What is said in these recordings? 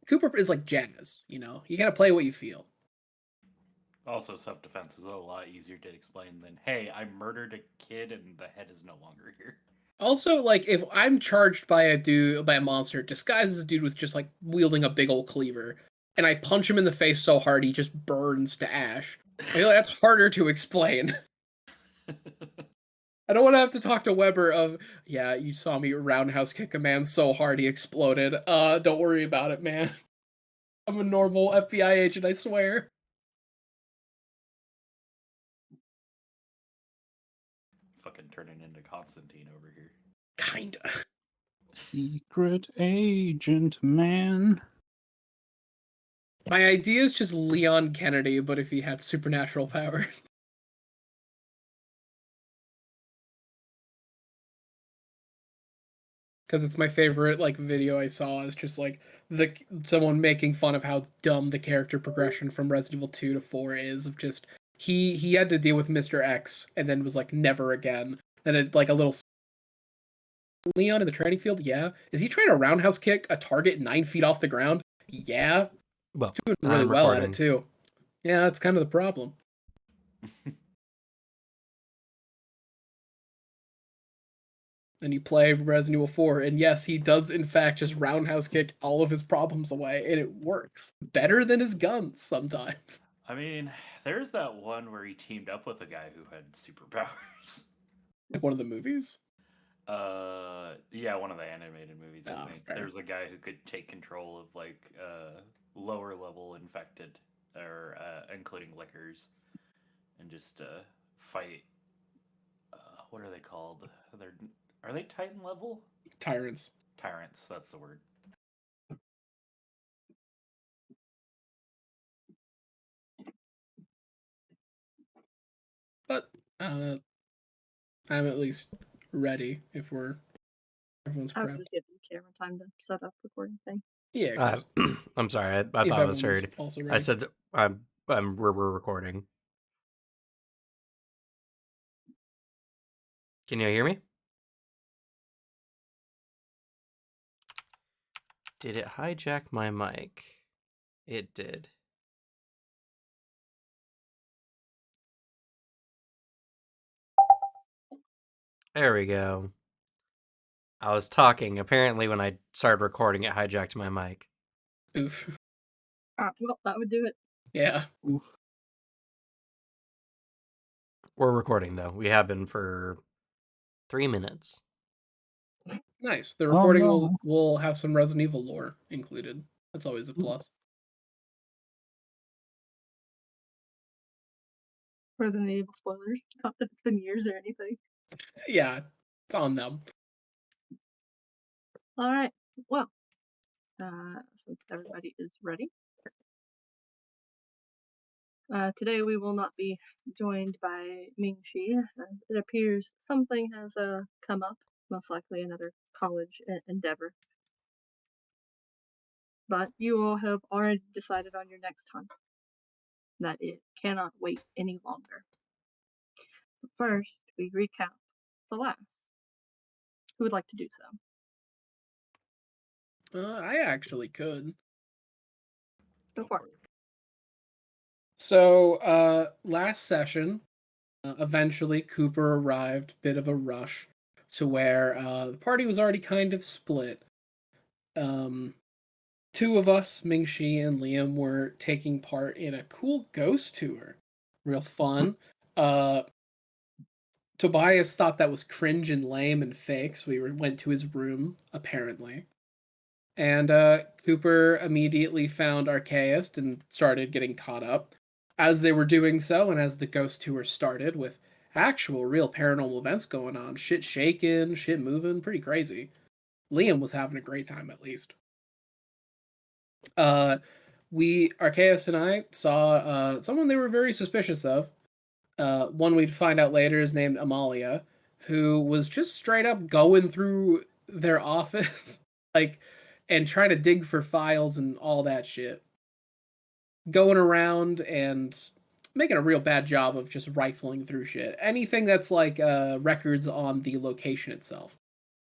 Cooper is like jazz, you know? You gotta play what you feel. Also, self-defense is a lot easier to explain than, hey, I murdered a kid and the head is no longer here. Also, like, if I'm charged by a monster disguised as a dude with just like wielding a big old cleaver, and I punch him in the face so hard he just burns to ash, I feel like that's harder to explain. I don't want to have to talk to Weber of, yeah, you saw me roundhouse kick a man so hard he exploded. Don't worry about it, man. I'm a normal FBI agent, I swear. Fucking turning into Constantine over here. Kinda. Secret agent man. My idea is just Leon Kennedy, but if he had supernatural powers. Because it's my favorite like video I saw is just like someone making fun of how dumb the character progression from Resident Evil 2 to 4 is, of just he had to deal with Mr. X and then was like never again. And it like a little Leon in the training field, yeah. Is he trying to roundhouse kick a target 9 feet off the ground? Yeah. Well, Doing really I'm well at recording. it too. Yeah, that's kind of the problem. And you play Resident Evil 4, and yes, he does in fact just roundhouse kick all of his problems away, and it works. Better than his guns sometimes. I mean, there's that one where he teamed up with a guy who had superpowers. Like one of the movies? Yeah, one of the animated movies, I think. Fair. There's a guy who could take control of, like, lower level infected, or, including lickers, and just, fight, what are they called? Are they Titan level? Tyrants. Tyrants, that's the word. But I'm at least ready if everyone's I was prepped. just giving the camera time to set up recording thing. Yeah. I'm sorry. I if thought I was everyone's heard. also I ready. said we're recording. Can you hear me? Did it hijack my mic? It did. There we go. I was talking. Apparently, when I started recording, it hijacked my mic. Oof. Well, that would do it. Yeah. Oof. We're recording, though. We have been for 3 minutes. Nice. The recording no. will have some Resident Evil lore included. That's always a plus. Resident Evil spoilers. Not that it's been years or anything. Yeah, it's on them. All right. Well, since everybody is ready, today we will not be joined by Ming-Chi, as it appears something has come up, most likely another college endeavor. But you all have already decided on your next hunt, that it cannot wait any longer. But first, we recap the last. Who would like to do so? I actually could. Go for it. So, last session, eventually Cooper arrived, bit of a rush, to where the party was already kind of split. Two of us, Ming-Chi and Liam, were taking part in a cool ghost tour. Real fun. Tobias thought that was cringe and lame and fake, so we went to his room, apparently. And Cooper immediately found Archaeist and started getting caught up. As they were doing so, and as the ghost tour started, with actual real paranormal events going on, shit shaking, shit moving, pretty crazy. Liam was having a great time, at least. Archaeus and I saw someone they were very suspicious of. One we'd find out later is named Amalia, who was just straight up going through their office, like, and trying to dig for files and all that shit. Going around and making a real bad job of just rifling through shit. Anything that's like records on the location itself.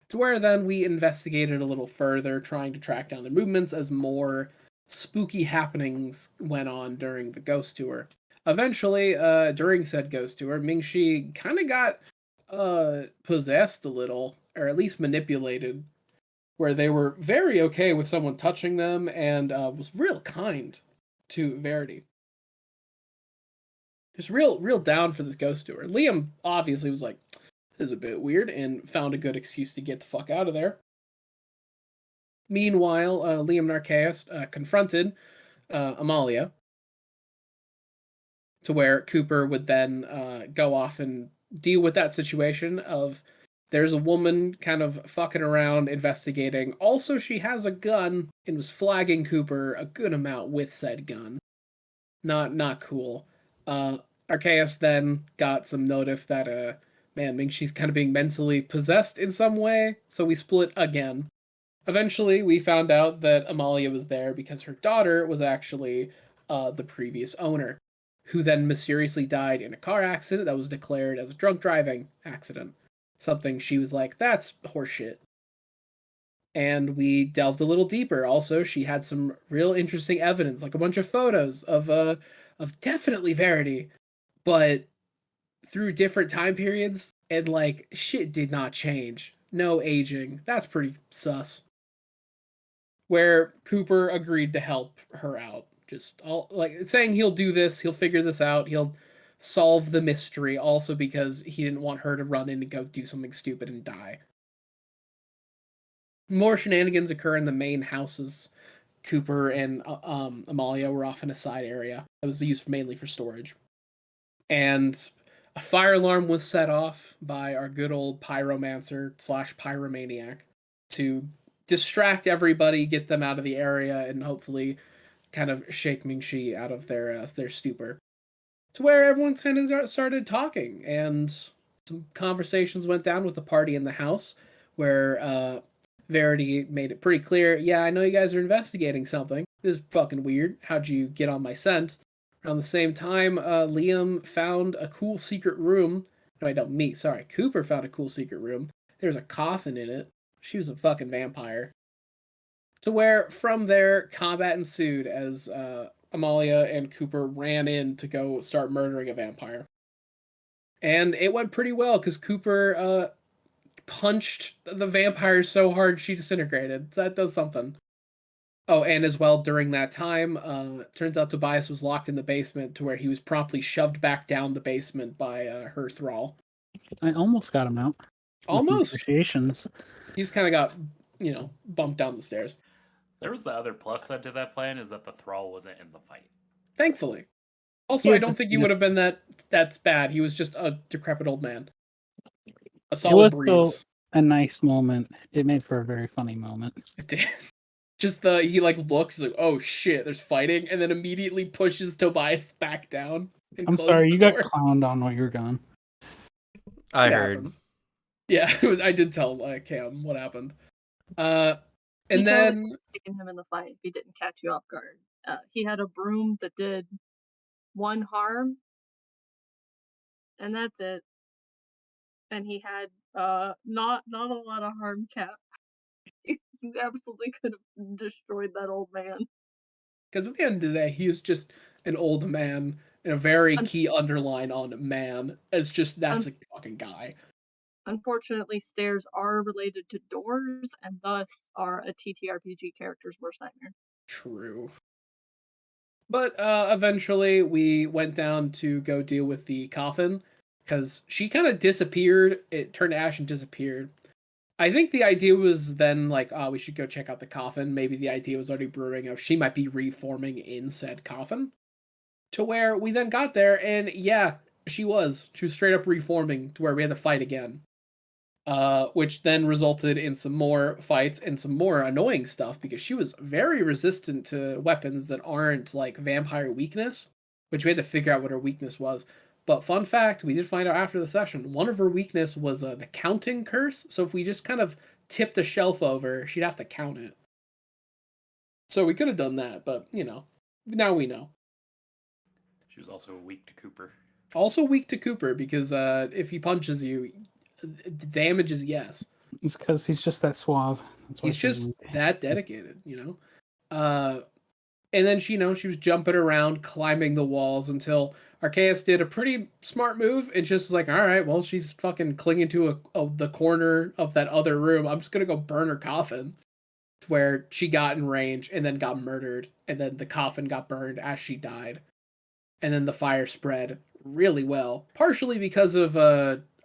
To where then we investigated a little further, trying to track down their movements as more spooky happenings went on during the ghost tour. Eventually, during said ghost tour, Mingxi kind of got possessed a little, or at least manipulated, where they were very okay with someone touching them and was real kind to Verity. Just real down for this ghost tour. Liam obviously was like, "This is a bit weird," and found a good excuse to get the fuck out of there. Meanwhile, Liam Narcaeus confronted Amalia, to where Cooper would then go off and deal with that situation of there's a woman kind of fucking around investigating. Also, she has a gun and was flagging Cooper a good amount with said gun. Not cool. Arceus then got some notice that man, Mingxi's kind of being mentally possessed in some way, so we split again. Eventually, we found out that Amalia was there because her daughter was actually the previous owner, who then mysteriously died in a car accident that was declared as a drunk driving accident. Something she was like, that's horseshit. And we delved a little deeper. Also, she had some real interesting evidence, like a bunch of photos of definitely Verity, but through different time periods, and like shit did not change. No aging. That's pretty sus. Where Cooper agreed to help her out. Just all like saying he'll do this, he'll figure this out, he'll solve the mystery, also because he didn't want her to run in and go do something stupid and die. More shenanigans occur in the main houses. Cooper and Amalia were off in a side area that was used mainly for storage. And a fire alarm was set off by our good old pyromancer slash pyromaniac to distract everybody, get them out of the area, and hopefully kind of shake Mingxi out of their stupor. To where everyone kind of started talking, and some conversations went down with the party in the house, where Verity made it pretty clear, yeah, I know you guys are investigating something. This is fucking weird. How'd you get on my scent? Around the same time, Liam found a cool secret room. No, I don't. Me, sorry. Cooper found a cool secret room. There's a coffin in it. She was a fucking vampire. To where, from there, combat ensued as Amalia and Cooper ran in to go start murdering a vampire. And it went pretty well, because Cooper punched the vampire so hard she disintegrated. So that does something. Oh, and as well, during that time, turns out Tobias was locked in the basement to where he was promptly shoved back down the basement by her thrall. I almost got him out. Almost. Negotiations. He's kind of got, bumped down the stairs. There was the other plus side to that plan is that the thrall wasn't in the fight. Thankfully. Also, Yeah, I don't think he would have been that's bad. He was just a decrepit old man. A It solid was breeze. still a nice moment. It made for a very funny moment. It did. Just he looks like, oh shit, there's fighting, and then immediately pushes Tobias back down. And I'm closes sorry, the you door. got clowned on while you were gone. I It heard. happened. Yeah, I did tell Cam what happened. And You then totally taken him in the fight if he didn't catch you off guard. He had a broom that did 1 harm, and that's it. And he had not a lot of harm cap. You absolutely could have destroyed that old man. because at the end of the day, he is just an old man, and a very key underline on man as just that's a fucking guy. Unfortunately, stairs are related to doors, and thus are a TTRPG character's worst nightmare. True. But eventually, we went down to go deal with the coffin because she kind of disappeared. It turned to ash and disappeared. I think the idea was then like, oh, we should go check out the coffin. Maybe the idea was already brewing of she might be reforming in said coffin. To where we then got there, and yeah, she was. She was straight up reforming to where we had to fight again. Which then resulted in some more fights and some more annoying stuff because she was very resistant to weapons that aren't like vampire weakness, which we had to figure out what her weakness was. But fun fact, we did find out after the session, one of her weakness was the counting curse. So if we just kind of tipped a shelf over, she'd have to count it. So we could have done that, but now we know. She was also weak to Cooper. Also weak to Cooper because if he punches you, the damage is yes. It's because he's just that suave. That's why He's just weak. that dedicated, And then she was jumping around, climbing the walls until Arceus did a pretty smart move and just was like, all right, well, she's fucking clinging to the corner of that other room. I'm just gonna go burn her coffin. To where she got in range and then got murdered, and then the coffin got burned as she died. And then the fire spread really well, partially because of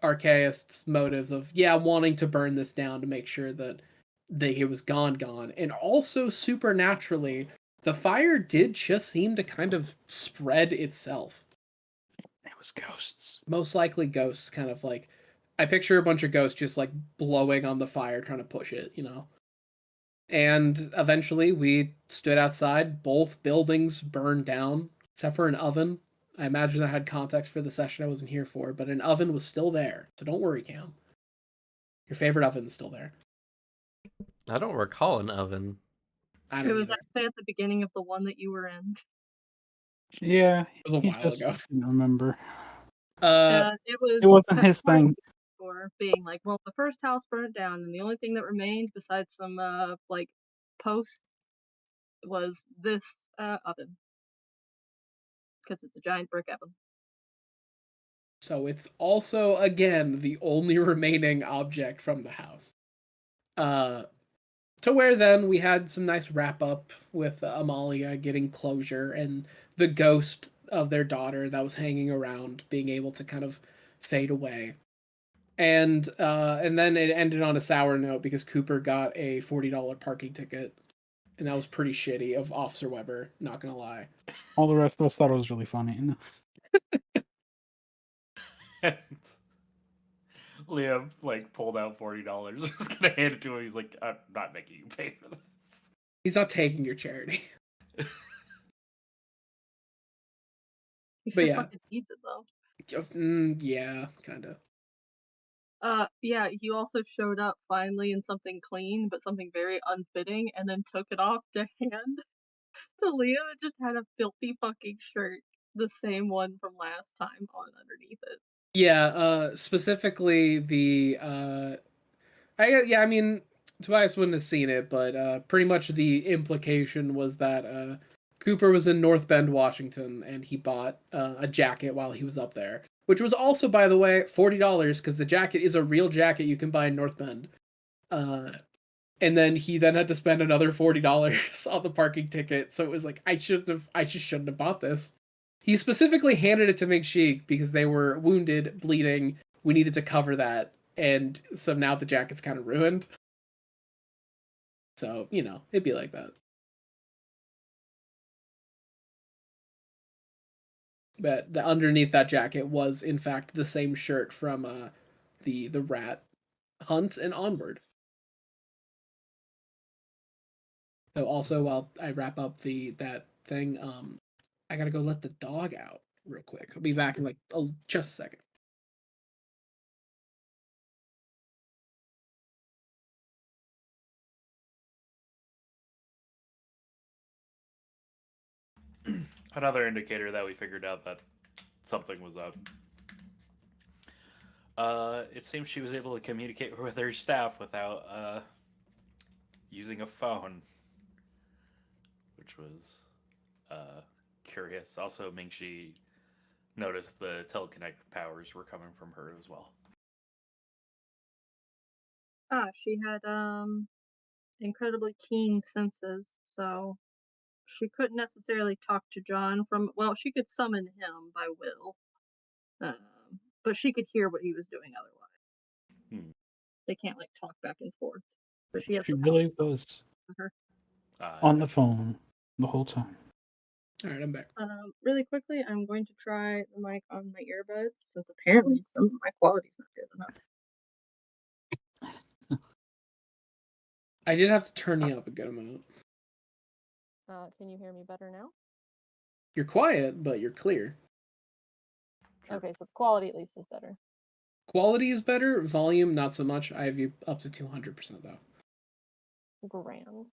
Arceus' motives of wanting to burn this down to make sure that it was gone, and also supernaturally, the fire did just seem to kind of spread itself. It was ghosts. Most likely ghosts, kind of like I picture a bunch of ghosts just like blowing on the fire, trying to push it, And eventually we stood outside. Both buildings burned down, except for an oven. I imagine I had context for the session I wasn't here for, but an oven was still there. So don't worry, Cam. Your favorite oven's still there. I don't recall an oven. I It don't was either. actually at the beginning of the one that you were in. Yeah, It was a he while just ago. didn't remember. It was. It wasn't his part of thing. For being like, well, the first house burnt down, and the only thing that remained besides some like posts was this oven, because it's a giant brick oven. So it's also, again, the only remaining object from the house. To where then we had some nice wrap up with Amalia getting closure and the ghost of their daughter that was hanging around being able to kind of fade away. And then it ended on a sour note because Cooper got a $40 parking ticket, and that was pretty shitty of Officer Weber, not gonna lie. All the rest of us thought it was really funny. And Liam like pulled out $40. Was gonna hand it to him. He's like, I'm not making you pay for this. He's not taking your charity. He But sure yeah. fucking needs it though. Yeah, kind of. Yeah, he also showed up finally in something clean, but something very unfitting, and then took it off to hand to Leo and just had a filthy fucking shirt, the same one from last time, on underneath it. Yeah, specifically the I mean, Tobias wouldn't have seen it, but pretty much the implication was that Cooper was in North Bend, Washington, and he bought a jacket while he was up there, which was also, by the way, $40 because the jacket is a real jacket you can buy in North Bend. And then he then had to spend another $40 on the parking ticket, so it was like I just shouldn't have bought this. He specifically handed it to Ming Shi because they were wounded, bleeding. We needed to cover that, and so now the jacket's kind of ruined. So, it'd be like that. But the underneath that jacket was in fact the same shirt from the rat hunt and onward. So also while I wrap up that thing, I gotta go let the dog out real quick. I'll be back in like just a second. Another indicator that we figured out that something was up. It seems she was able to communicate with her staff without using a phone, which was curious. Also, Mingxi noticed the telekinetic powers were coming from her as well. She had incredibly keen senses, so she couldn't necessarily talk to John she could summon him by will, but she could hear what he was doing otherwise. They can't like talk back and forth, but she has She the really power was to her. on the phone the whole time. All right, I'm back. Really quickly, I'm going to try the mic on my earbuds, since apparently some of my quality's not good enough. I did have to turn you up a good amount. Can you hear me better now? You're quiet, but you're clear. Sure. Okay, so the quality at least is better. Quality is better, volume not so much. I have you up to 200% though. Grand. You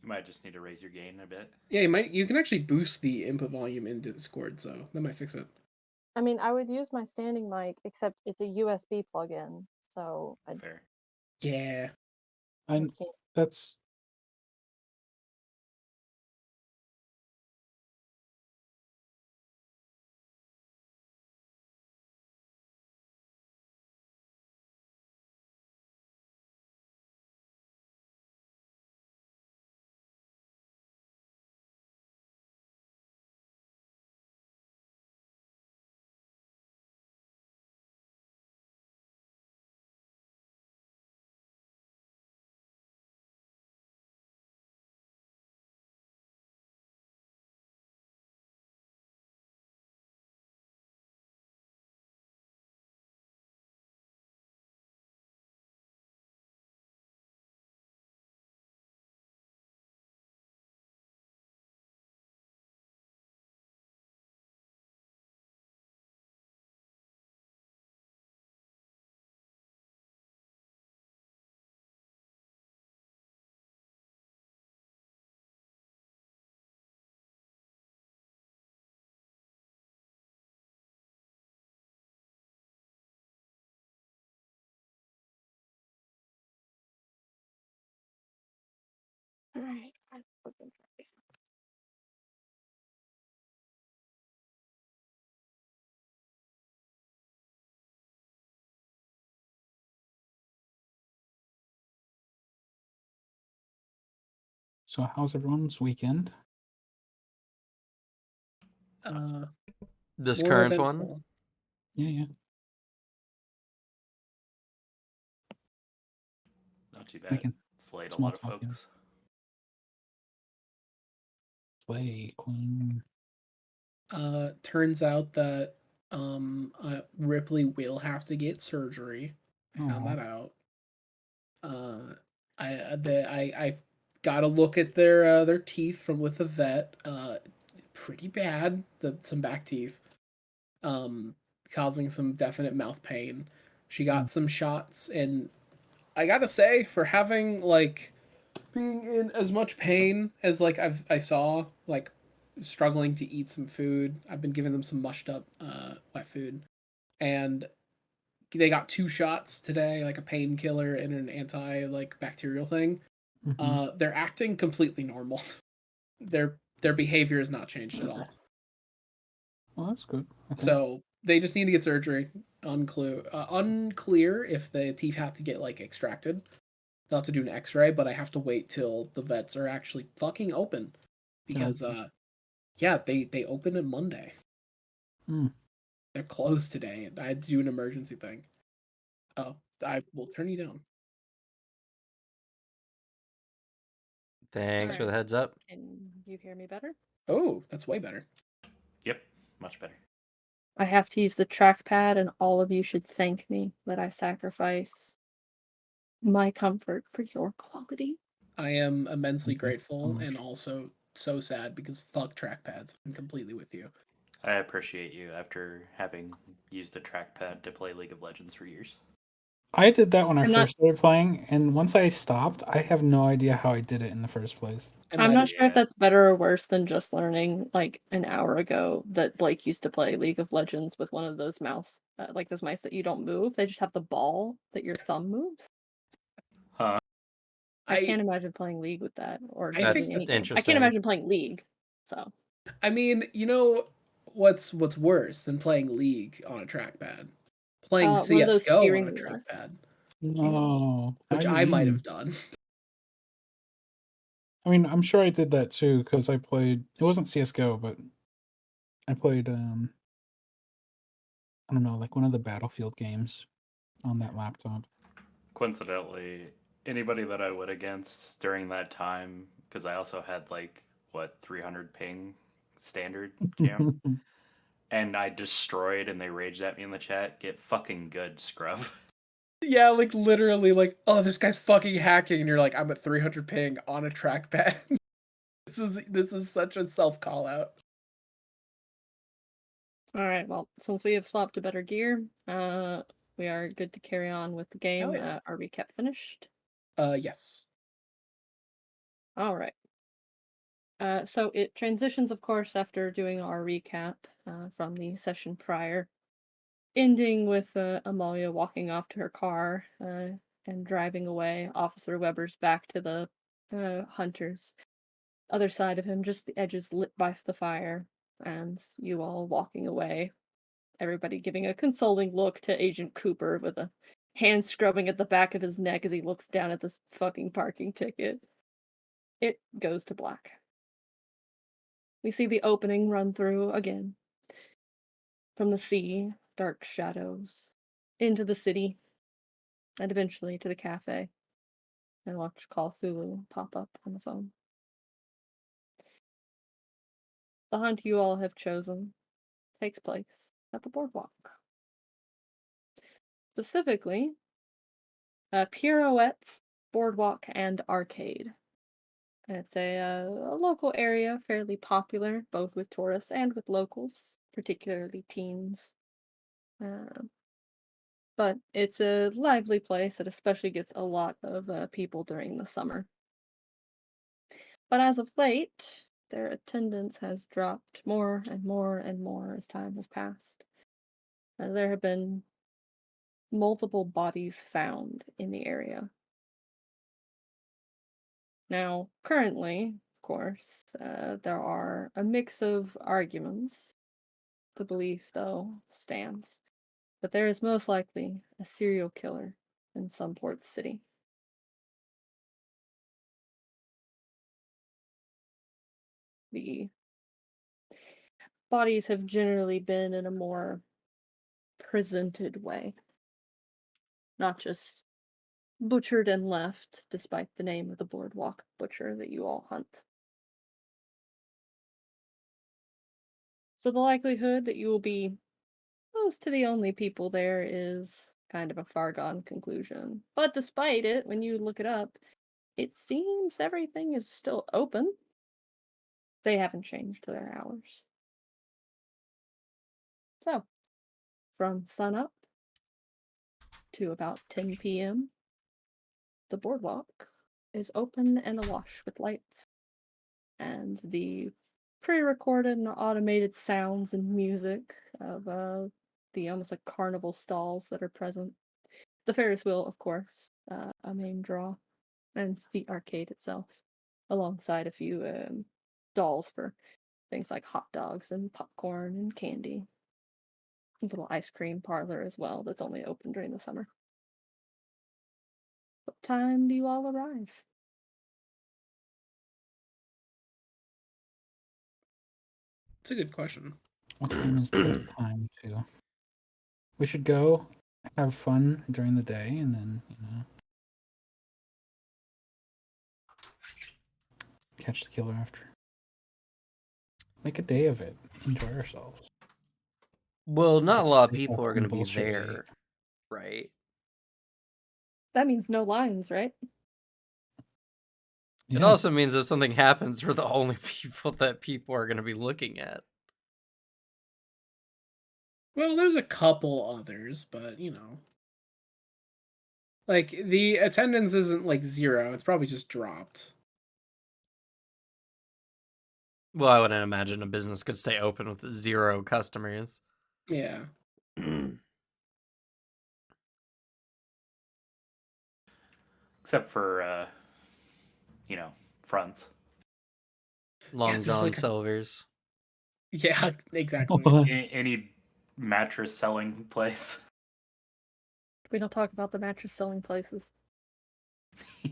might just need to raise your gain a bit. Yeah, you can actually boost the input volume in Discord, so that might fix it. I mean, I would use my standing mic, except it's a USB plug-in, so I Fair. Yeah. And can't. that's Alright, I'm looking for it. So how's everyone's weekend? This More current one? eventful. Yeah. Not too We bad. can Slayed a small lot of talk, yeah. folks. Slay Queen. Turns out that Ripley will have to get surgery. I found Aw. that out. I got to look at their teeth from with the vet. Pretty bad. Some back teeth. Causing some definite mouth pain. She got some shots, and I gotta say, for having like being in as much pain as like I saw like struggling to eat some food. I've been giving them some mushed up wet food, and they got 2 shots today, like a painkiller and an anti like bacterial thing. They're acting completely normal. Their behavior has not changed at all. Well, that's good. I think. So they just need to get surgery. Unclear if the teeth have to get like extracted. They'll have to do an X-ray, but I have to wait till the vets are actually fucking open, because yeah, they open on Monday. Mm. They're closed today, and I had to do an emergency thing. Oh, I will turn you down. Thanks for the Sorry. heads up. Can you hear me better? Oh, that's way better. Yep, much better. I have to use the trackpad, and all of you should thank me that I sacrifice my comfort for your quality. I am immensely Thank you so grateful much. and also so sad because fuck trackpads. I'm completely with you. I appreciate you after having used a trackpad to play League of Legends for years. I did that when I I'm not- first started playing, and once I stopped, I have no idea how I did it in the first place. I'm not sure if Yeah. that's better or worse than just learning like an hour ago that Blake used to play League of Legends with one of those like those mice that you don't move. They just have the ball that your thumb moves. Huh? I can't imagine playing League with that or I doing That's think- any game. I interesting. can't imagine playing League. So I mean, you know what's worse than playing League on a trackpad? Playing one of those CS:GO on steering a wheels. trackpad, No. which how do you I might mean? have done. I mean, I'm sure I did that too because I played. It wasn't CS:GO, but I played. I don't know, like one of the Battlefield games on that laptop. Coincidentally, anybody that I went against during that time, because I also had like, what, 300 ping standard cam, and I destroyed and they raged at me in the chat, get fucking good, scrub. Yeah, like literally, like, oh, this guy's fucking hacking, and you're like, I'm at 300 ping on a trackpad. This is such a self call out. All right. Well, since we have swapped to better gear, we are good to carry on with the game. Hell yeah. Our recap finished. Yes. All right. So it transitions, of course, after doing our recap from the session prior, ending with Amalia walking off to her car and driving away. Officer Weber's back to the hunters. Other side of him, just the edges lit by the fire, and you all walking away. Everybody giving a consoling look to Agent Cooper with a hand scrubbing at the back of his neck as he looks down at this fucking parking ticket. It goes to black. We see the opening run through again. From the sea, dark shadows, into the city, and eventually to the cafe. And watch Call Thulu pop up on the phone. The hunt you all have chosen takes place at the Boardwalk. Specifically, Pirouette's Boardwalk and Arcade. It's a local area, fairly popular, both with tourists and with locals, particularly teens. But it's a lively place that especially gets a lot of people during the summer. But as of late, their attendance has dropped more and more and more as time has passed. There have been multiple bodies found in the area. Now, currently, of course, there are a mix of arguments. The belief, though, stands that there is most likely a serial killer in some port city. The bodies have generally been in a more presented way, not just butchered and left, despite the name of the Boardwalk butcher that you all hunt. So the likelihood that you will be close to the only people there is kind of a far gone conclusion. But despite it, when you look it up, it seems everything is still open. They haven't changed their hours. So, from sunup to about 10 p.m., the boardwalk is open and awash with lights, and the pre-recorded and automated sounds and music of the almost like carnival stalls that are present. The Ferris wheel, of course, a main draw, and the arcade itself, alongside a few dolls for things like hot dogs and popcorn and candy. A little ice cream parlor as well that's only open during the summer. What time do you all arrive? It's a good question. What time is the best time to? We should go have fun during the day, and then catch the killer after. Make a day of it. Enjoy ourselves. Well, not a Just lot of take people off are going to some be bullshit we there, right? That means no lines, right? It Yeah. also means if something happens, we're the only people are going to be looking at. Well, there's a couple others, but like the attendance isn't like 0. It's probably just dropped. Well, I wouldn't imagine a business could stay open with 0 customers. Yeah. Except for, fronts. Long this is John like Silver's. Yeah, exactly. Any mattress selling place. We don't talk about the mattress selling places. I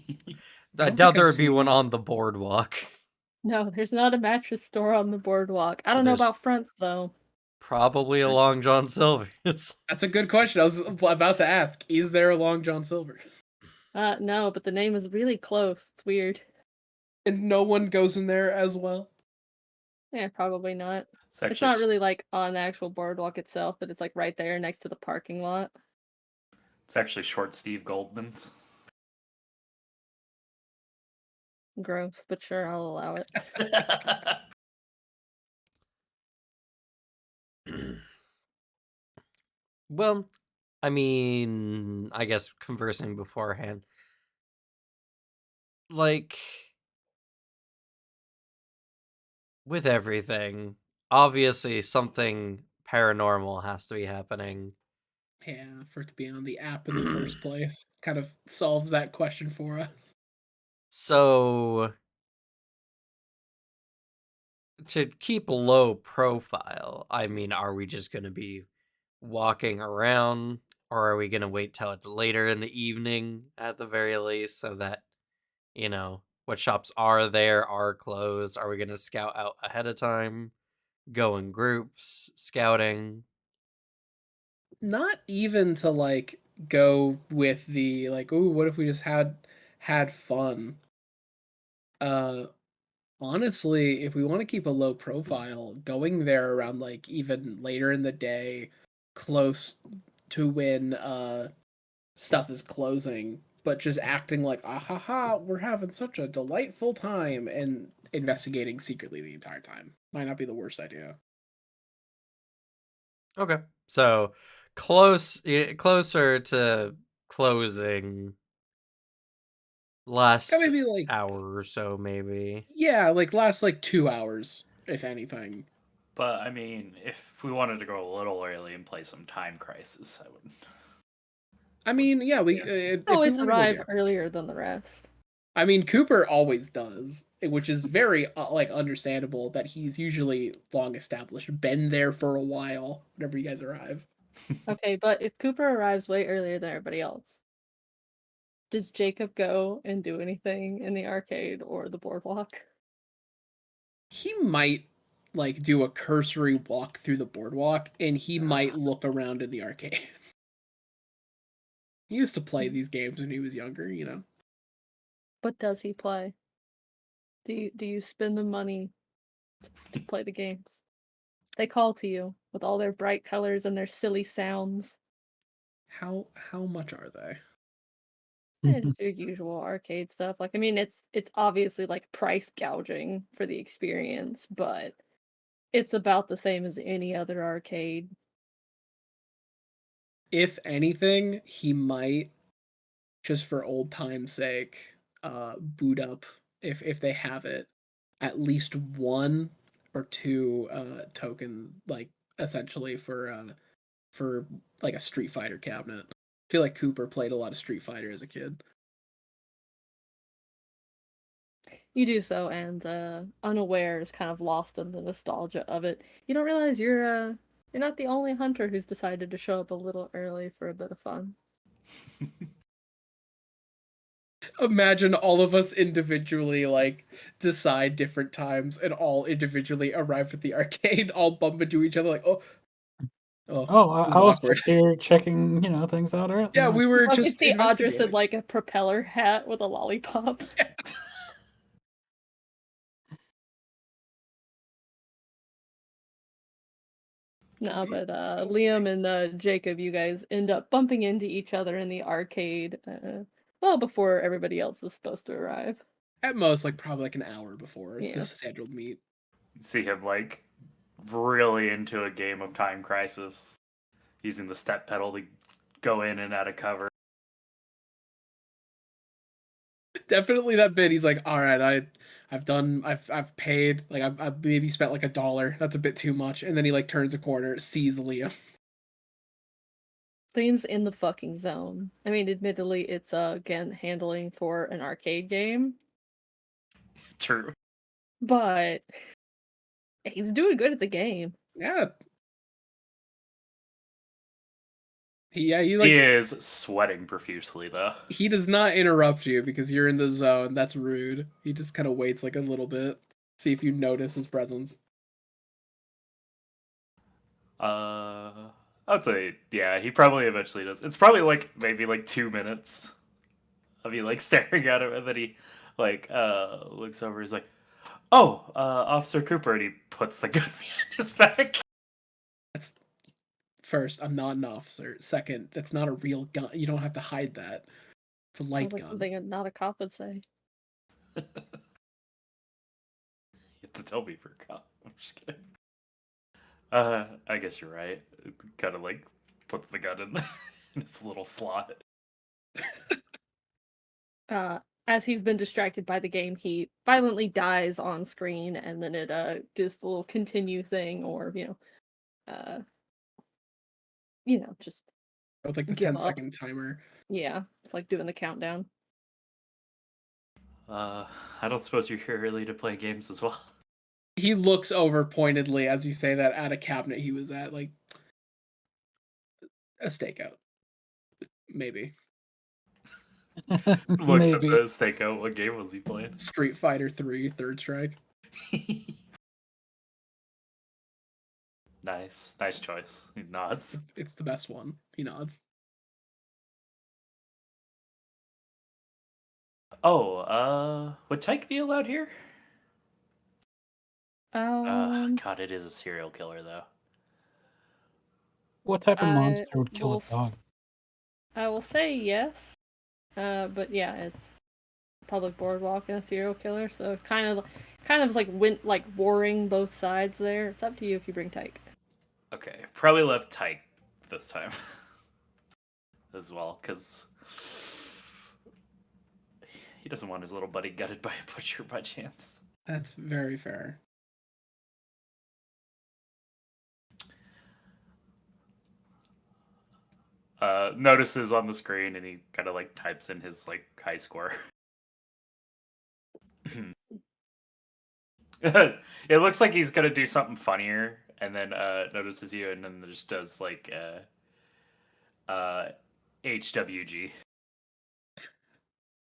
don't doubt think there I've would be seen one it. on the boardwalk. No, there's not a mattress store on the boardwalk. I But don't know there's- about fronts, though. Probably a Long John Silver's. That's a good question. I was about to ask, is there a Long John Silver's? No, but the name is really close. It's weird. And no one goes in there as well? Yeah, probably not. It's It's actually not really like on the actual boardwalk itself, but it's like right there next to the parking lot. it's actually short Steve Goldman's. Gross, but sure, I'll allow it. Well, I mean, I guess conversing beforehand. Like, with everything, obviously something paranormal has to be happening. Yeah, for it to be on the app in the first place kind of solves that question for us. So, to keep a low profile, I mean, are we just going to be walking around, or are we going to wait till it's later in the evening at the very least so that, what shops are there are closed? Are we going to scout out ahead of time? Go in groups, scouting? Not even to like go with the like, ooh, what if we just had fun? Honestly, if we want to keep a low profile, going there around like even later in the day, close to when stuff is closing, but just acting like, ah ha ha, we're having such a delightful time and investigating secretly the entire time might not be the worst idea. Okay. So, closer to closing, last Maybe like hour or so, maybe. yeah, like last like 2 hours, if anything. But I mean, if we wanted to go a little early and play some Time Crisis, I would. I mean, yeah, we Yes. if we Always want to go, arrive yeah. earlier than the rest. I mean, Cooper always does, which is very like understandable that he's usually long established, been there for a while whenever you guys arrive. Okay, but if Cooper arrives way earlier than everybody else, does Jacob go and do anything in the arcade or the boardwalk? He might like do a cursory walk through the boardwalk, and he might look around in the arcade. He used to play these games when he was younger, you know. But does he play? Do you spend the money to play the games? They call to you with all their bright colors and their silly sounds. How much are they? It's your usual arcade stuff. Like, I mean, it's obviously like price gouging for the experience, but it's about the same as any other arcade. If anything, he might, just for old time's sake, boot up, if they have it, at least one or two tokens, like essentially for like a Street Fighter cabinet. I feel like Cooper played a lot of Street Fighter as a kid. You do so, and unaware is kind of lost in the nostalgia of it. You don't realize you're not the only hunter who's decided to show up a little early for a bit of fun. Imagine all of us individually like decide different times and all individually arrive at the arcade, all bump into each other like, oh, Oh, this is I was awkward. just here checking, things out. Yeah, we were You just see Audrus investigating. in like a propeller hat with a lollipop. No, but So Liam and Jacob, you guys end up bumping into each other in the arcade, well before everybody else is supposed to arrive. at most, like probably like an hour before Yeah. the scheduled meet. See him like really into a game of Time Crisis, using the step pedal to go in and out of cover. Definitely that bit. He's like, all right, I've paid, like I've maybe spent like $1. That's a bit too much. And then he like turns a corner, sees Liam. Liam's in the fucking zone. I mean, admittedly, it's again handling for an arcade game, True. but he's doing good at the game. Yeah. Yeah, he He like is sweating profusely though. he does not interrupt you because you're in the zone. That's rude. He just kind of waits like a little bit, see if you notice his presence. I'd say yeah, he probably eventually does. It's probably like maybe like 2 minutes of you like staring at him, and then he like looks over. He's like, "Oh, Officer Cooper," and he puts the gun behind his back. That's first, I'm not an officer. Second, that's not a real gun. You don't have to hide that. It's a light Sounds like gun. something not a cop would say. You have to tell me for a cop. I'm just kidding. I guess you're right. It kind of like puts the gun in, in its little slot. As he's been distracted by the game, he violently dies on screen, and then it does the little continue thing, or just With like the give 10-second timer. Yeah, it's like doing the countdown. I don't suppose you're here early to play games as well. He looks over pointedly as you say that at a cabinet he was at, like a stakeout. Maybe. Looks at Maybe. the stakeout. What game was he playing? Street Fighter 3 Third Strike. Nice choice. He nods. It's the best one. He nods. Oh, would Tyke be allowed here? Um, God, it is a serial killer though. What type of I monster would kill will a dog? I will say yes. But yeah, it's public boardwalk and a serial killer, so kind of like warring both sides there. It's up to you if you bring Tyke. Okay, probably left Tyke this time as well, because he doesn't want his little buddy gutted by a butcher by chance. That's very fair. Notices on the screen, and he kind of like types in his like high score. It looks like he's gonna do something funnier, and then notices you, and then just does like HWG.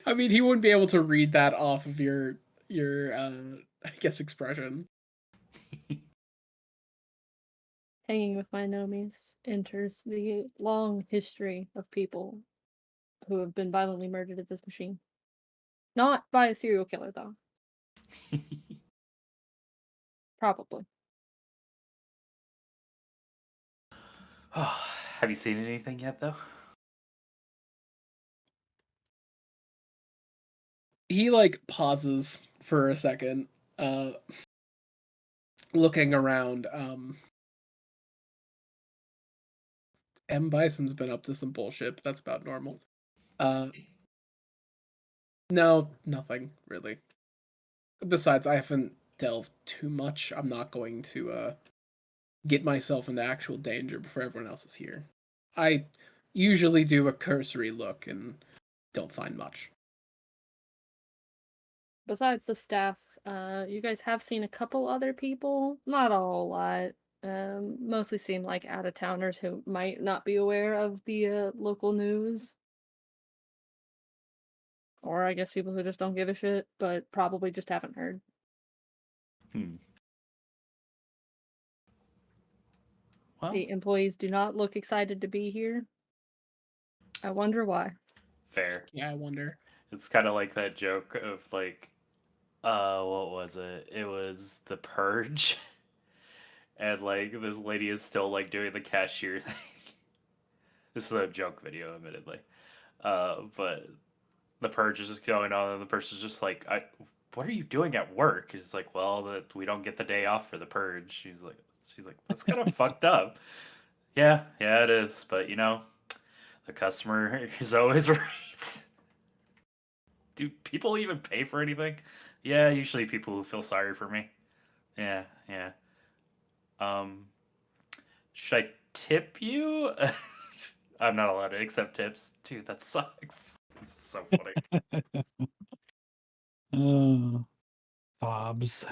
I mean, he wouldn't be able to read that off of your I guess expression. Hanging with my Nomies enters the long history of people who have been violently murdered at this machine. Not by a serial killer, though. Probably. Have you seen anything yet, though? He like pauses for a second, uh, looking around. M. Bison's been up to some bullshit, but that's about normal. No, nothing really. Besides, I haven't delved too much. I'm not going to get myself into actual danger before everyone else is here. I usually do a cursory look and don't find much. Besides the staff, you guys have seen a couple other people. Not a whole lot. Mostly seem like out-of-towners who might not be aware of the local news. Or I guess people who just don't give a shit, but probably just haven't heard. Well, The employees do not look excited to be here. I wonder why. fair. Yeah, I wonder. It's kind of like that joke of like, what was it? It was The Purge, and like this lady is still like doing the cashier thing. This is a joke video, admittedly, but The Purge is just going on, and the person's just like, what are you doing at work?" It's like, "Well, that we don't get the day off for the purge." She's like, "That's kind of fucked up." Yeah, yeah, it is, but you know, the customer is always right. Do people even pay for anything? Yeah, usually people who feel sorry for me. Yeah, yeah. Um, should I tip you? I'm not allowed to accept tips. Dude, that sucks. It's so funny. Oh, Bobs.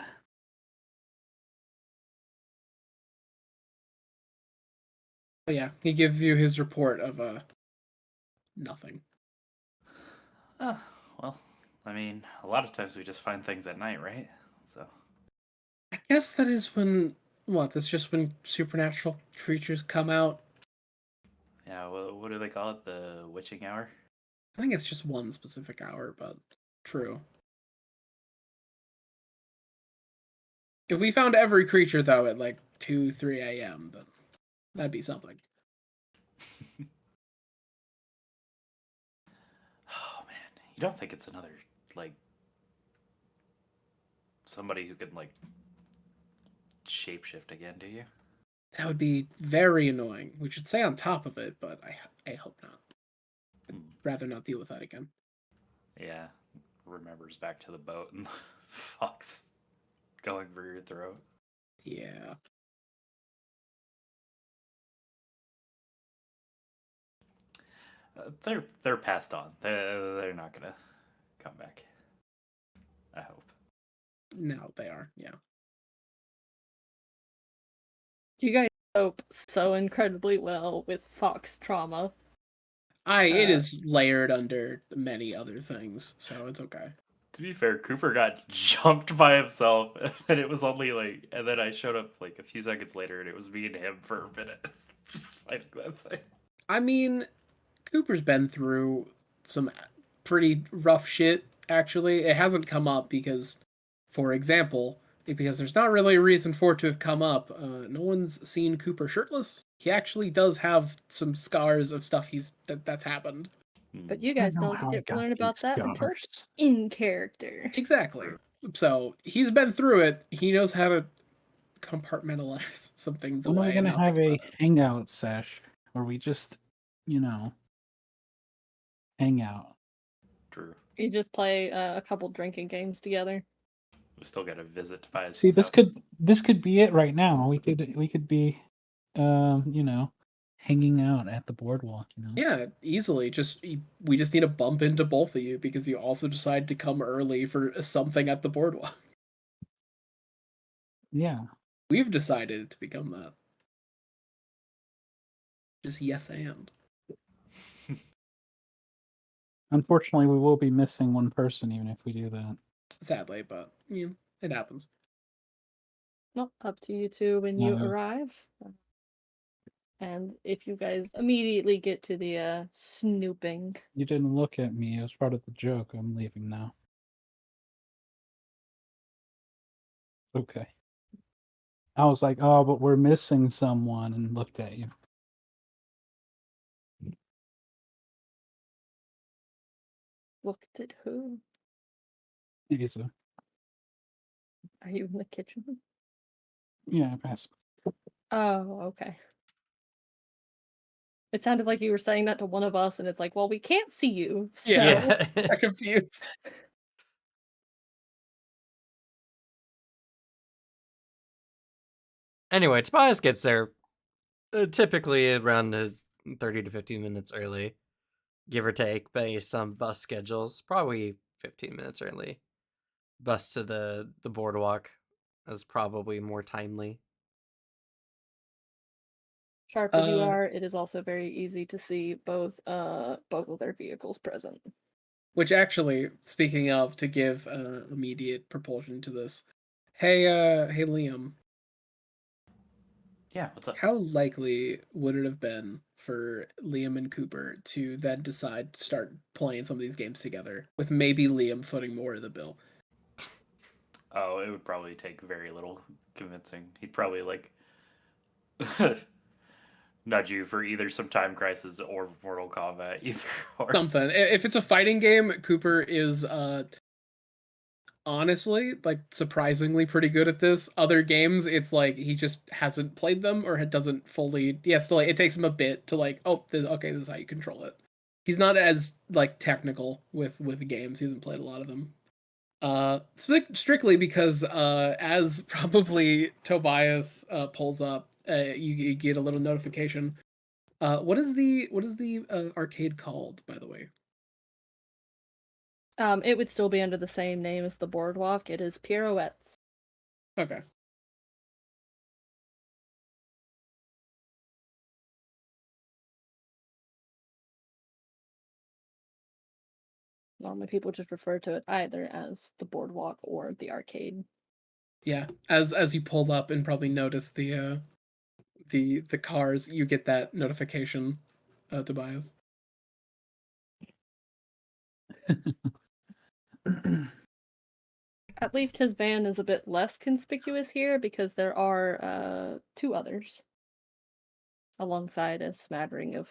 But yeah, he gives you his report of nothing. Oh, well, I mean, a lot of times we just find things at night, right? So, I guess that is when what? That's just when supernatural creatures come out. yeah, what do they call it? The witching hour? I think it's just one specific hour, but true. If we found every creature though at like 2, 3 a.m., then that'd be something. Oh man, you don't think it's another like somebody who can like shapeshift again, do you? That would be very annoying. We should stay on top of it, but I hope not. I'd rather not deal with that again. Yeah, remembers back to the boat and the fox going for your throat. Yeah. They're passed on. They're not gonna come back. I hope. No, they are. Yeah. You guys cope so incredibly well with fox trauma. It Uh, is layered under many other things, so it's okay. To be fair, Cooper got jumped by himself, and it was only like, and then I showed up like a few seconds later, and it was me and him for a minute, just fighting that thing. I mean, Cooper's been through some pretty rough shit, actually. It hasn't come up because, for example, because there's not really a reason for it to have come up. No one's seen Cooper shirtless. He actually does have some scars of stuff that's happened. but you I guys know don't how I get to got learn about these that until scars. in character. Exactly. So he's been through it. He knows how to compartmentalize some things When are we away and gonna not think have a about it. hangout sesh where we just, you know, hang out? True. You just play a couple drinking games together. We still got a visit to buy. See, this could be it right now. We could be, you know, hanging out at the boardwalk, you know? Yeah, easily. We just need to bump into both of you because you also decide to come early for something at the boardwalk. Yeah. We've decided to become that. Just yes and. Unfortunately, we will be missing one person even if we do that. Sadly, but it happens. Well, up to you two when you arrive. And if you guys immediately get to the snooping. You didn't look at me. It was part of the joke. I'm leaving now. Okay. I was like, oh, but we're missing someone, and looked at you. Looked at who? Isa. Are you in the kitchen? Yeah, I passed. Oh, okay. It sounded like you were saying that to one of us, and it's like, well, we can't see you. So. Yeah. I'm confused. Anyway, Tobias gets there typically around 30 to 15 minutes early, give or take, based on bus schedules. Probably 15 minutes early. Bus to the boardwalk is probably more timely. Sharp as you are, it is also very easy to see both of their vehicles present. Which actually, speaking of, to give immediate propulsion to this, hey Liam. Yeah, what's up? How likely would it have been for Liam and Cooper to then decide to start playing some of these games together, with maybe Liam footing more of the bill? Oh, it would probably take very little convincing. He'd probably like nudge you for either some Time Crisis or Mortal Kombat, either or. Something. If it's a fighting game, Cooper is honestly like surprisingly pretty good at this. Other games, it's like he just hasn't played them or doesn't fully. Yeah, still, it takes him a bit to like, oh, this is how you control it. He's not as like technical with games. He hasn't played a lot of them. Strictly because as probably Tobias pulls up, you get a little notification. What is the arcade called, by the way? It would still be under the same name as the boardwalk. It is Pirouettes. Okay. Normally people just refer to it either as the boardwalk or the arcade. Yeah, as you pulled up and probably noticed the cars, you get that notification, Tobias. At least his van is a bit less conspicuous here because there are two others alongside a smattering of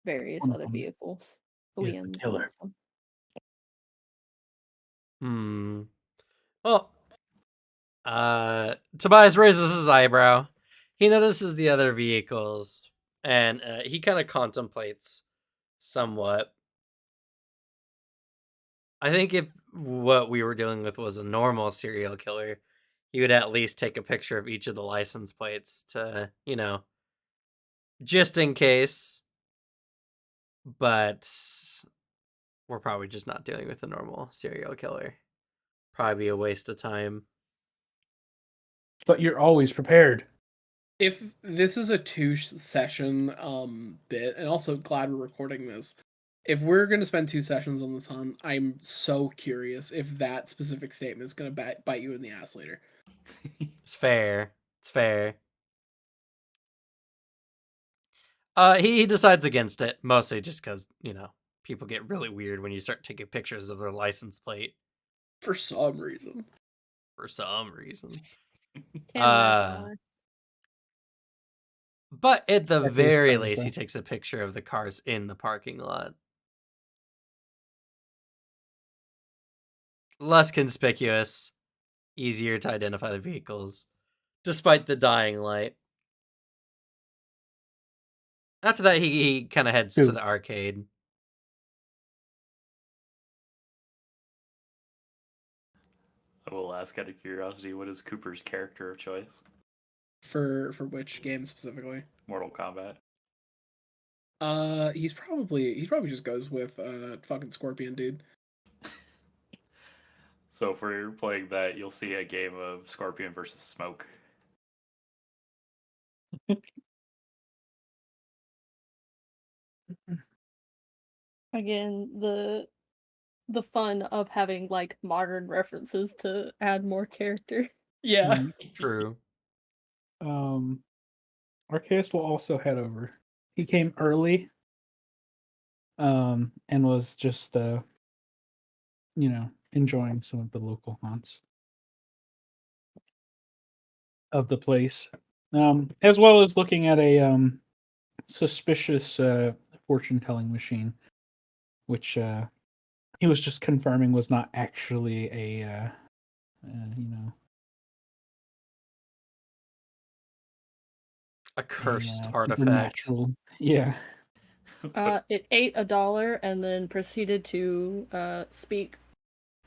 various One of other them vehicles. is the Liam's killer. one of them. Well, Tobias raises his eyebrow. He notices the other vehicles, and he kind of contemplates somewhat. I think if what we were dealing with was a normal serial killer, he would at least take a picture of each of the license plates to, just in case. But we're probably just not dealing with a normal serial killer. Probably a waste of time. But you're always prepared. If this is a two-session bit, and also glad we're recording this, if we're going to spend 2 sessions on this hunt, I'm so curious if that specific statement is going to bite you in the ass later. It's fair. It's fair. He decides against it, mostly just because, people get really weird when you start taking pictures of their license plate. For some reason. For some reason. Can't imagine why. But at the Arcade very friends, least, though. he takes a picture of the cars in the parking lot. Less conspicuous, easier to identify the vehicles, despite the dying light. After that, he kind of heads to the arcade. I will ask out of curiosity, what is Cooper's character of choice? For which game specifically? Mortal Kombat. He probably just goes with fucking Scorpion dude. So if we're playing that, you'll see a game of Scorpion versus Smoke. Again, the fun of having like modern references to add more character. Yeah. True. Arceus will also head over. He came early, and was just enjoying some of the local haunts of the place, as well as looking at a suspicious fortune telling machine, which he was just confirming was not actually a A cursed artifact. supernatural. Yeah. It ate $1 and then proceeded to speak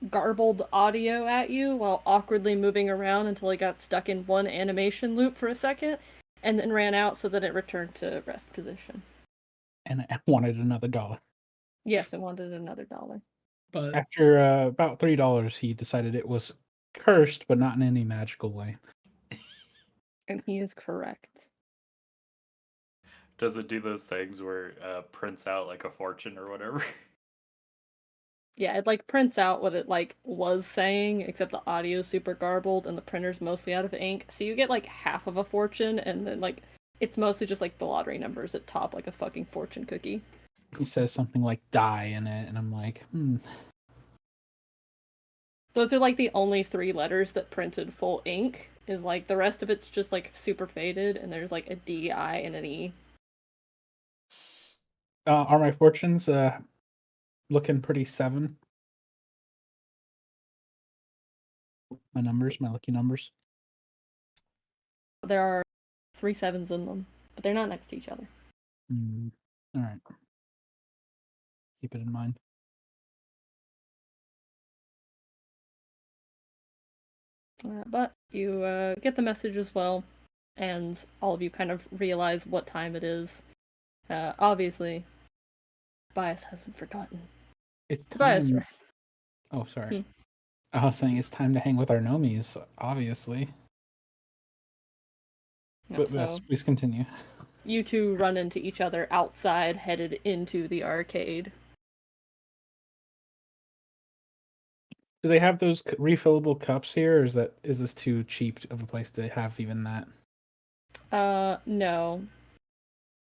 garbled audio at you while awkwardly moving around until it got stuck in one animation loop for a second, and then ran out so that it returned to rest position. And I wanted another dollar. Yes, it wanted another $1. But After about $3, he decided it was cursed, but not in any magical way. And he is correct. Does it do those things where prints out like a fortune or whatever? Yeah, it like prints out what it like was saying, except the audio's super garbled and the printer's mostly out of ink. So you get like half of a fortune, and then like it's mostly just like the lottery numbers at top, like a fucking fortune cookie. He says something like "die" in it, and I'm like, Those are like the only 3 letters that printed full ink. Is like the rest of it's just like super faded, and there's like a D, I, and an E. Are my fortunes looking pretty 7? My numbers, my lucky numbers. There are 3 sevens in them, but they're not next to each other. All right. Keep it in mind. But you get the message as well, and all of you kind of realize what time it is. Obviously, Bias hasn't forgotten. It's Bias, time. Oh, sorry. Hmm. I was saying it's time to hang with our nomies, obviously. But so yes, please continue. you two run into each other outside, headed into the arcade. Do they have those refillable cups here, or is this too cheap of a place to have even that? No.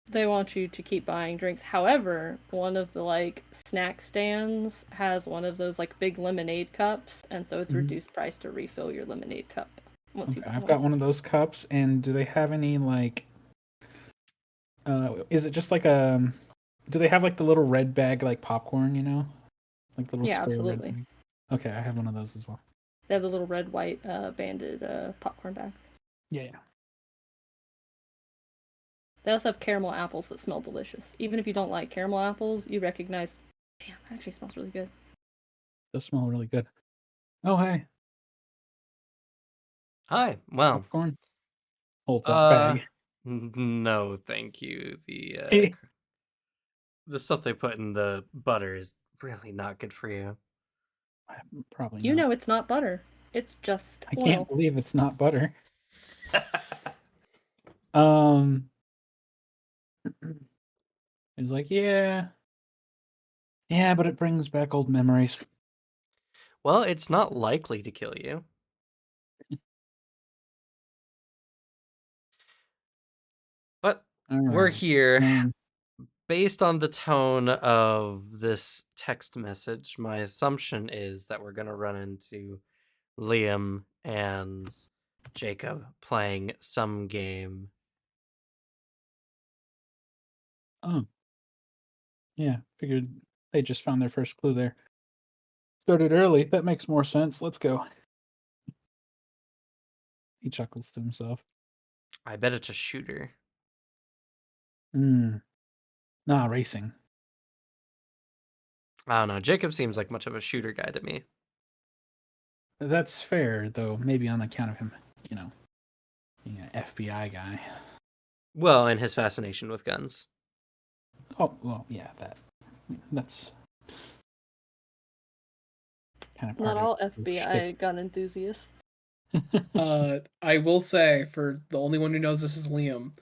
They want you to keep buying drinks. However, one of the like snack stands has one of those like big lemonade cups, and so it's Mhm. reduced price to refill your lemonade cup once you Okay, buy I've one. got one of those cups, and do they have any like? Is it just like a? Do they have like the little red bag like popcorn? Like little Yeah, square red absolutely. bag. Okay, I have one of those as well. They have the little red, white, banded popcorn bags. Yeah. They also have caramel apples that smell delicious. Even if you don't like caramel apples, you recognize, damn, that actually smells really good. Those smell really good. Oh hey, Hi. Well, popcorn. Holds that bag. no, thank you. The stuff they put in the butter is really not good for you. Probably You not. know it's not butter. It's just I oil. can't believe it's not butter. Um, he's like, yeah, but it brings back old memories. Well, it's not likely to kill you. But we're Alright. here. Based on the tone of this text message, my assumption is that we're going to run into Liam and Jacob playing some game. Oh, yeah. Figured they just found their first clue there. Started early. That makes more sense. Let's go. He chuckles to himself. I bet it's a shooter. Nah, racing. I don't know. Jacob seems like much of a shooter guy to me. That's fair, though. Maybe on account of him, being an FBI guy. Well, and his fascination with guns. Oh well, yeah, that's kind of part Not all of the FBI gun enthusiasts. I will say, for the only one who knows this is Liam,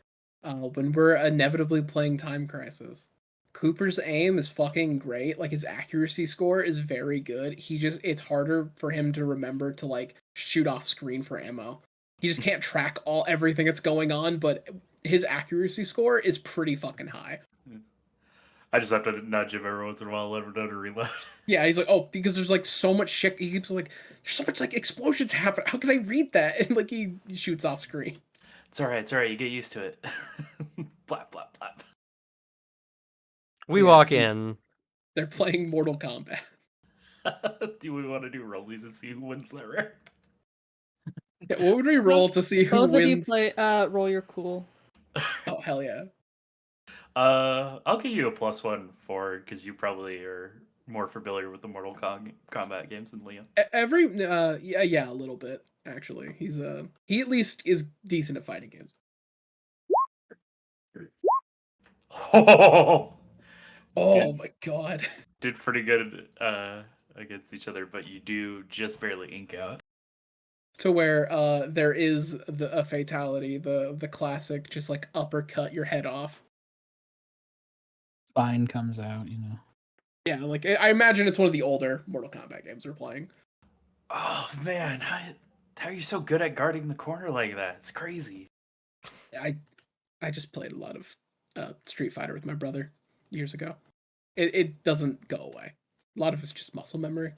when we're inevitably playing Time Crisis, Cooper's aim is fucking great. Like his accuracy score is very good. It's harder for him to remember to like shoot off screen for ammo. He just can't track everything that's going on, but his accuracy score is pretty fucking high. I just have to nudge him every once in a while, let him know to reload. Yeah, he's like, oh, because there's like so much shit. He keeps like, there's so much like explosions happen. How can I read that? And like he shoots off screen. It's all right. It's all right. You get used to it. Blap blap blap. We Yeah, walk and in. they're playing Mortal Kombat. Do we want to do rollsies and see who wins that round? Yeah, what would we roll to see who Both of you wins? play. Roll your cool. Oh hell yeah! I'll give you a +1 for because you probably are more familiar with the Mortal Kombat games than Liam. Yeah, a little bit actually. He at least is decent at fighting games. Oh, Oh my god! did pretty good against each other, but you do just barely ink out. To where there is a fatality, the classic, just like uppercut your head off. spine comes out, you know. Yeah, like I imagine it's one of the older Mortal Kombat games we're playing. Oh man, how are you so good at guarding the corner like that? It's crazy. I just played a lot of Street Fighter with my brother years ago. It doesn't go away. A lot of it's just muscle memory.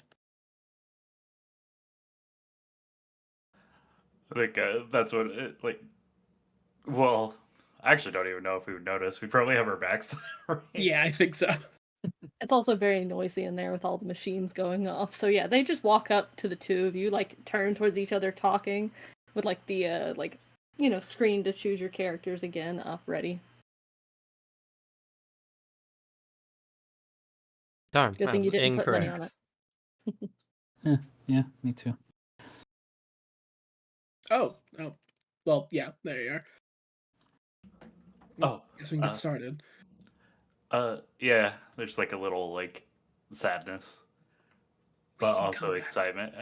I think that's what it like. Well, I actually don't even know if we would notice. We'd probably have our backs. Right? Yeah, I think so. It's also very noisy in there with all the machines going off. So yeah, they just walk up to the two of you, like turn towards each other, talking, with like the screen to choose your characters again up ready. Darn, Good thing you that's didn't put money on incorrect. it. Yeah, me too. Oh, well, yeah, there you are. Oh, Guess we can get started. yeah. There's like a little like sadness, but can also come back. excitement.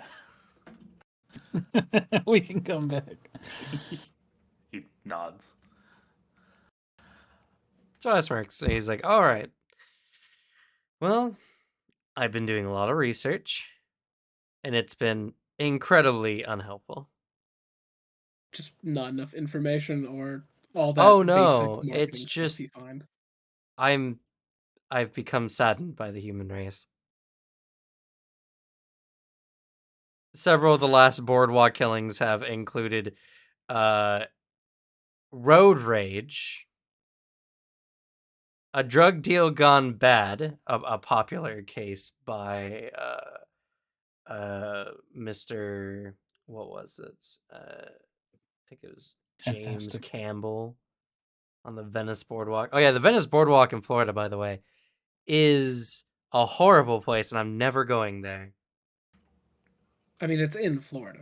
We can come back. He nods. Josh works. He's like, all right. Well, I've been doing a lot of research, and it's been incredibly unhelpful. Just not enough information or all that Oh basic no, marketing it's stuff just you find. I've become saddened by the human race. Several of the last boardwalk killings have included road rage, a drug deal gone bad, a popular case by Mr. What was it? I think it was James Fantastic. Campbell on the Venice Boardwalk. Oh yeah, the Venice Boardwalk in Florida, by the way, is a horrible place, and I'm never going there. I mean, it's in Florida.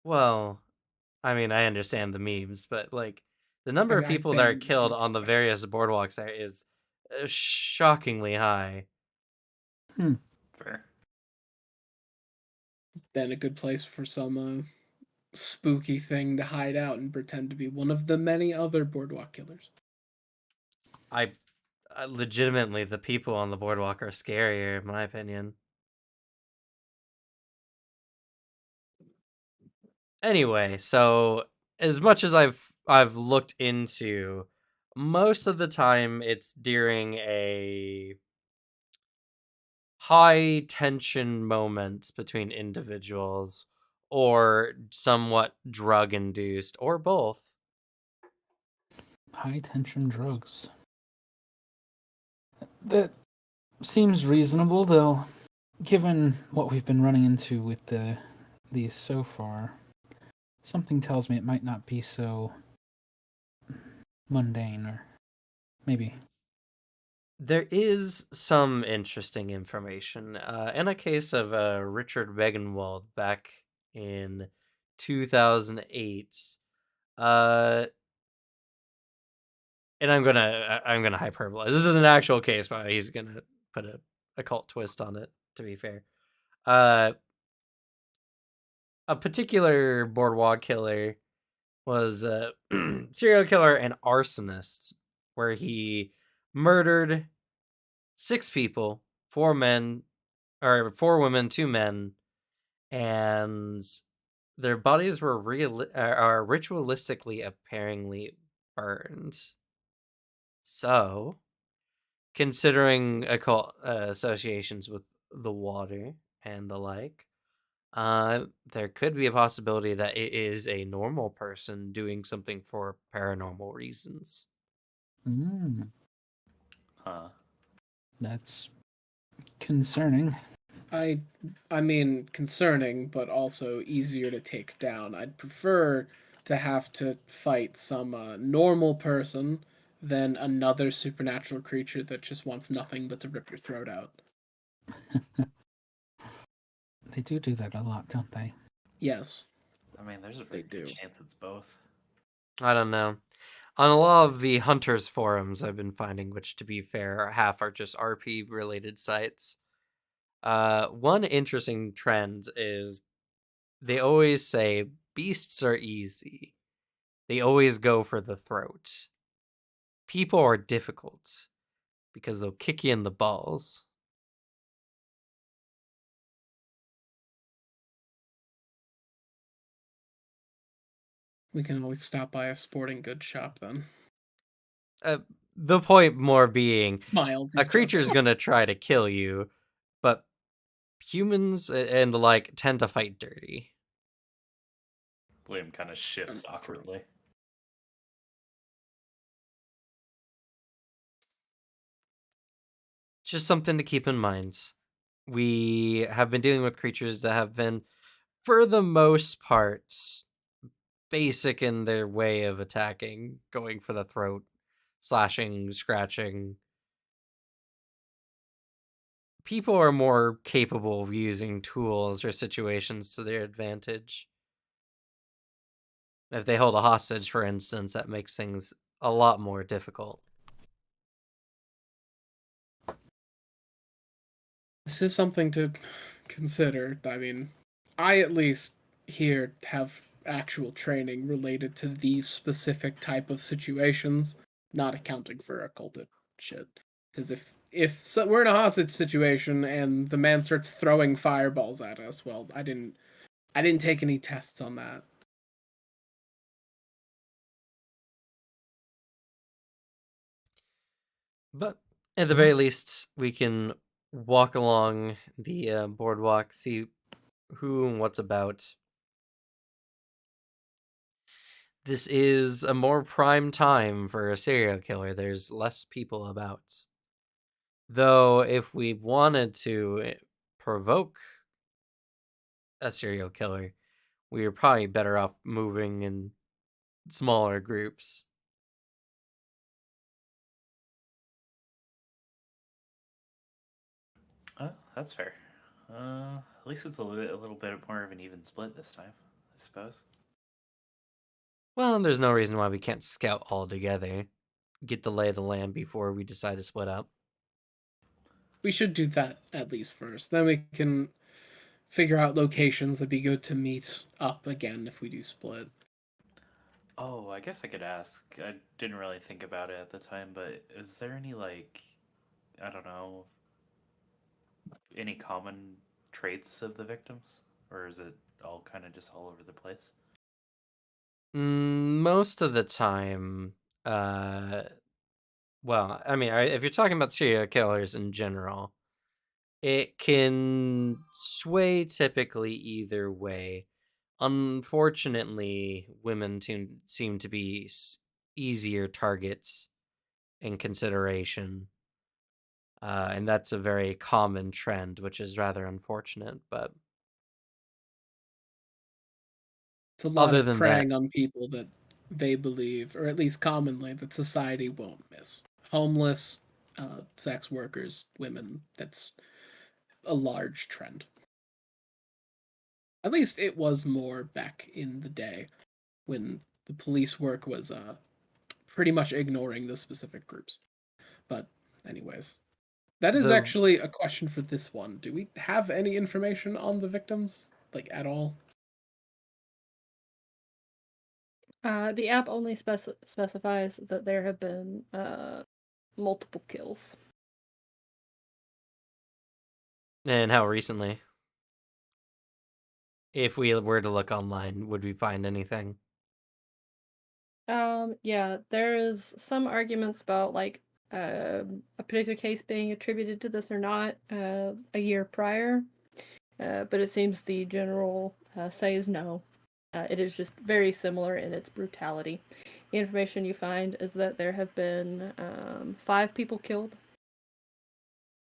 Well, I mean, I understand the memes, but like the number I of mean, I've people that are been killed in on the Florida. various boardwalks there is shockingly high. Fair. Then a good place for some spooky thing to hide out and pretend to be one of the many other boardwalk killers. I legitimately, the people on the boardwalk are scarier, in my opinion. Anyway, so as much as I've looked into, most of the time it's during a high tension moments between individuals or somewhat drug induced or both. High tension drugs. That seems reasonable, though. Given what we've been running into with these so far, something tells me it might not be so mundane, or maybe. There is some interesting information. In a case of Richard Wegenwald back in 2008, an and I'm gonna hyperbolize. This is an actual case, but he's gonna put a occult twist on it. To be fair, a particular boardwalk killer was a serial killer and arsonist, where he murdered 6 people, 4 men, or 4 women, 2 men, and their bodies were are ritualistically apparently burned. So, considering occult associations with the water and the like, there could be a possibility that it is a normal person doing something for paranormal reasons. Mm, Huh. that's concerning. I mean, concerning, but also easier to take down. I'd prefer to have to fight some normal person than another supernatural creature that just wants nothing but to rip your throat out. They do that a lot, don't they? Yes, I mean, there's a they very good do. chance it's both. I don't know. On a lot of the hunters forums I've been finding, which to be fair, half are just RP related sites. One interesting trend is they always say beasts are easy. They always go for the throat. People are difficult because they'll kick you in the balls. We can always stop by a sporting goods shop then. The point more being, Miles, a he's creature's joking. gonna try to kill you, but humans and the like tend to fight dirty. William kind of shifts True. awkwardly. Just something to keep in mind. We have been dealing with creatures that have been, for the most part, basic in their way of attacking, going for the throat, slashing, scratching. People are more capable of using tools or situations to their advantage. If they hold a hostage, for instance, that makes things a lot more difficult. This is something to consider. I mean, I at least here have actual training related to these specific type of situations, not accounting for occulted shit. Because if we're in a hostage situation and the man starts throwing fireballs at us, well, I didn't take any tests on that. But at the very least, we can walk along the boardwalk, see who and what's about. This is a more prime time for a serial killer. There's less people about. Though, if we wanted to provoke a serial killer, we are probably better off moving in smaller groups. Oh, that's fair. At least it's a little bit more of an even split this time, I suppose. Well, there's no reason why we can't scout all together, get the lay of the land before we decide to split up. We should do that at least first. Then we can figure out locations that'd be good to meet up again if we do split. Oh, I guess I could ask. I didn't really think about it at the time, but is there any, like, I don't know, any common traits of the victims? Or is it all kind of just all over the place? Most of the time, well, I mean, if you're talking about serial killers in general, it can sway typically either way. Unfortunately, women seem to be easier targets in consideration. And that's a very common trend, which is rather unfortunate. But It's a lot other of than that, preying on people that they believe, or at least commonly, that society won't miss. Homeless, sex workers, women. That's a large trend. At least it was more back in the day when the police work was pretty much ignoring the specific groups. But anyways, that is The actually a question for this one. Do we have any information on the victims, like at all? The app only specifies that there have been multiple kills. and how recently? If we were to look online, would we find anything? Yeah, there is some arguments about like a particular case being attributed to this or not a year prior, but it seems the general say is no. It is just very similar in its brutality. The information you find is that there have been 5 people killed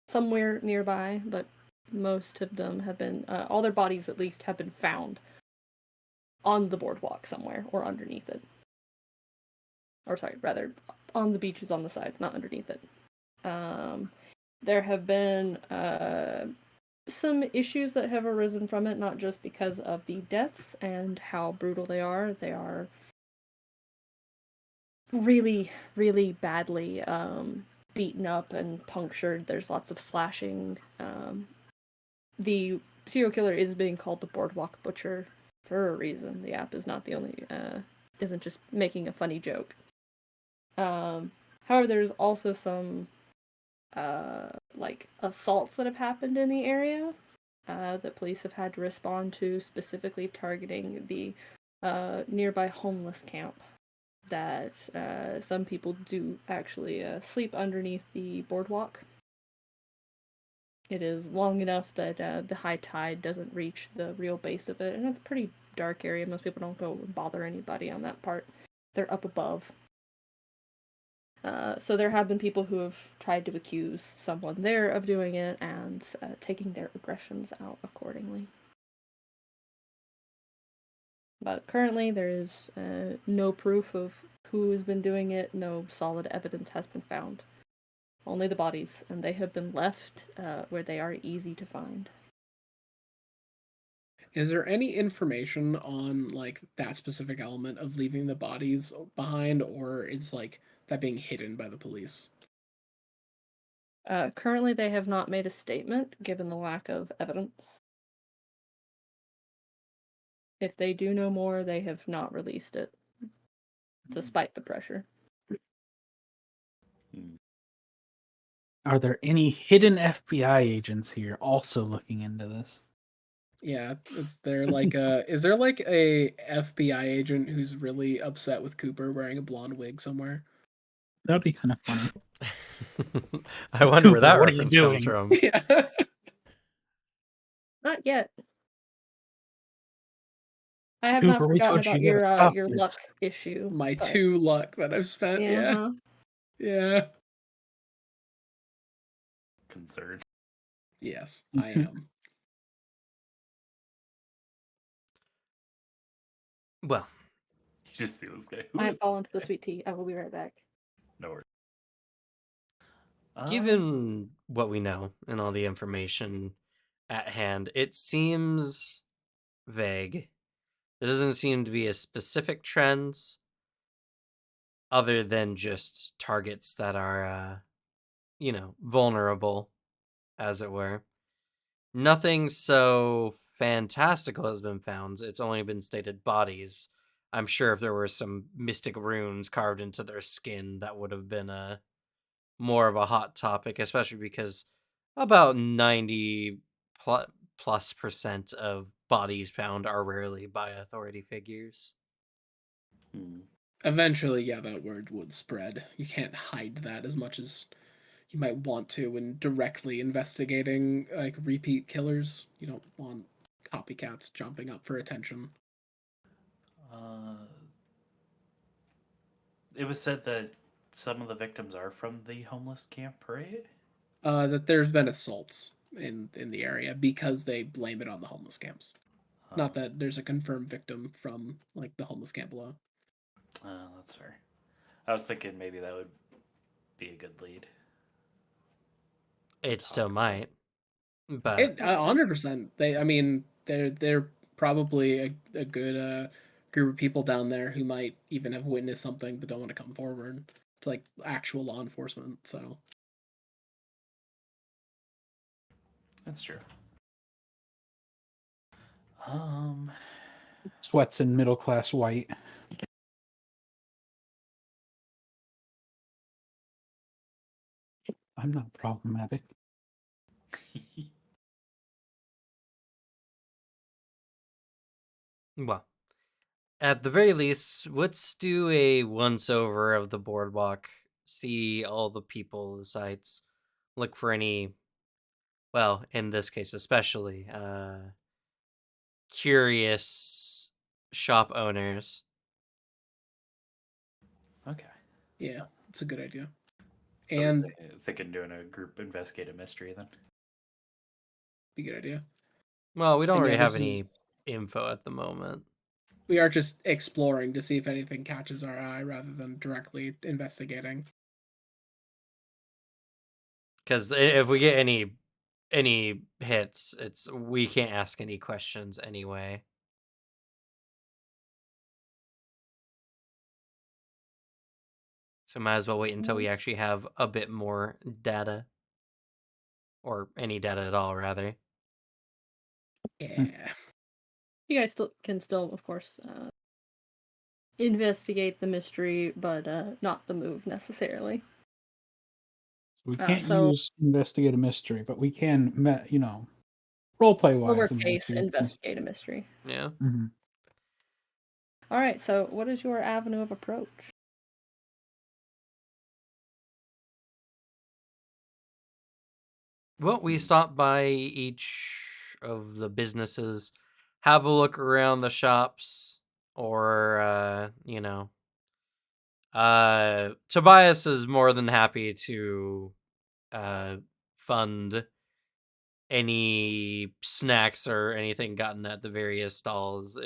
somewhere nearby, but most of them have been, all their bodies at least have been found on the boardwalk somewhere or underneath it. Or sorry, rather on the beaches on the sides, not underneath it. There have been some issues that have arisen from it, not just because of the deaths and how brutal they are. They are really, really badly beaten up and punctured. There's lots of slashing. The serial killer is being called the Boardwalk Butcher for a reason. The app is not the only, isn't just making a funny joke. However, there's also some like assaults that have happened in the area that police have had to respond to, specifically targeting the nearby homeless camp. That some people do actually sleep underneath the boardwalk. It is long enough that the high tide doesn't reach the real base of it, and it's a pretty dark area. Most people don't go and bother anybody on that part. They're up above. So there have been people who have tried to accuse someone there of doing it and taking their aggressions out accordingly. But currently there is no proof of who has been doing it. No solid evidence has been found. Only the bodies, and they have been left where they are easy to find. Is there any information on like that specific element of leaving the bodies behind, or is like that being hidden by the police? Currently, they have not made a statement, given the lack of evidence. If they do know more, they have not released it, despite the pressure. Are there any hidden FBI agents here also looking into this? Yeah, is there like a FBI agent who's really upset with Cooper wearing a blonde wig somewhere? That'd be kind of funny. I wonder where Cooper, that what are you reference comes doing? from. Yeah. Not yet. I have Cooper, not we forgotten told you about you gotta stop your this. luck issue. My but- 2 luck that I've spent. Yeah. Uh-huh. Yeah. Concerned. Yes, I am. Well, You just see this guy. Who I is have fallen this to the guy? sweet tea. I will be right back. No worries. given what we know and all the information at hand, it seems vague. There doesn't seem to be a specific trends other than just targets that are, vulnerable, as it were. Nothing so fantastical has been found. It's only been stated bodies. I'm sure if there were some mystic runes carved into their skin, that would have been a more of a hot topic, especially because about 90 plus percent of bodies found are rarely by authority figures. Eventually, yeah, that word would spread. You can't hide that as much as you might want to when directly investigating like repeat killers. You don't want copycats jumping up for attention. It was said that some of the victims are from the homeless camp, right? That there's been assaults in the area because they blame it on the homeless camps. Not that there's a confirmed victim from like the homeless camp below. That's fair. I was thinking maybe that would be a good lead. It still might, but 100%. I mean, they're probably a good group of people down there who might even have witnessed something but don't want to come forward to like actual law enforcement. So That's true. Sweats in middle class white. I'm not problematic. Well, at the very least, let's do a once over of the boardwalk, see all the people, the sites, look for any, well, in this case especially, curious shop owners. Okay. yeah, it's a good idea. So And thinking doing a group investigate a mystery then. be a good idea. Well, we don't And yeah, really have this is any info at the moment. we are just exploring to see if anything catches our eye rather than directly investigating. Because if we get any hits, we can't ask any questions anyway. So might as well wait until we actually have a bit more data. Or any data at all, rather. Yeah. You guys can still, of course, investigate the mystery, but not the move necessarily. We can't So use investigate a mystery, but we can, role play wise. lowercase investigate a mystery. Yeah. Mm-hmm. All right. So, what is your avenue of approach? Well, we stop by each of the businesses, have a look around the shops, or Tobias is more than happy to fund any snacks or anything gotten at the various stalls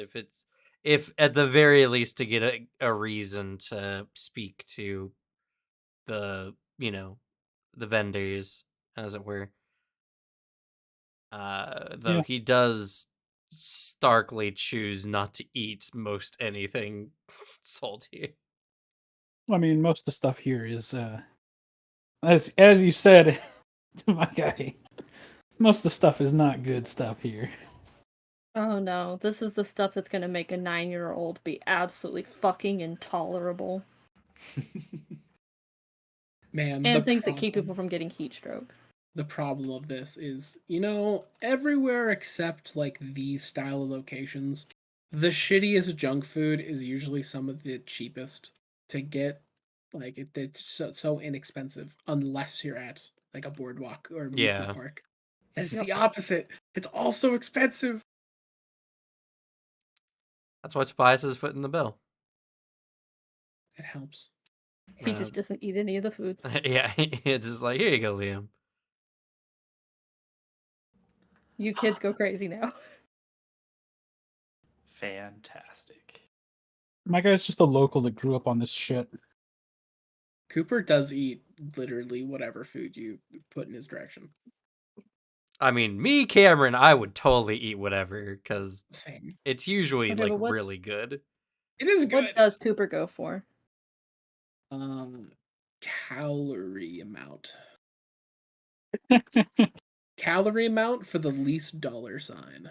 if at the very least to get a reason to speak to the the vendors, as it were. Though Yeah. he does starkly choose not to eat most anything sold here. I mean, most of the stuff here is, as you said, my guy. Most of the stuff is not good stuff here. Oh no, this is the stuff that's gonna make a 9-year-old be absolutely fucking intolerable. Man, And things that keep people from getting heat stroke. the problem of this is, everywhere except like these style of locations, the shittiest junk food is usually some of the cheapest to get. Like it's so inexpensive unless you're at like a boardwalk or amusement Yeah. park. And it's Yep. the opposite. It's also expensive. That's why Tobias is footing the bill. It helps. He just doesn't eat any of the food. Yeah, it's just like, here you go, Liam. You kids go crazy now. Fantastic. My guy's just a local that grew up on this shit. Cooper does eat literally whatever food you put in his direction. I mean, me, Cameron, I would totally eat whatever because Same. it's usually Okay, like but what- really good. It is good. What does Cooper go for? Calorie amount. Calorie amount for the least dollar sign.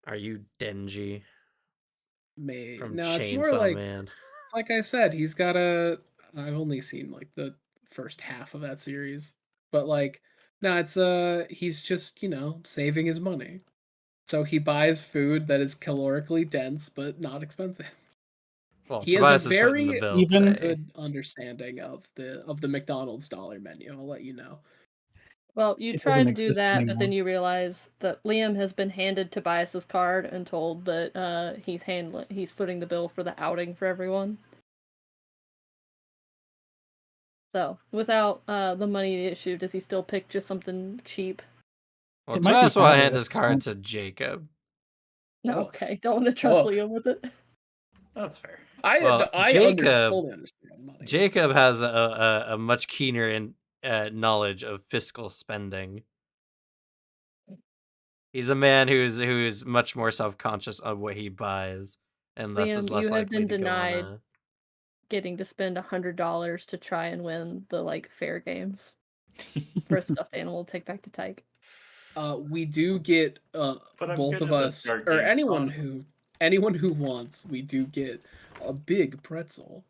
Are you Denji from No, it's more Chainsaw like Man? it's like I said, he's got a. I've only seen like the first half of that series, but like, no, it's he's just saving his money, so he buys food that is calorically dense but not expensive. Well, He has a Tobias is footing the very bill even today. good understanding of the McDonald's dollar menu. I'll let you know. Well, you It try doesn't to do exist that, but then anymore. you realize that Liam has been handed Tobias's card and told that he's footing the bill for the outing for everyone. So, without the money issue, does he still pick just something cheap? Well, It might be Tobias will hand better his at card this to Jacob. No, Oh. okay. Don't want to trust Oh. Liam with it. That's fair. I fully understand money. Jacob has a much keener knowledge of fiscal spending. He's a man who's much more self-conscious of what he buys and thus is Liam, less you have likely been to go on denied a. getting to spend $100 to try and win the like fair games for a stuffed animal to take back to Tyke. We do get But I'm both good of at the us, start or game anyone who wants, we do get a big pretzel,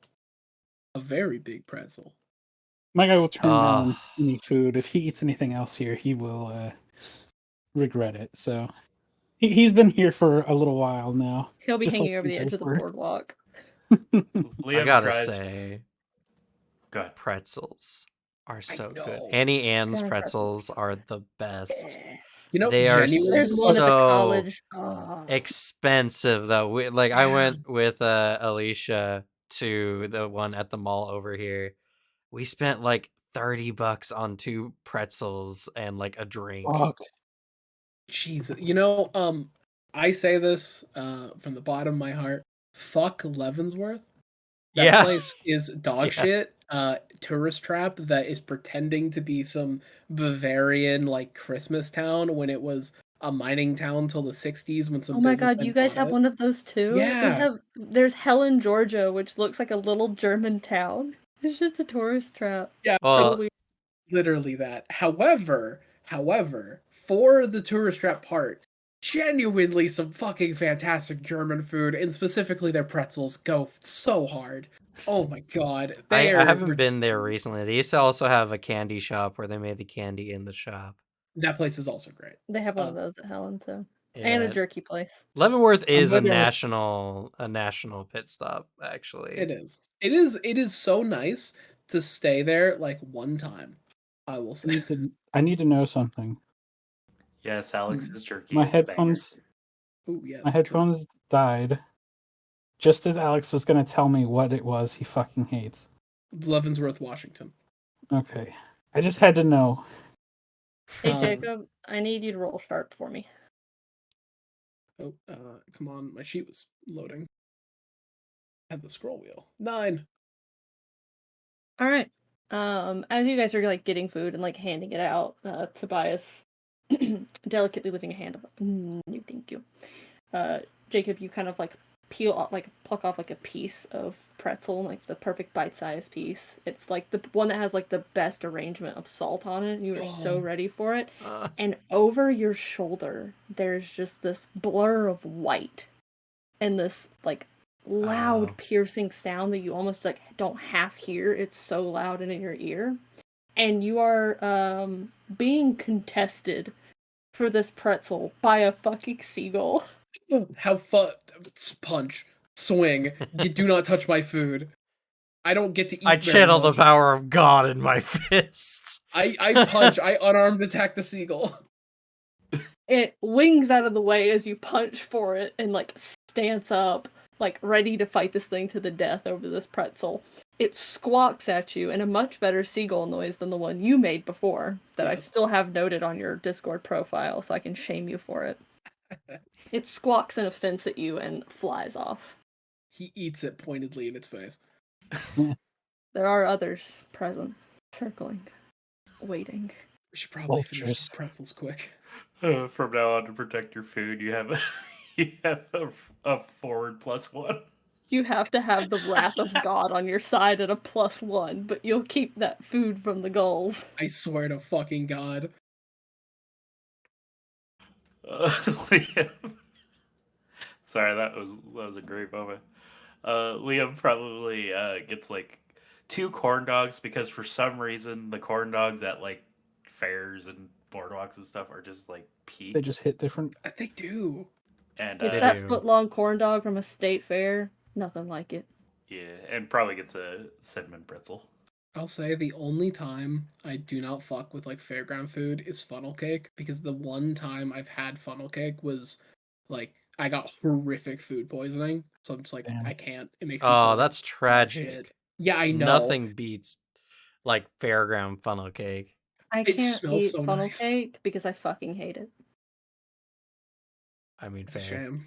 a very big pretzel. My guy will turn down Ah. any food. If he eats anything else here, he will regret it. So he's been here for a little while now. He'll be Just like hanging over you the edge guys of the were. boardwalk. Liam I gotta tries. say, Go ahead. pretzels are so good. know. Annie Ann's Caramel pretzels are the best. Yes. You know, They are genuine. There's one at the so college. Oh. expensive though. I Yeah. went with Alicia to the one at the mall over here. We spent like $30 on 2 pretzels and like a drink. Fuck. Jesus, you know, I say this from the bottom of my heart. Fuck Leavenworth. That Yeah. place is dog Yeah. shit. Tourist trap that is pretending to be some Bavarian like Christmas town when it was a mining town till the 60s when some Oh my god, businessmen you guys bought have it. one of those too? Yeah. There's Helen, Georgia, which looks like a little German town. It's just a tourist trap. Yeah, So Well, weird. literally that. However, for the tourist trap part, genuinely some fucking fantastic German food, and specifically their pretzels go so hard. Oh my god, I they are haven't been there recently. They used to also have a candy shop where they made the candy in the shop. that place is also great. They have one of those at Helen too. Yeah. And a jerky place. Leavenworth is a gonna- national pit stop, actually. It is. It is so nice to stay there like one time. I will say. I need to know something. Yes, Alex's jerky My is a banger. headphones Ooh, yes. my headphones died just as Alex was gonna tell me what it was he fucking hates. Leavenworth, Washington. Okay. I just had to know. Hey Um, Jacob, I need you to roll sharp for me. Oh, come on, my sheet was loading. I had the scroll wheel. 9. Alright. As you guys are like getting food and like handing it out, Tobias delicately lifting a hand up. No, thank you. Jacob, you kind of like pluck off like a piece of pretzel, like the perfect bite-sized piece. It's like the one that has like the best arrangement of salt on it, and you are so Oh. ready for it. And over your shoulder, there's just this blur of white and this like loud Oh. piercing sound that you almost like don't half hear. It's so loud in your ear. And you are being contested for this pretzel by a fucking seagull. Have fun. Punch. Swing. Do not touch my food. I don't get to eat. I very channel the much. power of God in my fists. I punch. I unarmed attack the seagull. It wings out of the way as you punch for it and like stance up, like ready to fight this thing to the death over this pretzel. It squawks at you in a much better seagull noise than the one you made before, that I Yes. still have noted on your Discord profile, so I can shame you for it. It squawks in offense at you and flies off. He eats it pointedly in its face. There are others present, circling, waiting. We should probably finish Vultures. these pretzels quick. From now on, to protect your food, you have a forward +1. You have to have the wrath of God on your side at a +1, but you'll keep that food from the gulls. I swear to fucking God. Liam. Sorry, that was a great moment. Liam probably gets like 2 corn dogs because for some reason the corn dogs at like fairs and boardwalks and stuff are just like peak. They just hit different. They do. And It's They that do. foot-long corn dog from a state fair. Nothing like it. yeah, and probably gets a cinnamon pretzel. I'll say the only time I do not fuck with like fairground food is funnel cake, because the one time I've had funnel cake was like I got horrific food poisoning. So I'm just like, Damn. I can't. It makes me feel Oh, like that's shit. tragic. Yeah, I know. Nothing beats like fairground funnel cake. I It can't smells eat so funnel nice. cake because I fucking hate it. I mean, It's a fair. shame.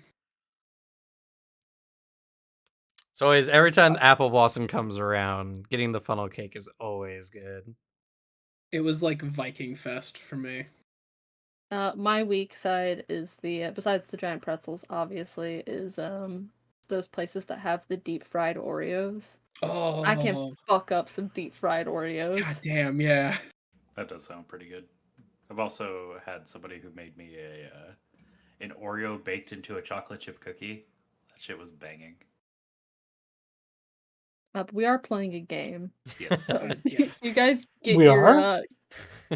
So always, every time apple blossom comes around, getting the funnel cake is always good. It was like Viking Fest for me. My weak side is the besides the giant pretzels, obviously, is the those places that have the deep fried Oreos. Oh, I can fuck up some deep fried Oreos. god damn, yeah. That does sound pretty good. I've also had somebody who made me an Oreo baked into a chocolate chip cookie. That shit was banging. But we are playing a game. Yes. So Yes. you guys get We are?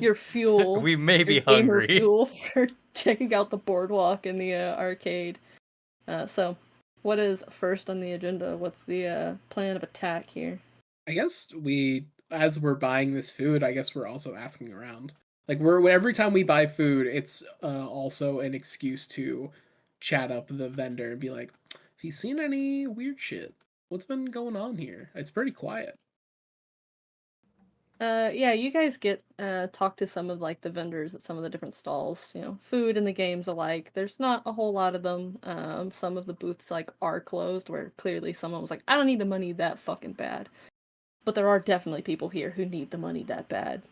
your fuel. We may be your gamer hungry. fuel for checking out the boardwalk in the arcade. So what is first on the agenda? What's the plan of attack here? I guess as we're buying this food, I guess we're also asking around. Like every time we buy food, it's also an excuse to chat up the vendor and be like, "Have you seen any weird shit? What's been going on here? It's pretty quiet." Yeah, you guys get talk to some of like the vendors at some of the different stalls, food and the games alike. There's not a whole lot of them. Some of the booths like are closed where clearly someone was like, I don't need the money that fucking bad. But there are definitely people here who need the money that bad.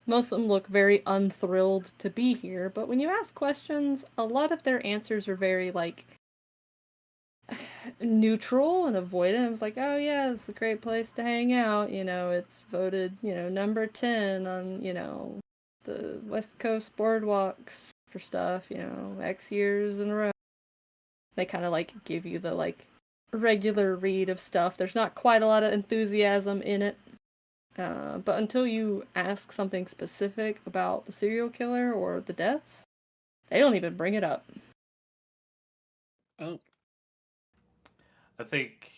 Most of them look very unthrilled to be here, but when you ask questions, a lot of their answers are very like neutral and avoidant. It was like, oh yeah, it's a great place to hang out. It's voted, number 10 on, the West Coast boardwalks for stuff, X years in a row. They kind of like give you the like regular read of stuff. There's not quite a lot of enthusiasm in it. But until you ask something specific about the serial killer or the deaths, they don't even bring it up. Oh, I think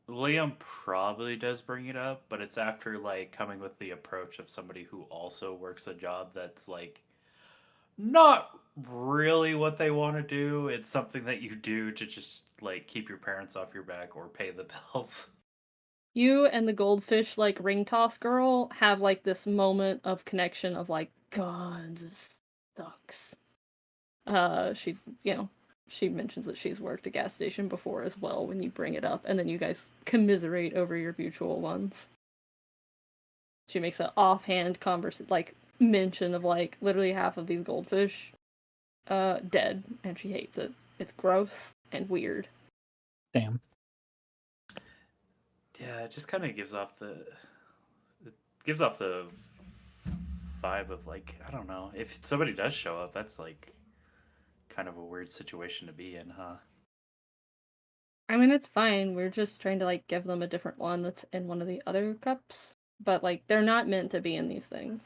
Liam probably does bring it up, but it's after like coming with the approach of somebody who also works a job that's like not really what they want to do. It's something that you do to just like keep your parents off your back or pay the bills. You and the goldfish like ring toss girl have like this moment of connection of like, God, this sucks. She's she mentions that she's worked a gas station before as well when you bring it up, and then you guys commiserate over your mutual ones. She makes an offhand mention of like literally half of these goldfish dead, and she hates it. It's gross and weird. Damn. Yeah, it just kind of gives off the vibe of like, I don't know, if somebody does show up, that's like kind of a weird situation to be in, huh? I mean, it's fine. We're just trying to like give them a different one that's in one of the other cups, but like they're not meant to be in these things.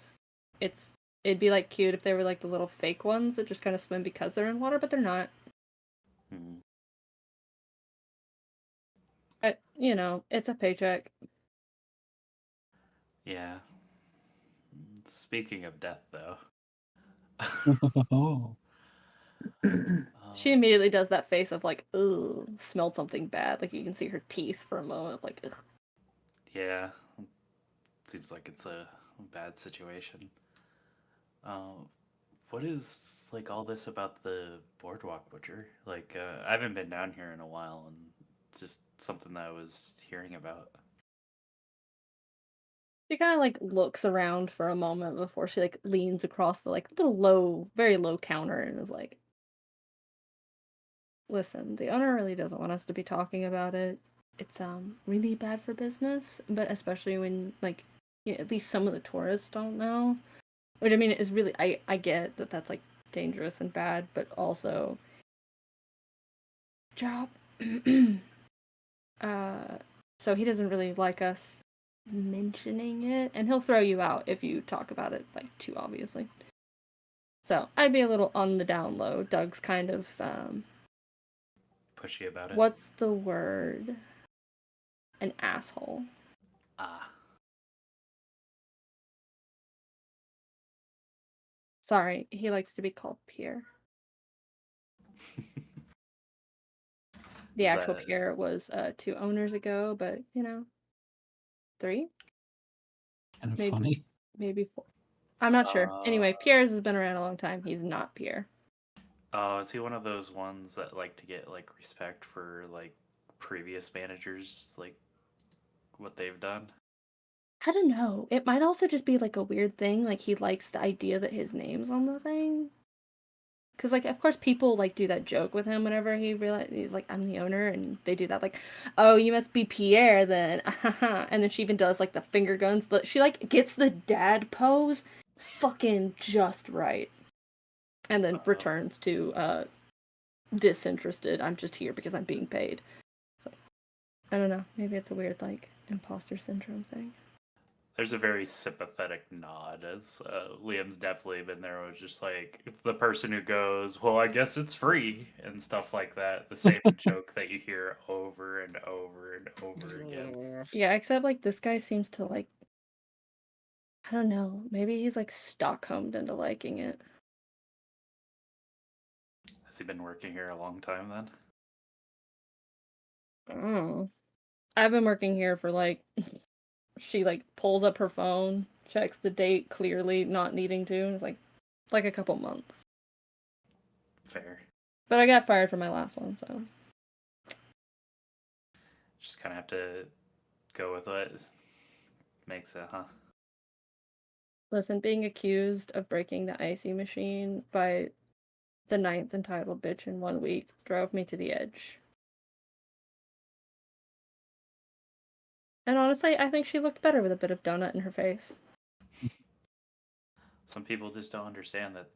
It'd be like cute if they were like the little fake ones that just kind of swim because they're in water, but they're not. Hmm. It's a paycheck. Yeah. Speaking of death, though, Oh. She immediately does that face of like, ugh, smelled something bad. Like you can see her teeth for a moment, like, ugh. yeah, seems like it's a bad situation. What is like all this about the boardwalk butcher? Like, I haven't been down here in a while, and just something that I was hearing about. She kind of like looks around for a moment before she like leans across the like little low, very low counter and is like, "Listen, the owner really doesn't want us to be talking about it. It's really bad for business, but especially when like at least some of the tourists don't know." Which I mean is really I get that that's like dangerous and bad, but also job. So he doesn't really like us mentioning it, and he'll throw you out if you talk about it like too obviously. So I'd be a little on the down low. Doug's kind of Pushy about it. what's the word? An asshole. Ah. Sorry, he likes to be called Pierre. The Is actual that- Pierre was 2 owners ago, but 3, Kind of maybe funny. maybe 4. I'm not sure. Anyway, Pierre's has been around a long time. He's not Pierre. Oh, is he one of those ones that like to get like respect for like previous managers, like what they've done? I don't know. It might also just be like a weird thing. Like he likes the idea that his name's on the thing. because like of course people like do that joke with him whenever he realizes he's like I'm the owner, and they do that like, oh you must be Pierre then, and then she even does like the finger guns. She like gets the dad pose, fucking just right, and then returns to disinterested. I'm just here because I'm being paid. So, I don't know. Maybe it's a weird like imposter syndrome thing. There's a very sympathetic nod as Liam's definitely been there. It was just like, it's the person who goes, well, I guess it's free and stuff like that. The same joke that you hear over and over and over again. Yeah, except like this guy seems to like, I don't know, maybe he's like Stockholmed into liking it. Has he been working here a long time then? Oh. I've been working here for like, she like pulls up her phone, checks the date clearly, not needing to, and it's like a couple months. Fair. But I got fired from my last one, so. Just kind of have to go with what makes it, huh? Listen, being accused of breaking the icy machine by the ninth entitled bitch in 1 week drove me to the edge. And honestly, I think she looked better with a bit of donut in her face. Some people just don't understand that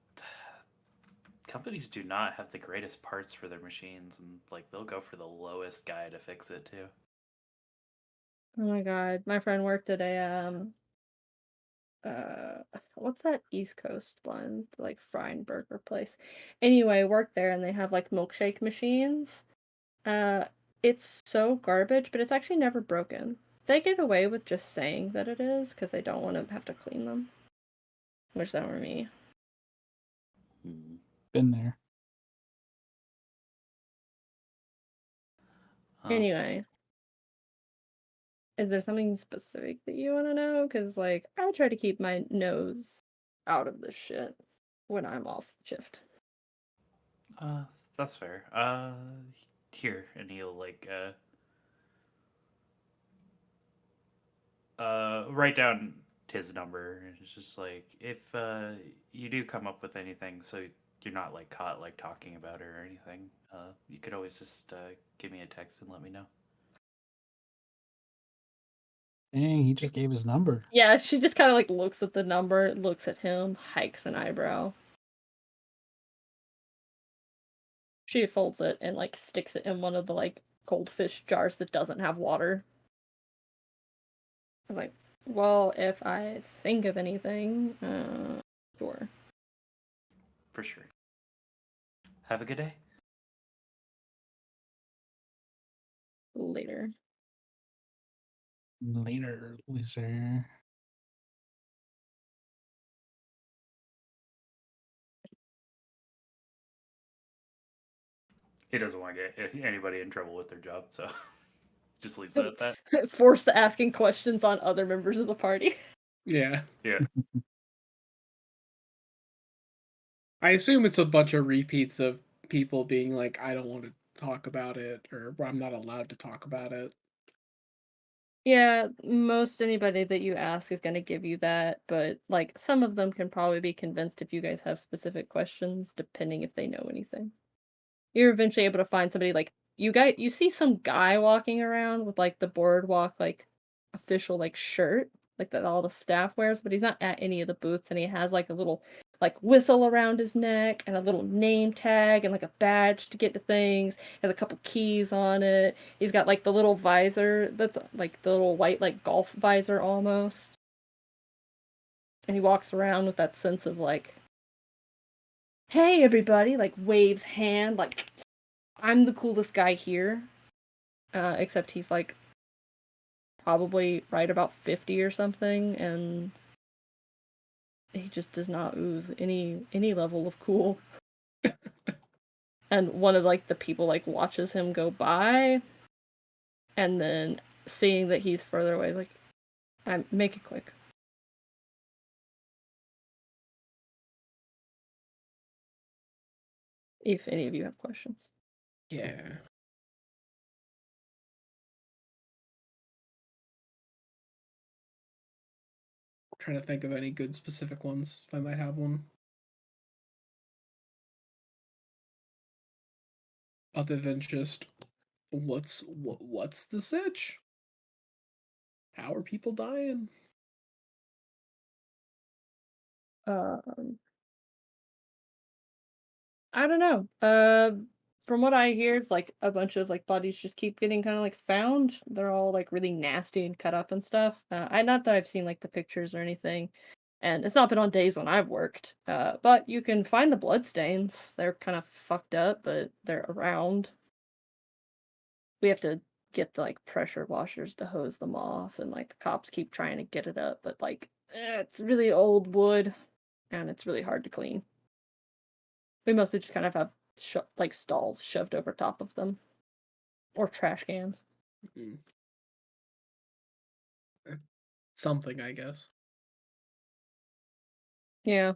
companies do not have the greatest parts for their machines, and like they'll go for the lowest guy to fix it too. Oh my god, my friend worked at a what's that East Coast one? Like frying burger place. Anyway, worked there and they have like milkshake machines. Uh it's so garbage, but it's actually never broken. They get away with just saying that it is because they don't want to have to clean them. Which that were me. Been there. Anyway, is there something specific that you want to know? Because, like, I try to keep my nose out of this shit when I'm off shift. That's fair. Here, and he'll like write down his number. It's just like, if you do come up with anything, so you're not like caught like talking about it or anything, you could always just give me a text and let me know. Dang, he just gave his number. Yeah, she just kind of like looks at the number, looks at him, hikes an eyebrow. She folds it and like sticks it in one of the like goldfish jars that doesn't have water. I'm like, well, if I think of anything, sure. For sure. Have a good day. Later. Later, loser. He doesn't want to get anybody in trouble with their job, so just leaves it at that. Forced to asking questions on other members of the party. Yeah. Yeah. I assume it's a bunch of repeats of people being like, I don't want to talk about it, or I'm not allowed to talk about it. Yeah, most anybody that you ask is going to give you that, but like some of them can probably be convinced if you guys have specific questions, depending if they know anything. You're eventually able to find somebody like you see some guy walking around with like the boardwalk like official like shirt like that all the staff wears, but he's not at any of the booths, and he has like a little like whistle around his neck and a little name tag and like a badge to get to things. Has a couple keys on it. He's got like the little visor that's like the little white like golf visor almost. And he walks around with that sense of like, hey everybody, like waves hand like I'm the coolest guy here. Except he's like probably right about 50 or something, and he just does not ooze any level of cool. And one of like the people like watches him go by, and then seeing that he's further away, like, I make it quick. If any of you have questions. Yeah. Trying to think of any good specific ones, if I might have one. other than just what's the sitch? How are people dying? Um, I don't know. From what I hear, it's like a bunch of like bodies just keep getting kind of like found. They're all like really nasty and cut up and stuff. I not that I've seen like the pictures or anything, and it's not been on days when I've worked. But you can find the bloodstains. They're kind of fucked up, but they're around. We have to get the like pressure washers to hose them off, and like the cops keep trying to get it up, but like it's really old wood, and it's really hard to clean. We mostly just kind of have like stalls shoved over top of them, or trash cans. Mm. Something, I guess. Yeah.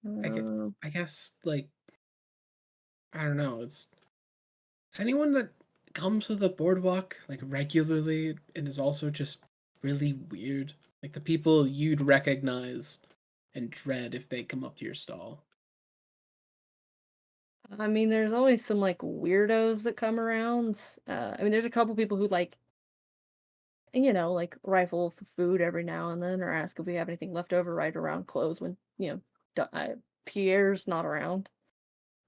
I guess, like, I don't know. Is anyone that comes to the boardwalk like regularly and is also just really weird? Like the people you'd recognize and dread if they come up to your stall. I mean, there's always some like weirdos that come around. I mean, there's a couple people who like, like rifle for food every now and then, or ask if we have anything left over right around close when Pierre's not around.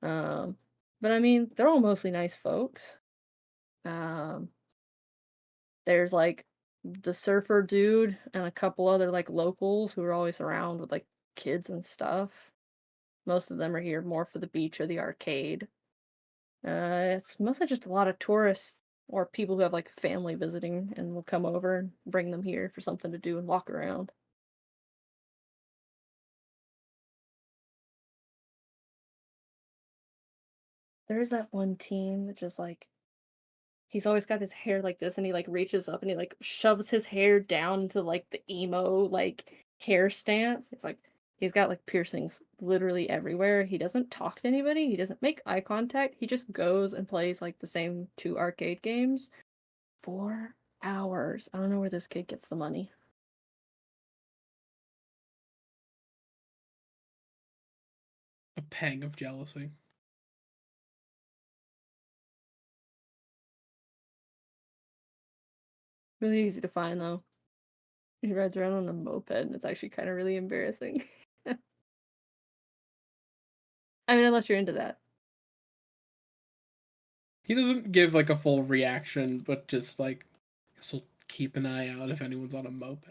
Um, but I mean, they're all mostly nice folks. Um, there's like the surfer dude and a couple other like locals who are always around with like kids and stuff. Most of them are here more for the beach or the arcade. It's mostly just a lot of tourists or people who have like family visiting and will come over and bring them here for something to do and walk around. There's that one team that just like he's always got his hair like this and he like reaches up and he like shoves his hair down into like the emo like hair stance. It's like he's got like piercings literally everywhere. He doesn't talk to anybody. He doesn't make eye contact. He just goes and plays like the same two arcade games 4 hours. I don't know where this kid gets the money. A pang of jealousy. Really easy to find though. He rides around on a moped and it's actually kind of really embarrassing. I mean, unless you're into that. He doesn't give like a full reaction, but just like, I guess we'll keep an eye out if anyone's on a moped.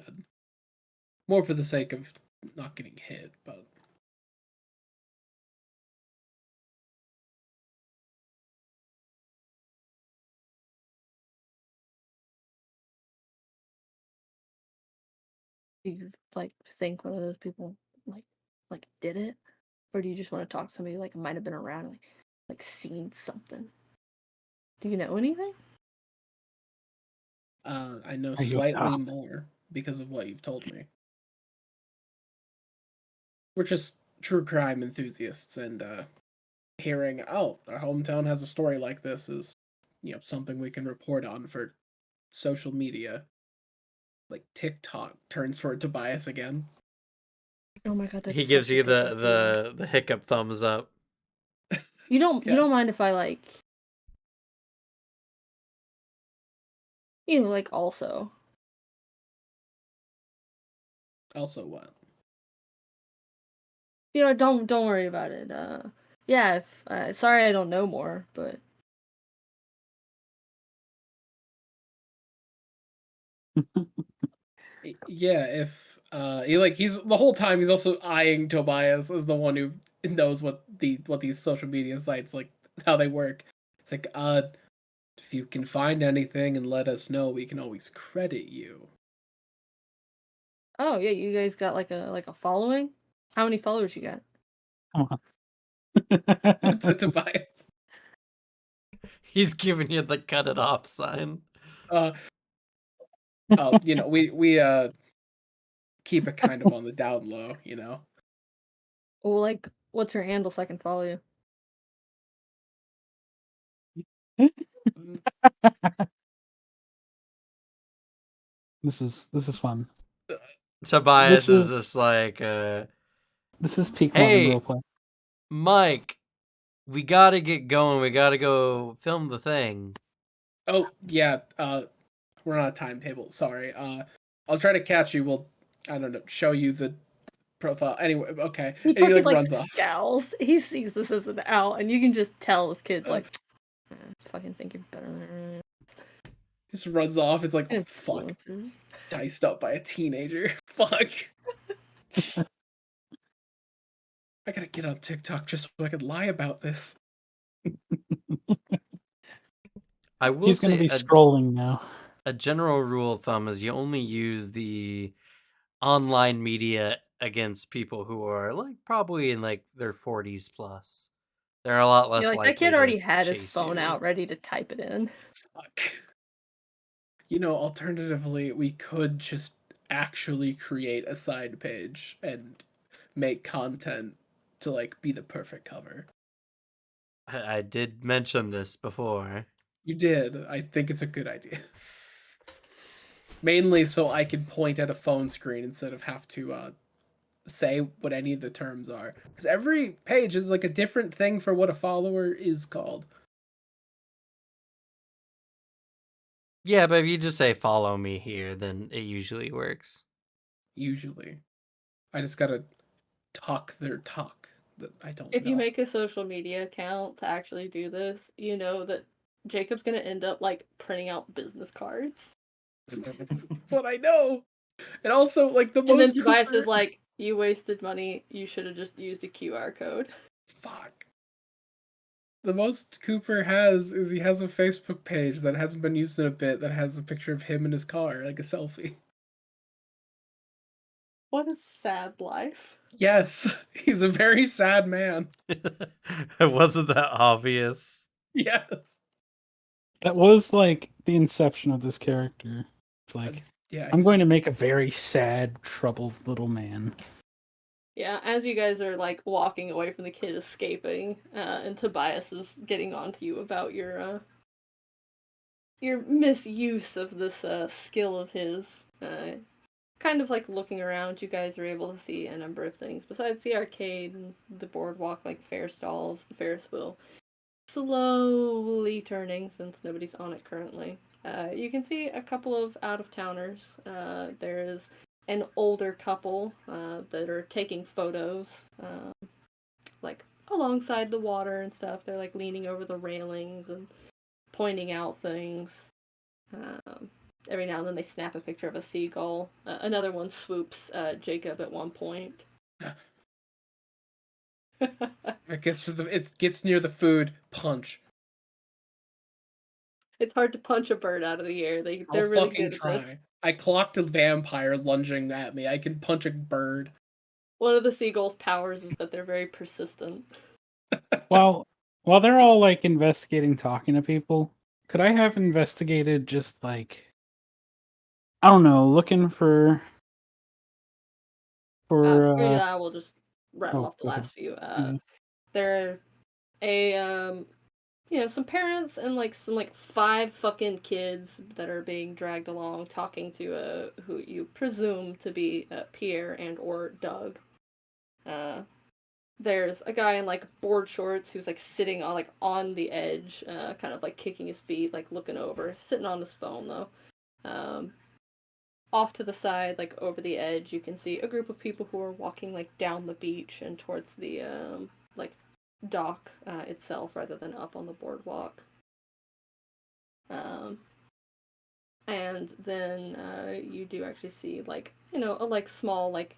More for the sake of not getting hit, but Do you like think one of those people like did it? Or do you just want to talk to somebody like might have been around like seen something? Do you know anything? I know Are you a slightly cop? more because of what you've told me. We're just true crime enthusiasts, and hearing, oh, our hometown has a story like this is, something we can report on for social media. Like TikTok turns toward Tobias again. Oh my god, that's He gives such a you good idea. the hiccup thumbs up. You don't Yeah. mind if I like like also. Also, what? Don't worry about it. Yeah, if sorry I don't know more, but Yeah, if he's the whole time he's also eyeing Tobias as the one who knows what these social media sites like how they work. It's like, if you can find anything and let us know, we can always credit you. oh yeah, you guys got like a following? How many followers you got? To Tobias. He's giving you the cut it off sign. Uh oh, we keep it kind of on the down low, Well, like what's your handle so I can follow you? Mm, This is fun. Tobias This is is just like, this is peak modern hey, roleplay. Mike, We gotta get going. We gotta go film the thing. Oh yeah, we're on a timetable. Sorry. I'll try to catch you. We'll, I don't know, show you the profile. Anyway, okay. He And he fucking like like runs off. scowls. He sees this as an out, and you can just tell this kid's Uh, like, fucking think you're better than Just runs off. It's like, oh, fuck, influencers. diced up by a teenager. Fuck. I gotta get on TikTok just so I can lie about this. I will He's going to say be scrolling now. a general rule of thumb is you only use the online media against people who are like probably in like their 40s plus. They're a lot less You're like, that likely kid already to had his chase phone you. out ready to type it in. Fuck. You know, alternatively, we could just actually create a side page and make content to like be the perfect cover. I did mention this before. You did. I think it's a good idea. Mainly so I can point at a phone screen instead of have to say what any of the terms are. Because every page is like a different thing for what a follower is called. Yeah, but if you just say follow me here, then it usually works. Usually. I just gotta talk their talk that I don't If you know. make a social media account to actually do this, you know that Jacob's gonna end up like printing out business cards. That's what I know. And also, like, the And then most Tobias Cooper... is like, you wasted money, you should have just used a QR code. Fuck. The most Cooper has is he has a Facebook page that hasn't been used in a bit that has a picture of him in his car, like a selfie. What a sad life. Yes, he's a very sad man. It wasn't that obvious. Yes. That was like the inception of this character. It's like, Yeah, I'm going to make a very sad, troubled little man. Yeah, as you guys are like walking away from the kid escaping, and Tobias is getting on to you about your misuse of this skill of his. Kind of like looking around, you guys are able to see a number of things besides the arcade and the boardwalk, like fair stalls, the Ferris wheel, slowly turning since nobody's on it currently. You can see a couple of out-of-towners. There is an older couple that are taking photos, like alongside the water and stuff. They're like leaning over the railings and pointing out things. Every now and then they snap a picture of a seagull. Another one swoops Jacob at one point. I guess it gets near the food, punch. It's hard to punch a bird out of the air. They're I'll really fucking good at this. try. I clocked a vampire lunging at me. I can punch a bird. One of the seagull's powers is that they're very persistent. While they're all like investigating, talking to people, could I have investigated just like, I don't know, looking for I will just rattle oh, off the go ahead. last few. Yeah. There are some parents and like some like 5 fucking kids that are being dragged along, talking to who you presume to be Pierre and or Doug. There's a guy in like board shorts who's like sitting on the edge, kind of like kicking his feet, like looking over, sitting on his phone though. Off to the side, like over the edge, you can see a group of people who are walking like down the beach and towards the like dock itself rather than up on the boardwalk. And then you do actually see like a like small like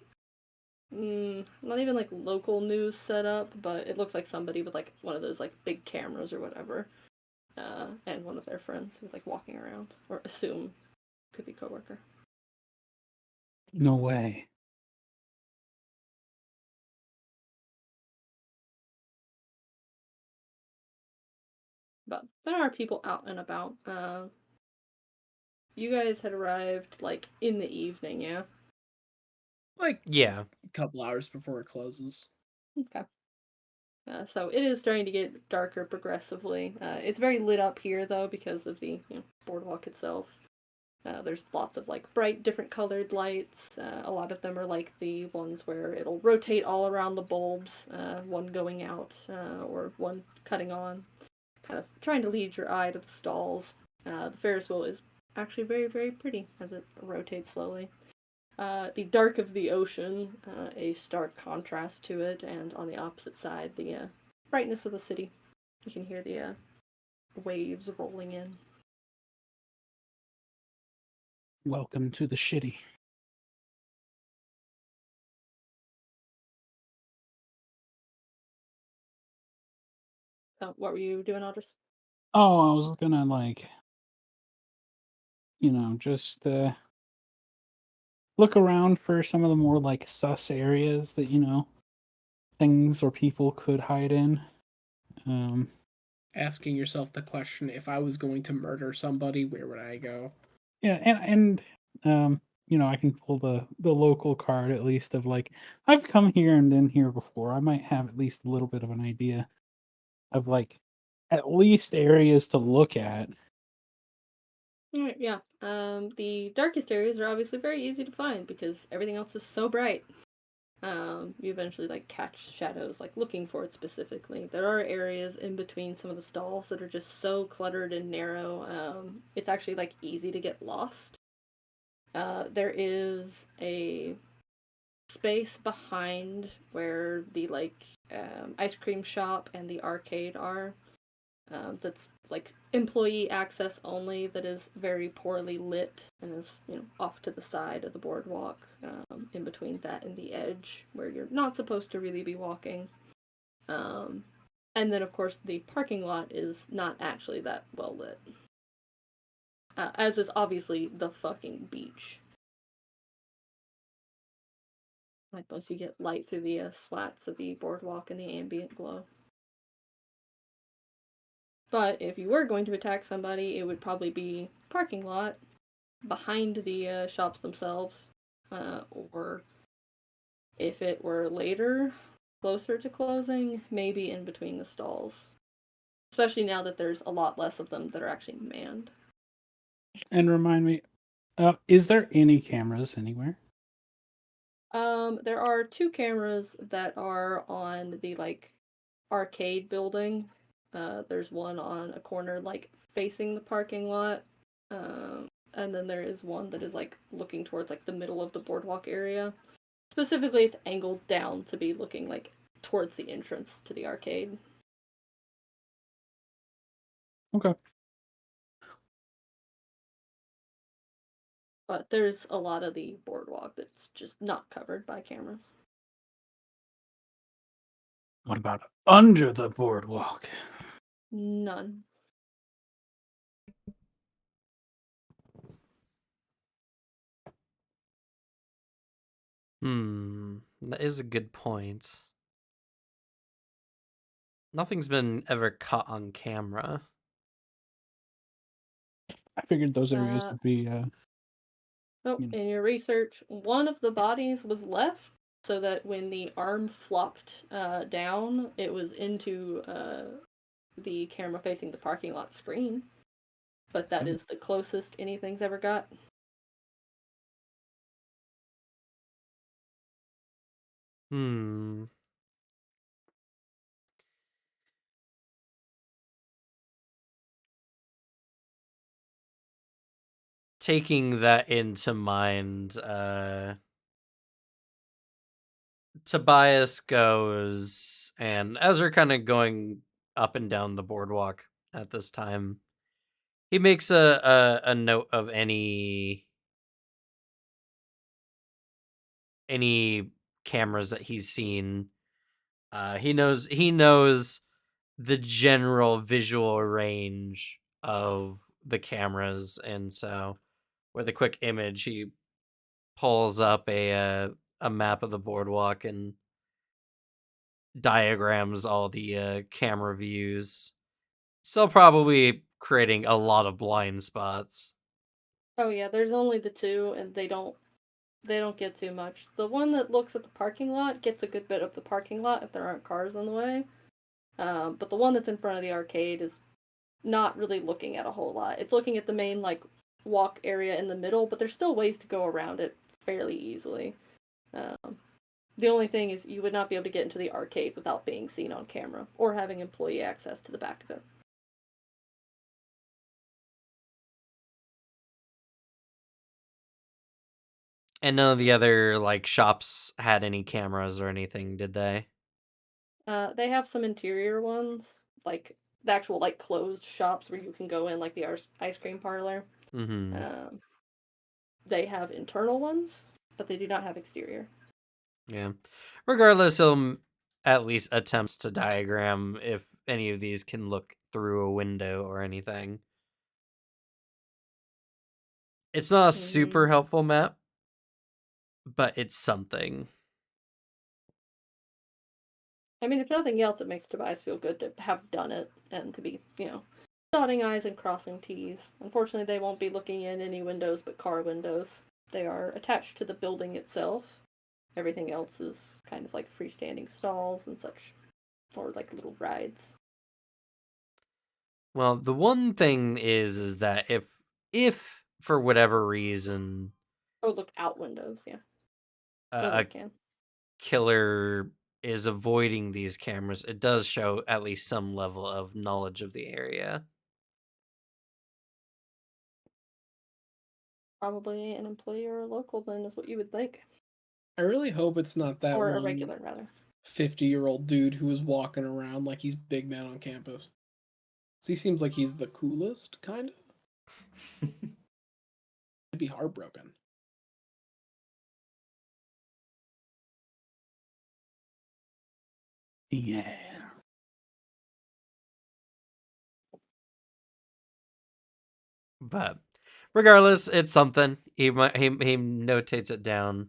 not even like local news setup, but it looks like somebody with like one of those like big cameras or whatever, and one of their friends who's like walking around or assume could be coworker. No way. But there are people out and about. You guys had arrived like in the evening, yeah? Like, Yeah. a couple hours before it closes. Okay. So it is starting to get darker progressively. It's very lit up here though because of the boardwalk itself. There's lots of like bright, different colored lights. A lot of them are like the ones where it'll rotate all around the bulbs, one going out or one cutting on, kind of trying to lead your eye to the stalls. The Ferris wheel is actually very, very pretty as it rotates slowly. The dark of the ocean, a stark contrast to it, and on the opposite side, the brightness of the city. You can hear the waves rolling in. Welcome to the shitty. Oh, what were you doing, Audrey? Oh, I was gonna just look around for some of the more like sus areas that things or people could hide in. Um, Asking yourself the question, if I was going to murder somebody, where would I go? yeah, and I can pull the local card at least of like I've come here and been here before. I might have at least a little bit of an idea of like at least areas to look at. Alright, yeah. The darkest areas are obviously very easy to find because everything else is so bright. You eventually like catch shadows like looking for it specifically. There are areas in between some of the stalls that are just so cluttered and narrow. It's actually like easy to get lost. There is a space behind where the like ice cream shop and the arcade are. That's like employee access only, that is very poorly lit and is off to the side of the boardwalk, in between that and the edge where you're not supposed to really be walking. And then of course the parking lot is not actually that well lit, as is obviously the fucking beach. Like once you get light through the slats of the boardwalk and the ambient glow. But if you were going to attack somebody, it would probably be parking lot behind the shops themselves, or if it were later, closer to closing, maybe in between the stalls. Especially now that there's a lot less of them that are actually manned. And remind me, is there any cameras anywhere? There are 2 cameras that are on the like arcade building. There's one on a corner like facing the parking lot. And then there is one that is like looking towards like the middle of the boardwalk area. Specifically, it's angled down to be looking like towards the entrance to the arcade. Okay. But there's a lot of the boardwalk that's just not covered by cameras. What about under the boardwalk? None. That is a good point. Nothing's been ever caught on camera. I figured those areas would be Oh, in your research, one of the bodies was left so that when the arm flopped down, it was into the camera facing the parking lot screen. But that is the closest anything's ever got. Taking that into mind, Tobias goes, and as we're kind of going up and down the boardwalk at this time, he makes a note of any cameras that he's seen. He knows the general visual range of the cameras, and so with a quick image, he pulls up a map of the boardwalk and diagrams all the camera views. Still probably creating a lot of blind spots. Oh yeah, there's only the 2, and they don't get too much. The one that looks at the parking lot gets a good bit of the parking lot if there aren't cars on the way. But the one that's in front of the arcade is not really looking at a whole lot. It's looking at the main like walk area in the middle, but there's still ways to go around it fairly easily. The only thing is you would not be able to get into the arcade without being seen on camera or having employee access to the back of it. And none of the other like shops had any cameras or anything, did they? They have some interior ones, like the actual like closed shops where you can go in, like the ice cream parlor. Mm-hmm. They have internal ones, but they do not have exterior. Yeah. Regardless, he'll at least attempts to diagram if any of these can look through a window or anything. It's not a super helpful map, but it's something. I mean, if nothing else, it makes Tobias feel good to have done it and to be, dotting I's and crossing T's. Unfortunately, they won't be looking in any windows but car windows. They are attached to the building itself. Everything else is kind of like freestanding stalls and such, or like little rides. Well, the one thing is that if for whatever reason Oh, look out windows, yeah. So a they can. killer is avoiding these cameras, it does show at least some level of knowledge of the area. Probably an employee or a local, then, is what you would think. I really hope it's not that Or a one regular, rather. 50-year-old dude who was walking around like he's big man on campus. So he seems like he's the coolest, kind of. I'd be heartbroken. Yeah. But regardless, it's something. He notates it down.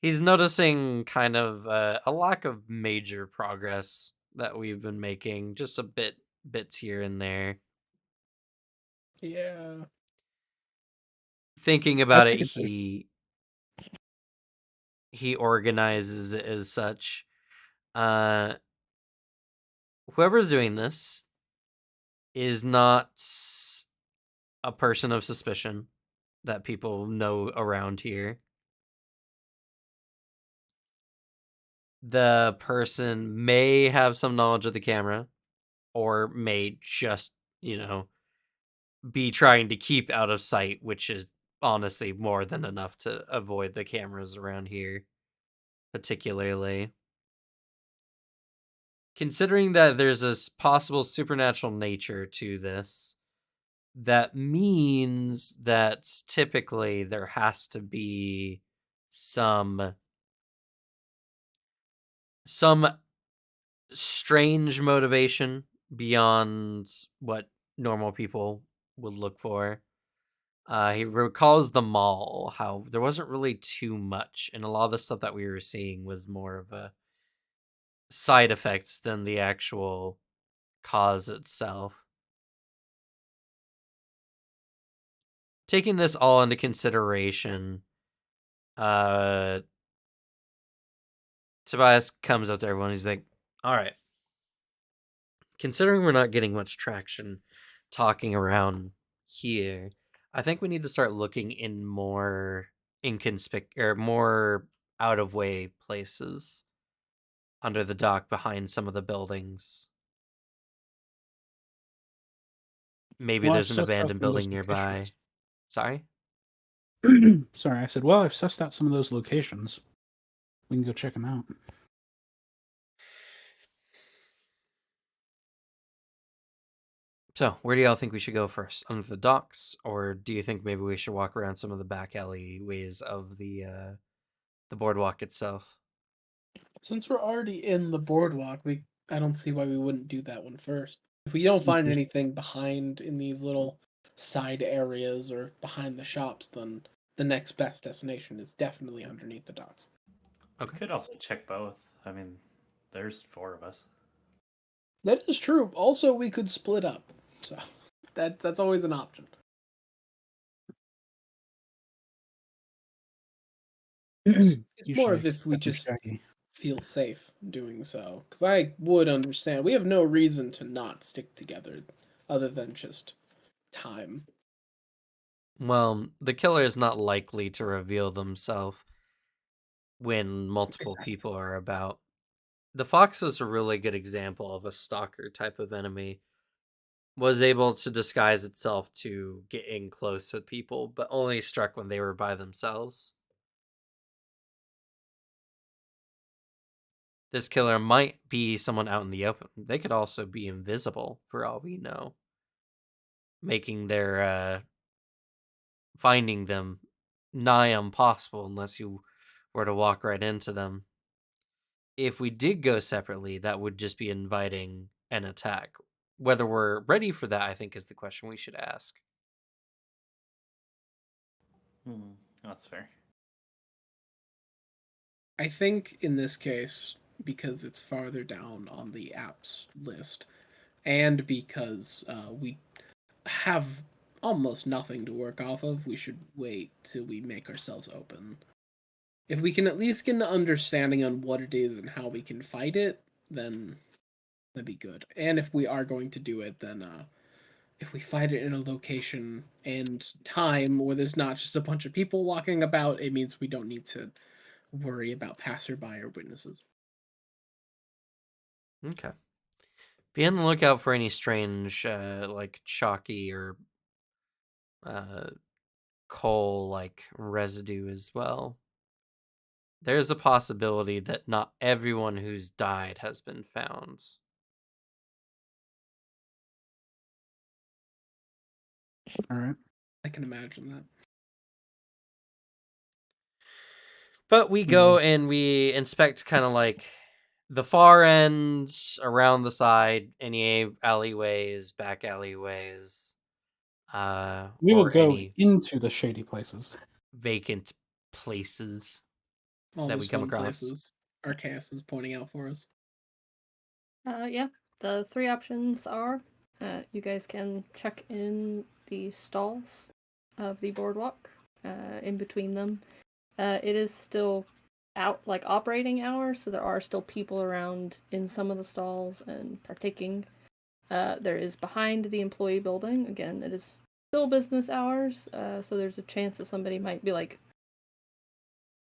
He's noticing kind of a lack of major progress that we've been making, just bits here and there. Yeah. Thinking I about it, think it's he organizes it as such. Whoever's doing this is not a person of suspicion that people know around here. The person may have some knowledge of the camera, or may just, be trying to keep out of sight, which is honestly more than enough to avoid the cameras around here, particularly. Considering that there's a possible supernatural nature to this, that means that typically there has to be some strange motivation beyond what normal people would look for. He recalls the mall, how there wasn't really too much, and a lot of the stuff that we were seeing was more of a side effects than the actual cause itself. Taking this all into consideration, Tobias comes up to everyone. He's like, all right, considering we're not getting much traction talking around here, I think we need to start looking in more or more out of way places under the dock behind some of the buildings. Maybe Well, I've there's an sussed out abandoned some of those building nearby. locations. Sorry? Sorry, I said, well, I've sussed out some of those locations. We can go check them out. So, where do y'all think we should go first? Under the docks, or do you think maybe we should walk around some of the back alleyways of the boardwalk itself? Since we're already in the boardwalk, I don't see why we wouldn't do that one first. If we don't Since find there's- anything behind in these little side areas or behind the shops, then the next best destination is definitely underneath the docks. We could also check both. I mean, there's 4 of us. That is true. Also, we could split up. So that's always an option. It's more Usually of if we Captain just Shaggy. feel safe doing so. Because I would understand. We have no reason to not stick together other than just time. Well, the killer is not likely to reveal themselves when multiple Exactly. people are about. The fox was a really good example of a stalker type of enemy. Was able to disguise itself to get in close with people, but only struck when they were by themselves. This killer might be someone out in the open. They could also be invisible, for all we know, making their finding them nigh impossible unless you were to walk right into them. If we did go separately, that would just be inviting an attack. Whether we're ready for that, I think, is the question we should ask. That's fair. I think in this case, because it's farther down on the apps list, and because we have almost nothing to work off of, we should wait till we make ourselves open. If we can at least get an understanding on what it is and how we can fight it, then that'd be good. And if we are going to do it, then if we fight it in a location and time where there's not just a bunch of people walking about, it means we don't need to worry about passerby or witnesses. Okay. Be on the lookout for any strange, like chalky or coal like residue as well. There's a possibility that not everyone who's died has been found. All right. I can imagine that. But we go and we inspect kind of like the far ends, around the side, any alleyways, back alleyways, We will or go any into the shady places. vacant places All that those we come fun across. places Arceus is pointing out for us. Yeah, the three options are you guys can check in the stalls of the boardwalk. In between them, it is still out like operating hours, so there are still people around in some of the stalls and partaking. There is behind the employee building. Again, it is still business hours, so there's a chance that somebody might be like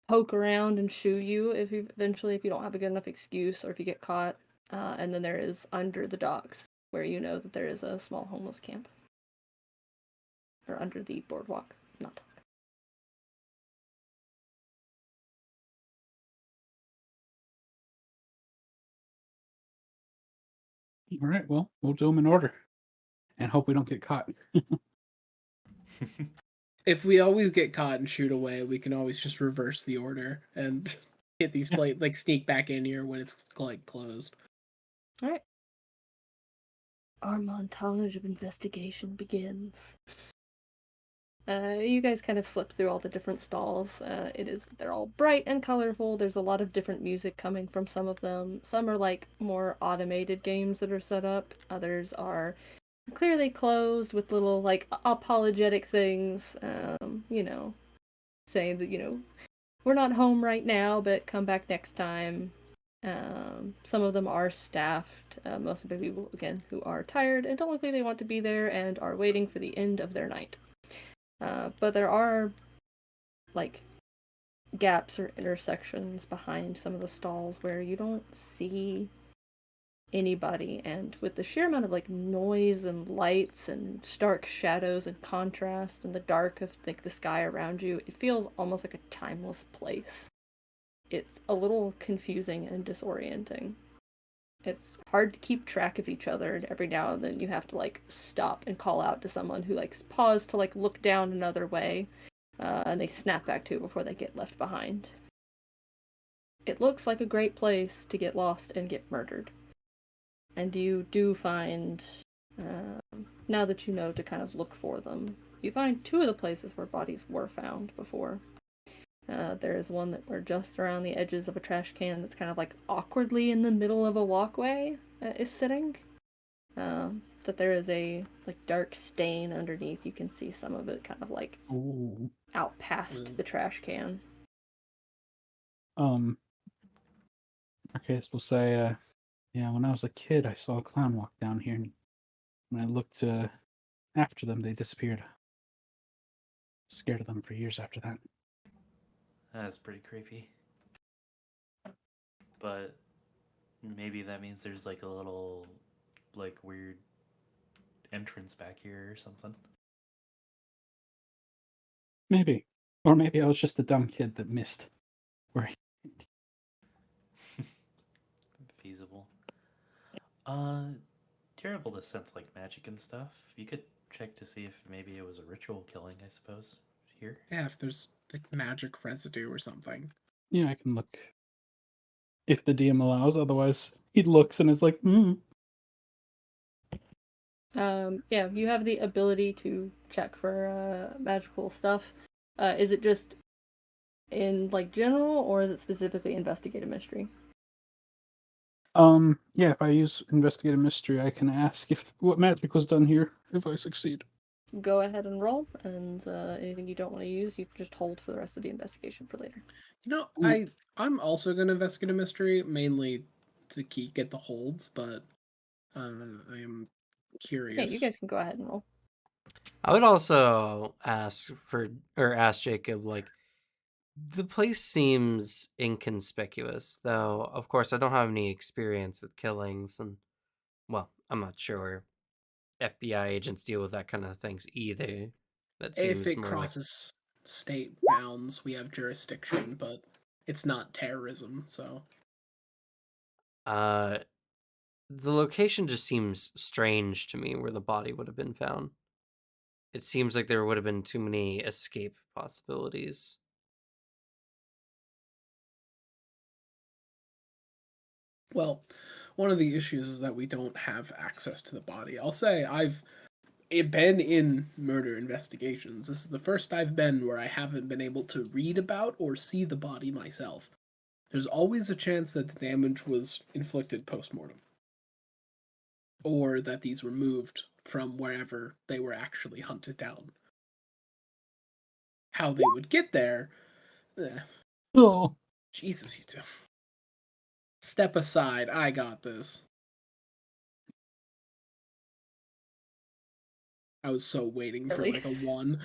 poke around and shoo you if you eventually if you don't have a good enough excuse or if you get caught. And then there is under the docks, where you know that there is a small homeless camp. Or under the boardwalk, not dock. All right. Well, we'll do them in order, and hope we don't get caught. If we always get caught and shoot away, we can always just reverse the order and hit these plates, like sneak back in here when it's like closed. All right. Our montage of investigation begins. You guys kind of slip through all the different stalls. They're all bright and colorful. There's a lot of different music coming from some of them. Some are like more automated games that are set up. Others are clearly closed with little like apologetic things. Saying that we're not home right now, but come back next time. Some of them are staffed. Most of the people, again, who are tired and don't look like they want to be there and are waiting for the end of their night. But there are, like, gaps or intersections behind some of the stalls where you don't see anybody. And with the sheer amount of, like, noise and lights and stark shadows and contrast and the dark of, like, the sky around you, it feels almost like a timeless place. It's a little confusing and disorienting. It's hard to keep track of each other, and every now and then you have to like stop and call out to someone who like pause to like look down another way, and they snap back to before they get left behind. It looks like a great place to get lost and get murdered, and you do find, now that you know to kind of look for them, you find two of the places where bodies were found before. There is one that we're just around the edges of a trash can that's kind of like awkwardly in the middle of a walkway is sitting. That there is a like dark stain underneath. You can see some of it kind of like Ooh. out past the trash can. Okay, so we'll say, yeah, when I was a kid, I saw a clown walk down here, and when I looked after them, they disappeared. Scared of them for years after that. That's pretty creepy. But maybe that means there's like a little, like, weird entrance back here or something. Maybe. Or maybe I was just a dumb kid that missed where Feasible. You're able to sense like magic and stuff. You could check to see if maybe it was a ritual killing, I suppose, here. Yeah, if there's like magic residue or something. Yeah, I can look if the DM allows. Otherwise, he looks and is like, Yeah, you have the ability to check for magical stuff. Is it just in like general, or is it specifically investigate a mystery? Yeah, if I use investigate a mystery, I can ask if what magic was done here if I succeed. Go ahead and roll, and anything you don't want to use, you can just hold for the rest of the investigation for later. You know, Mm. I'm also gonna investigate a mystery mainly to get the holds, but I am curious. Okay, you guys can go ahead and roll. I would also ask Jacob, like, the place seems inconspicuous, though of course I don't have any experience with killings, and well, I'm not sure FBI agents deal with that kind of things either. That If seems it more crosses state bounds, we have jurisdiction, but it's not terrorism, so like the location just seems strange to me where the body would have been found. It seems like there would have been too many escape possibilities. well, one of the issues is that we don't have access to the body. I'll say I've been in murder investigations. This is the first I've been where I haven't been able to read about or see the body myself. There's always a chance that the damage was inflicted post-mortem, or that these were moved from wherever they were actually hunted down. How they would get there, Oh, Jesus, you two. Step aside, I got this. I was so waiting for Really? like a 1.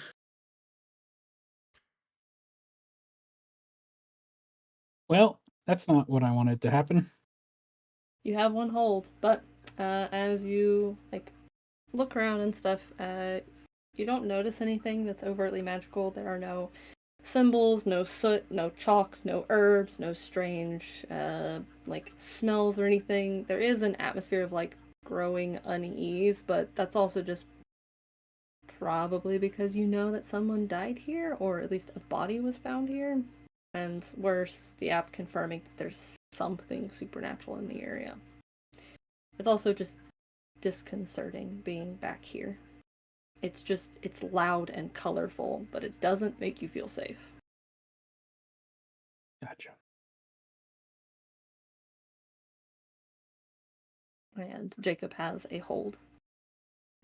well, that's not what I wanted to happen. You have one hold, but as you like look around and stuff, you don't notice anything that's overtly magical. There are no symbols, no soot, no chalk, no herbs, no strange like smells or anything. There is an atmosphere of like growing unease, but that's also just probably because you know that someone died here, or at least a body was found here. And worse, the app confirming that there's something supernatural in the area. It's also just disconcerting being back here. It's loud and colorful, but it doesn't make you feel safe. Gotcha. And Jacob has a hold.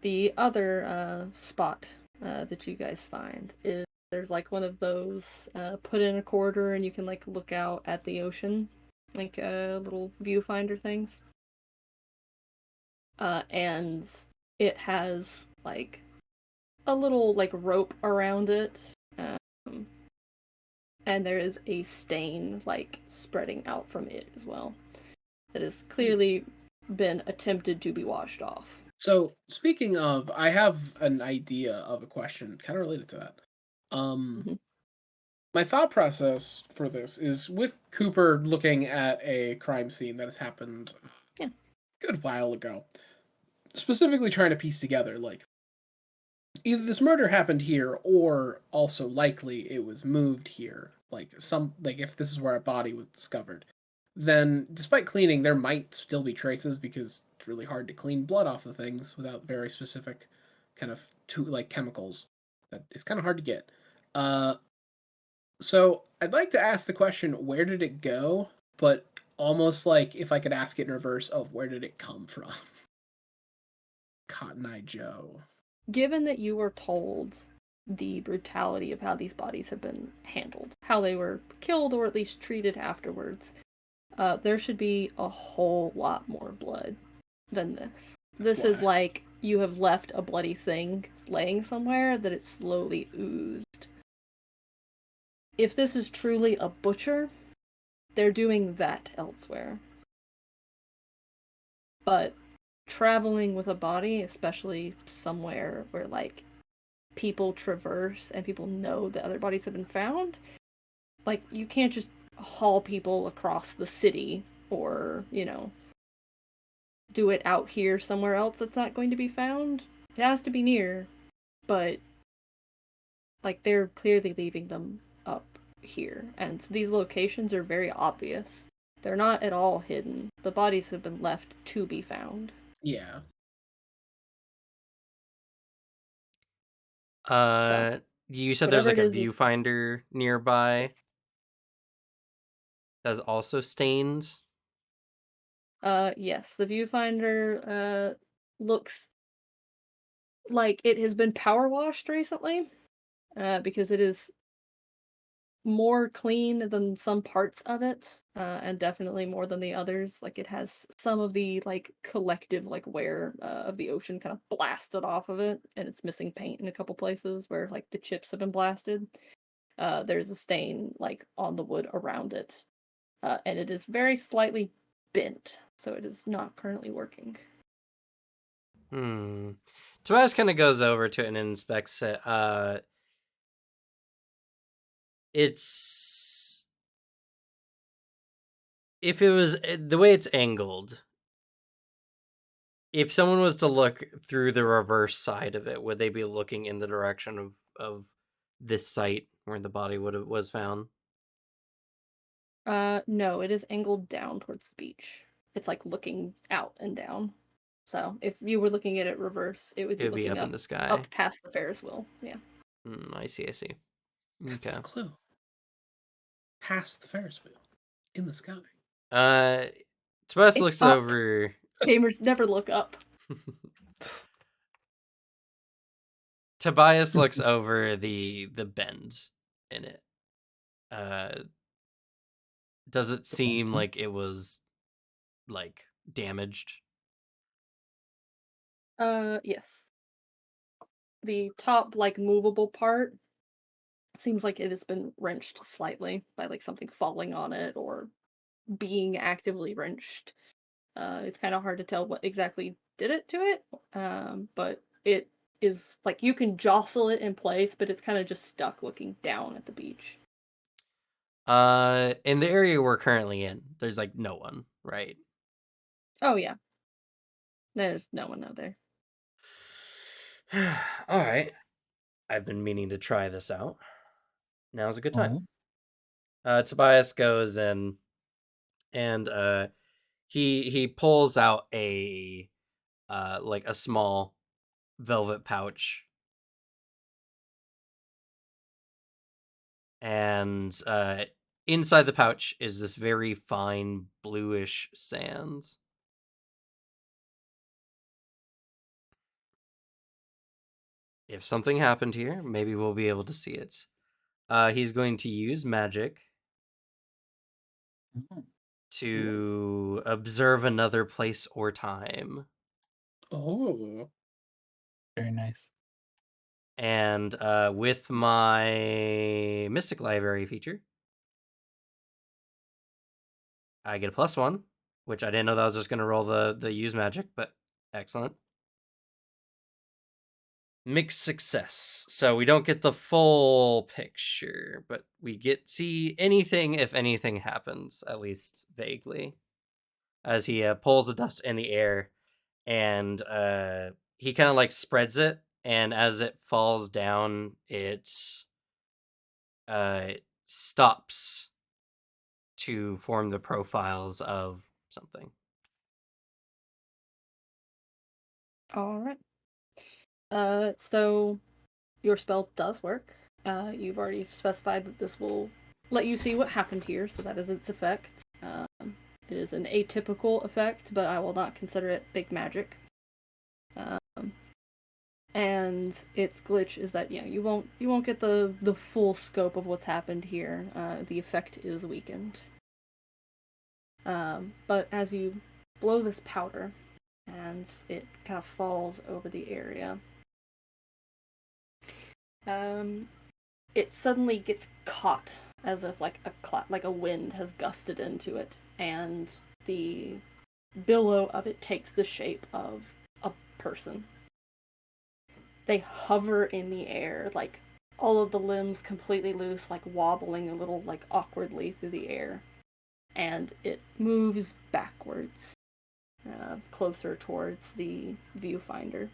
The other spot that you guys find is there's like one of those put in a corridor and you can like look out at the ocean, like little viewfinder things. And it has like a little like rope around it, and there is a stain like spreading out from it as well that has clearly been attempted to be washed off. So, speaking of, I have an idea of a question kind of related to that. Mhm. My thought process for this is with Cooper looking at a crime scene that has happened Yeah. a good while ago, specifically trying to piece together, like, either this murder happened here or also likely it was moved here, like if this is where a body was discovered, then despite cleaning there might still be traces because it's really hard to clean blood off of things without very specific kind of chemicals that it's kind of hard to get. So I'd like to ask the question, where did it go, but almost like if I could ask it in reverse of where did it come from. Cotton Eye Joe. Given that you were told the brutality of how these bodies have been handled, how they were killed or at least treated afterwards, there should be a whole lot more blood than this. This is why. like you have left a bloody thing laying somewhere that it slowly oozed if this is truly a butcher, they're doing that elsewhere. But traveling with a body, especially somewhere where like people traverse and people know that other bodies have been found, like you can't just haul people across the city or, do it out here somewhere else that's not going to be found. It has to be near, but like they're clearly leaving them up here, and these locations are very obvious. They're not at all hidden. The bodies have been left to be found. Yeah. You said there's Whatever like it a is viewfinder nearby Yes. that's also stained. Yes, the viewfinder looks like it has been power washed recently, because it is more clean than some parts of it, and definitely more than the others. Like it has some of the like collective like wear of the ocean kind of blasted off of it, and it's missing paint in a couple places where like the chips have been blasted. There's a stain like on the wood around it, and it is very slightly bent, so it is not currently working. Tobias kind of goes over to it and inspects it. It's if it was the way it's angled. If someone was to look through the reverse side of it, would they be looking in the direction of this site where the body was found? No, it is angled down towards the beach. It's like looking out and down. So if you were looking at it reverse, it would It be would be looking up in the sky. up past the Ferris wheel. Yeah. I see. That's Okay. the clue. Past the Ferris wheel. In the sky. Tobias It's looks up. over. Gamers never look up. Tobias looks over the bend in it. Does it seem like it was like damaged? Yes. The top like movable part seems like it has been wrenched slightly by like something falling on it or being actively wrenched. It's kind of hard to tell what exactly did it to it. But it is like you can jostle it in place, but it's kind of just stuck looking down at the beach. In the area we're currently in, there's like no one, right? Oh yeah. There's no one out there. All right. I've been meaning to try this out. Now's a good time. Tobias goes in and he pulls out a like a small velvet pouch. And inside the pouch is this very fine bluish sand. If something happened here, maybe we'll be able to see it. He's going to use magic to observe another place or time. Oh. Very nice. And with my Mystic Library feature, I get a +1, which I didn't know that I was just going to roll the use magic, but excellent. Mixed success. So we don't get the full picture, but we get see anything if anything happens, at least vaguely. As he pulls the dust in the air, and he kind of like spreads it, and as it falls down, it stops to form the profiles of something. All right. So your spell does work. You've already specified that this will let you see what happened here, so that is its effect. It is an atypical effect, but I will not consider it big magic. And its glitch is that you won't get the full scope of what's happened here. The effect is weakened. But as you blow this powder, and it kind of falls over the area, it suddenly gets caught as if like a wind has gusted into it, and the billow of it takes the shape of a person. They hover in the air, like all of the limbs completely loose, like wobbling a little like awkwardly through the air, and it moves backwards, closer towards the viewfinder,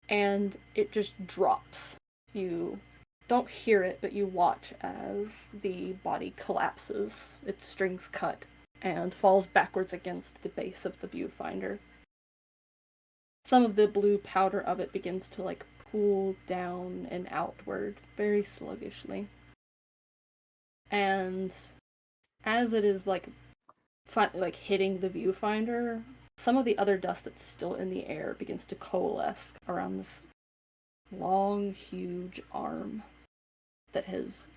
and it just drops. You don't hear it, but you watch as the body collapses, its strings cut, and falls backwards against the base of the viewfinder. Some of the blue powder of it begins to like pool down and outward very sluggishly. And as it is like hitting the viewfinder, some of the other dust that's still in the air begins to coalesce around this long, huge arm that has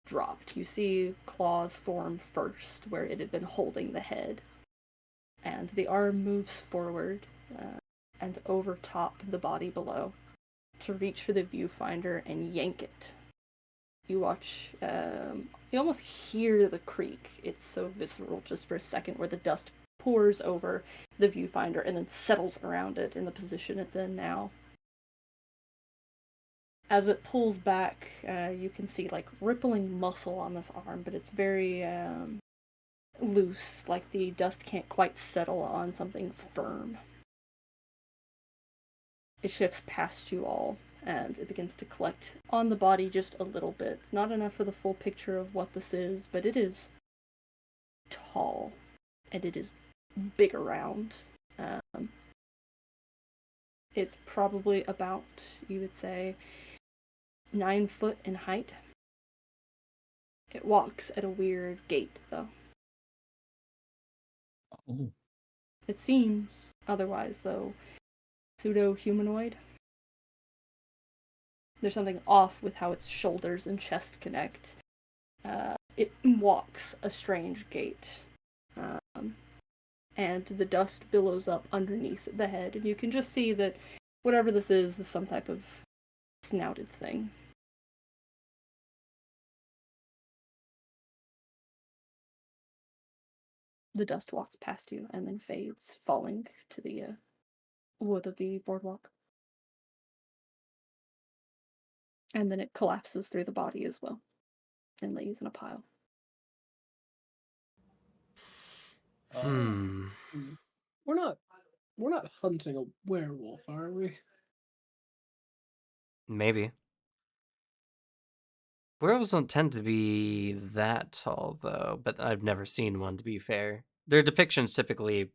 dropped. You see claws form first where it had been holding the head, and the arm moves forward and overtop the body below to reach for the viewfinder and yank it. You watch, you almost hear the creak. It's so visceral just for a second, where the dust pours over the viewfinder and then settles around it in the position it's in now. As it pulls back, you can see like rippling muscle on this arm, but it's very loose, like the dust can't quite settle on something firm. It shifts past you all, and it begins to collect on the body just a little bit. Not enough for the full picture of what this is, but it is tall, and it is big around. It's probably about, you would say, 9 foot in height. It walks at a weird gait, though. Oh. It seems, otherwise, though, pseudo-humanoid. There's something off with how its shoulders and chest connect. It walks a strange gait. And the dust billows up underneath the head, and you can just see that whatever this is some type of snouted thing. The dust walks past you and then fades, falling to the wood of the boardwalk. And then it collapses through the body as well, and lays in a pile. We're not hunting a werewolf, are we? Maybe. Werewolves don't tend to be that tall, though, but I've never seen one, to be fair. Their depictions typically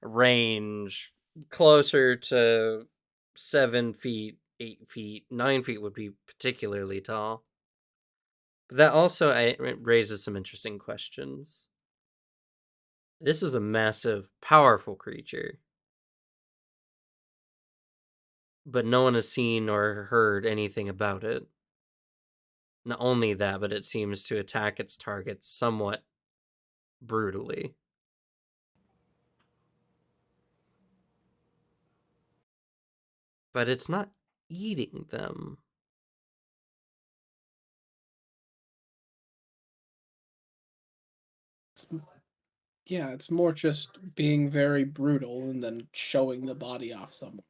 range closer to 7 feet, 8 feet, 9 feet would be particularly tall. But that also raises some interesting questions. This is a massive, powerful creature, but no one has seen or heard anything about it. Not only that, but it seems to attack its targets somewhat brutally. But it's not eating them. Yeah, it's more just being very brutal and then showing the body off somewhere.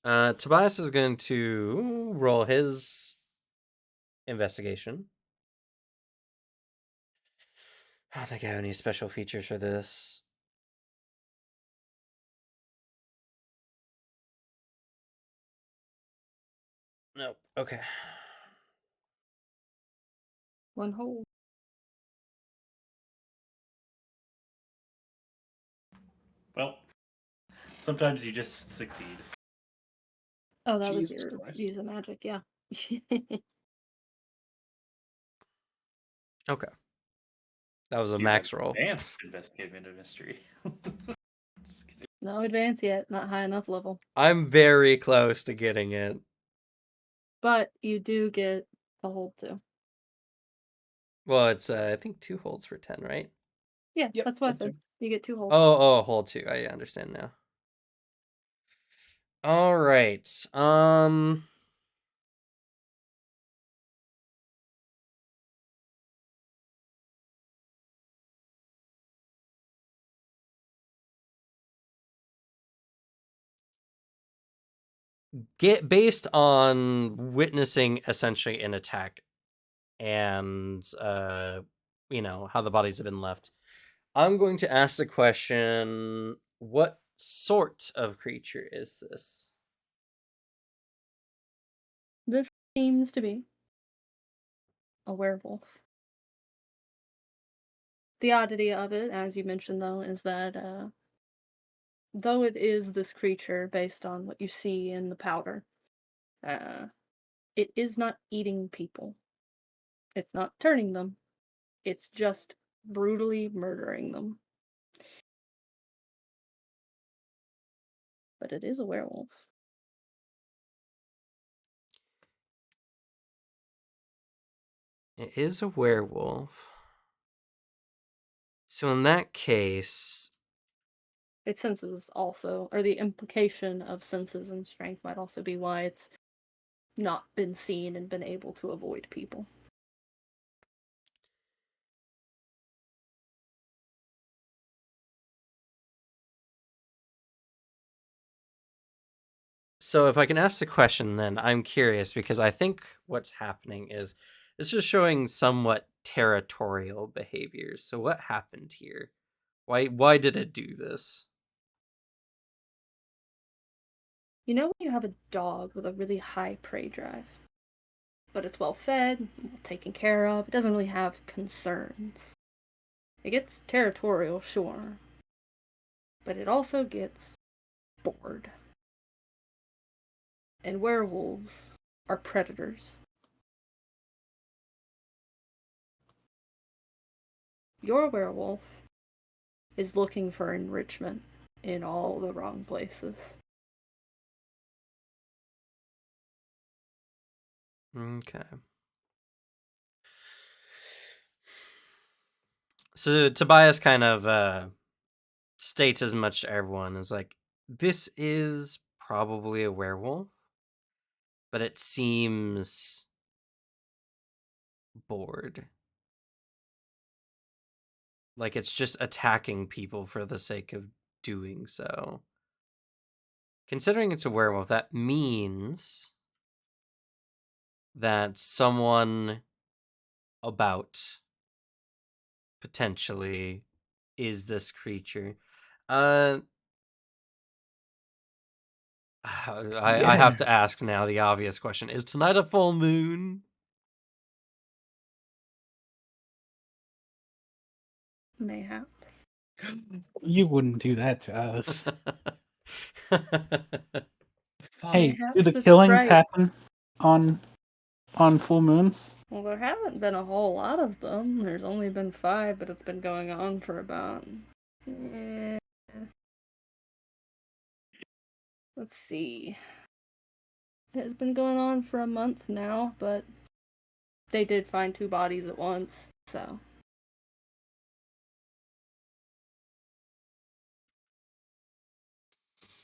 Tobias is going to roll his investigation. I don't think I have any special features for this. Nope. Okay. One hole. Well, sometimes you just succeed. Oh, that was Jesus your Christ. use of magic, yeah. Okay. That was a Do max an roll. Advanced investigative mystery. Just kidding. No advance yet, not high enough level. I'm very close to getting it. But you do get a hold too. Well, it's I think 2 holds for 10, right? Yeah, Yep, that's what I hold said. two. You get 2 holds. Oh, hold 2. I understand now. All right. get based on witnessing essentially an attack and how the bodies have been left, I'm going to ask the question, what sort of creature is this? This seems to be a werewolf. The oddity of it, as you mentioned, though, is that though it is this creature based on what you see in the powder, uh, it is not eating people. It's not turning them. It's just brutally murdering them. But it is a werewolf. It is a werewolf. So in that case, Its senses also, or the implication of senses and strength might also be why it's not been seen and been able to avoid people. so if I can ask the question, then I'm curious because I think what's happening is it's just showing somewhat territorial behaviors. So what happened here? Why did it do this? You know when you have a dog with a really high prey drive, but it's well fed, well taken care of, it doesn't really have concerns. It gets territorial, sure, but it also gets bored. And werewolves are predators. Your werewolf is looking for enrichment in all the wrong places. Okay. So Tobias kind of states as much to everyone as like, this is probably a werewolf, but it seems bored. Like it's just attacking people for the sake of doing so. Considering it's a werewolf, that means that someone about potentially is this creature. Uh I have to ask now the obvious question. Is tonight a full moon? Mayhaps. You wouldn't do that to us. Fuck. Hey, do Mayhaps the it's killings right. happen on full moons? Well, there haven't been a whole lot of them. There's only been 5, but it's been going on for about... Let's see. It's been going on for a month now, but they did find 2 bodies at once, so...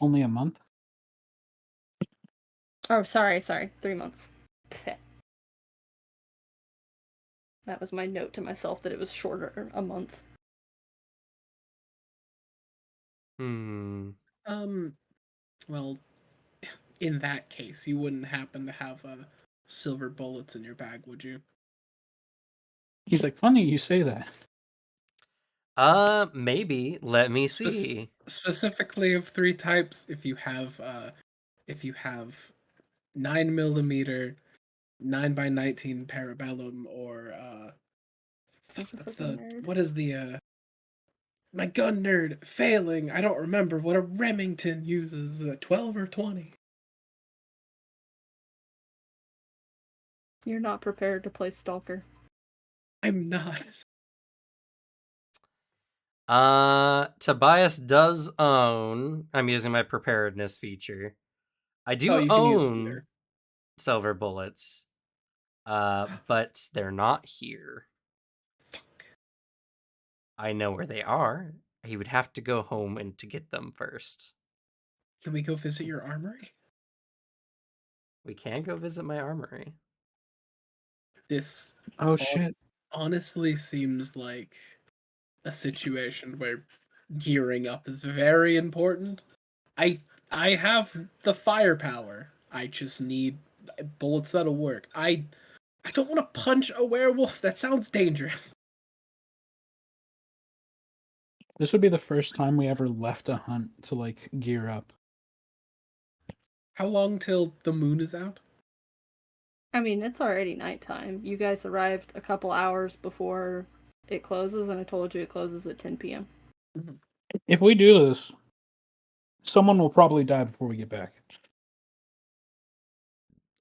Only a month? Oh, sorry, 3 months. That was my note to myself that it was shorter, a month. Well, in that case, you wouldn't happen to have silver bullets in your bag, would you? He's like, funny you say that. Maybe. Let me see. Specifically of 3 types, if you have 9mm, 9x19 parabellum, or Such a what's freaking the nerd. what is the my gun nerd failing? I don't remember what a Remington uses. 12 or 20. You're not prepared to play Stalker. I'm not. Tobias does own. I'm using my preparedness feature. I Oh, do you can use own either. silver bullets. But they're not here. Fuck. I know where they are. He would have to go home and to get them first. Can we go visit your armory? We can go visit my armory. This Oh shit. honestly seems like a situation where gearing up is very important. I have the firepower I just need bullets that'll work. I don't want to punch a werewolf. That sounds dangerous. This would be the first time we ever left a hunt to like gear up. How long till the moon is out? I mean, it's already nighttime. You guys arrived a couple hours before it closes, and I told you it closes at 10 p.m. If we do this, someone will probably die before we get back.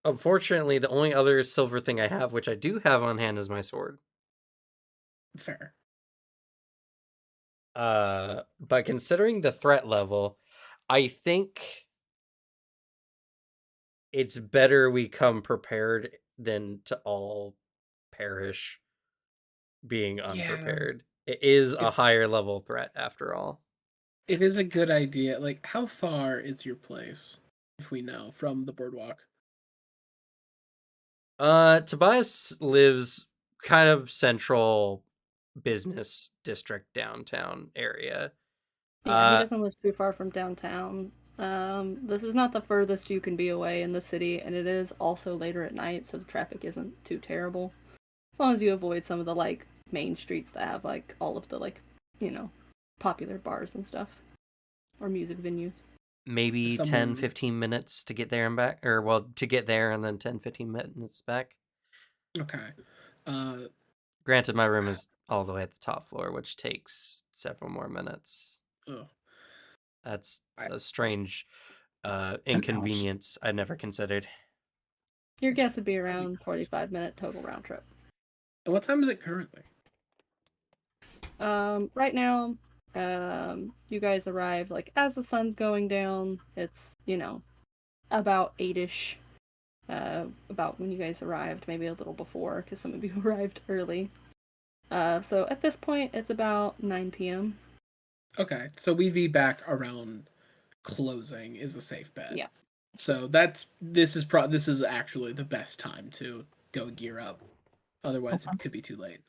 Unfortunately, the only other silver thing I have, which I do have on hand, is my sword. Fair. But considering the threat level, I think it's better we come prepared than to all perish being unprepared. It is a it's- higher level threat after all. It is a good idea. Like, how far is your place, if we know, from the boardwalk? Tobias lives kind of central business district downtown area. Yeah, he doesn't live too far from downtown. This is not the furthest you can be away in the city, and it is also later at night, so the traffic isn't too terrible. As long as you avoid some of the like main streets that have like all of the like, popular bars and stuff or music venues. Maybe Someone- 10-15 minutes to get there and back, or well, to get there and then 10-15 minutes back. Okay. Granted, my room is all the way at the top floor, which takes several more minutes. Oh. That's a strange inconvenience I never considered. Your guess would be around 45-minute total round trip. And what time is it currently? Right now, you guys arrived like as the sun's going down. It's, about 8-ish. About when you guys arrived, maybe a little before, because some of you arrived early. So at this point, it's about 9 p.m. Okay, so we'd be back around closing is a safe bet. Yeah. So this is actually the best time to go gear up. Otherwise, it could be too late.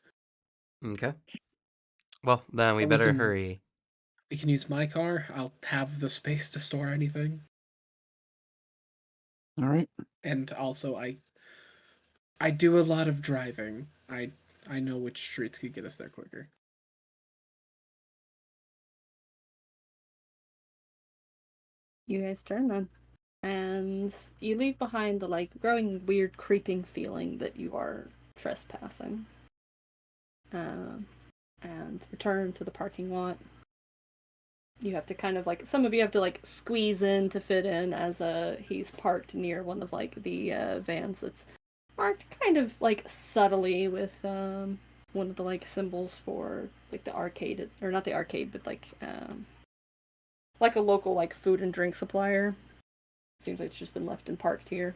Okay. Well, then we Or we better can- hurry. We can use my car. I'll have the space to store anything. All right. And also, I do a lot of driving. I know which streets could get us there quicker. You guys turn then. And you leave behind the like growing weird creeping feeling that you are trespassing. And return to the parking lot. You have to kind of like some of you have to like squeeze in to fit in as he's parked near one of like the vans that's marked kind of like subtly with one of the like symbols for like the arcade, or not the arcade, but like a local like food and drink supplier. Seems like it's just been left and parked here.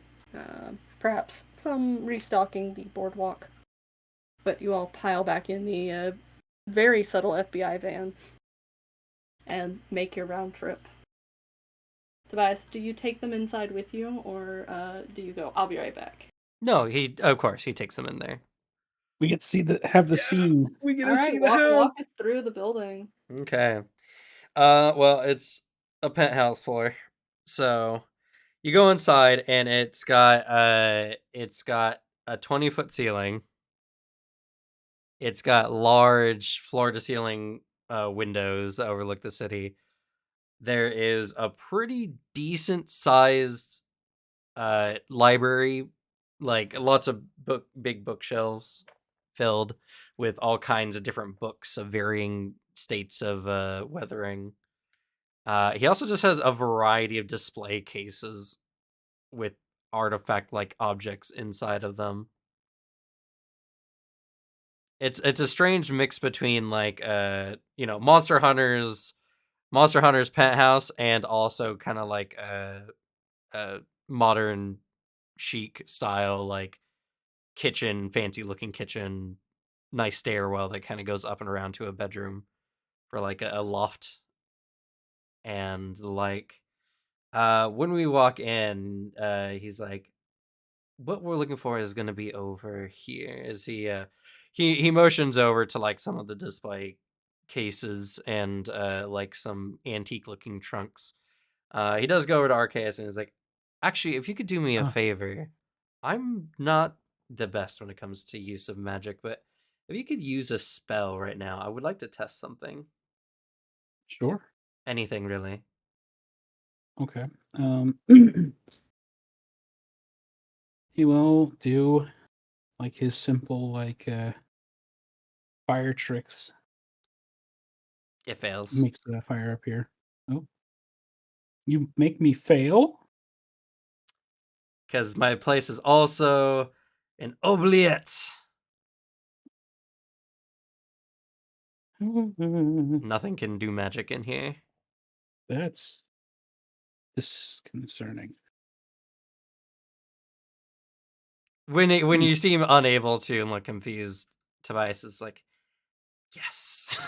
Perhaps from restocking the boardwalk. But you all pile back in the very subtle FBI van and make your round trip. Tobias, do you take them inside with you, or do you go, I'll be right back? No, of course he takes them in there. We get to have the scene. We get to Alright, see the house. walk us through the building. Okay. Well, it's a penthouse floor. So you go inside and it's got a 20-foot ceiling. It's got large floor to ceiling windows that overlook the city. There is a pretty decent sized library, like lots of big bookshelves filled with all kinds of different books of varying states of weathering. He also just has a variety of display cases with artifact like objects inside of them. It's a strange mix between like Monster Hunter's penthouse and also kind of like a modern chic style like kitchen, fancy looking kitchen, nice stairwell that kind of goes up and around to a bedroom for like a loft. And like when we walk in, he's like, what we're looking for is going to be over here. Is he motions over to like some of the display cases and like some antique looking trunks. He does go over to Arceus and is like, Actually, if you could do me a Huh. favor, I'm not the best when it comes to use of magic, but if you could use a spell right now, I would like to test something. Sure. Anything really. Okay. He will do like his simple fire tricks. It fails. Makes the fire appear. Oh, you make me fail? Because my place is also an oubliette. Nothing can do magic in here. That's disconcerting. When you seem unable to and look confused, Tobias is like, yes,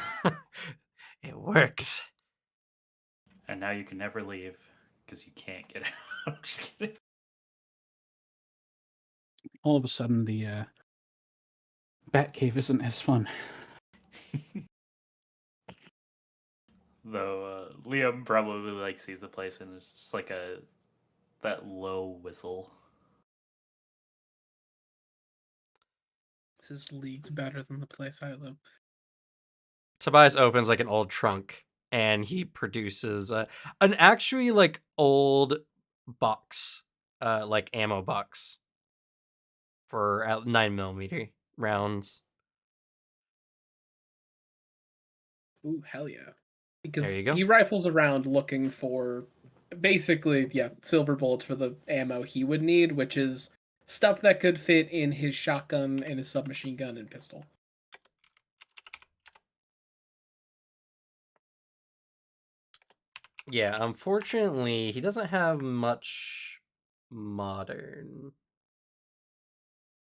it works. And now you can never leave because you can't get out. I'm just kidding. All of a sudden, the Batcave isn't as fun. Though Liam probably like sees the place and it's just like that low whistle. This is leagues better than the place I live. Tobias opens like an old trunk and he produces an actually like old box, like ammo box for 9mm rounds. Ooh, hell yeah. There Because you go. he rifles around looking for basically, yeah, silver bullets for the ammo he would need, which is stuff that could fit in his shotgun and his submachine gun and pistol. Yeah, unfortunately, he doesn't have much modern.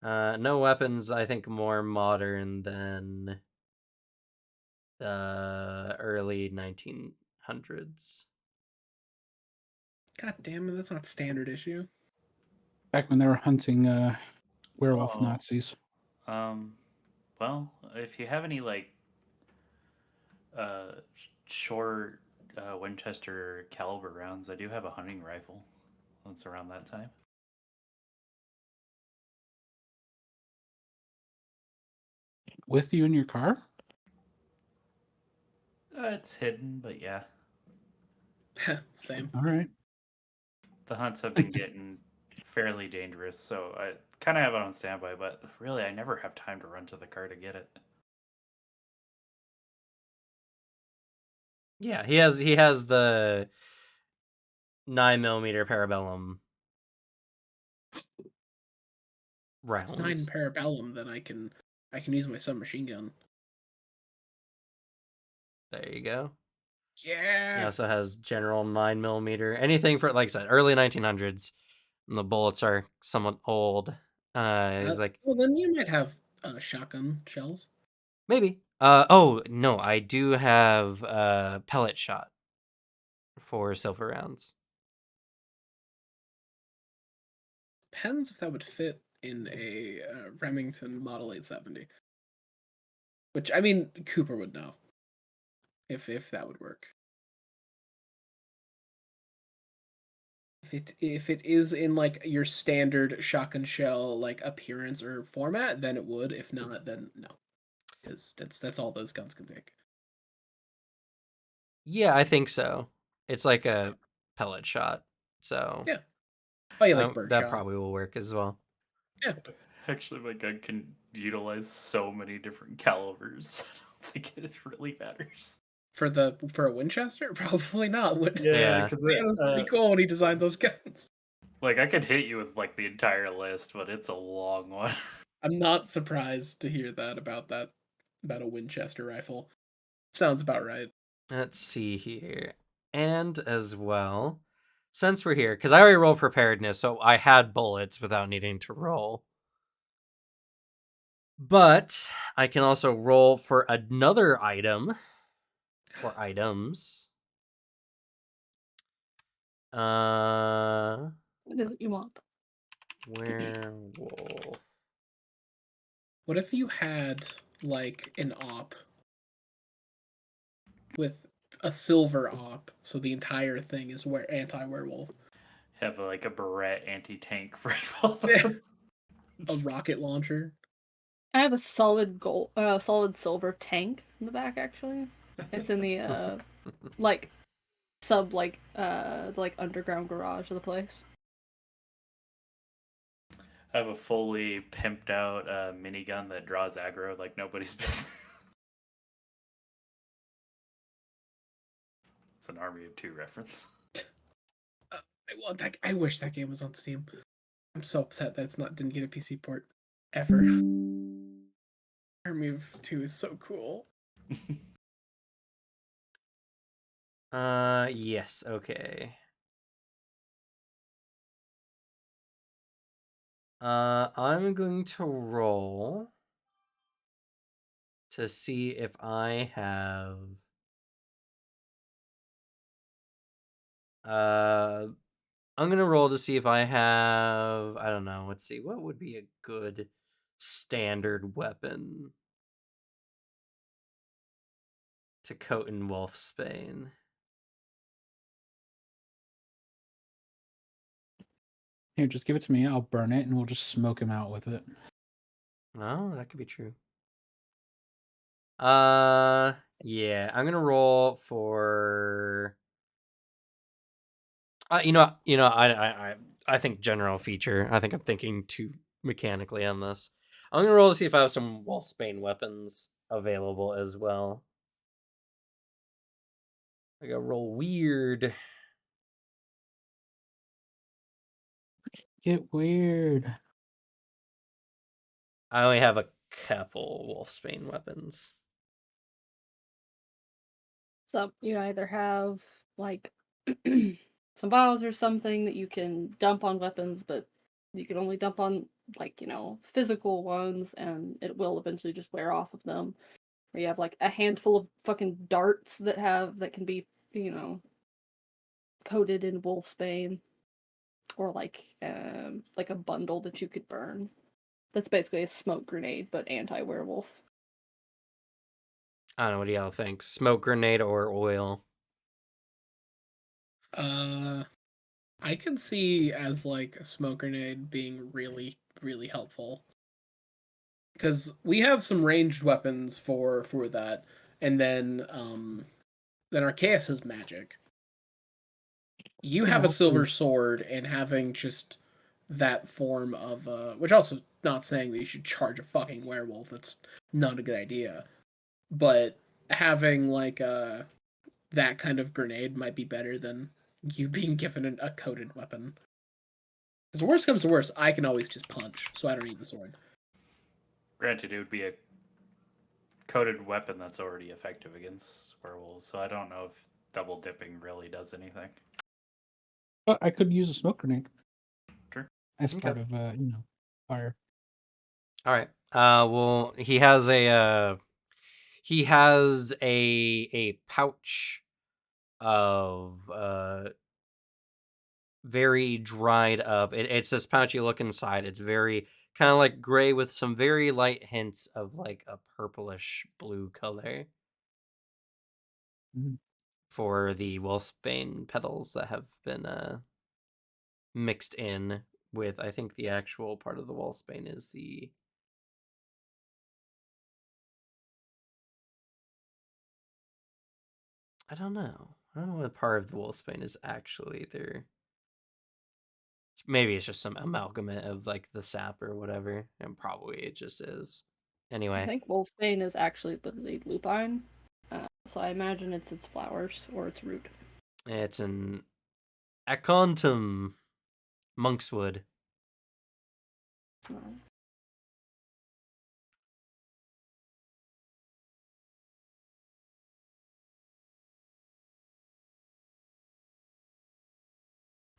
No weapons, I think, more modern than the early 1900s. God damn it, that's not standard issue. Back when they were hunting werewolf Oh. Nazis. Well, if you have any like short Winchester caliber rounds, I do have a hunting rifle. That's around that time. With you in your car? It's hidden, but yeah, Same. All right. the hunts have been getting fairly dangerous, so I kind of have it on standby. But really, I never have time to run to the car to get it. Yeah, he has the 9mm parabellum It's 9 rounds. parabellum, then I can use my submachine gun. There you go. He Yeah. also has general 9mm. Anything for, like I said, early 1900s. And the bullets are somewhat old. He's like, Well, then you might have shotgun shells. maybe. Oh no, I do have pellet shot for silver rounds. Depends if that would fit in a Remington Model 870. Which, I mean, Cooper would know if that would work. If it is in like your standard shotgun shell like appearance or format, then it would. If not, then no. Because that's all those guns can take. Yeah, I think so. It's like a pellet shot, so Yeah. Oh yeah, like that birdshot. probably will work as well. Yeah. Actually, my gun can utilize so many different calibers. I don't think it really matters. For a Winchester, probably not. Yeah. because It was pretty cool when he designed those guns. like I could hit you with like the entire list, but it's a long one. I'm not surprised to hear that about a Winchester rifle. Sounds about right. Let's see here. And as well, since we're here, because I already rolled preparedness, so I had bullets without needing to roll. But I can also roll for another item or items. What is it you want? Werewolf. What if you had like an op with a silver op, so the entire thing is anti-werewolf? Have like a Barrett anti-tank rifle. A rocket launcher. I have a solid solid silver tank in the back. Actually, it's in the like like underground garage of the place. I have a fully pimped out minigun that draws aggro like nobody's business. It's an Army of Two reference. I wish that game was on Steam. I'm so upset that didn't get a PC port ever. Army of Two is so cool. Yes, okay. I'm going to roll to see if I have I'm gonna roll to see if I have, I don't know, let's see, what would be a good standard weapon to coat in Wolfsbane? Here, just give it to me. I'll burn it, and we'll just smoke him out with it. Oh, that could be true. Yeah, I'm gonna roll for. I think general feature. I think I'm thinking too mechanically on this. I'm gonna roll to see if I have some Wolfsbane weapons available as well. I gotta roll weird. Get weird. I only have a couple Wolfsbane weapons. So you either have like some vials or something that you can dump on weapons, but you can only dump on like, physical ones and it will eventually just wear off of them. Or you have like a handful of fucking darts that can be, coated in wolfsbane. Or like a bundle that you could burn. That's basically a smoke grenade, but anti-werewolf. I don't know, what do y'all think? Smoke grenade or oil? I can see as like a smoke grenade being really, really helpful. Because we have some ranged weapons for that, and then Arceus has magic. You have a silver sword, and having just that form of which also not saying that you should charge a fucking werewolf. That's not a good idea. But having like that kind of grenade might be better than you being given a coated weapon. Because worst comes to worst, I can always just punch, so I don't need the sword. Granted, it would be a coated weapon that's already effective against werewolves, so I don't know if double dipping really does anything. But I could use a smoke grenade. Sure. As Okay. part of fire. All right. Well, he has a pouch of very dried up. It's this pouch, you look inside. It's very kind of like gray with some very light hints of like a purplish blue color. Mhm. For the wolfsbane petals that have been mixed in with, I think the actual part of the wolfsbane is the. I don't know. I don't know what part of the wolfsbane is actually there. Maybe it's just some amalgamate of like the sap or whatever, and probably it just is. I Anyway, think wolfsbane is actually literally lupine, so I imagine it's its flowers or its root. it's an aconitum monkswood.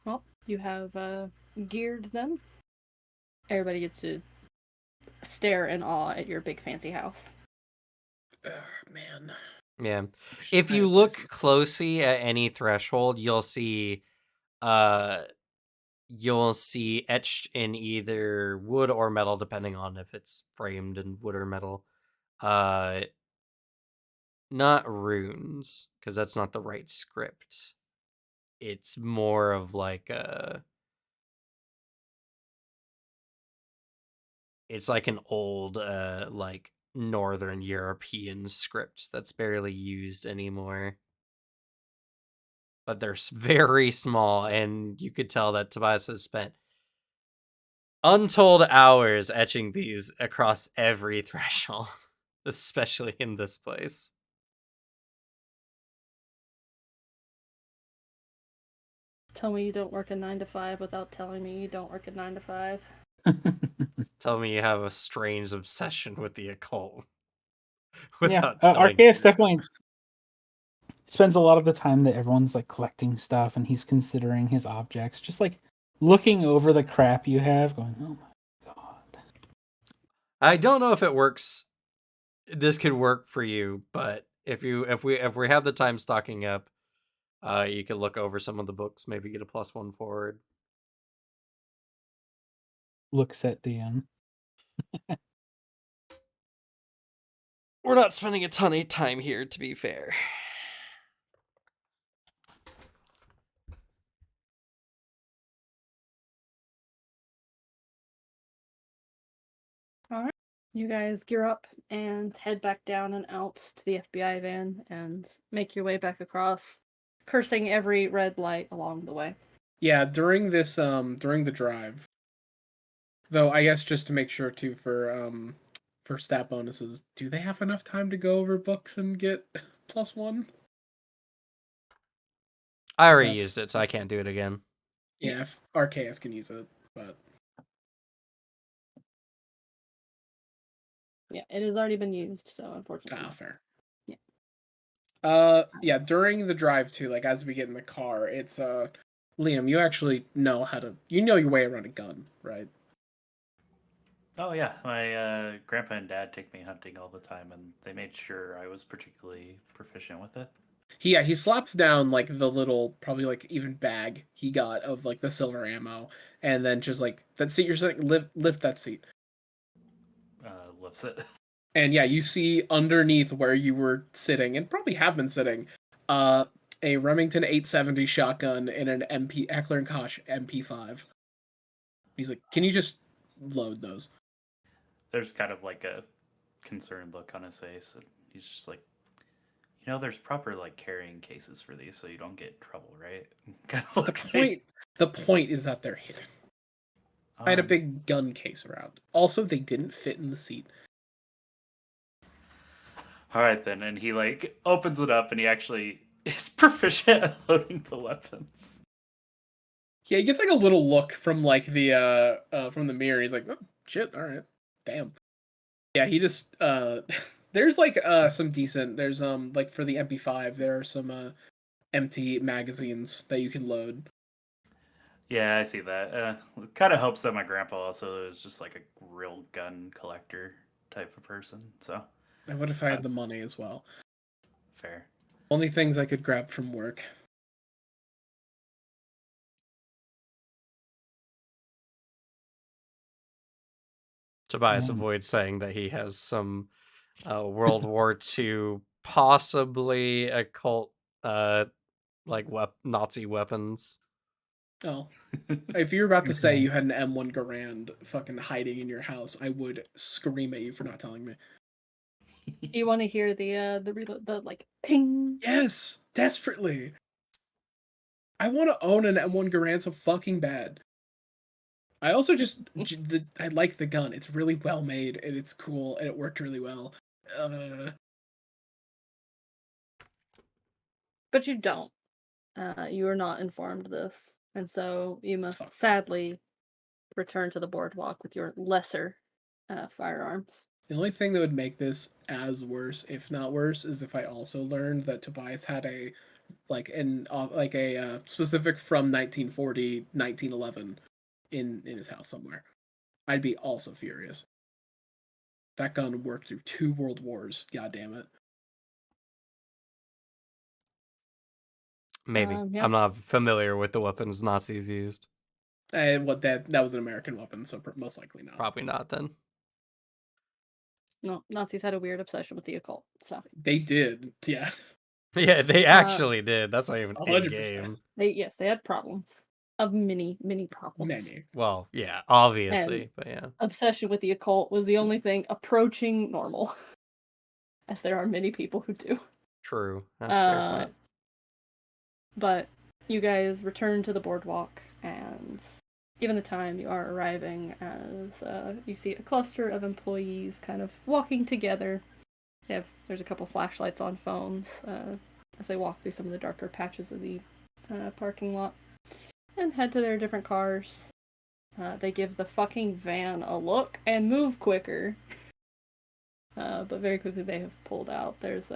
Well, you have geared them. Everybody gets to stare in awe at your big fancy house. Man. Yeah. If you look closely at any threshold, you'll see etched in either wood or metal, depending on if it's framed in wood or metal. Not runes, because that's not the right script. It's more of like It's like an old, like Northern European script that's barely used anymore. But they're very small, and you could tell that Tobias has spent untold hours etching these across every threshold, especially in this place. Tell me you don't work a 9 to 5 without telling me you don't work a 9 to 5. Tell me you have a strange obsession with the occult. Yeah, Without telling Arceus me. definitely spends a lot of the time that everyone's like collecting stuff and he's considering his objects, just like looking over the crap you have, going, "Oh my god." I don't know if it works. This could work for you, but if we have the time stocking up, you could look over some of the books, maybe get a +1 forward. Looks at DM. We're not spending a ton of time here, to be fair. All right. You guys gear up and head back down and out to the FBI van and make your way back across, cursing every red light along the way. Yeah, during the drive. Though I guess just to make sure too for stat bonuses, do they have enough time to go over books and get +1? I already That's- used it, so I can't do it again. Yeah, if Arceus can use it, but Yeah, it has already been used, so unfortunately. fair. Yeah. Yeah, during the drive too, like as we get in the car, it's Liam, you actually know you know your way around a gun, right? Oh yeah, my grandpa and dad take me hunting all the time, and they made sure I was particularly proficient with it. He slaps down like the little probably like even bag he got of like the silver ammo, and then just like that seat you're sitting, lift that seat. Lifts it. And yeah, you see underneath where you were sitting and probably have been sitting, a Remington 870 shotgun and an MP Heckler and Koch MP5. He's like, "Can you just load those?" There's kind of like a concerned look on his face, and he's just like, there's proper like carrying cases for these, so you don't get in trouble, right? Kind of looks like, The point is that they're hidden. I had a big gun case around. Also, they didn't fit in the seat. All right then, and he like opens it up, and he actually is proficient at loading the weapons. Yeah, he gets like a little look from like the from the mirror. He's like, "Oh shit, all right, damn." Yeah, he just there's like some decent. There's like for the MP5, there are some empty magazines that you can load. Yeah, I see that. It kind of helps that my grandpa also is just like a real gun collector type of person. So And what if I had the money as well? fair. Only things I could grab from work. Tobias avoids saying that he has some World War II, possibly occult, like Nazi weapons. Oh, if you're about to say you had an M1 Garand fucking hiding in your house, I would scream at you for not telling me. You want to hear the reload, the like ping? Yes, desperately. I want to own an M1 Garand so fucking bad. I also just I like the gun. It's really well made and it's cool and it worked really well. But you don't. You are not informed this, and so you must fucked up. sadly return to the boardwalk with your lesser firearms. The only thing that would make this as worse, if not worse, is if I also learned that Tobias had a specific from 1940, 1911 in his house somewhere. I'd be also furious. That gun worked through 2 world wars. God damn it. Maybe. Yeah. I'm not familiar with the weapons Nazis used. That was an American weapon, so most likely not. Probably not then. No, Nazis had a weird obsession with the occult. So They did, yeah. Yeah, they actually did. That's not even in 100%. game. they had problems. of many problems. Many. Well, yeah, obviously, but yeah. Obsession with the occult was the only thing approaching normal, as there are many people who do. True. That's a fair point. But you guys return to the boardwalk, and given the time, you are arriving as you see a cluster of employees kind of walking together. There's a couple flashlights on phones as they walk through some of the darker patches of the parking lot and head to their different cars. They give the fucking van a look and move quicker. But very quickly they have pulled out. There's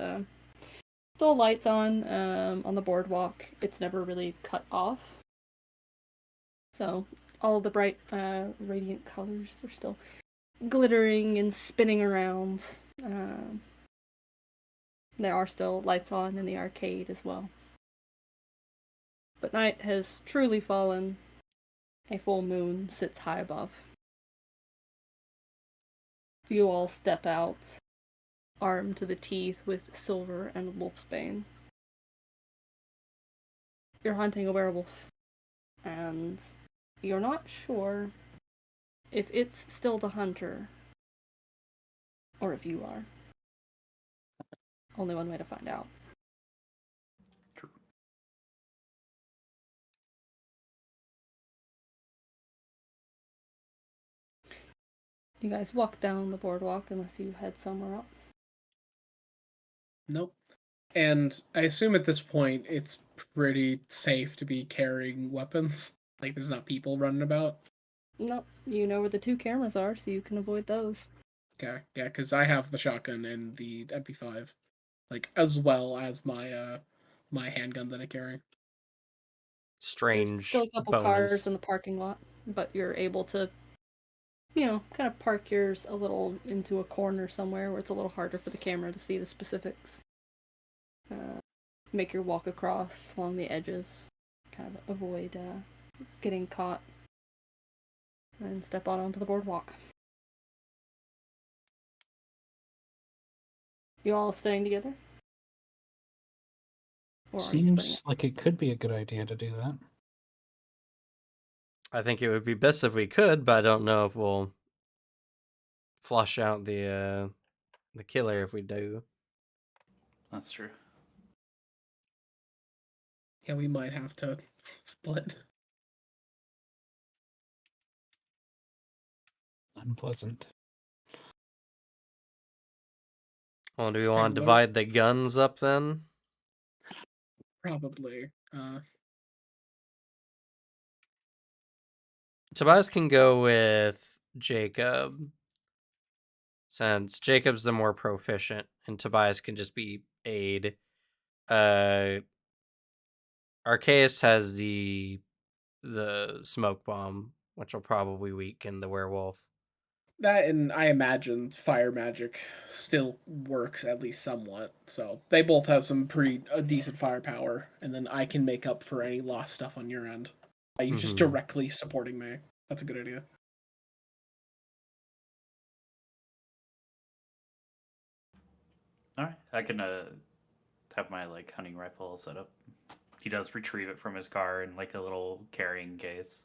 still lights on the boardwalk. It's never really cut off. So all the bright radiant colors are still glittering and spinning around. There are still lights on in the arcade as well. But night has truly fallen. A full moon sits high above. You all step out, armed to the teeth with silver and wolfsbane. You're hunting a werewolf, and you're not sure if it's still the hunter or if you are. Only one way to find out. True. You guys walk down the boardwalk unless you head somewhere else. Nope. And I assume at this point it's pretty safe to be carrying weapons. Like there's not people running about. Nope, you know where the 2 cameras are, so you can avoid those. Okay, yeah, because I have the shotgun and the MP5, like as well as my my handgun that I carry. Strange Still a couple bonus. cars in the parking lot, but you're able to, kind of park yours a little into a corner somewhere where it's a little harder for the camera to see the specifics. Make your walk across along the edges, kind of avoid getting caught, and step onto the boardwalk. You all staying together? Or are you splitting Seems like it could be a good idea to do that. I think it would be best if we could, but I don't know if we'll flush out the killer if we do. That's true. Yeah, we might have to split. Unpleasant. Well, do we It's want to time to divide the guns up then? Probably. Tobias can go with Jacob, since Jacob's the more proficient, and Tobias can just be aid. Arceus has the smoke bomb, which will probably weaken the werewolf. That, and I imagine fire magic still works at least somewhat. So they both have some pretty decent firepower, and then I can make up for any lost stuff on your end by you just directly supporting me. That's a good idea. All right, I can have my hunting rifle set up. He does retrieve it from his car in a little carrying case.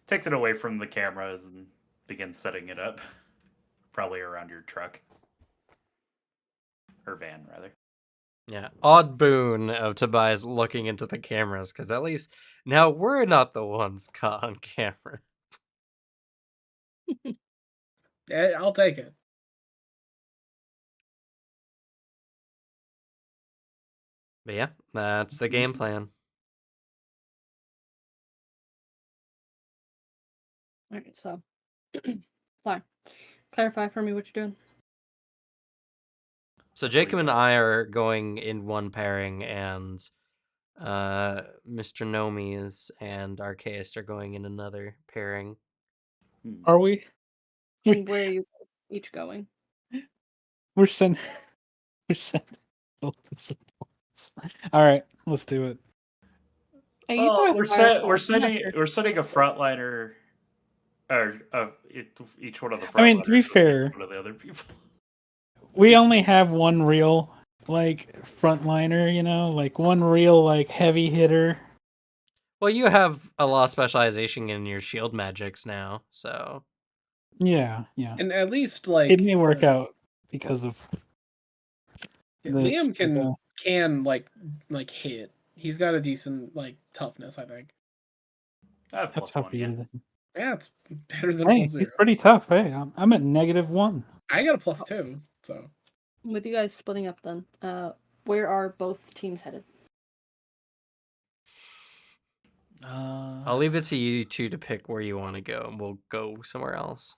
Takes it away from the cameras and begins setting it up. Probably around your truck. Or van, rather. Yeah, odd boon of Tobias looking into the cameras, because at least now we're not the ones caught on camera. I'll take it. But yeah, that's the game plan. Alright, so sorry. Clarify for me what you're doing. So Jacob and I are going in one pairing, and Mr. Nomies and Arceus are going in another pairing. Are we? And where are you each going? We're sending both the supports. All right, let's do it. Hey, you throw we're fireballs, setting a frontliner, or each one of the frontliners. I mean, to be fair, one of the other people. We only have one real frontliner, one real heavy hitter. Well, you have a lot of specialization in your shield magics now, so Yeah. And at least It may work out because of this. Liam but, can like hit. He's got a decent like toughness, I think. I have how plus tough one, are yeah. you? Yeah, it's better than Hey, +0. he's pretty tough. Hey, I'm at -1. I got a +2, so With you guys splitting up then, where are both teams headed? I'll leave it to you two to pick where you want to go, and we'll go somewhere else.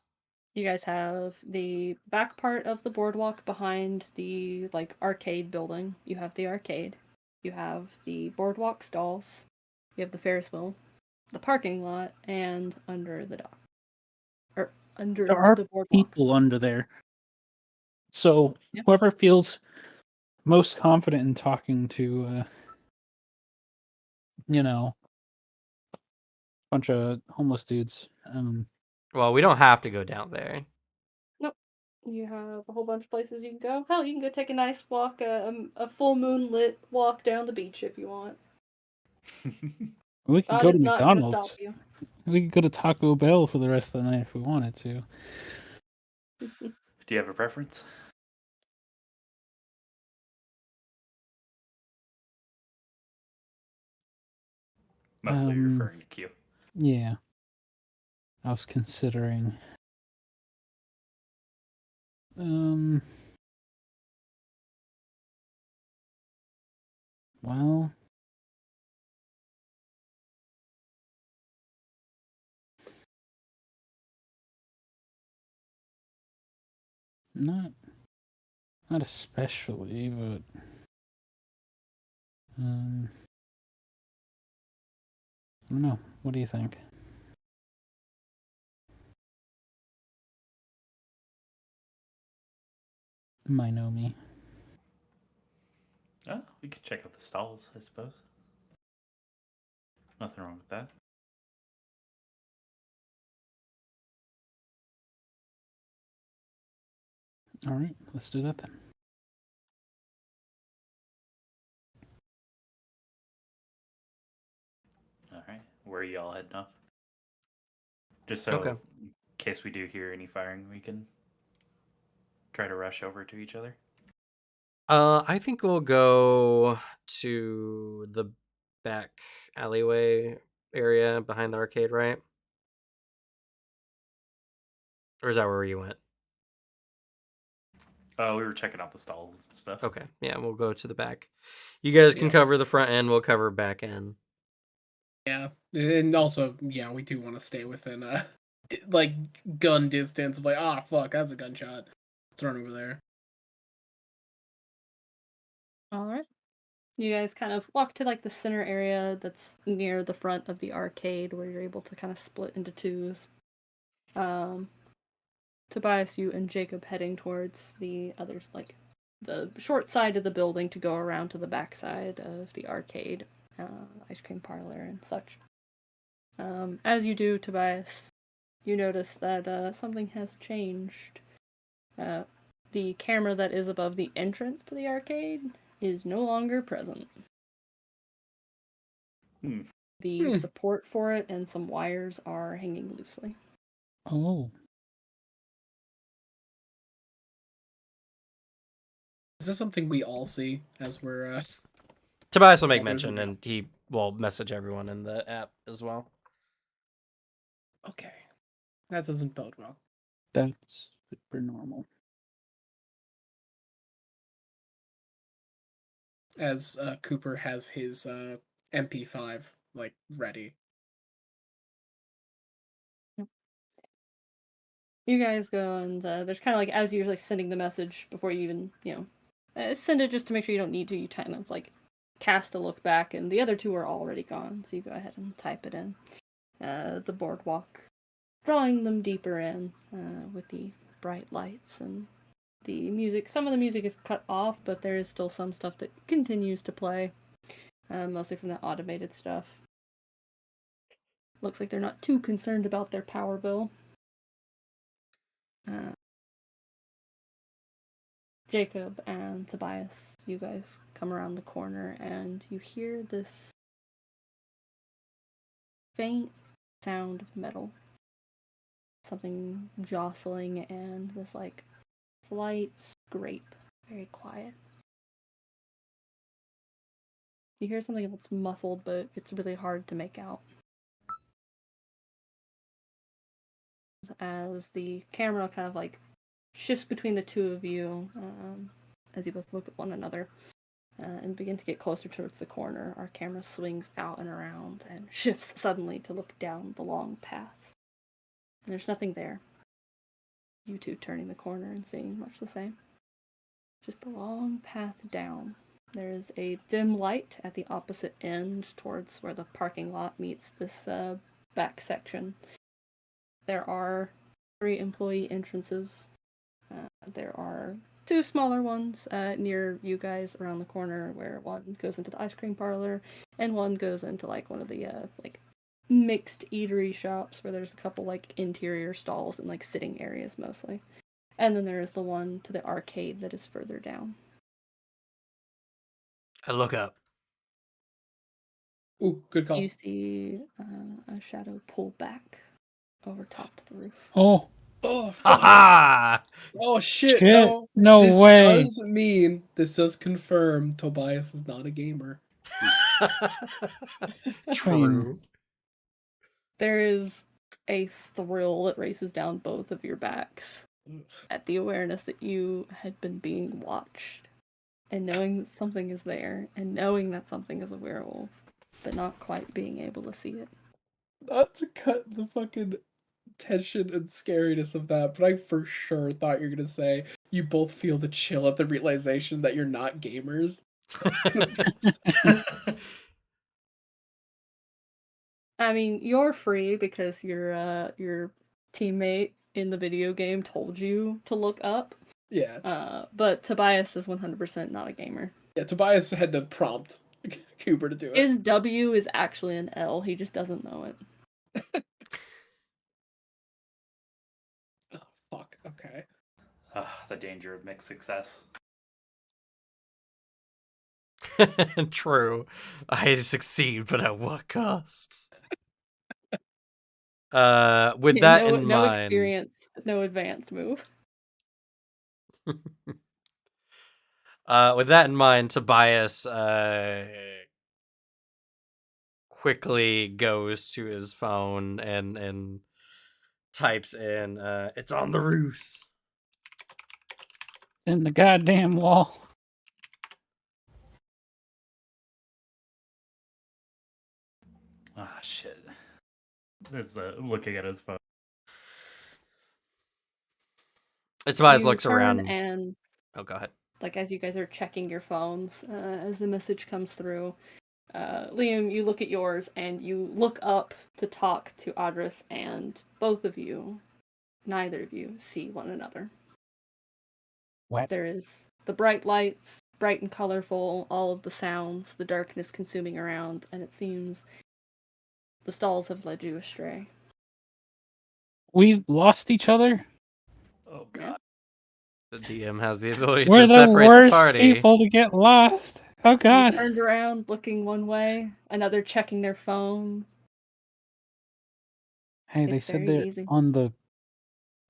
You guys have the back part of the boardwalk behind the like arcade building. You have the arcade. You have the boardwalk stalls. You have the Ferris wheel, the parking lot, and under the dock. Or under There are the boardwalk. people under there. So Yep. whoever feels most confident in talking to, a bunch of homeless dudes. Well, we don't have to go down there. Nope. You have a whole bunch of places you can go. Hell, you can go take a nice walk, a full moonlit walk down the beach if you want. We could God go to is not going to stop McDonald's. you. We could go to Taco Bell for the rest of the night if we wanted to. Do you have a preference? Mostly referring to Q. Yeah. I was considering. Well, not especially, but I don't know. What do you think? Might know me. Oh, we could check out the stalls, I suppose. Nothing wrong with that. All right, let's do that then. All right. Where are y'all heading off? Just so, Okay. in case we do hear any firing, we can try to rush over to each other. I think we'll go to the back alleyway area behind the arcade, right? Or is that where you went? We were checking out the stalls and stuff. Okay, yeah, we'll go to the back. You guys can Yeah. cover the front end, we'll cover back end. yeah. And also, yeah, we do want to stay within like gun distance of like, fuck, that's a gunshot. Let's run over there. All right. You guys kind of walk to like the center area that's near the front of the arcade where you're able to kind of split into twos. Tobias, you and Jacob heading towards the others, like the short side of the building to go around to the back side of the arcade, ice cream parlor, and such. As you do, Tobias, you notice that something has changed. The camera that is above the entrance to the arcade is no longer present. The support for it and some wires are hanging loosely. Oh. Is this something we all see as we're Tobias will make Oh, there's a mention, and he will message everyone in the app as well. okay. That doesn't bode well. That's super normal. As Cooper has his MP5 like ready. You guys go and there's kind of like as you're like sending the message before you even send it just to make sure you don't need to. You kind of like cast a look back, and the other two are already gone. So you go ahead and type it in. The boardwalk, drawing them deeper in with the bright lights and the music. Some of the music is cut off, but there is still some stuff that continues to play, mostly from the automated stuff. Looks like they're not too concerned about their power bill. Jacob and Tobias, you guys come around the corner and you hear this faint sound of metal. Something jostling and this like slight scrape. Very quiet. You hear something that's muffled, but it's really hard to make out. As the camera kind of like shifts between the two of you, as you both look at one another and begin to get closer towards the corner, our camera swings out and around and shifts suddenly to look down the long path. And there's nothing there. You two turning the corner and seeing much the same. Just a long path down. There is a dim light at the opposite end towards where the parking lot meets this back section. There are 3 employee entrances. There are 2 smaller ones near you guys around the corner, where one goes into the ice cream parlor and one goes into like one of the like mixed eatery shops where there's a couple like interior stalls and like sitting areas mostly. And then there is the one to the arcade that is further down. I look up. Ooh, good call. You see a shadow pull back over top to the roof. Oh, Oh, Ha fuck. ha! Oh, shit, shit! no. No This way! this does confirm Tobias is not a gamer. True. There is a thrill that races down both of your backs at the awareness that you had been being watched, and knowing that something is there, and knowing that something is a werewolf, but not quite being able to see it. Not to cut the fucking tension and scariness of that, but I for sure thought you were gonna say you both feel the chill at the realization that you're not gamers. I mean, you're free because your teammate in the video game told you to look up. Yeah. But Tobias is 100% not a gamer. Yeah, Tobias had to prompt Cooper to do it. His W is actually an L, he just doesn't know it. Oh, fuck, okay. The danger of mixed success. True. I succeed, but at what cost? With that no, in no mind, experience, no advanced move. with that in mind, Tobias quickly goes to his phone and types in, "It's on the roofs." In the goddamn wall. Ah, shit. There's looking at his phone. Tobias You looks turn around. and, Oh, go ahead. like, as you guys are checking your phones, as the message comes through, Liam, you look at yours and you look up to talk to Adris, and both of you, neither of you, see one another. What? There is the bright lights, bright and colorful, all of the sounds, the darkness consuming around, and it seems the stalls have led you astray. We lost each other? Oh, Yeah. God. The DM has the ability We're to the separate the worst party. people to get lost. Oh You god. turned around, looking one way, another checking their phone. Hey, they It's said very they're easy. on the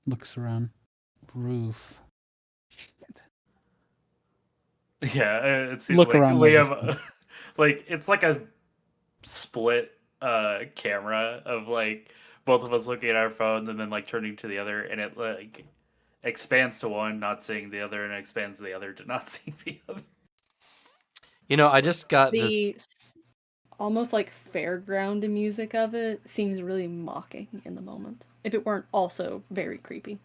looks around roof. Yeah, it seems Look like around Liam, like, it's like a split camera of, like, both of us looking at our phones and then, like, turning to the other, and it, like, expands to one, not seeing the other, and expands to the other to not seeing the other. You know, I just got this. The almost like fairground music of it seems really mocking in the moment. If it weren't also very creepy.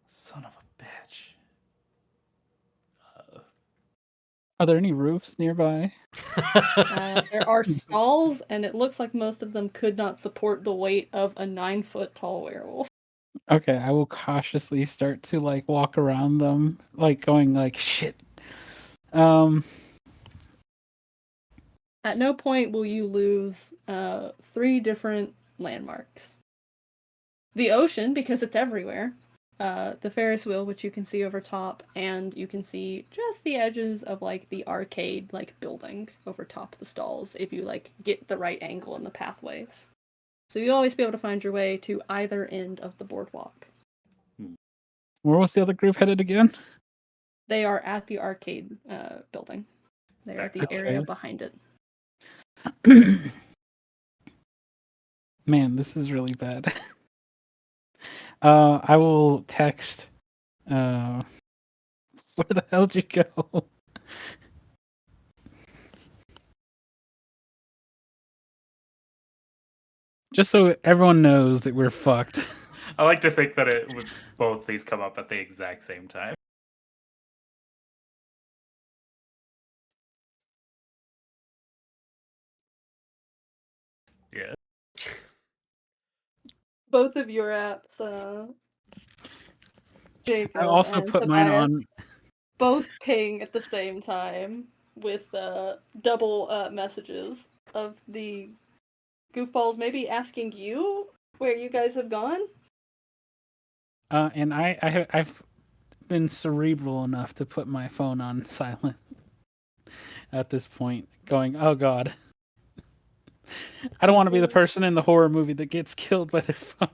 Son of a bitch. Are there any roofs nearby? There are stalls, and it looks like most of them could not support the weight of a 9-foot tall werewolf. Okay, I will cautiously start to like walk around them, like going like shit. At no point will you lose 3 different landmarks. The ocean, because it's everywhere. The Ferris wheel, which you can see over top, and you can see just the edges of like the arcade like building over top of the stalls if you like get the right angle in the pathways. So you'll always be able to find your way to either end of the boardwalk. Where was the other group headed again? They are at the arcade building. They are at the area Okay. behind it. Man, this is really bad. I will text. Where the hell did you go? Just so everyone knows that we're fucked. I like to think that it would both these come up at the exact same time. Yeah. Both of your apps, Jacob I also and put mine Tobias, on. both ping at the same time with double messages of the goofballs maybe asking you where you guys have gone. And I've been cerebral enough to put my phone on silent at this point, going, "Oh God, I don't want to be the person in the horror movie that gets killed by their phone."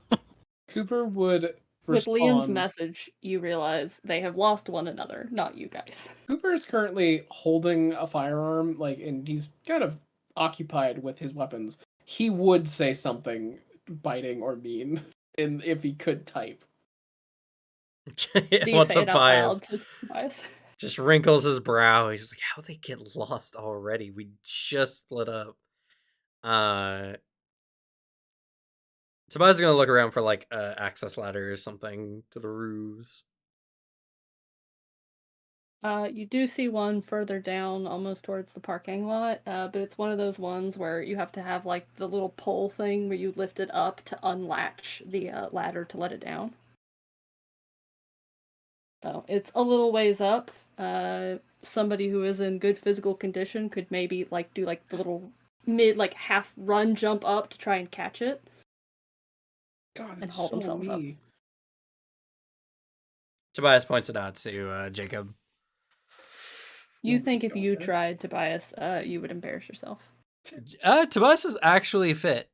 Cooper would With Liam's respond. message, you realize they have lost one another, not you guys. Cooper is currently holding a firearm, like, and he's kind of occupied with his weapons. He would say something biting or mean, if he could type. Do you What's say up, it out Bias? loud to Tobias? Just wrinkles his brow. He's just like, "How'd they get lost already? We just split up." Tobias is gonna look around for like a access ladder or something to the roofs. You do see one further down, almost towards the parking lot, but it's one of those ones where you have to have like the little pole thing where you lift it up to unlatch the ladder to let it down. So it's a little ways up. Somebody who is in good physical condition could maybe like do like the little like half run jump up to try and catch it God, and that's hold so themselves up. me. Tobias points it out to Jacob. You Oh my think if God, you that- tried, Tobias, you would embarrass yourself. Tobias is actually fit.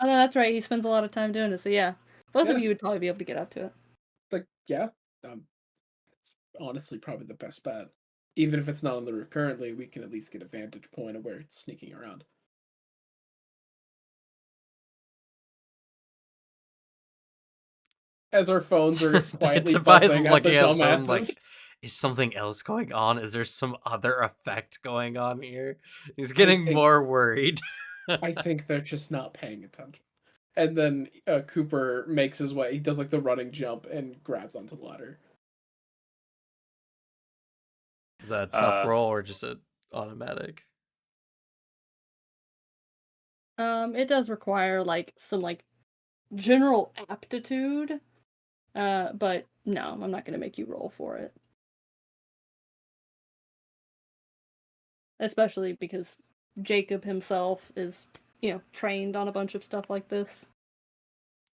Oh no, that's right. He spends a lot of time doing it. So yeah, both of Yeah. you would probably be able to get up to it. Like, yeah, it's honestly probably the best bet. Even if it's not on the roof currently, we can at least get a vantage point of where it's sneaking around. As our phones are quietly Tobias is buzzing at the looking at his phone like, dumbasses. is something else going on? Is there some other effect going on here? He's getting think- more worried. I think they're just not paying attention. And then Cooper makes his way. He does like the running jump and grabs onto the ladder. Is that a tough roll or just an automatic? It does require like some like general aptitude, but no, I'm not gonna make you roll for it. Especially because Jacob himself is, trained on a bunch of stuff like this.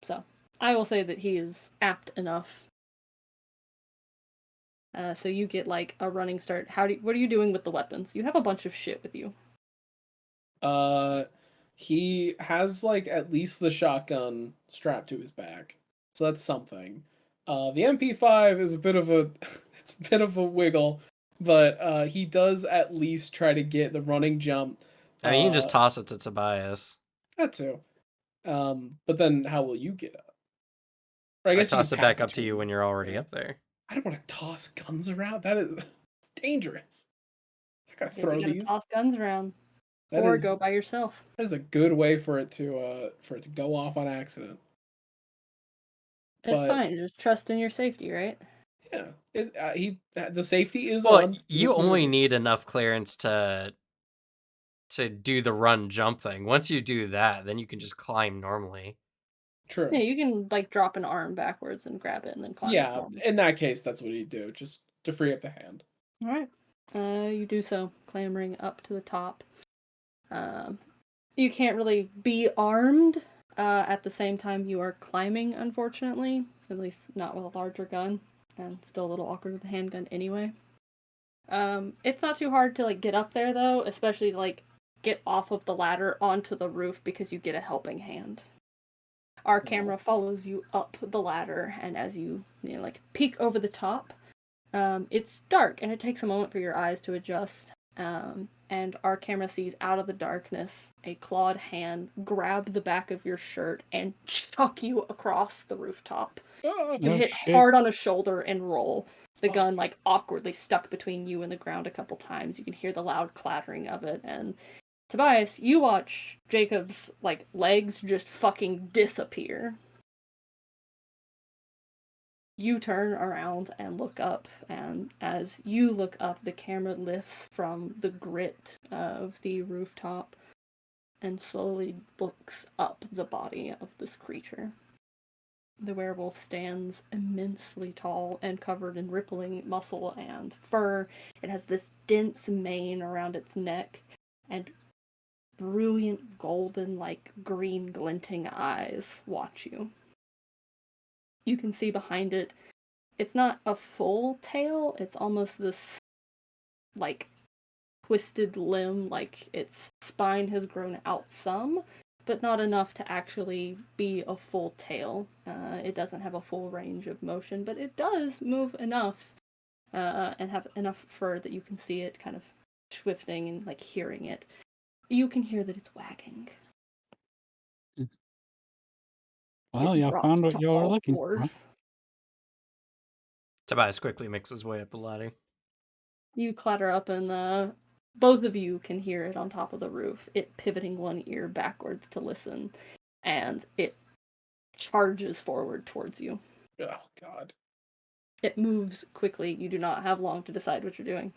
So I will say that he is apt enough. So you get like a running start. What are you doing with the weapons? You have a bunch of shit with you. He has like at least the shotgun strapped to his back, so that's something. The MP5 is a bit of a it's a bit of a wiggle, but he does at least try to get the running jump. I mean, you can just toss it to Tobias. That too. But then how will you get up? Or I I guess you toss can it back pass up to you when you're already yeah. up there. I don't want to toss guns around. That is it's dangerous. I gotta Guess throw you gotta these. toss guns around. That Or is- go by yourself. That is a good way for it to go off on accident. It's But- fine. Just trust in your safety, right? Yeah, the safety is Well, on. in you this only maneuver. need enough clearance to do the run jump thing. Once you do that, then you can just climb normally. True. Yeah, you can like drop an arm backwards and grab it and then climb. Yeah, normal. in that case, that's what you do, just to free up the hand. All right. You do so, clambering up to the top. You can't really be armed. At the same time, you are climbing, unfortunately. At least not with a larger gun, and still a little awkward with a handgun anyway. It's not too hard to like get up there though, especially like get off of the ladder onto the roof because you get a helping hand. Our Oh. camera follows you up the ladder, and as you like peek over the top, it's dark, and it takes a moment for your eyes to adjust. And our camera sees out of the darkness a clawed hand grab the back of your shirt and chuck you across the rooftop. Oh, You Oh, hit shit. hard on a shoulder and roll. The Fuck. gun like awkwardly stuck between you and the ground a couple times. You can hear the loud clattering of it, and Tobias, you watch Jacob's like legs just fucking disappear. You turn around and look up, and as you look up, the camera lifts from the grit of the rooftop and slowly looks up the body of this creature. The werewolf stands immensely tall and covered in rippling muscle and fur. It has this dense mane around its neck and brilliant golden, like green glinting eyes watch you. You can see behind it, it's not a full tail, it's almost this like twisted limb, like its spine has grown out some, but not enough to actually be a full tail. It doesn't have a full range of motion, but it does move enough and have enough fur that you can see it kind of swifting and like hearing it. You can hear that it's wagging. Well, It y'all drops found what to y'all were all looking for. fours. Tobias quickly makes his way up the ladder. You clatter up, and both of you can hear it on top of the roof, it pivoting one ear backwards to listen, and it charges forward towards you. Oh, God. It moves quickly. You do not have long to decide what you're doing.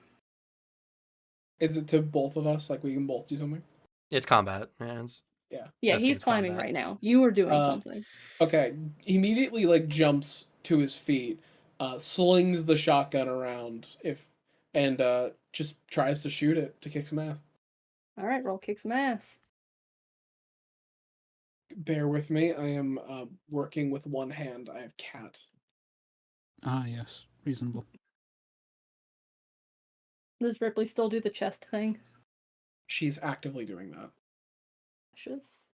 Is it to both of us? Like, we can both do something? It's combat. Yeah, Yeah. Yeah, This he's game's climbing combat. right now. You are doing Uh, something. Okay. Immediately, like, jumps to his feet, slings the shotgun around, and just tries to shoot it to kick some ass. Alright, roll kick some ass. Bear with me. I am working with one hand. I have cat. Ah, yes. Reasonable. Does Ripley still do the chest thing? She's actively doing that. Precious.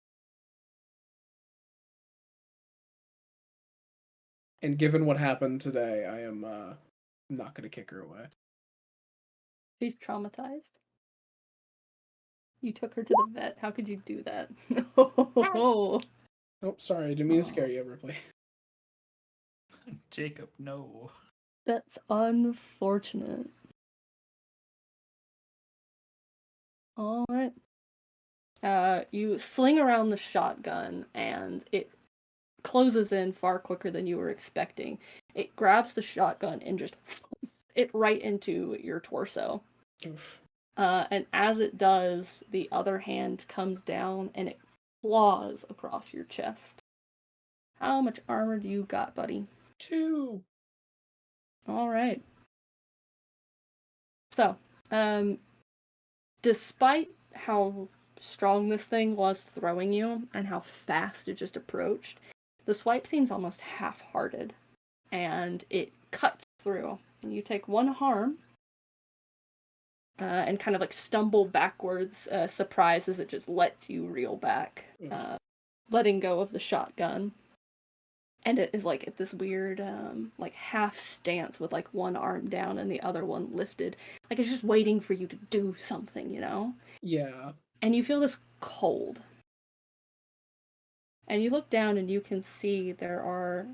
And given what happened today, I am not going to kick her away. She's traumatized. You took her to the vet. How could you do that? Oh, Oh, sorry. I didn't mean to scare you, Ripley. Jacob, no. that's unfortunate. Alright. You sling around the shotgun, and it closes in far quicker than you were expecting. It grabs the shotgun and just it right into your torso. Oof. And as it does, the other hand comes down and it claws across your chest. How much armor do you got, buddy? 2. All right. So, despite how strong this thing was throwing you and how fast it just approached, the swipe seems almost half-hearted, and it cuts through. And you take one harm, and kind of like stumble backwards, surprised as it just lets you reel back, letting go of the shotgun. And it is like at this weird, like half stance with like one arm down and the other one lifted. Like it's just waiting for you to do something, you know? Yeah. And you feel this cold. And you look down and you can see there are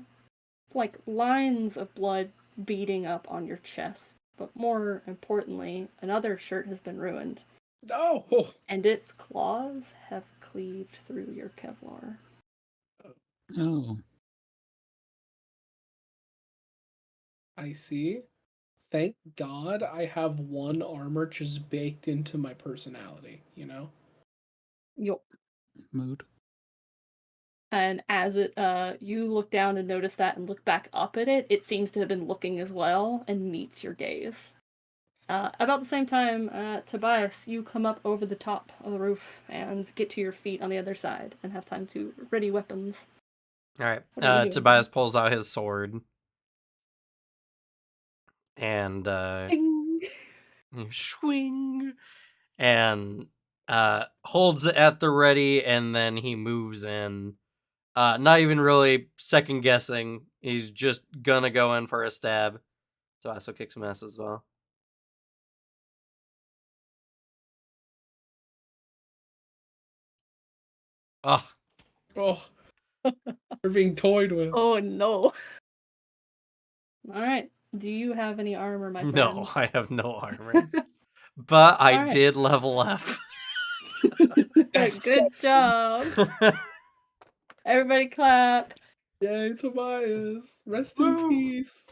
like lines of blood beading up on your chest. But more importantly, another shirt has been ruined. Oh! And its claws have cleaved through your Kevlar. Oh. I see. Thank God I have one armor just baked into my personality, you know? Yup. Mood. And as it, you look down and notice that and look back up at it, it seems to have been looking as well and meets your gaze. About the same time, Tobias, you come up over the top of the roof and get to your feet on the other side and have time to ready weapons. All right. What are you doing? Tobias pulls out his sword and Ding! swing and holds it at the ready, and then he moves in Not even really second guessing. He's just gonna go in for a stab. So I also kick some ass as well. Oh, Oh, we're being toyed with. Oh no. Alright. Do you have any armor, my friend? no, I have no armor. But I Alright. did level up. That's Good job. Everybody clap. Yay, Tobias. Rest in Woo. peace.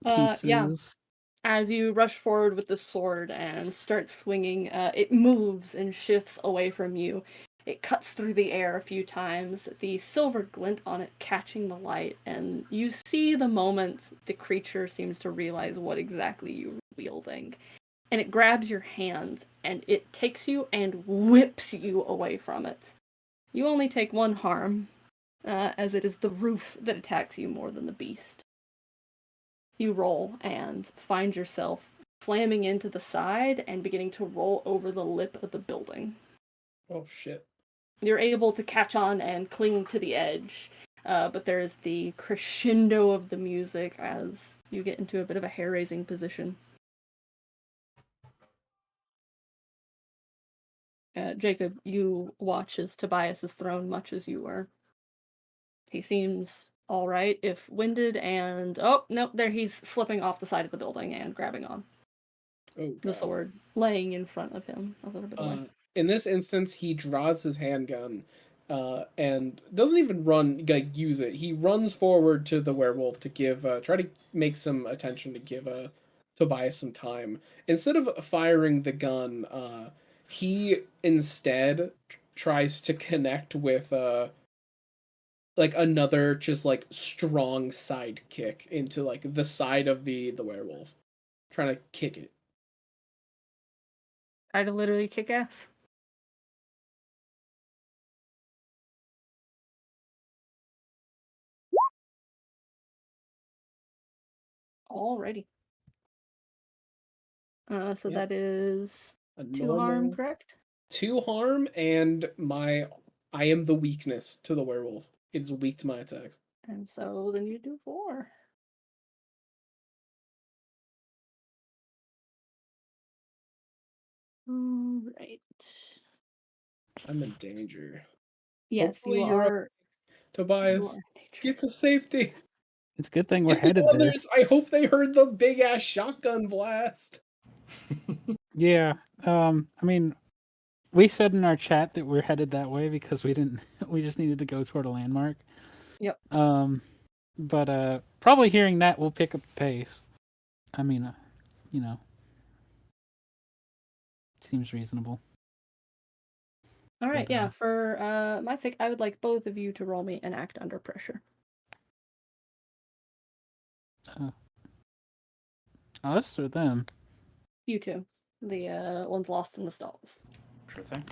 Yeah. Pieces. As you rush forward with the sword and start swinging, it moves and shifts away from you. It cuts through the air a few times, the silver glint on it catching the light, and you see the moment the creature seems to realize what exactly you're wielding. And it grabs your hand, and it takes you and whips you away from it. You only take one harm, as it is the roof that attacks you more than the beast. You roll and find yourself slamming into the side and beginning to roll over the lip of the building. Oh, shit. You're able to catch on and cling to the edge, but there's the crescendo of the music as you get into a bit of a hair-raising position. Jacob, you watch as Tobias is thrown much as you were. He seems all right, if winded, and oh no, there he's slipping off the side of the building and grabbing on Oh, the God. sword, laying in front of him a little bit away. In this instance, he draws his handgun and doesn't even run, like, use it. He runs forward to the werewolf to give, try to make some attention to give Tobias some time. Instead of firing the gun, he instead tries to connect with, like, another just, like, strong side kick into, like, the side of the werewolf. Trying to kick it. Try to literally kick ass. Alrighty. So Yep. that is A 2 harm, normal correct? 2 harm, and I am the weakness to the werewolf. It is weak to my attacks. And so then you do 4. Alright. I'm in danger. Yes, Hopefully you you're are. Tobias. You are in danger. Get to safety. It's a good thing we're Get the headed there. others. I hope they heard the big ass shotgun blast. Yeah. I mean, we said in our chat that we're headed that way because we didn't. We just needed to go toward a landmark. Yep. But probably hearing that will pick up the pace. I mean, you know, seems reasonable. Alright, But, yeah, for my sake, I would like both of you to roll me an act under pressure. Us or them? You two. The ones lost in the stalls. Sure thing.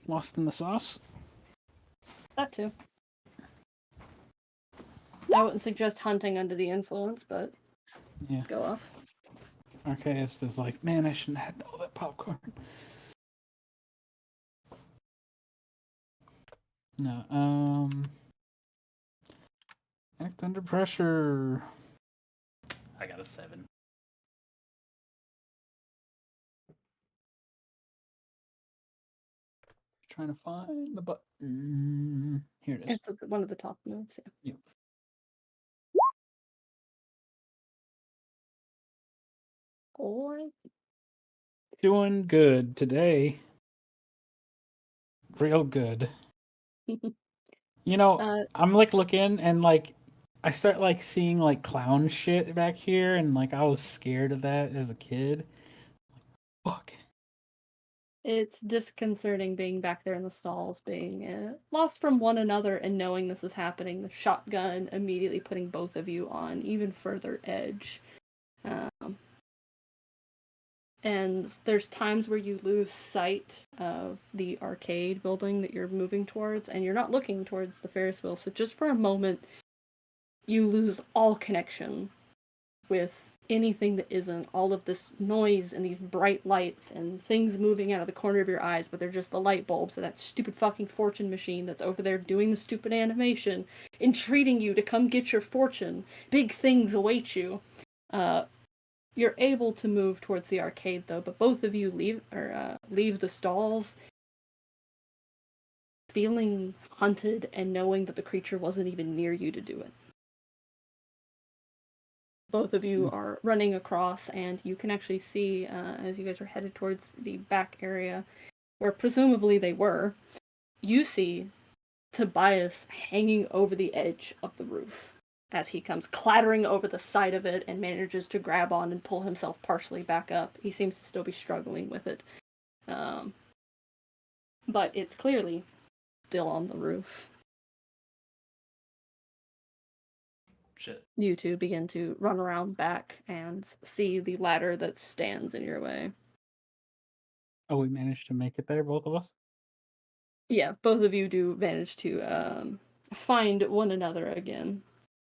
Lost in the sauce? That too. I wouldn't suggest hunting under the influence, but Yeah. go off. Archaeus is like, man, I shouldn't have had all that popcorn. No, act under pressure. I got a 7. Trying to find the button. Here it is. It's one of the top moves, yeah. Yep. Boy. Doing good today. Real good. You know, I'm like looking and like I start like seeing like clown shit back here and like I was scared of that as a kid. Fuck. It's disconcerting being back there in the stalls, being lost from one another and knowing this is happening. The shotgun immediately putting both of you on even further edge. And there's times where you lose sight of the arcade building that you're moving towards, and you're not looking towards the Ferris wheel. So just for a moment, you lose all connection with anything that isn't. All of this noise and these bright lights and things moving out of the corner of your eyes, but they're just the light bulbs of that stupid fucking fortune machine that's over there doing the stupid animation, entreating you to come get your fortune. Big things await you. You're able to move towards the arcade though, but both of you leave the stalls feeling hunted and knowing that the creature wasn't even near you to do it. Both of you are running across, and you can actually see, as you guys are headed towards the back area, where presumably they were, you see Tobias hanging over the edge of the roof as he comes clattering over the side of it and manages to grab on and pull himself partially back up. He seems to still be struggling with it. But it's clearly still on the roof. Shit. You two begin to run around back and see the ladder that stands in your way. Oh, we managed to make it there, both of us? Yeah, both of you do manage to find one another again.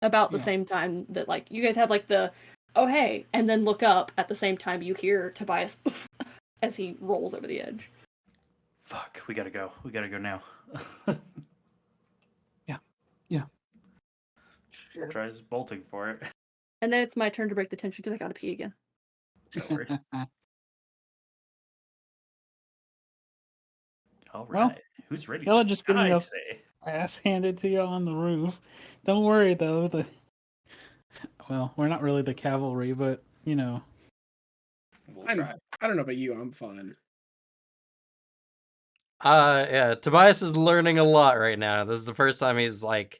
About the Yeah. same time that, like, you guys have, like, the, oh, hey, and then look up at the same time you hear Tobias as he rolls over the edge. Fuck, we gotta go. We gotta go now. Yeah. Tries bolting for it. And then it's my turn to break the tension because I gotta pee again. No worries. All Well, right. Who's ready y'all to are just getting die us today? ass handed to you on the roof. Don't worry, though. Well, we're not really the cavalry, but, you know. We'll I try. don't know about you, I'm fine. Yeah, Tobias is learning a lot right now. This is the first time he's like,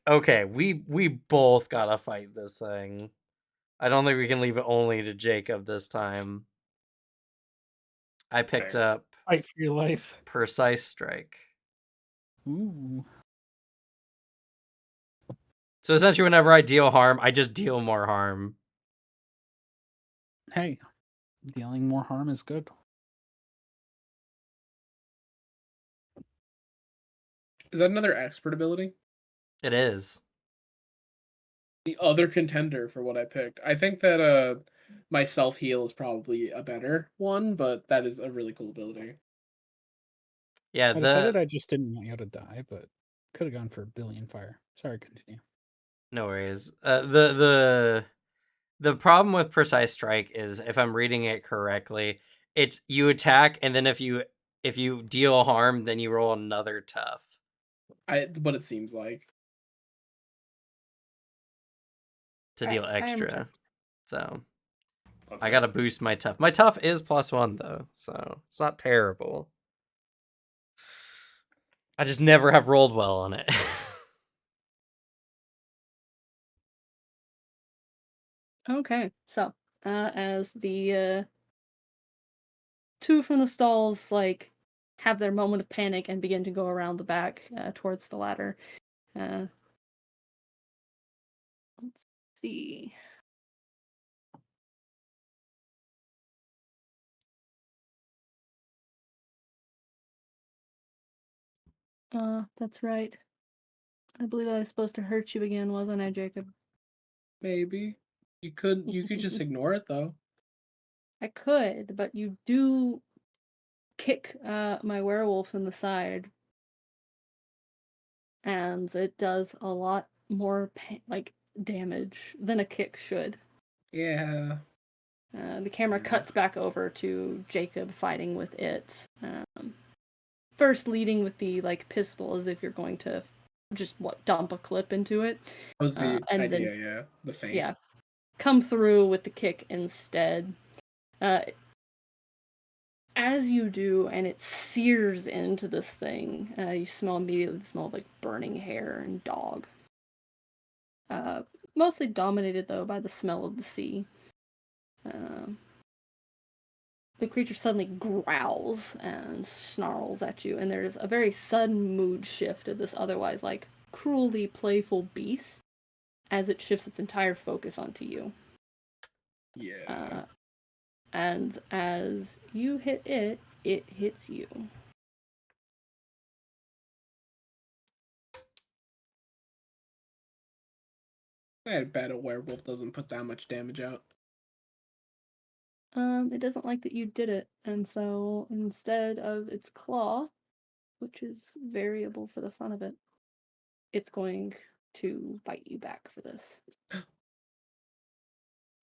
okay, we both gotta fight this thing. I don't think we can leave it only to Jacob this time. I picked Fair. up Fight for your life. Precise Strike. Ooh. So essentially, whenever I deal harm, I just deal more harm. Hey, dealing more harm is good. Is that another expert ability? It is. The other contender for what I picked. I think that my self heal is probably a better one, but that is a really cool ability. Yeah, I decided I just didn't want you to die, but could have gone for a billion fire. Sorry, continue. no worries. The problem with Precise Strike is, if I'm reading it correctly, it's you attack, and then if you deal harm, then you roll another tough What it seems like. to deal I am extra. So Okay. I gotta boost my tough. My tough is +1 though, so it's not terrible. I just never have rolled well on it. Okay, so as the two from the stalls like have their moment of panic and begin to go around the back towards the ladder. Let's see. That's right. I believe I was supposed to hurt you again, wasn't I, Jacob? Maybe. You could just ignore it though. I could, but you do kick my werewolf in the side, and it does a lot more damage than a kick should. Yeah. The camera cuts back over to Jacob fighting with it. First leading with the pistol as if you're going to just dump a clip into it. That was the and idea, then, yeah. The feint. Yeah, come through with the kick instead. As you do, and it sears into this thing, you smell immediately the smell of burning hair and dog. Mostly dominated though by the smell of the sea. The creature suddenly growls and snarls at you, and there's a very sudden mood shift of this otherwise cruelly playful beast as it shifts its entire focus onto you. Yeah. And as you hit it, it hits you. I bet a werewolf doesn't put that much damage out. It doesn't like that you did it, and so instead of its claw, which is variable for the fun of it, it's going to bite you back for this.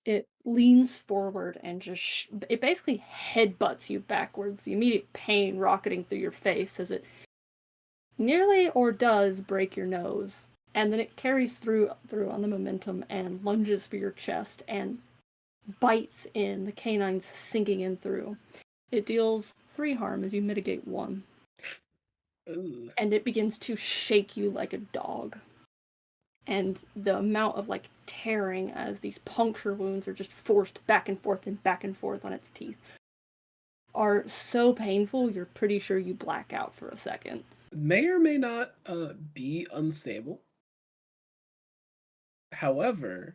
It leans forward and just it basically headbutts you backwards, the immediate pain rocketing through your face as it nearly or does break your nose, and then it carries through on the momentum and lunges for your chest and bites in, the canines sinking in through. It deals 3 harm as you mitigate 1. Ugh. And it begins to shake you like a dog. And the amount of like tearing as these puncture wounds are just forced back and forth on its teeth are so painful you're pretty sure you black out for a second. May or may not be unstable. However,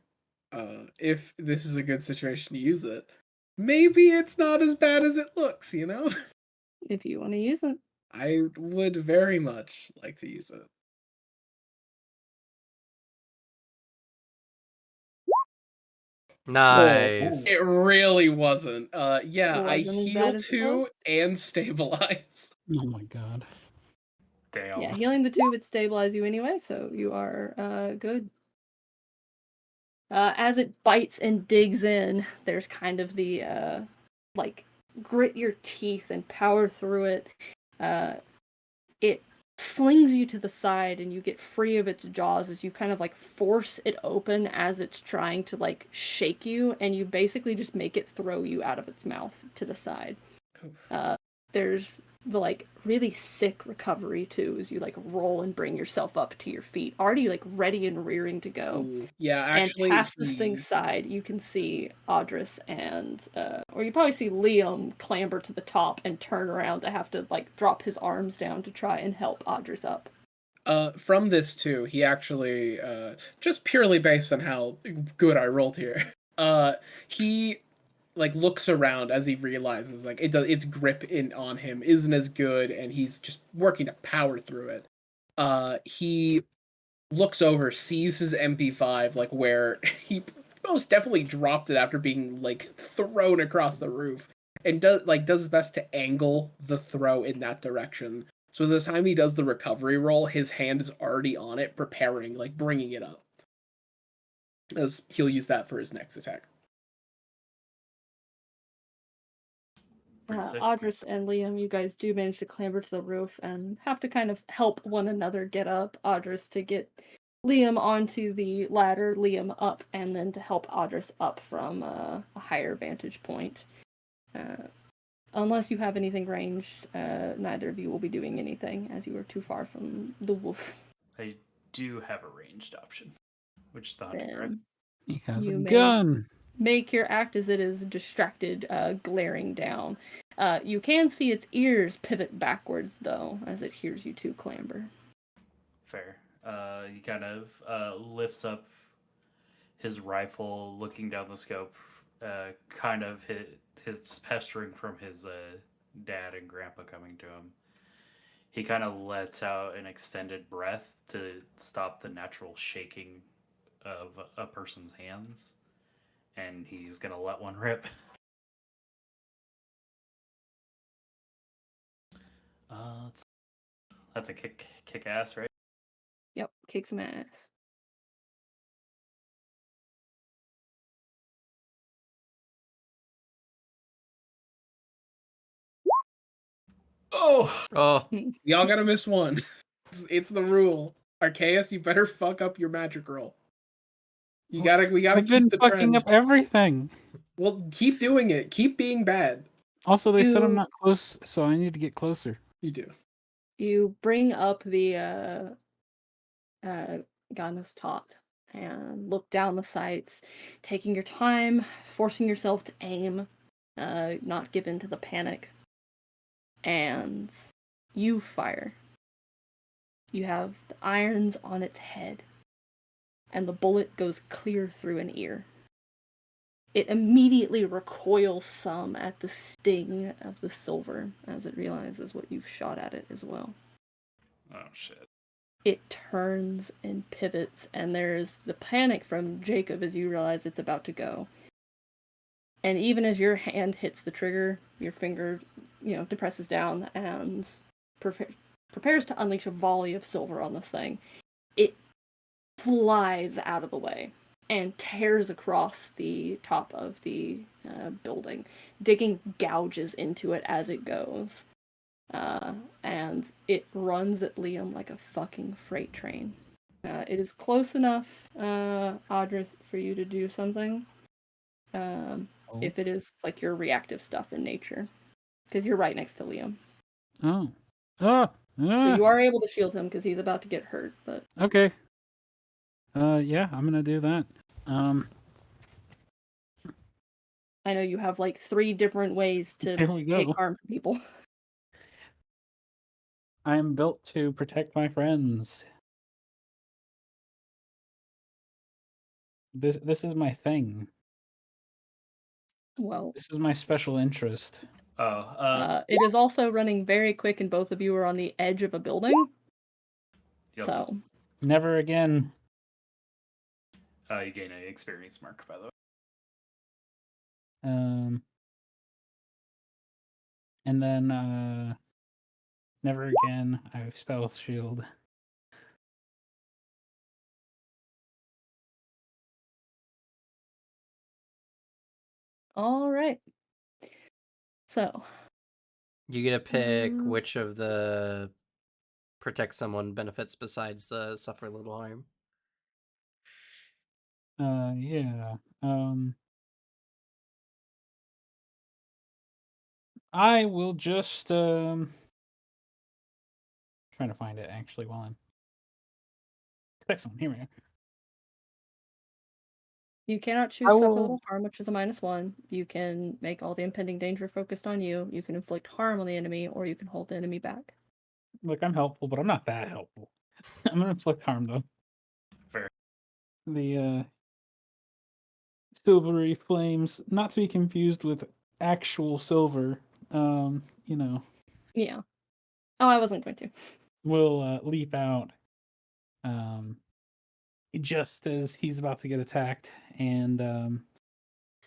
if this is a good situation to use it, maybe it's not as bad as it looks, you know? If you want to use it. I would very much like to use it. Nice. It really wasn't. Yeah, It I wasn't as heal bad as it 2 was? and stabilize. Oh my god. Damn. Yeah, healing the 2 would stabilize you anyway, so you are good. As it bites and digs in, there's kind of the like grit your teeth and power through it. It slings you to the side and you get free of its jaws as you kind of like force it open as it's trying to like shake you, and you basically just make it throw you out of its mouth to the side. There's the like really sick recovery too as you like roll and bring yourself up to your feet, already like ready and rearing to go. Ooh, yeah, And actually, past this thing's side, you can see Audris and, or you probably see Liam clamber to the top and turn around to have to like drop his arms down to try and help Audris up. from this too, he actually, just purely based on how good I rolled here, he like looks around as he realizes like its grip in on him isn't as good, and he's just working to power through it. He looks over, sees his MP5 like where he most definitely dropped it after being like thrown across the roof, and does his best to angle the throw in that direction. So the time he does the recovery roll, his hand is already on it, preparing, like bringing it up. As he'll use that for his next attack. Pretty sick. Audris and Liam, you guys do manage to clamber to the roof and have to kind of help one another get up. Audris to get Liam onto the ladder, Liam up, and then to help Audris up from a higher vantage point. Unless you have anything ranged, neither of you will be doing anything as you are too far from the wolf. I do have a ranged option, which is the hunting rifle. Then He has a You may- gun. make your act as it is distracted, glaring down. You can see its ears pivot backwards, though, as it hears you two clamber. Fair. He kind of lifts up his rifle, looking down the scope, kind of his pestering from his dad and grandpa coming to him. He kind of lets out an extended breath to stop the natural shaking of a person's hands, and he's gonna let one rip. That's a kick ass, right? Yep, kick some ass. Oh, Oh, Y'all gotta miss one. It's the rule. Arceus, you better fuck up your magic roll. We gotta I've keep been the fucking trend. up everything. Well, keep doing it. Keep being bad. Also, they said I'm You- not close, so I need to get closer. You do. You bring up the Ganas Tot and look down the sights, taking your time, forcing yourself to aim, not give in to the panic. And you fire. You have the irons on its head, and the bullet goes clear through an ear. It immediately recoils some at the sting of the silver as it realizes what you've shot at it as well. oh shit! it turns and pivots, and there's the panic from Jacob as you realize it's about to go. And even as your hand hits the trigger, your finger, depresses down and prepares to unleash a volley of silver on this thing. It flies out of the way and tears across the top of the building, digging gouges into it as it goes. And it runs at Liam like a fucking freight train. It is close enough, Audrey, for you to do something. If it is like your reactive stuff in nature, because you're right next to Liam. Oh. So you are able to shield him because he's about to get hurt. But okay. Yeah, I'm gonna do that. I know you have like 3 different ways to Here we take go. harm from people. I am built to protect my friends. This is my thing. Well, This is my special interest. it is also running very quick, and both of you are on the edge of a building. Yes. So Never again. You gain an experience mark, by the way. And then never again. I have spell shield. all right. So You get to pick which of the protect someone benefits besides the suffer little harm. Yeah. I will just trying to find it actually while I'm protect someone. Here we go. you cannot choose I suffer will- little harm, which is a -1. You can make all the impending danger focused on you. You can inflict harm on the enemy, or you can hold the enemy back. Look, I'm helpful, but I'm not that helpful. I'm gonna inflict harm though. Fair. The silvery flames, not to be confused with actual silver, Yeah. Oh, I wasn't going to. will leap out just as he's about to get attacked, and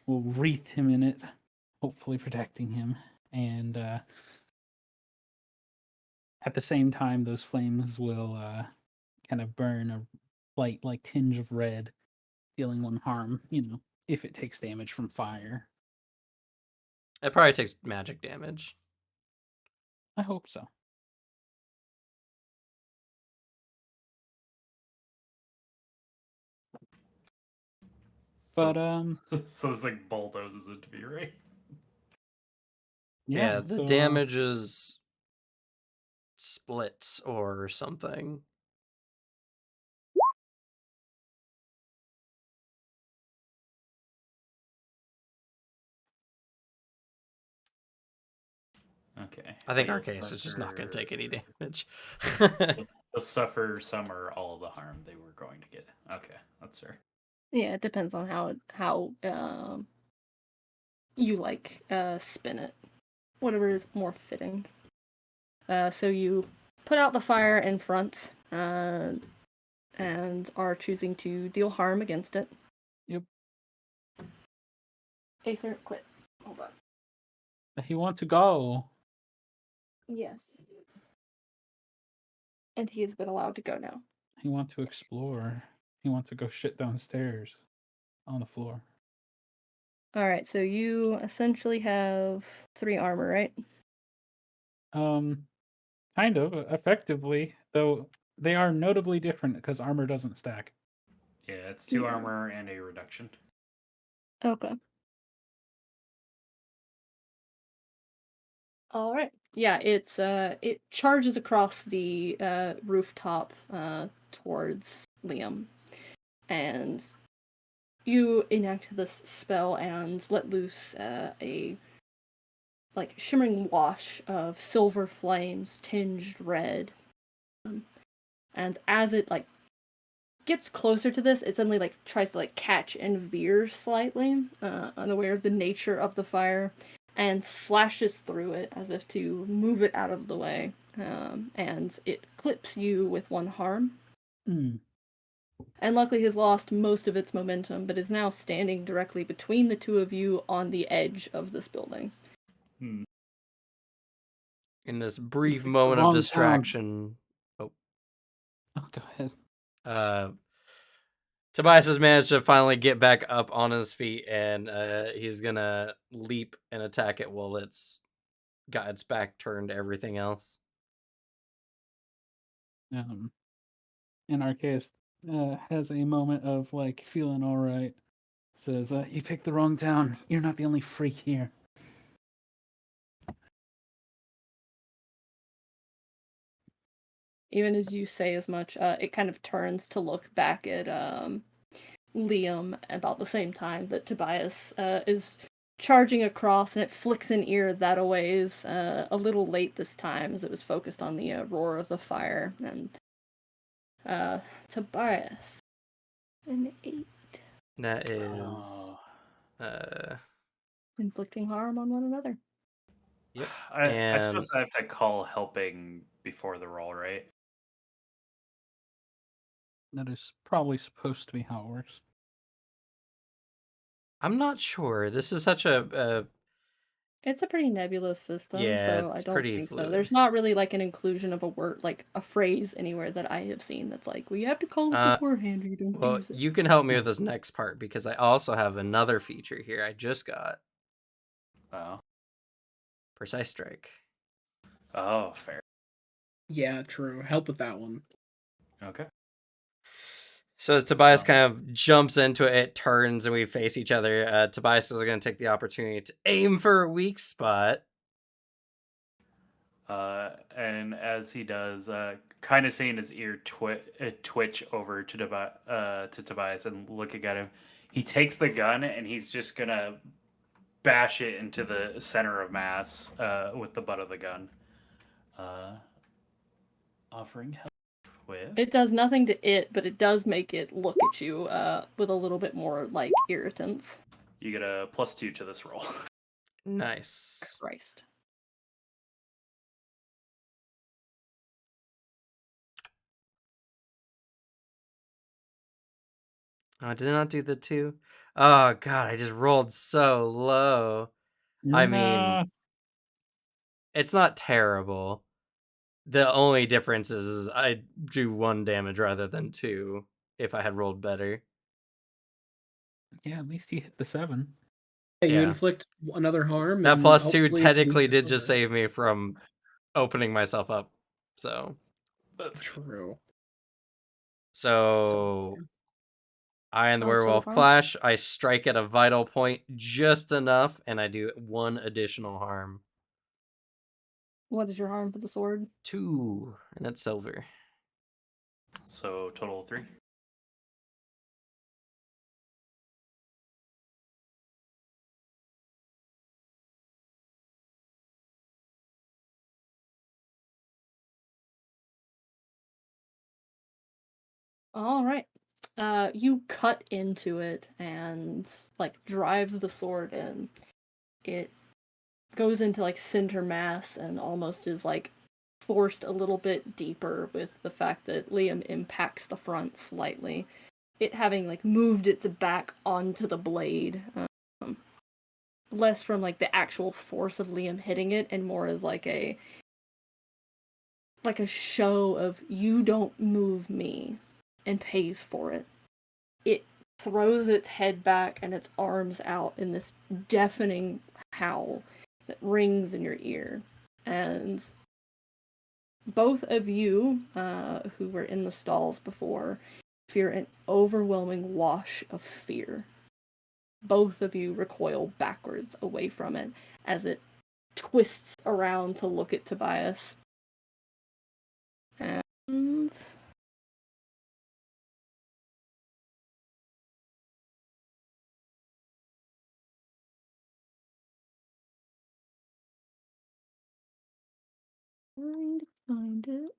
will wreath him in it, hopefully protecting him. And at the same time, those flames will kind of burn a light, like tinge of red, dealing 1 harm, if it takes damage from fire. It probably takes magic damage. I hope so. But So it's like bulldozes into me, right? Yeah, the so, damage is split or something. Okay. I think You'll Arceus is just not going to take any damage. They'll suffer some or all the harm they were going to get. Okay, that's fair. Yeah, it depends on how you like spin it. Whatever is more fitting. So you put out the fire in front, and are choosing to deal harm against it. Yep. Acer, quit. Hold on. He wants to go. Yes. And he has been allowed to go now. He wants to explore. He wants to go shit downstairs on the floor. Alright, so you essentially have 3 armor, right? Kind of, effectively, though they are notably different because armor doesn't stack. Yeah, it's 2 Yeah. armor and a reduction. Okay. All right. Yeah, it charges across the rooftop towards Liam, and you enact this spell and let loose a like shimmering wash of silver flames tinged red. And as it like gets closer to this, it suddenly like tries to like catch and veer slightly, unaware of the nature of the fire, and slashes through it as if to move it out of the way. And it clips you with one harm. Mm. And luckily has lost most of its momentum, but is now standing directly between the two of you on the edge of this building. In this brief picked the moment of wrong town. distraction, Oh, go ahead. Tobias has managed to finally get back up on his feet, and he's gonna leap and attack it while it's got its back turned to everything else. And Arceus has a moment of like feeling all right. Says, "You picked the wrong town. You're not the only freak here." Even as you say as much, it kind of turns to look back at Liam about the same time that Tobias is charging across, and it flicks an ear that a ways, a little late this time as it was focused on the roar of the fire. And Tobias, an 8. That is, Inflicting harm on one another. yep. I suppose I have to call helping before the roll, right? That is probably supposed to be how it works. I'm not sure. This is such a It's a pretty nebulous system, Yeah, so I it's don't pretty think so. fluid. There's not really like an inclusion of a word, like a phrase anywhere that I have seen that's like, well, you have to call it beforehand or you don't well, use it. you can help me with this next part because I also have another feature here I just got. Oh. Precise strike. Oh, fair. Yeah, true. Help with that one. Okay. So as Tobias kind of jumps into it, it turns, and we face each other. Tobias is going to take the opportunity to aim for a weak spot. And as he does, kind of seeing his ear twitch over to Tobias and looking at him, he takes the gun and he's just gonna bash it into the center of mass with the butt of the gun. Offering help with. It does nothing to it, but it does make it look at you with a little bit more like irritants. You get a +2 to this roll. Nice. Christ. Oh, I did not do the 2. Oh god, I just rolled so low. I mean, it's not terrible. The only difference is I do 1 damage rather than 2 if I had rolled better. Yeah, at least you hit the 7. Yeah, you Yeah. inflict another harm. That and +2 hopefully it's technically moved this did just over. save me from opening myself up. So That's True. So I and the Oh, so werewolf harm? clash. I strike at a vital point just enough, and I do 1 additional harm. What is your harm for the sword? 2, and that's silver. so total 3. All right. You cut into it and like drive the sword in. It goes into like center mass and almost is like forced a little bit deeper with the fact that Liam impacts the front slightly. It having like moved its back onto the blade. Less from like the actual force of Liam hitting it and more as like a show of you don't move me and pays for it. It throws its head back and its arms out in this deafening howl that rings in your ear. And both of you, who were in the stalls before, fear an overwhelming wash of fear. Both of you recoil backwards away from it as it twists around to look at Tobias. And trying to find it.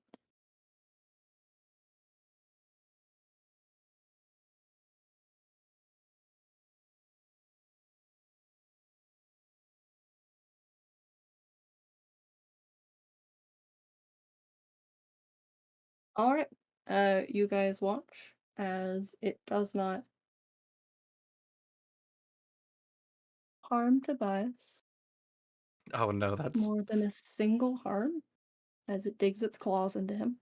All right. You guys watch as it does not harm Tobias Oh no, that's more than a single harm as it digs its claws into him.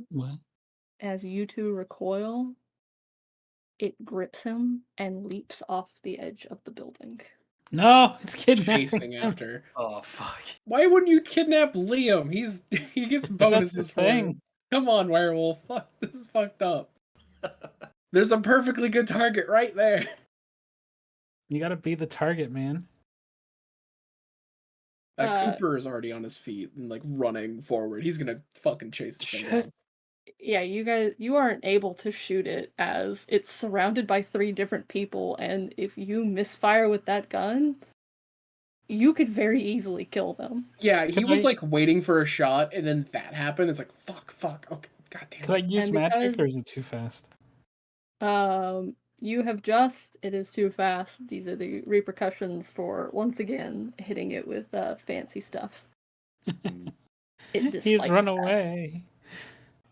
What? As you two recoil, it grips him and leaps off the edge of the building. No, it's kidnapping Chasing him. after. Oh fuck. Why wouldn't you kidnap Liam? He gets That's bonuses his for it. thing. Come on, werewolf. Fuck, this is fucked up. There's a perfectly good target right there. You gotta be the target, man. Cooper is already on his feet and like running forward. He's gonna fucking chase this thing Shit. down. Yeah, you aren't able to shoot it as it's surrounded by 3 different people, and if you misfire with that gun, you could very easily kill them. Yeah, he Could was I- like waiting for a shot, and then that happened. It's like fuck. Okay, goddamn. Could I use And magic, or because- is it too fast? You have it is too fast. These are the repercussions for once again hitting it with fancy stuff. It dislikes He's run that. away.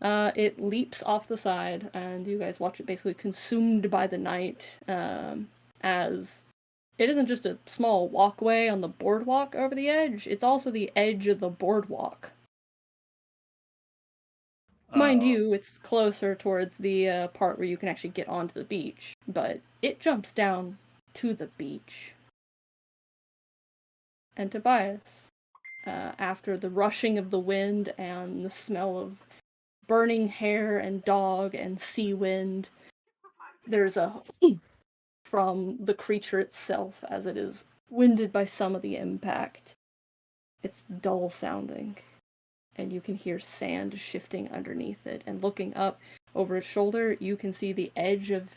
It leaps off the side, and you guys watch it basically consumed by the night, as it isn't just a small walkway on the boardwalk over the edge, it's also the edge of the boardwalk. Mind you, it's closer towards the part where you can actually get onto the beach, but it jumps down to the beach. And Tobias, after the rushing of the wind and the smell of burning hair and dog and sea wind, there's a from the creature itself as it is winded by some of the impact. It's dull sounding, and you can hear sand shifting underneath it. And looking up over its shoulder, you can see the edge of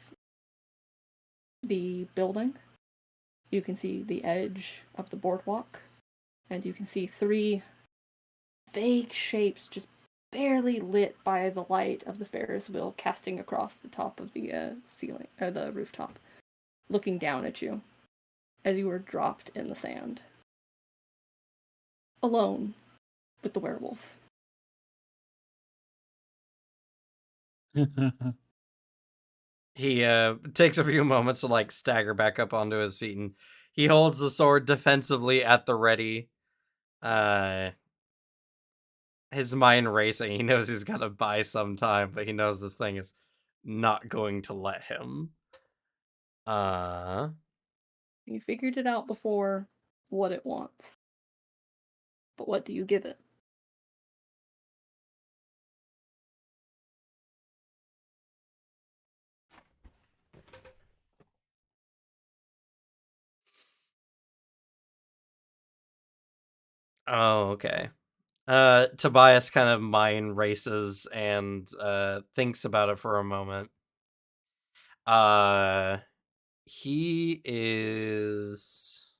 the building. You can see the edge of the boardwalk, and you can see 3 vague shapes just barely lit by the light of the Ferris wheel casting across the top of the ceiling or the rooftop, looking down at you as you were dropped in the sand, alone with the werewolf. he takes a few moments to like stagger back up onto his feet, and he holds the sword defensively at the ready. His mind racing. He knows he's gotta buy some time, but he knows this thing is not going to let him. You figured it out before what it wants. But what do you give it? Oh, okay. Tobias kind of mind races and thinks about it for a moment. He is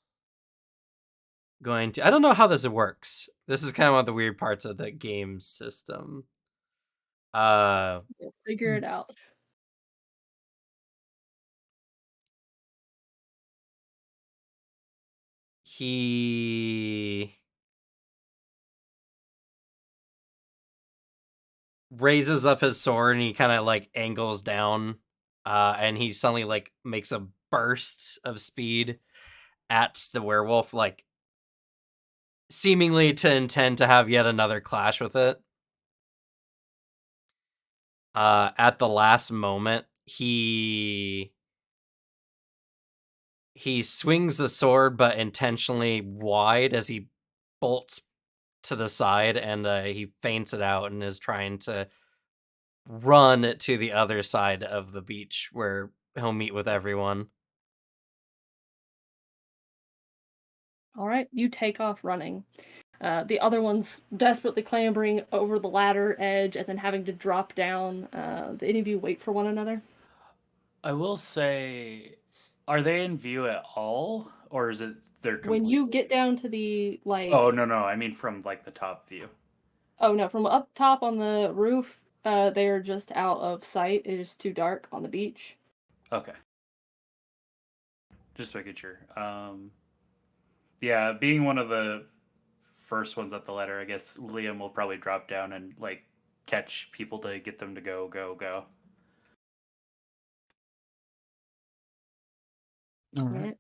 going to. I don't know how this works. This is kind of one of the weird parts of the game system. You'll figure it out. He raises up his sword and he kind of like angles down, and he suddenly like makes a burst of speed at the werewolf, like seemingly to intend to have yet another clash with it. At the last moment, he swings the sword, but intentionally wide as he bolts to the side, and he feints it out and is trying to run to the other side of the beach where he'll meet with everyone. All right, you take off running. The other one's desperately clambering over the ladder edge and then having to drop down. Do any of you wait for one another? I will say, are they in view at all, or is it they're completely... When you get down to the like, Oh no, I mean from like the top view. oh no, from up top on the roof, they are just out of sight. It is too dark on the beach. Okay. Just making sure. Yeah, being one of the first ones up the ladder, I guess Liam will probably drop down and like catch people to get them to go. All All right. right.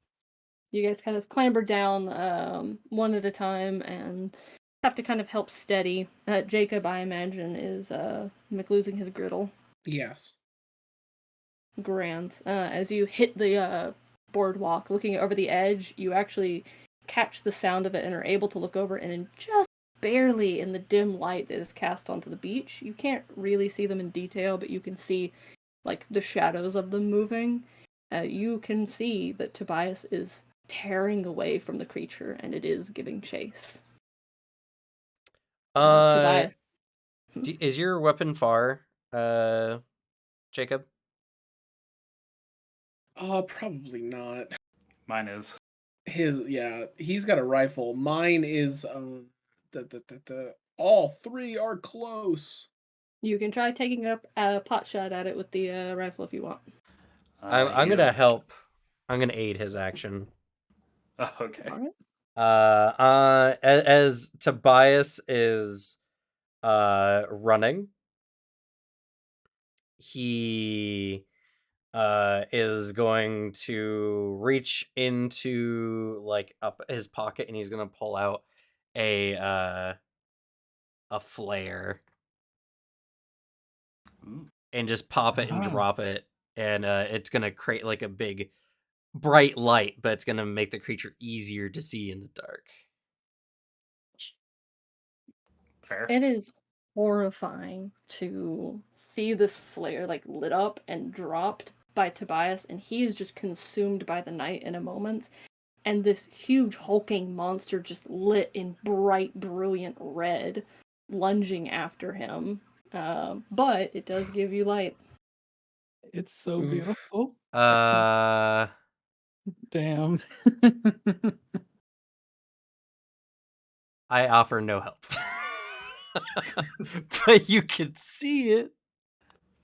You guys kind of clamber down one at a time and have to kind of help steady. Jacob, I imagine, is losing his griddle. Yes. Grand. As you hit the boardwalk, looking over the edge, you actually catch the sound of it and are able to look over, and in just barely in the dim light that is cast onto the beach, you can't really see them in detail, but you can see like the shadows of them moving. You can see that Tobias is tearing away from the creature, and it is giving chase. Tobias. Is your weapon far, Jacob? Probably not. Mine is. He's got a rifle. Mine is all three are close. You can try taking up a pot shot at it with the rifle if you want. I'm He gonna doesn't- help. I'm gonna aid his action. Oh, okay. All right. As Tobias is running, he is going to reach into like up his pocket and he's gonna pull out a flare Ooh, and just pop it and Ah. drop it, and it's gonna create like a big bright light, but it's gonna make the creature easier to see in the dark. fair. It is horrifying to see this flare like lit up and dropped by Tobias, and he is just consumed by the night in a moment. And this huge hulking monster just lit in bright, brilliant red, lunging after him. But it does give you light. It's so Oof. beautiful. Damn. I offer no help. But you can see it.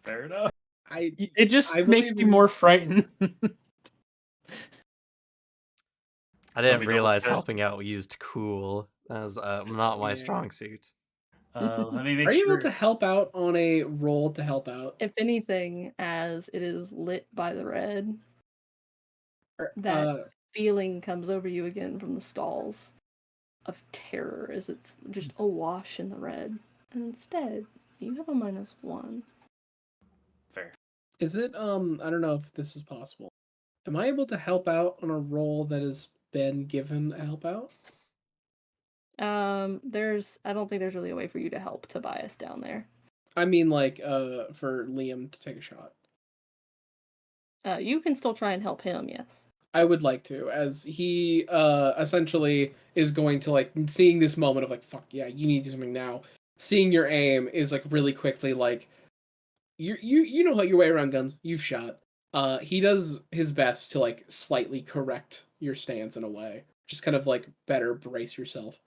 Fair enough. It just I makes believe me in more frightened. I Want didn't me to realize look at- helping out used cool. That was not my Yeah. strong suit. Let me make Are you sure. able to help out on a roll to help out? If anything, as it is lit by the red, Or, that feeling comes over you again from the stalls of terror as it's just awash in the red. And instead, you have a -1. Fair. is it I don't know if this is possible. Am I able to help out on a roll that has been given a help out? I don't think there's really a way for you to help Tobias down there. I mean, like, for Liam to take a shot. You can still try and help him, yes. I would like to, as he essentially is going to like seeing this moment of like, fuck yeah, you need to do something now. Seeing your aim is like really quickly like you know how your way around guns. You've shot. He does his best to like slightly correct your stance in a way. Just kind of like better brace yourself.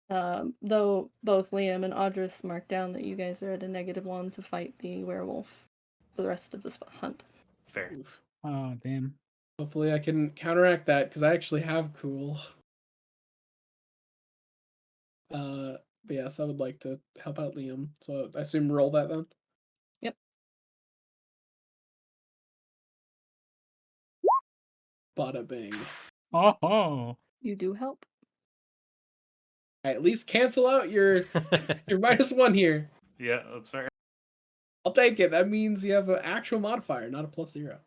Though both Liam and Audris marked down that you guys are at a -1 to fight the werewolf for the rest of this hunt. Fair. Oof. Oh, damn. Hopefully I can counteract that because I actually have cool. But yes, I would like to help out Liam. So I assume roll that then. Yep. Bada bing. Oh. You do help. I at least cancel out your -1 here. Yeah, that's fair. I'll take it. That means you have an actual modifier, not a +0.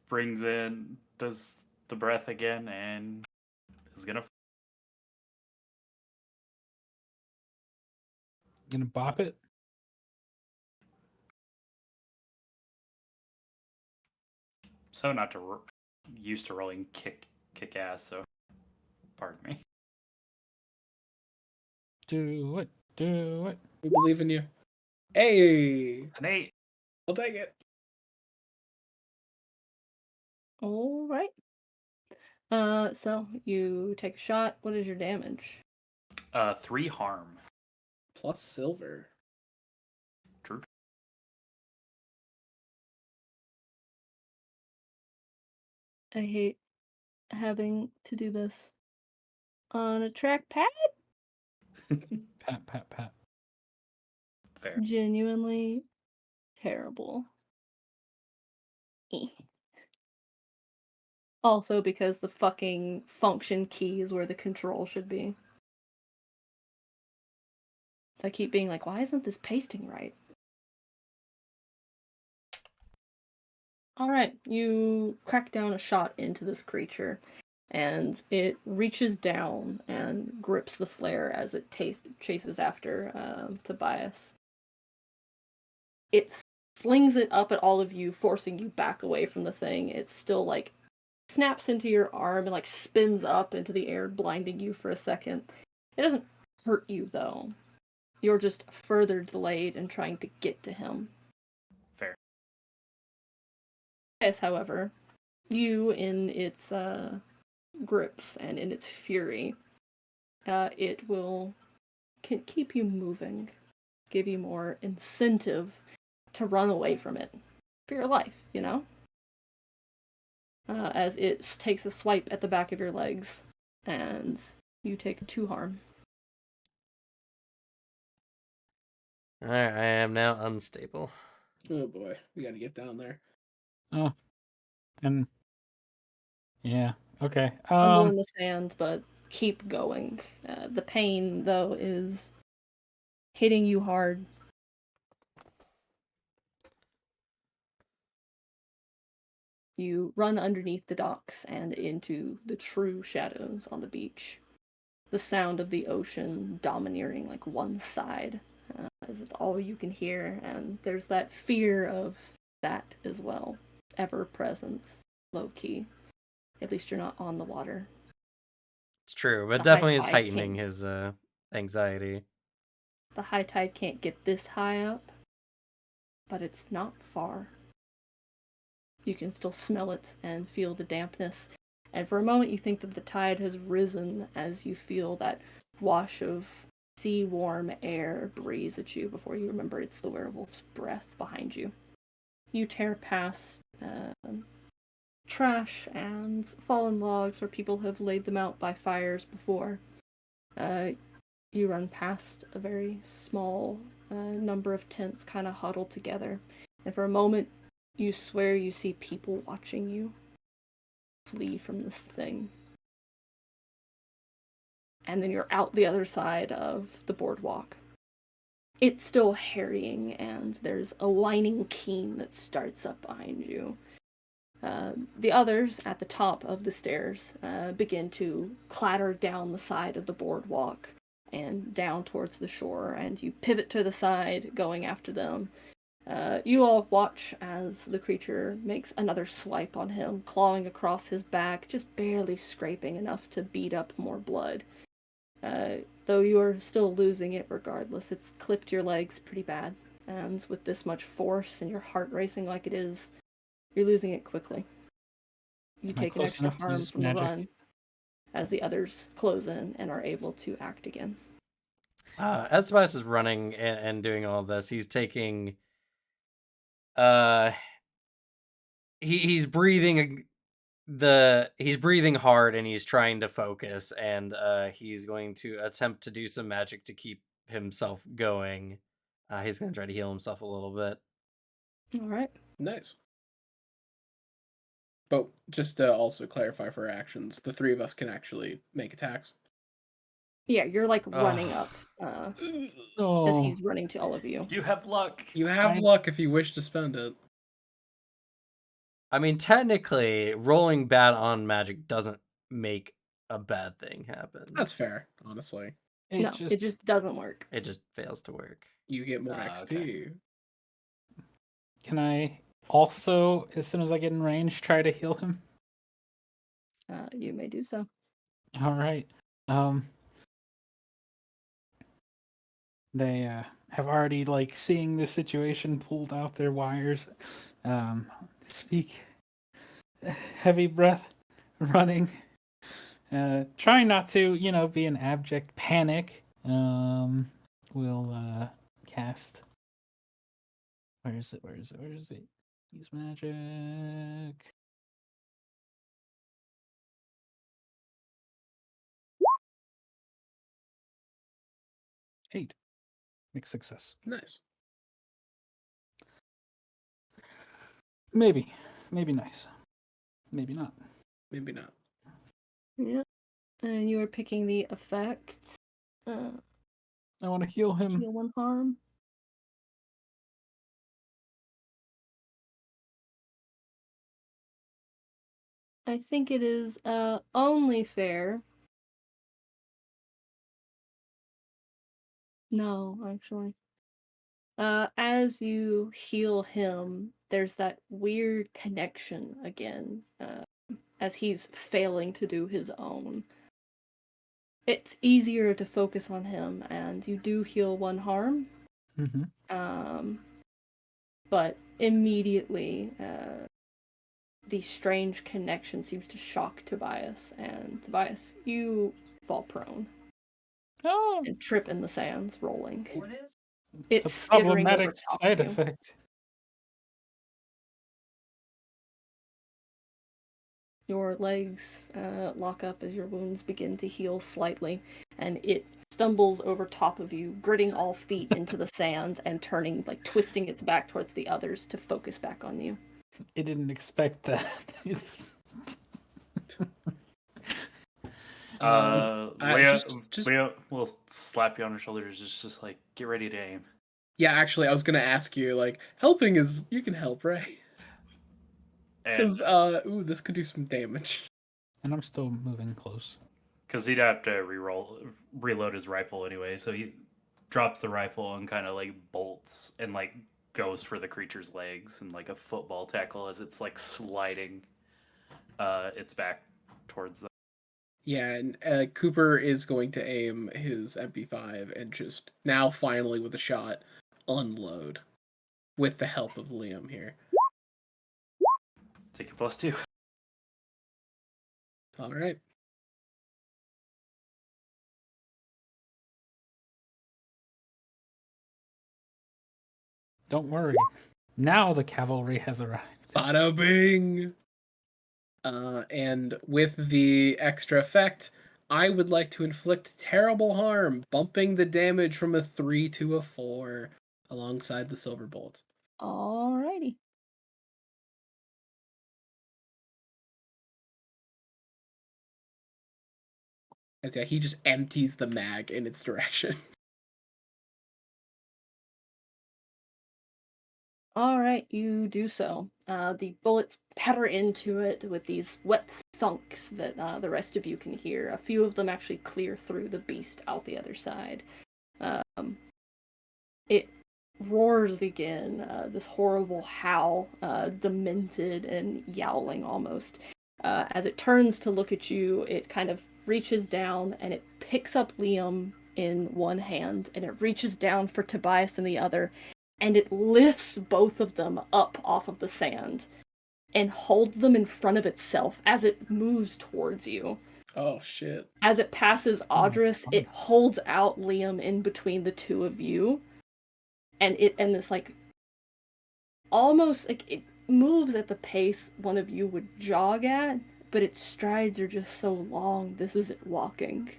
Brings in, does the breath again, and is gonna. Gonna bop it? So not to used to rolling kick ass. So, pardon me. Do it. Do it. We believe in you. Hey, It's an 8. I'll take it. All right. So you take a shot. What is your damage? 3 harm. Plus silver. True. I hate having to do this. On a trackpad? Pat, pat, pat. Fair. Genuinely terrible. Eh. Also because the fucking function key is where the control should be. I keep being like, why isn't this pasting right? Alright, you crack down a shot into this creature, and it reaches down and grips the flare as it chases after Tobias. It slings it up at all of you, forcing you back away from the thing. It's still like snaps into your arm and like spins up into the air, blinding you for a second. It doesn't hurt you though. You're just further delayed in trying to get to him. Fair. Yes, however, you in its grips and in its fury, it will keep you moving, give you more incentive to run away from it for your life, you know? As it takes a swipe at the back of your legs, and you take 2 harm. Alright, I am now unstable. Oh boy, we got to get down there. Oh, and yeah, okay. Fumble in the sand, but keep going. The pain, though, is hitting you hard. You run underneath the docks and into the true shadows on the beach. The sound of the ocean domineering like one side, as it's all you can hear, and there's that fear of that as well, ever present, low key. At least you're not on the water. It's true, but The definitely high is tide heightening can't- his anxiety. The high tide can't get this high up, but it's not far. You can still smell it and feel the dampness, and for a moment you think that the tide has risen as you feel that wash of sea-warm air breeze at you before you remember it's the werewolf's breath behind you. You tear past trash and fallen logs where people have laid them out by fires before. You run past a very small number of tents kind of huddled together, and for a moment you swear you see people watching you flee from this thing. And then you're out the other side of the boardwalk. It's still harrying, and there's a whining keen that starts up behind you. The others at the top of the stairs begin to clatter down the side of the boardwalk and down towards the shore, and you pivot to the side, going after them. You all watch as the creature makes another swipe on him, clawing across his back, just barely scraping enough to beat up more blood. Though you are still losing it regardless, it's clipped your legs pretty bad, and with this much force and your heart racing like it is, you're losing it quickly. You Am I take an close extra enough to harm use from the magic? run as the others close in and are able to act again. As Tobias is running and doing all this, he's taking he's breathing he's breathing hard, and he's trying to focus, and he's going to attempt to do some magic to keep himself going. He's going to try to heal himself a little bit. All right. Nice. But just to also clarify for our actions, the 3 of us can actually make attacks. Yeah, you're like running up as Oh, he's running to all of you. You have luck. You have I'm- luck if you wish to spend it. I mean, technically, rolling bad on magic doesn't make a bad thing happen. That's fair, honestly. No, it just doesn't work. It just fails to work. You get more Ah, XP. okay. Can I also, as soon as I get in range, try to heal him? You may do so. All right. They have already, like, seeing the situation, pulled out their wires. Speak. Heavy breath, running. Trying not to, be in abject panic. We'll cast. Where is it? Use magic. 8. Mixed success. Nice. Maybe nice. Maybe not. Maybe not. Yeah. And you are picking the effect. I want to heal him. Heal 1 harm. I think it is only fair. No, actually. As you heal him, there's that weird connection again, as he's failing to do his own. It's easier to focus on him, and you do heal 1 harm. But immediately, the strange connection seems to shock Tobias, and Tobias, you fall prone. Oh, And trip in the sands, rolling. What is? It's a skittering over problematic top side of you. effect. Your legs lock up as your wounds begin to heal slightly, and it stumbles over top of you, gritting all feet into the sand and turning, like twisting its back towards the others to focus back on you. I didn't expect that. Leo will slap you on the shoulders, just like, get ready to aim. Yeah, actually, I was gonna ask you, like, helping is you can help, right? And Because this could do some damage. And I'm still moving close. because he'd have to reload his rifle anyway, so he drops the rifle and kind of like bolts and like goes for the creature's legs and like a football tackle as it's like sliding its back towards them. Yeah, and Cooper is going to aim his MP5 and just now finally with a shot unload with the help of Liam here. Take your +2. All right. Don't worry. Now the cavalry has arrived. Bada bing! And with the extra effect, I would like to inflict terrible harm, bumping the damage from a 3 to a 4 alongside the silver bolt. Alrighty. As yeah, he just empties the mag in its direction. Alright, you do so. The bullets patter into it with these wet thunks that the rest of you can hear. A few of them actually clear through the beast out the other side. It roars again, this horrible howl, demented and yowling almost. As it turns to look at you, it kind of reaches down and it picks up Liam in one hand and it reaches down for Tobias in the other, and it lifts both of them up off of the sand and holds them in front of itself as it moves towards you. Oh shit. As it passes Audris, God. it holds out Liam in between the two of you. And this like almost like it moves at the pace one of you would jog at, but its strides are just so long, this isn't walking.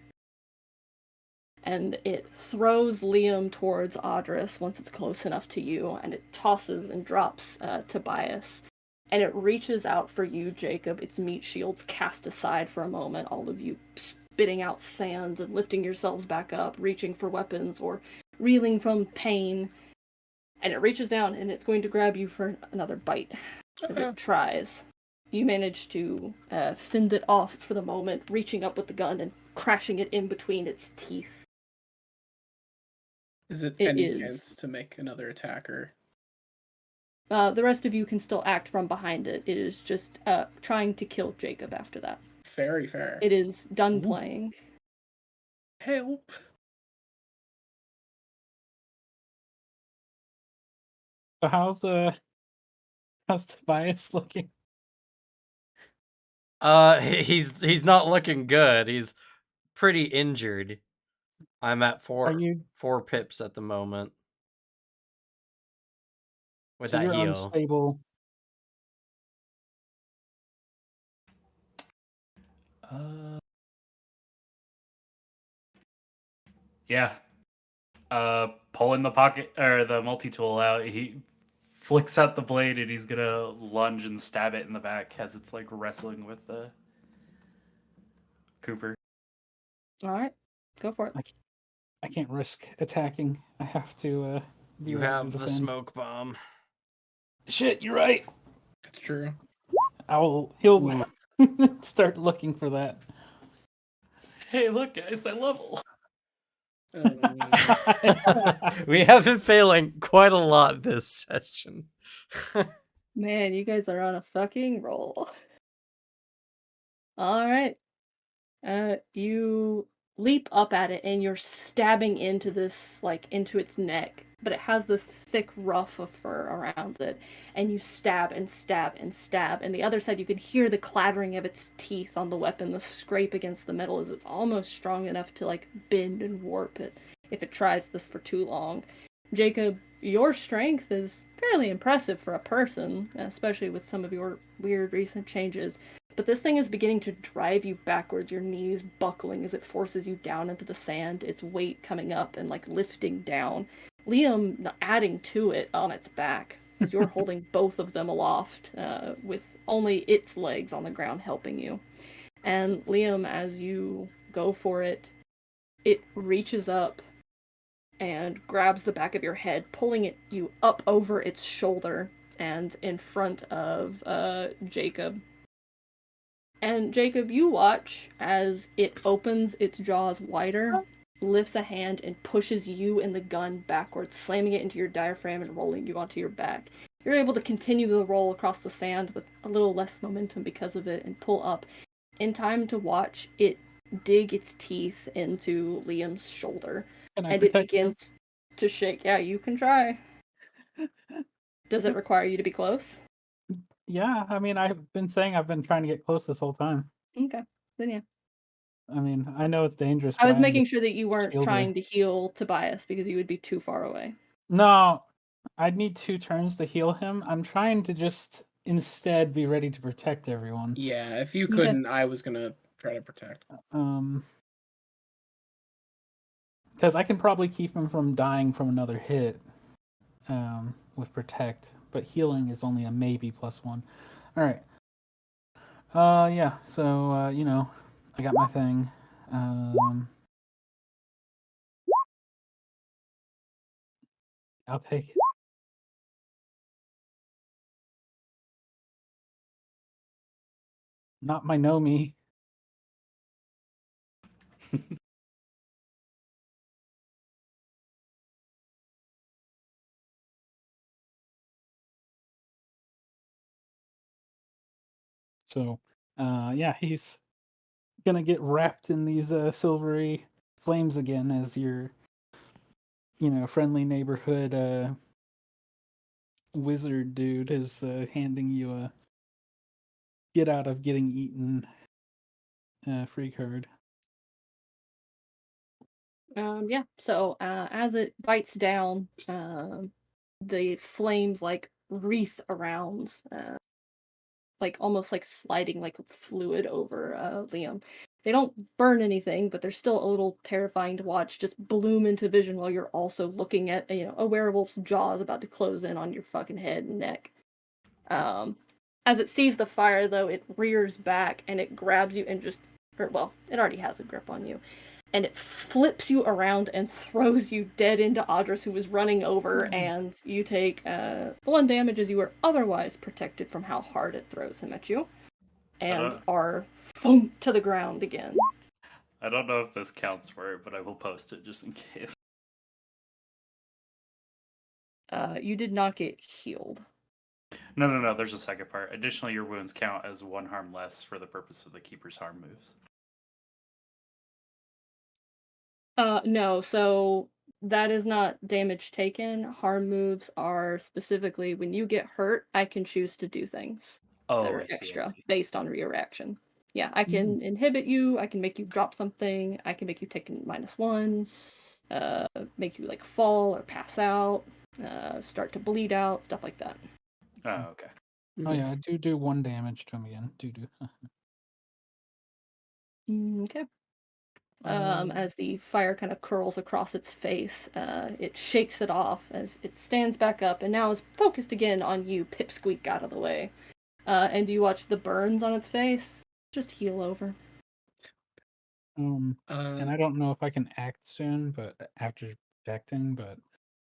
And it throws Liam towards Audris once it's close enough to you, and it tosses and drops Tobias. And it reaches out for you, Jacob, its meat shields cast aside for a moment, all of you spitting out sand and lifting yourselves back up, reaching for weapons or reeling from pain. And it reaches down and it's going to grab you for another bite as it tries. You manage to fend it off for the moment, reaching up with the gun and crashing it in between its teeth. Is it It any is. chance to make another attacker? The rest of you can still act from behind it. It is just trying to kill Jacob after that. Very fair. It is done playing. Help! So how's Tobias looking? He's not looking good. He's pretty injured. I'm at Are you 4 pips at the moment with so that you're heal. unstable? Yeah. pulling the pocket or the multi-tool out, he flicks out the blade and he's gonna lunge and stab it in the back as it's like wrestling with the Cooper. All right, go for it. I can't risk attacking. I have to be You ready to have the defend. smoke bomb. Shit, you're right. It's true. He'll start looking for that. Hey, look, guys, I level. We have been failing quite a lot this session. Man, you guys are on a fucking roll. All right. You leap up at it and you're stabbing into this, like, into its neck, but it has this thick ruff of fur around it, and you stab and stab and stab, and the other side you can hear the clattering of its teeth on the weapon, the scrape against the metal as it's almost strong enough to, like, bend and warp it if it tries this for too long. Jacob, your strength is fairly impressive for a person, especially with some of your weird recent changes. But this thing is beginning to drive you backwards, your knees buckling as it forces you down into the sand, its weight coming up and like lifting down. Liam adding to it on its back as you're holding both of them aloft, with only its legs on the ground helping you. And Liam, as you go for it, it reaches up and grabs the back of your head, pulling you up over its shoulder and in front of Jacob. And Jacob, you watch as it opens its jaws wider, lifts a hand, and pushes you and the gun backwards, slamming it into your diaphragm and rolling you onto your back. You're able to continue the roll across the sand with a little less momentum because of it and pull up in time to watch it dig its teeth into Liam's shoulder. Can I And it protect him? begins to shake. Yeah, you can try. Does it require you to be close? Yeah, I mean, I've been saying I've been trying to get close this whole time. Okay, then yeah. I mean, I know it's dangerous. I but was I'm making just sure that you weren't shield trying her. to heal Tobias because you would be too far away. No, I'd need 2 turns to heal him. I'm trying to just instead be ready to protect everyone. Yeah, if you Okay. couldn't, I was gonna try to protect. Because I can probably keep him from dying from another hit with protect, but healing is only a maybe +1. All right. Yeah. So I got my thing. I'll take it. Not my Nomi. So, yeah, he's gonna get wrapped in these silvery flames again as your, friendly neighborhood wizard dude is handing you a get out of getting eaten free card. Yeah. So as it bites down, the flames like wreath around, like almost like sliding like fluid over Liam. They don't burn anything, but they're still a little terrifying to watch. Just bloom into vision while you're also looking at a werewolf's jaws about to close in on your fucking head and neck. As it sees the fire, though, it rears back and it grabs you and just, it already has a grip on you, and it flips you around and throws you dead into Audris, who was running over, and you take 1 damage as you were otherwise protected from how hard it throws him at you, and are thumped to the ground again. I don't know if this counts for it, but I will post it just in case. You did not get healed. No. There's a second part. Additionally, your wounds count as 1 harm less for the purpose of the keeper's harm moves. No, so that is not damage taken. Harm moves are specifically when you get hurt, I can choose to do things that are I see, extra based on your reaction. Yeah, I can inhibit you, I can make you drop something, I can make you take -1, make you like fall or pass out, start to bleed out, stuff like that. Oh, okay. Oh yeah, I do 1 damage to him again. Do. Okay. As the fire kind of curls across its face, it shakes it off as it stands back up and now is focused again on you, Pipsqueak, out of the way. And you watch the burns on its face just heal over. And Uh, I don't know if I can act soon, but after acting, but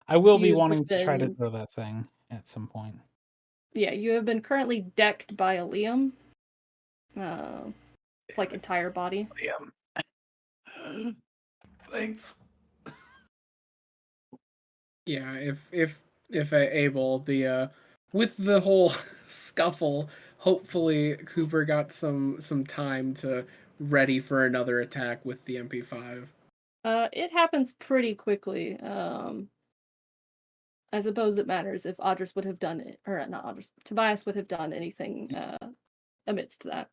I will be You've wanting just to try to been- throw that thing at some point. Yeah, you have been currently decked by a Liam. It's like entire body. Liam. Thanks. yeah, if able, the with the whole scuffle, hopefully Cooper got some time to ready for another attack with the MP5. It happens pretty quickly. I suppose it matters if Audris would have done it, or not Audris, Tobias would have done anything amidst that.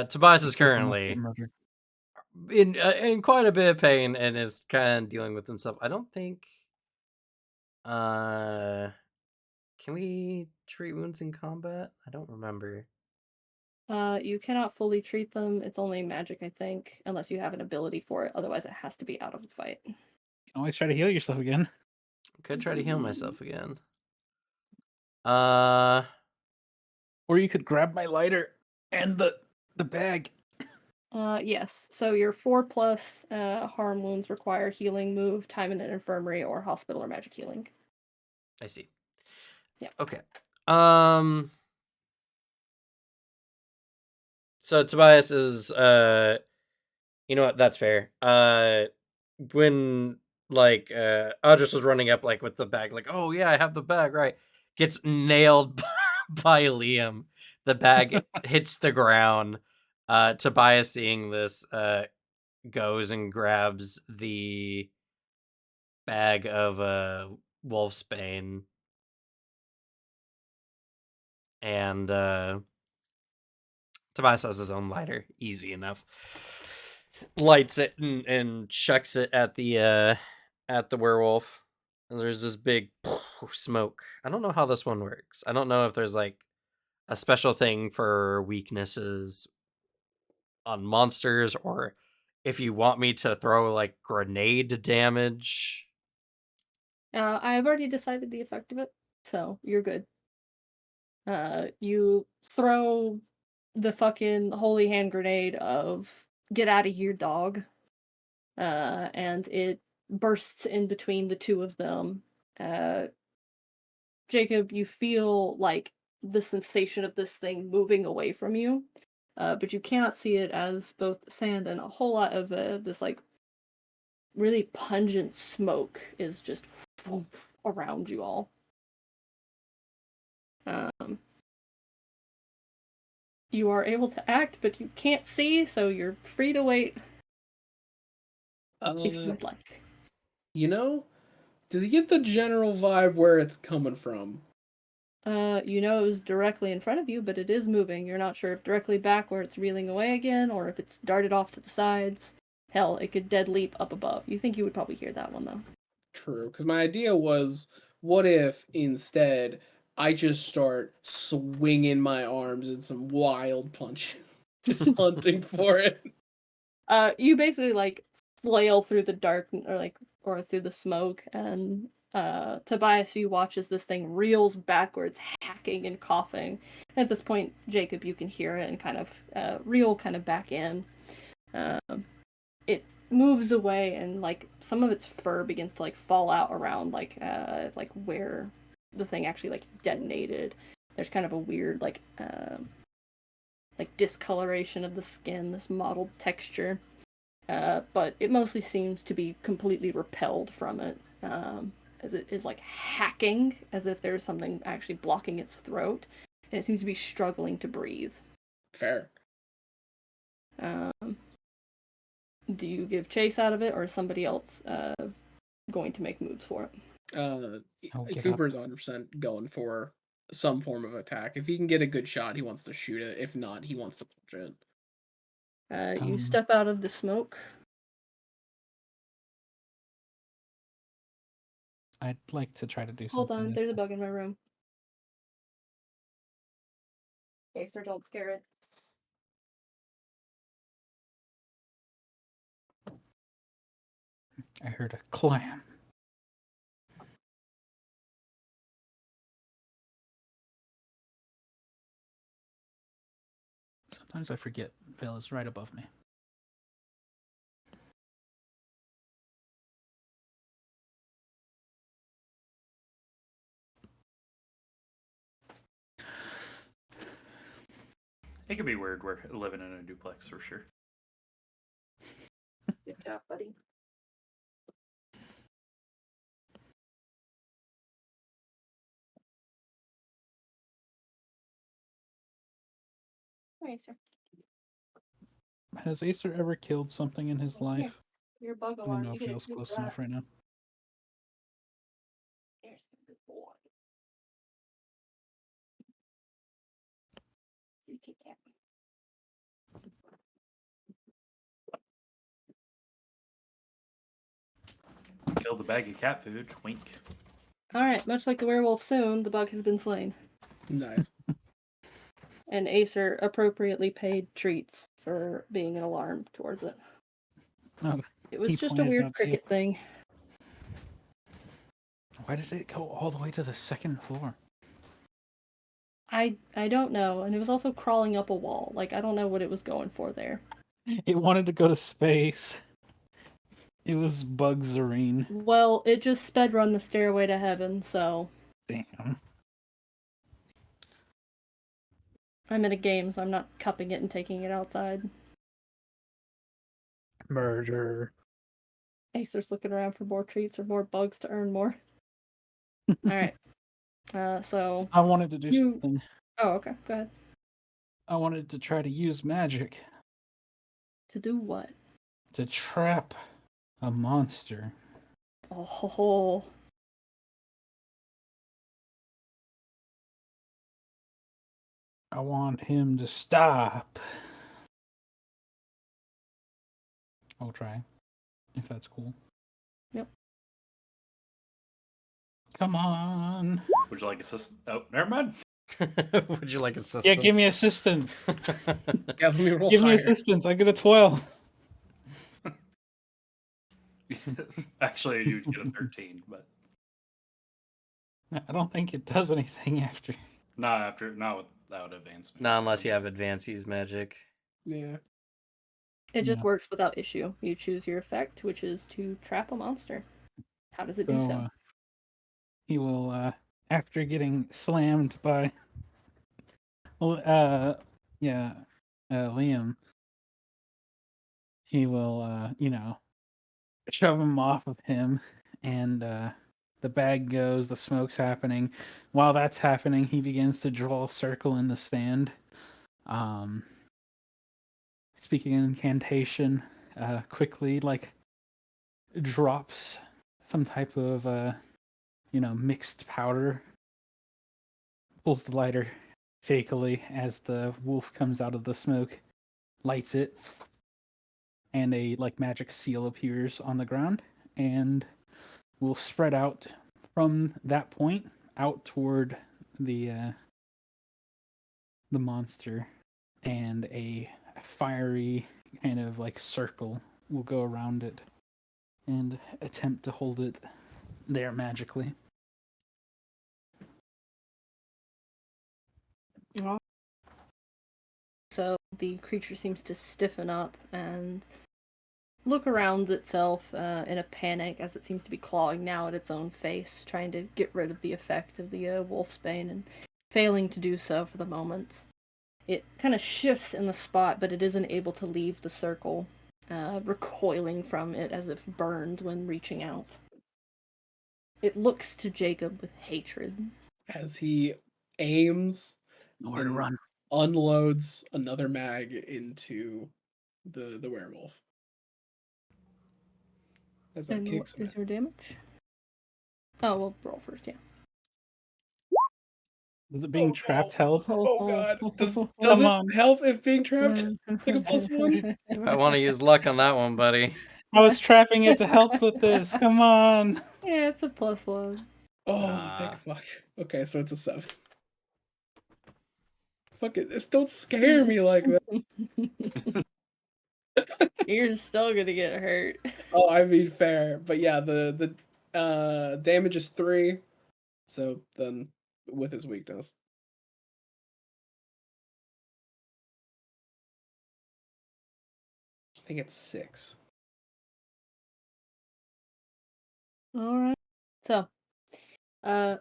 Tobias is He almost got currently murdered. in quite a bit of pain and is kind of dealing with himself. I don't think. Can we treat wounds in combat? I don't remember. You cannot fully treat them. It's only magic, I think, unless you have an ability for it. Otherwise, it has to be out of the fight. You can always try to heal yourself again. Could try to heal myself again. Uh, Or you could grab my lighter and the bag. Yes. So your 4+ harm wounds require healing move, time in an infirmary, or hospital or magic healing. I see. Yeah. Okay. So Tobias is you know what, that's fair. When like Audrus was running up like with the bag, like, oh yeah, I have the bag, right? Gets nailed by Liam. The bag hits the ground. Tobias, seeing this, goes and grabs the bag of wolfsbane and Tobias has his own lighter, easy enough. Lights it and chucks it at the werewolf. And there's this big smoke. I don't know how this one works. I don't know if there's like a special thing for weaknesses on monsters or if you want me to throw like grenade damage. I've already decided the effect of it, so you're good. You throw the fucking holy hand grenade of "Get out of here, dog," and it bursts in between the two of them. Jacob, you feel like the sensation of this thing moving away from you, but you cannot see it as both sand and a whole lot of this like really pungent smoke is just around you all. You are able to act, but you can't see, so you're free to wait if you would like. You know, does he get the general vibe where it's coming from? You know it was directly in front of you, but it is moving. You're not sure if directly back where it's reeling away again, or if it's darted off to the sides. Hell, it could dead leap up above. You think you would probably hear that one, though. True, because my idea was, what if instead I just start swinging my arms in some wild punches, just hunting for it? You basically, like, flail through the dark, or through the smoke, and Tobias, you watch as this thing reels backwards, hacking and coughing. At this point, Jacob, you can hear it and kind of reel kind of back in. It moves away, and like some of its fur begins to like fall out around like where the thing actually like detonated. There's kind of a weird like discoloration of the skin, this mottled texture. But it mostly seems to be completely repelled from it, as it is like hacking, as if there's something actually blocking its throat, and it seems to be struggling to breathe. Fair. Do you give chase out of it, or is somebody else going to make moves for it? I'll get up. Cooper's 100% going for some form of attack. If he can get a good shot, he wants to shoot it. If not, he wants to punch it. You step out of the smoke. I'd like to try to do Hold something. on, as there's a well. bug in my room. Okay, sir, don't scare it. I heard a clam. Sometimes I forget Vale is right above me. It could be weird. We're living in a duplex for sure. Good job, buddy. All right, sir. Has Acer ever killed something in his life? Your bug I don't alarm. know You if get a Vale's two close for that. enough right now. There's a good boy. You kick cat. Killed the bag of cat food. Wink. All right, much like the werewolf soon, the bug has been slain, Nice. and Acer appropriately paid treats for being an alarm towards it. Oh, It was he just a pointed weird out to you. cricket thing. Why did it go all the way to the second floor? I don't know, and it was also crawling up a wall. Like I don't know what it was going for there. It wanted to go to space. It was Bugzarine. Well, it just sped run the stairway to heaven, so Damn. I'm in a game, so I'm not cupping it and taking it outside. Murder. Acer's looking around for more treats or more bugs to earn more. Alright. So I wanted to do You- something. oh, okay, go ahead. I wanted to try to use magic To do what? to trap a monster. Oh, I want him to stop. I'll try, if that's cool. Yep. Come on. Would you like assist? Oh, never mind. Would you like assistance? Yeah, give me assistance. Yeah, let me roll Give me higher. assistance. I get a 12. Actually, you would get a 13, but I don't think it does anything after. not without advancement. Not unless you have advanced use magic. Yeah. it just Yeah. works without issue. You choose your effect, which is to trap a monster. How does it do so? He will, after getting slammed by, Liam, he will, shove him off of him, and the bag goes, the smoke's happening. While that's happening, he begins to draw a circle in the sand. Speaking an incantation, quickly, drops some type of, mixed powder. Pulls the lighter fakely as the wolf comes out of the smoke, lights it, and a magic seal appears on the ground, and will spread out from that point out toward the monster, and a fiery kind of circle will go around it and attempt to hold it there magically. So the creature seems to stiffen up and look around itself in a panic as it seems to be clawing now at its own face, trying to get rid of the effect of the wolf's bane and failing to do so for the moment. It kind of shifts in the spot, but it isn't able to leave the circle, recoiling from it as if burned when reaching out. It looks to Jacob with hatred. As he aims Nowhere to and run. unloads another mag into the werewolf. As I And kick what some is your ass. damage? Oh, we'll roll first, yeah. Does it being Oh, trapped no. help? Oh god. Does Come it on. help if being trapped? Like a +1? I want to use luck on that one, buddy. I was trapping it to help with this. Come on. Yeah, it's a +1. Oh, thank fuck. Okay, so it's a 7. Fuck it. Don't scare me like that. You're still gonna get hurt. Oh, I mean fair, but yeah, the damage is 3, so then with his weakness. I think it's 6. All right. So, uh,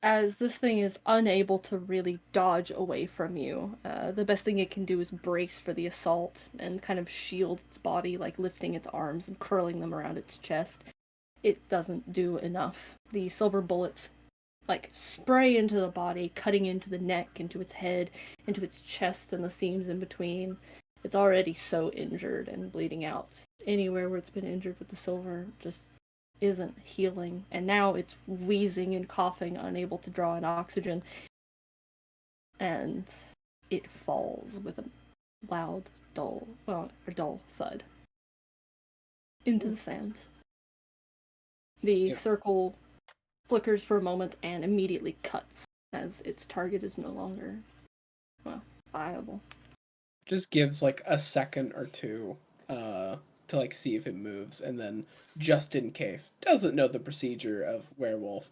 as this thing is unable to really dodge away from you, the best thing it can do is brace for the assault and kind of shield its body, like lifting its arms and curling them around its chest. It doesn't do enough. The silver bullets like spray into the body, cutting into the neck, into its head, into its chest, and the seams in between. It's already so injured and bleeding out. Anywhere where it's been injured with the silver just isn't healing, and now it's wheezing and coughing, unable to draw in oxygen, and it falls with a loud, dull thud into the sand. The circle flickers for a moment and immediately cuts as its target is no longer, well, viable. Just gives like a second or two to like see if it moves, and then just in case, doesn't know the procedure of werewolf,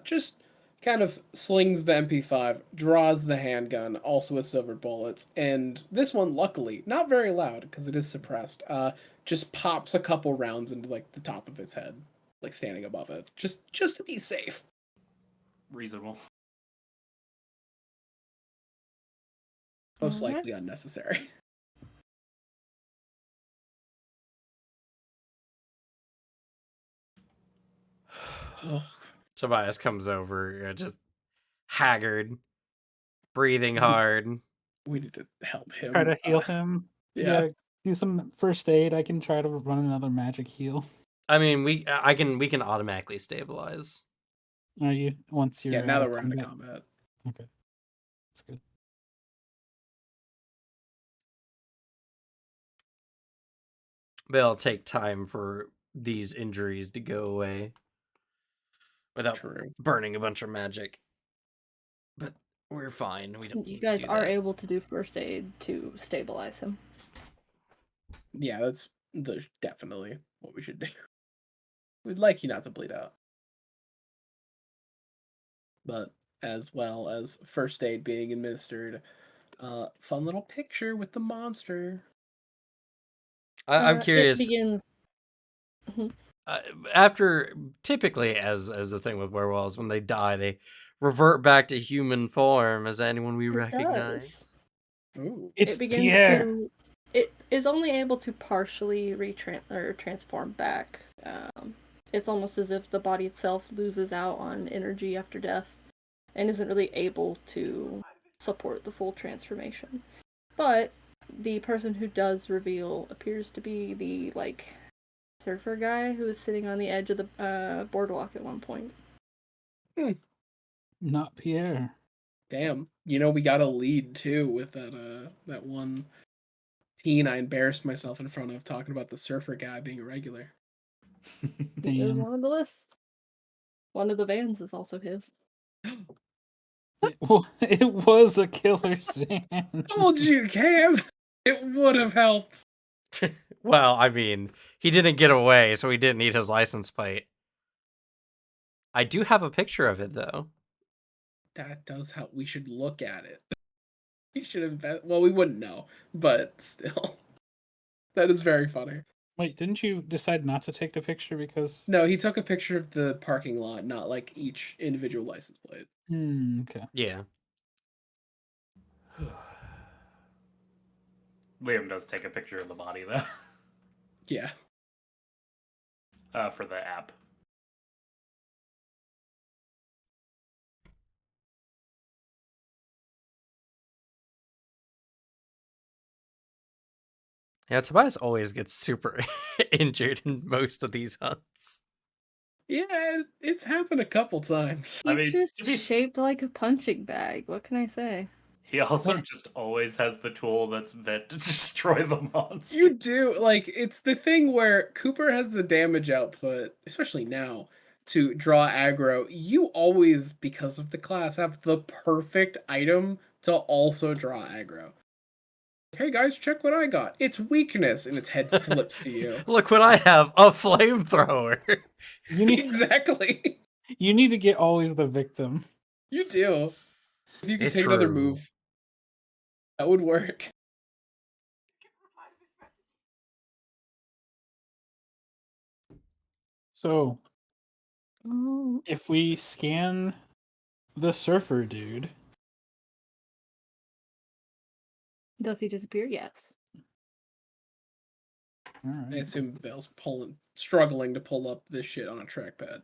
just kind of slings the MP5, draws the handgun, also with silver bullets, and this one, luckily, not very loud because it is suppressed, just pops a couple rounds into like the top of its head, like standing above it, just to be safe. Reasonable. Most Okay. likely unnecessary. Oh, Tobias comes over, just haggard, breathing hard. we need to help him. Try to heal him. Yeah. Do some first aid. I can try to run another magic heal. I mean, we can automatically stabilize. Are you once you're Yeah, now out that of we're out of combat? combat. Okay, that's good. But it'll take time for these injuries to go away without True. burning a bunch of magic. But we're fine. We don't You need guys to do are that. able to do first aid to stabilize him. Yeah, that's definitely what we should do. We'd like you not to bleed out. But as well as first aid being administered, fun little picture with the monster. I'm It curious. begins. After typically, as the thing with werewolves, when they die, they revert back to human form. As anyone we It recognize? Ooh. It's It begins Pierre. to. It is only able to partially transform back. It's almost as if the body itself loses out on energy after death, and isn't really able to support the full transformation. But the person who does reveal appears to be the like surfer guy who was sitting on the edge of the boardwalk at one point. Not Pierre. Damn. You know, we got a lead too with that one teen I embarrassed myself in front of talking about the surfer guy being a regular. He is Damn. one of the list. One of the vans is also his. It was a killer's van. Told you, Cam! It would have helped. Well, I mean, he didn't get away, so he didn't need his license plate. I do have a picture of it, though. That does help. We should look at it. We should invest. Well, we wouldn't know, but still. That is very funny. Wait, didn't you decide not to take the picture because? No, he took a picture of the parking lot, not like each individual license plate. Okay. Yeah. Liam does take a picture of the body, though, Yeah. for the app. Yeah, Tobias always gets super injured in most of these hunts. Yeah, it's happened a couple times. He's mean, just to be- shaped like a punching bag. What can I say? He also What? just always has the tool that's meant to destroy the monster. You do, like, it's the thing where Cooper has the damage output, especially now, to draw aggro. You always, because of the class, have the perfect item to also draw aggro. Hey guys, check what I got. It's weakness, and its head flips to you. Look what I have, a flamethrower. You need Exactly. you need to get always the victim. You do. If you could It's take another true. move, that would work. So Oh, if we scan the surfer dude, does he disappear? Yes. all I right. assume Vale's struggling to pull up this shit on a trackpad.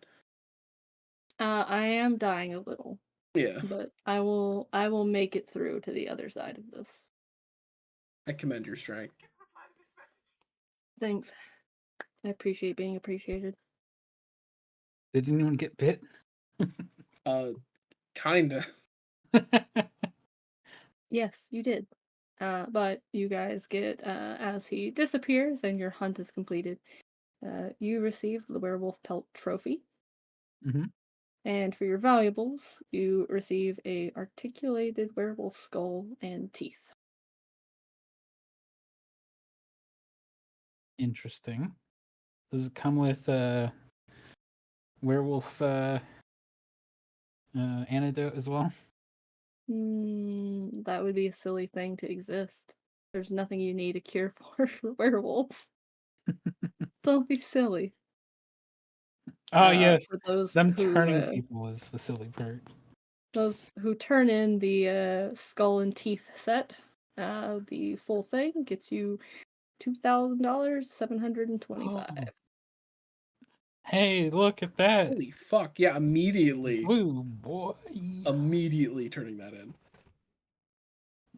I am dying a little, Yeah, but I will make it through to the other side of this. I commend your strength. Thanks. I appreciate being appreciated. Did anyone get bit? Kinda. Yes, you did. But you guys get, as he disappears and your hunt is completed, you receive the werewolf pelt trophy. Mm-hmm. And for your valuables, you receive a articulated werewolf skull and teeth. Interesting. Does it come with werewolf antidote as well? That would be a silly thing to exist. There's nothing you need a cure for werewolves. Don't be silly. Oh yes, For those them who turning people is the silly part. those who turn in the skull and teeth set, the full thing gets you $2,000, 725. Oh. Hey, look at that. Holy fuck! Yeah, immediately Blue boy. turning that in.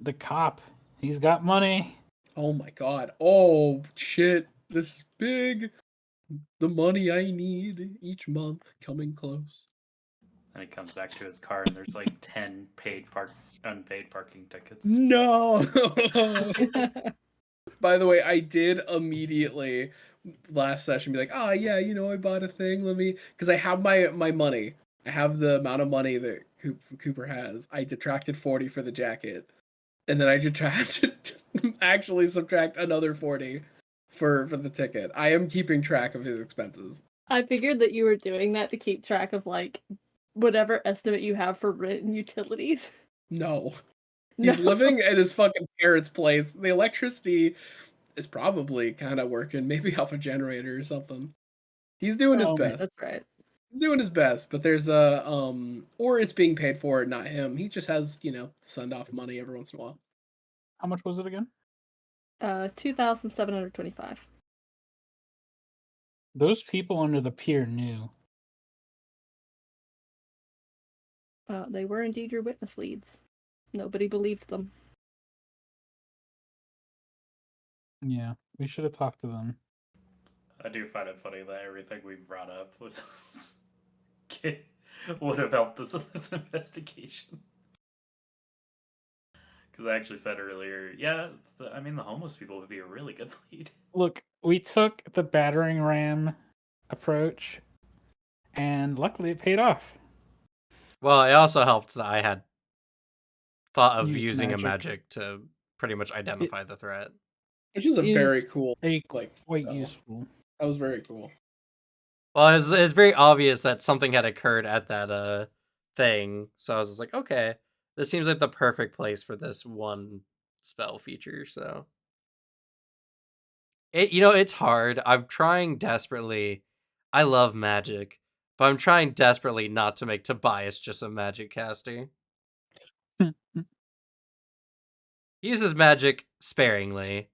The cop. He's got money. Oh my god. Oh shit. This is big. The money I need each month coming close. And he comes back to his car, and there's like 10 unpaid parking tickets. No. By the way, I did immediately last session be like, "Ah, yeah, I bought a thing. Let me," because I have my money. I have the amount of money that Cooper has. I detracted 40 for the jacket, and then I detracted actually subtract another 40 for the ticket. I am keeping track of his expenses. I figured that you were doing that to keep track of like whatever estimate you have for rent and utilities. No. He's No. living at his fucking parents' place. The electricity is probably kind of working, maybe off a generator or something. He's doing his Oh, best. That's right. He's doing his best, but there's or it's being paid for, not him. He just has, to send off money every once in a while. how much was it again? 2,725. Those people under the pier knew. They were indeed your witness leads. Nobody believed them. Yeah, we should have talked to them. I do find it funny that everything we brought up was would have helped us in this investigation. Because I actually said earlier, yeah, the homeless people would be a really good lead. Look, we took the battering ram approach, and luckily it paid off. Well, it also helped that I had thought of Used using a magic. magic to pretty much identify the threat. Which is a Is very cool, quite spell. useful. That was very cool. Well, it's very obvious that something had occurred at that thing, so I was just like, okay, this seems like the perfect place for this one spell feature. So it's hard. I'm trying desperately. I love magic, but I'm trying desperately not to make Tobias just a magic caster. He uses magic sparingly.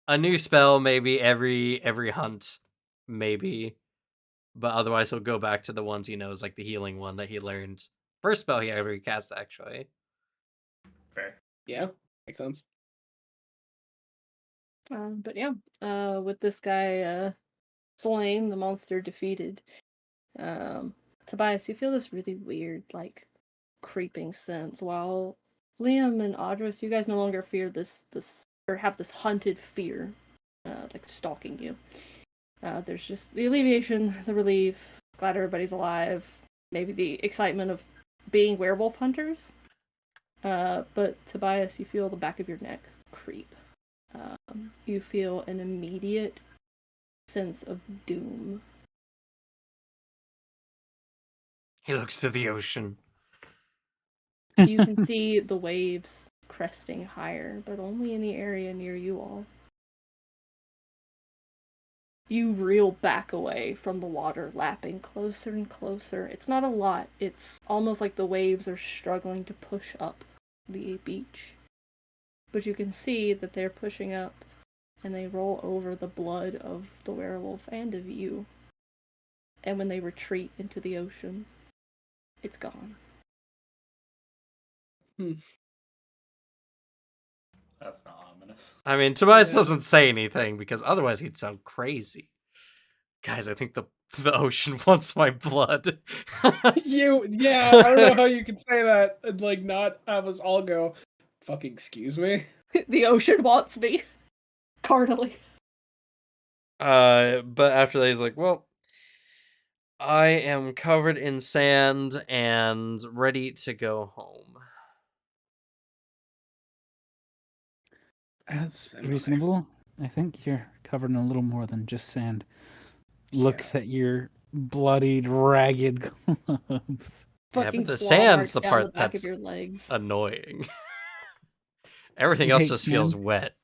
A new spell maybe every hunt, maybe. But otherwise he'll go back to the ones he knows, like the healing one that he learned. First spell he ever cast, actually. Fair. Yeah, makes sense. But yeah, with this guy slain, the monster defeated. Tobias, you feel this really weird, like, creeping sense. While Liam and Audris, you guys no longer fear this or have this hunted fear, like stalking you. There's just the alleviation, the relief, glad everybody's alive, maybe the excitement of being werewolf hunters. But Tobias, you feel the back of your neck creep. You feel an immediate sense of doom. He looks to the ocean. You can see the waves cresting higher, but only in the area near you all. You reel back away from the water, lapping closer and closer. It's not a lot. It's almost like the waves are struggling to push up the beach. But you can see that they're pushing up, and they roll over the blood of the werewolf and of you. And when they retreat into the ocean, it's gone. That's not ominous. I mean, Tobias Yeah. doesn't say anything because otherwise he'd sound crazy. Guys, I think the ocean wants my blood. I don't know how you can say that and like not have us all go, fucking excuse me. The ocean wants me. Carnally. But after that, he's like, well, I am covered in sand and ready to go home. That's similar. Reasonable. I think you're covered in a little more than just sand. Looks at your bloodied, ragged clothes. Yeah, Fucking but the claw sand's marks the down part the back that's of your legs. annoying. Everything You else hate just feels sand? wet.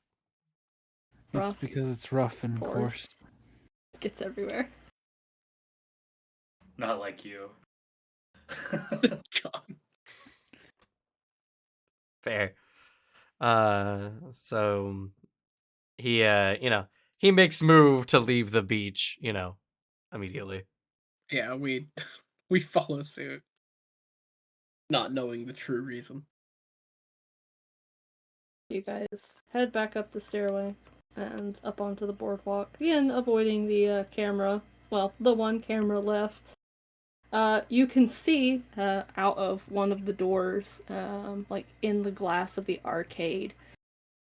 It's Rough. because it's rough and Coarse. coarse. Gets everywhere. Not like you. God. Fair. So he, he makes move to leave the beach, immediately. Yeah, we follow suit. Not knowing the true reason. You guys head back up the stairway and up onto the boardwalk. Again, avoiding the camera. Well, the one camera left. You can see out of one of the doors, like in the glass of the arcade,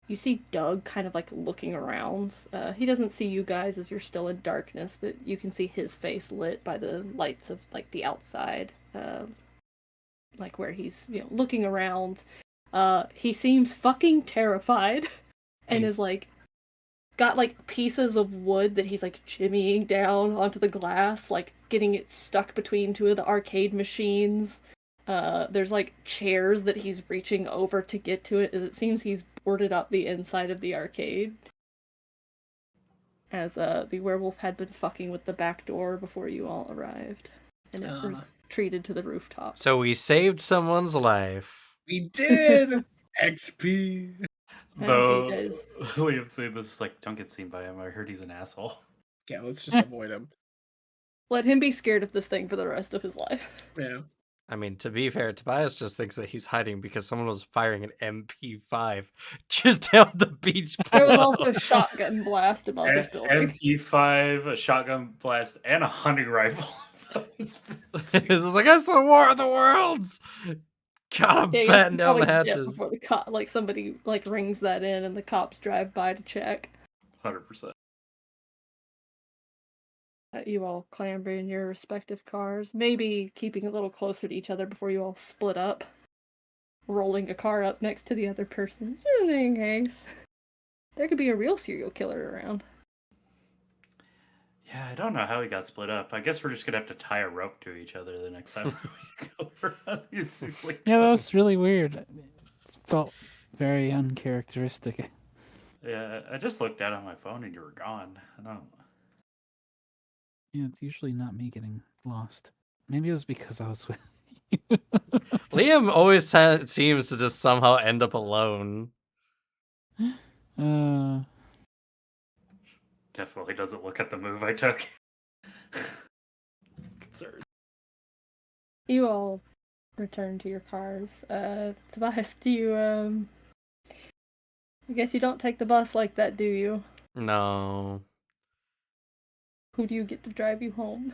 you see Doug kind of like looking around. He doesn't see you guys as you're still in darkness, but you can see his face lit by the lights of like the outside, like where he's looking around. He seems fucking terrified, and is like got like pieces of wood that he's like jimmying down onto the glass, like getting it stuck between two of the arcade machines. There's like chairs that he's reaching over to get to it, as it seems he's boarded up the inside of the arcade. As the werewolf had been fucking with the back door before you all arrived, and it was treated to the rooftop. So we saved someone's life. We did! XP! Though, guys... Liam saying this is like, don't get seen by him. I heard he's an asshole. Yeah, let's just avoid him. Let him be scared of this thing for the rest of his life. Yeah. I mean, to be fair, Tobias just thinks that he's hiding because someone was firing an MP5 just down the beach There was below. also a shotgun blast above this building. MP5, a shotgun blast, and a hunting rifle. It's like, that's the war of the worlds. Gotta batten down the hatches. Before the somebody rings that in and the cops drive by to check. 100%. You all clamber in your respective cars, maybe keeping a little closer to each other before you all split up, rolling a car up next to the other person, just in case. There could be a real serial killer around. Yeah, I don't know how we got split up. I guess we're just gonna have to tie a rope to each other the next time we go around. Yeah, that was really weird. It felt very uncharacteristic. Yeah, I just looked down on my phone and you were gone. I don't. Yeah, it's usually not me getting lost. Maybe it was because I was with you. Liam always seems to just somehow end up alone. Definitely doesn't look at the move I took. Concerned. You all return to your cars. Tobias, do you, I guess you don't take the bus like that, do you? No. Who do you get to drive you home?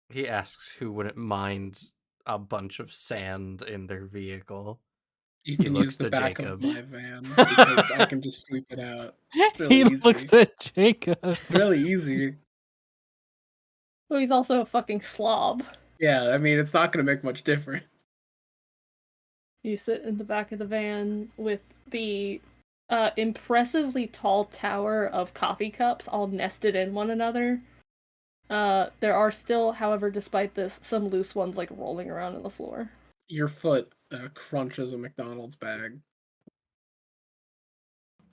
He asks who wouldn't mind a bunch of sand in their vehicle. You He can looks use the to back Jacob. of my van because I can just sweep it out. It's really He easy. looks at Jacob. It's really easy. Well, he's also a fucking slob. Yeah, I mean, it's not going to make much difference. You sit in the back of the van with the impressively tall tower of coffee cups all nested in one another. There are still, however, despite this, some loose ones like rolling around on the floor. Your foot crunches a McDonald's bag.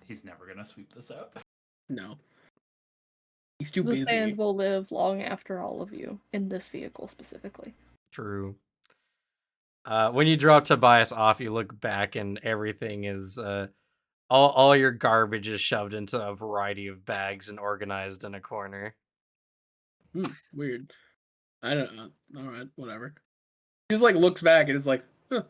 He's never gonna sweep this out. No. He's too The busy. sand will live long after all of you, in this vehicle specifically. True. When you drop Tobias off, you look back and everything is all your garbage is shoved into a variety of bags and organized in a corner. Weird. I don't know. Alright, whatever. He just like looks back and is like, huh.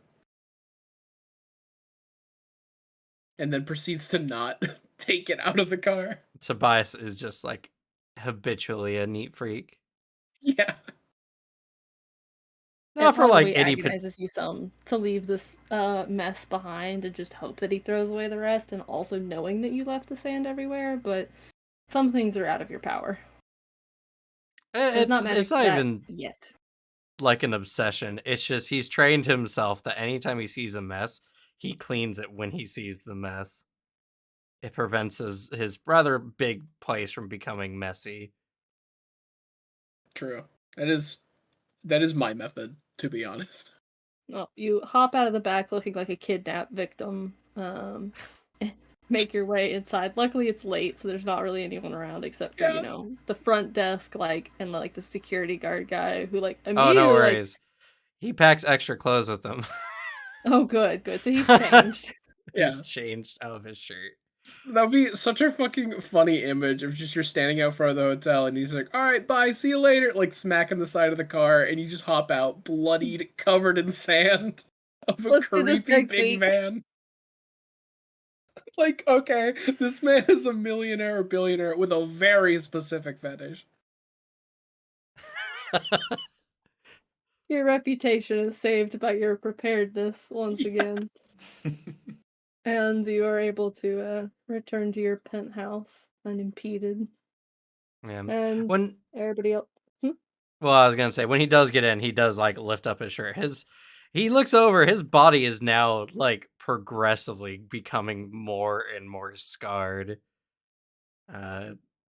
And then proceeds to not take it out of the car. Tobias is just like habitually a neat freak. Yeah. Not It for like probably any agonizes you some to leave this mess behind and just hope that he throws away the rest, and also knowing that you left the sand everywhere, but some things are out of your power. There's not magic it's for not that even yet. like an obsession. It's just he's trained himself that anytime he sees a mess, he cleans it when he sees the mess. It prevents his rather big place from becoming messy. True. That is my method, to be honest. Well, you hop out of the back looking like a kidnapped victim. Make your way inside. Luckily, it's late, so there's not really anyone around except for Yeah. the front desk, and the security guard guy who Oh, immediately no worries. He packs extra clothes with him. Oh, good. So he's changed. He's Yeah. changed out of his shirt. That would be such a fucking funny image if just you're standing out front of the hotel and he's like, alright, bye, see you later, like smacking the side of the car, and you just hop out, bloodied, covered in sand of a Let's do this creepy next big week. man. Like, okay, this man is a millionaire or billionaire with a very specific fetish. Your reputation is saved by your preparedness once again. And you are able to return to your penthouse unimpeded. Yeah. And When everybody else. Well, I was gonna say when he does get in, he does like lift up his shirt. He looks over. His body is now like progressively becoming more and more scarred.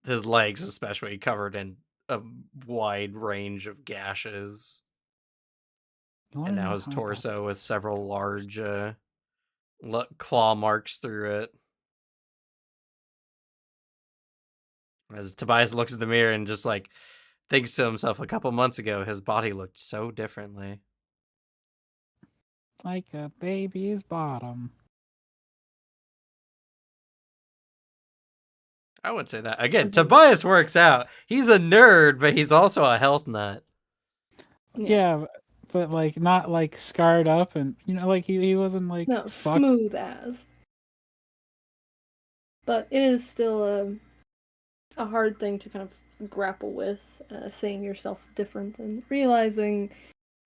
His legs, especially, covered in a wide range of gashes, I wanna and now know his how I got torso with this. several large claw marks through it. As Tobias looks at the mirror and just like thinks to himself, a couple months ago, his body looked so differently. Like a baby's bottom. I would say that. Again, Mhm. Tobias works out. He's a nerd, but he's also a health nut. Yeah, but like not like scarred up, and like he wasn't like No, fucked. smooth as. But it is still a hard thing to kind of grapple with, seeing yourself different and realizing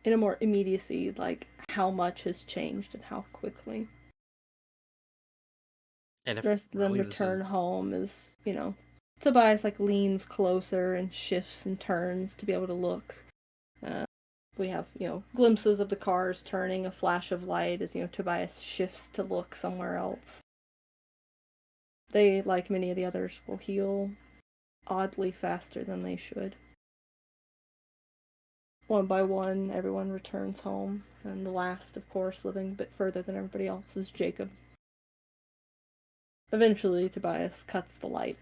in a more immediacy, like, how much has changed and how quickly. And if The rest of them really this return is home as, Tobias, leans closer and shifts and turns to be able to look. We have, glimpses of the cars turning, a flash of light as, Tobias shifts to look somewhere else. They, like many of the others, will heal oddly faster than they should. One by one, everyone returns home, and the last, of course, living a bit further than everybody else, is Jacob. Eventually, Tobias cuts the light,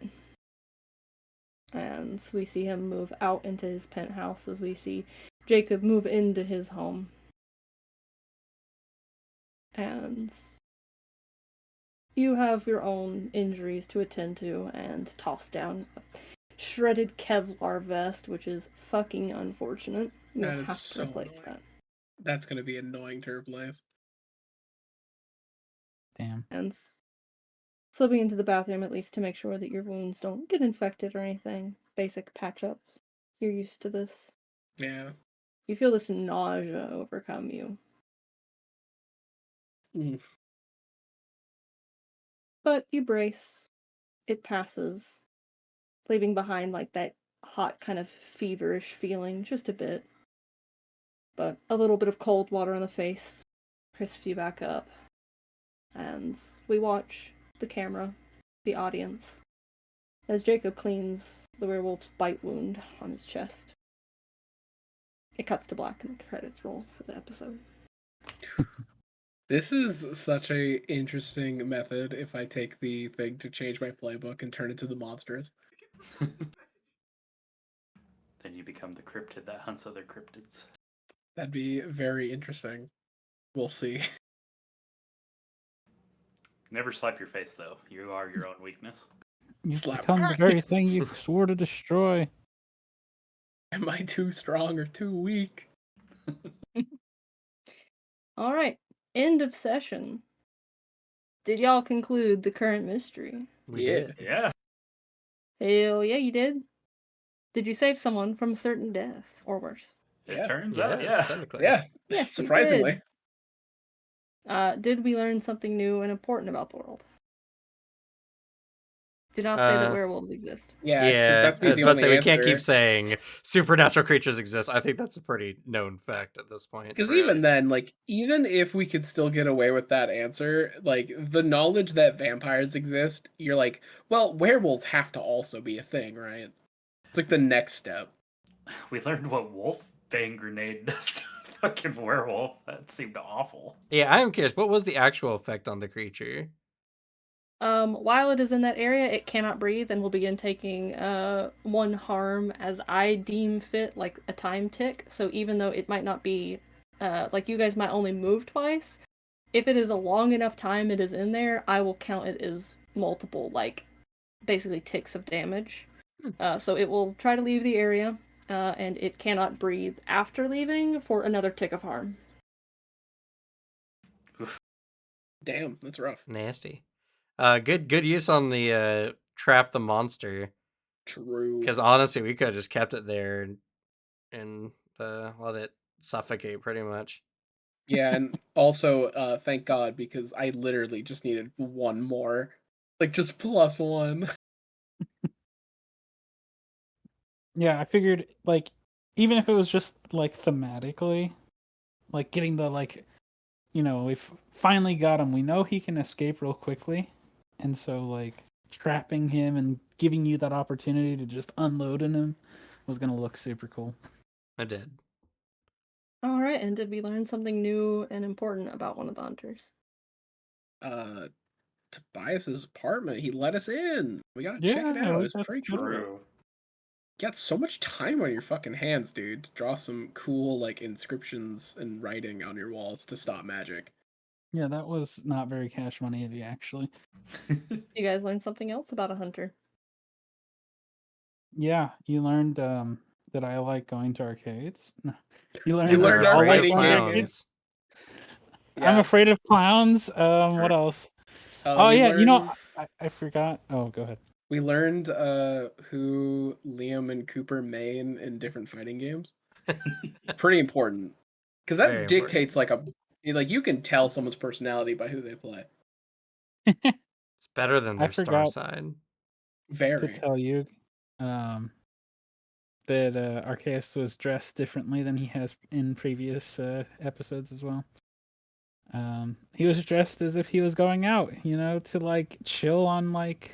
and we see him move out into his penthouse as we see Jacob move into his home. And you have your own injuries to attend to and toss down a shredded Kevlar vest, which is fucking unfortunate. You'll That is have to so replace annoying. that. That's gonna be annoying to replace. Damn. And slipping into the bathroom at least to make sure that your wounds don't get infected or anything. Basic patch up. You're used to this. Yeah. You feel this nausea overcome you. Mm. But you brace. It passes, leaving behind that hot kind of feverish feeling just a bit. But a little bit of cold water on the face crisps you back up, and we watch the camera, the audience, as Jacob cleans the werewolf's bite wound on his chest. It cuts to black and the credits roll for the episode. This is such a interesting method if I take the thing to change my playbook and turn it to the monsters. Then you become the cryptid that hunts other cryptids. That'd be very interesting. We'll see. Never slap your face, though. You are your own weakness. You've Slap. become the very thing you swore to destroy. Am I too strong or too weak? Alright, end of session. Did y'all conclude the current mystery? We Yeah. did. Yeah. Hell yeah, you did. Did you save someone from certain death, or worse? It Yeah. turns Yes, out, yeah. technically. Yeah, Yes, you surprisingly. Did we learn something new and important about the world? Do not say that werewolves exist. Yeah, because Yeah, that's I was the about to only say we answer. can't keep saying supernatural creatures exist. I think that's a pretty known fact at this point. Because for even us. then, like, even if we could still get away with that answer, like, the knowledge that vampires exist, you're like, well, werewolves have to also be a thing, right? It's like the next step. We learned what wolf bang grenade does to a fucking werewolf. That seemed awful. Yeah, I am curious. What was the actual effect on the creature? While it is in that area, it cannot breathe and will begin taking one harm as I deem fit, like a time tick. So even though it might not be, like you guys might only move twice, if it is a long enough time it is in there, I will count it as multiple, like basically ticks of damage. So it will try to leave the area, and it cannot breathe after leaving for another tick of harm. Damn, that's rough. Nasty. Good use on the trap the monster. True. Because honestly, we could have just kept it there and let it suffocate pretty much. Yeah, and also, thank God, because I literally just needed one more. Like, just plus one. Yeah, I figured like even if it was just like thematically, like getting the like, we've finally got him. We know he can escape real quickly, and so like trapping him and giving you that opportunity to just unload on him was gonna look super cool. I did. Alright, and did we learn something new and important about one of the hunters? Tobias's apartment, he let us in. We gotta check it Yeah, out. we It's got pretty to cool. True. You got so much time on your fucking hands, dude. To draw some cool, like, inscriptions and writing on your walls to stop magic. Yeah, that was not very cash money of you actually. You guys learned something else about a hunter? Yeah, you learned that I like going to arcades. You learned You that learned we our all afraid like of fighting going to game. arcades. clowns. I'm Yeah. afraid of clowns. What else? Oh We yeah, learned, I forgot. Oh, go ahead. we learned who Liam and Cooper main in different fighting games. Pretty important. Because that Very dictates like you can tell someone's personality by who they play. It's better than I their star forgot sign. to Very. tell you that Arceus was dressed differently than he has in previous episodes as well. He was dressed as if he was going out, to like chill on like,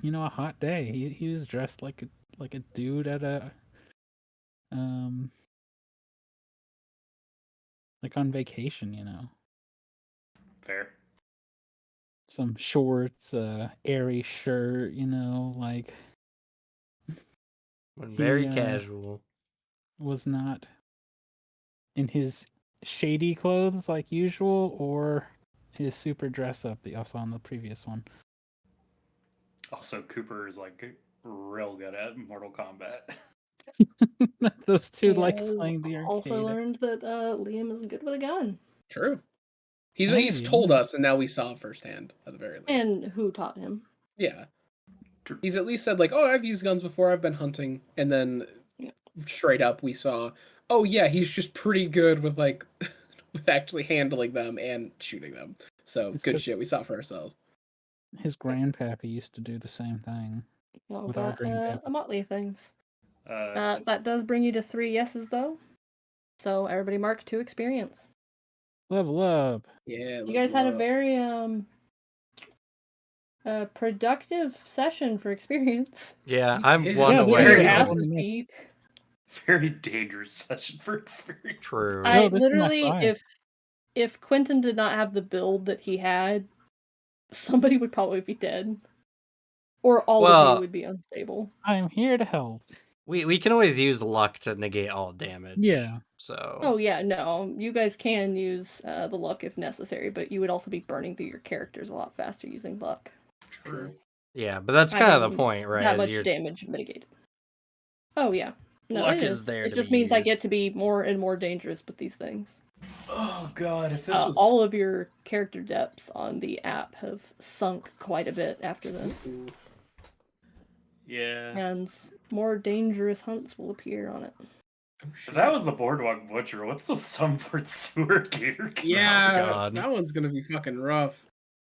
a hot day. He was dressed like a dude at a like on vacation. Fair. Some shorts, airy shirt, like Very he casual. was not in his shady clothes like usual or his super dress up that you saw in the previous one. Also, Cooper is like real good at Mortal Kombat. Those two You like guys playing the also arcade. learned that Liam is good with a gun. True. He's Hey, told yeah. us, and now we saw firsthand at the very least. And who taught him? Yeah. True. He's at least said like, "Oh, I've used guns before. I've been hunting," and then Yeah. straight up we saw, "Oh yeah, he's just pretty good with like with actually handling them and shooting them." So It's good 'cause shit. We saw it for ourselves. his grandpappy used to do the same thing. Well, With our got grandpappy. a motley of things. Uh, That does bring you to 3 yeses, though. So everybody mark 2 experience. Level up. Yeah. You guys had a level up. very productive session for experience. Yeah, We I'm did. one Yeah, this Getting is your a away. couple asses minutes. beat. Very dangerous session for experience. True. No, I this is my literally, 5. if Quentin did not have the build that he had, somebody would probably be dead, or all of you Well, would be unstable. I'm here to help. we can always use luck to negate all damage. Yeah. So. Oh yeah, no, you guys can use the luck if necessary, but you would also be burning through your characters a lot faster using luck. True. Yeah, but that's kind of the Having point, right? That Is much you're damage mitigated. Oh yeah, no, luck it is is. there It to just be means I get used. to be more and more dangerous with these things. Oh god, if this was All of your character depths on the app have sunk quite a bit after this, Ooh. yeah. and more dangerous hunts will appear on it. Oh, If shit. that was the Boardwalk Butcher, what's the Sunport Sewer Gator? Yeah, God. that one's gonna be fucking rough.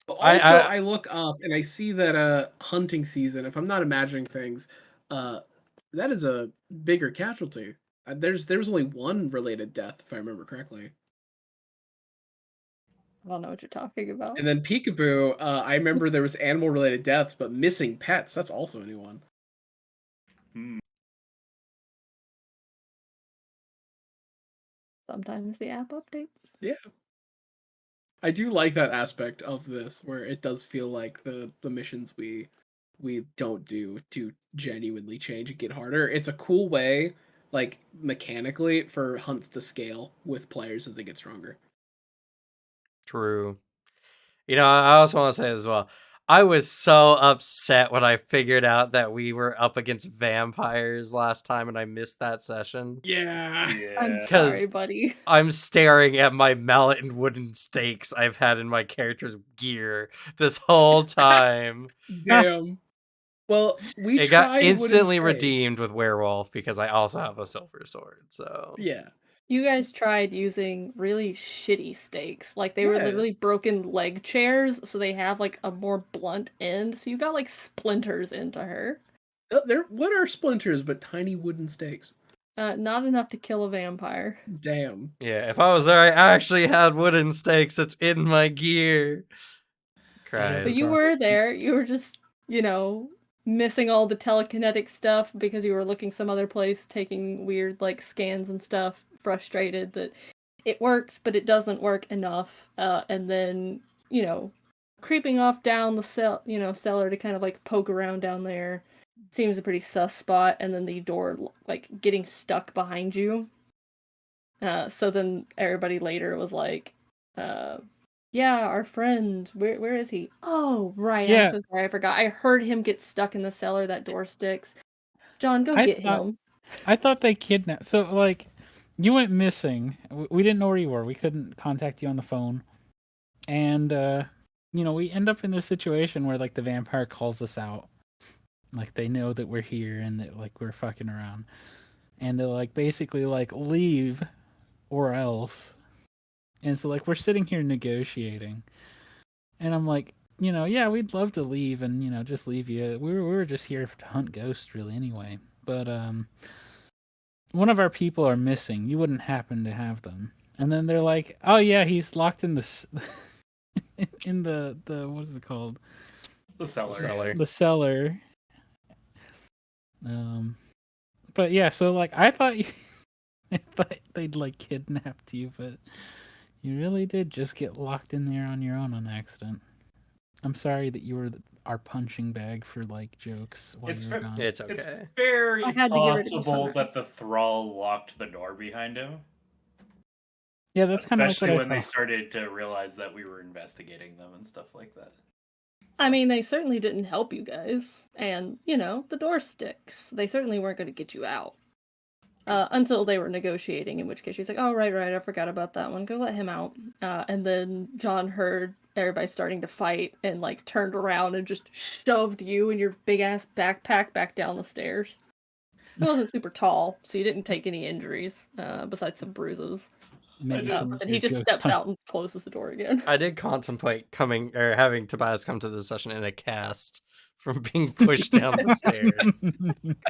But I- also, I- I look up and I see that hunting season. If I'm not imagining things, that is a bigger casualty. There's only one related death, if I remember correctly. I don't know what you're talking about. And then Peekaboo, I remember there was animal related deaths, but missing pets. That's also a new one. Hmm. Sometimes the app updates. Yeah. I do like that aspect of this, where it does feel like the missions we don't do to genuinely change and get harder. It's a cool way, like mechanically, for hunts to scale with players as they get stronger. True. You know, I also want to say as well, I was so upset when I figured out that we were up against vampires last time and I missed that session. Yeah. I'm Yeah. sorry, buddy. I'm staring at my mallet and wooden stakes I've had in my character's gear this whole time. Damn. Well, we It got tried instantly wooden stake. redeemed with werewolf because I also have a silver sword. So Yeah. You guys tried using really shitty stakes. Like they were Yeah. literally broken leg chairs, so they have like a more blunt end. So you got like splinters into her. What are splinters but tiny wooden stakes? Not enough to kill a vampire. Damn. yeah, if I was there, I actually had wooden stakes. It's in my gear. Whatever. But you Christ. were there. You were just, missing all the telekinetic stuff because you were looking some other place, taking weird like scans and stuff, frustrated that it works, but it doesn't work enough. And then, creeping off down the cellar to kind of like poke around down there seems a pretty sus spot, and then the door like getting stuck behind you. So then everybody later was like, yeah, our friend, where is he? Oh, right, Yeah. I'm so sorry, I forgot. I heard him get stuck in the cellar, that door sticks. John, go get him. I thought they kidnapped. So like, you went missing. We didn't know where you were. We couldn't contact you on the phone, and we end up in this situation where like the vampire calls us out, like they know that we're here and that like we're fucking around, and they're like basically like leave, or else. And so like we're sitting here negotiating, and I'm like, yeah, we'd love to leave and just leave you. We were just here to hunt ghosts really anyway, but one of our people are missing. You wouldn't happen to have them. And then they're like, oh yeah, he's locked in the in the what is it called? The cellar. Cellar. The cellar. But yeah, so like I thought they'd like kidnapped you, but you really did just get locked in there on your own on accident. I'm sorry that you were our punching bag for like jokes while It's you were gone. It's It's okay. very I had to get rid of possible him. that the thrall locked the door behind him. Yeah, that's kind of like Especially what I when they thought. started to realize that we were investigating them and stuff like that. I mean, they certainly didn't help you guys. And, the door sticks. They certainly weren't going to get you out. Until they were negotiating, in which case she's like, oh, right, I forgot about that one. Go let him out. And then John heard everybody starting to fight and, like, turned around and just shoved you and your big-ass backpack back down the stairs. It wasn't super tall, so you didn't take any injuries, besides some bruises. Maybe I some And he just ghost steps hunt. out and closes the door again. I did contemplate coming or having Tobias come to the session in a cast from being pushed down the stairs.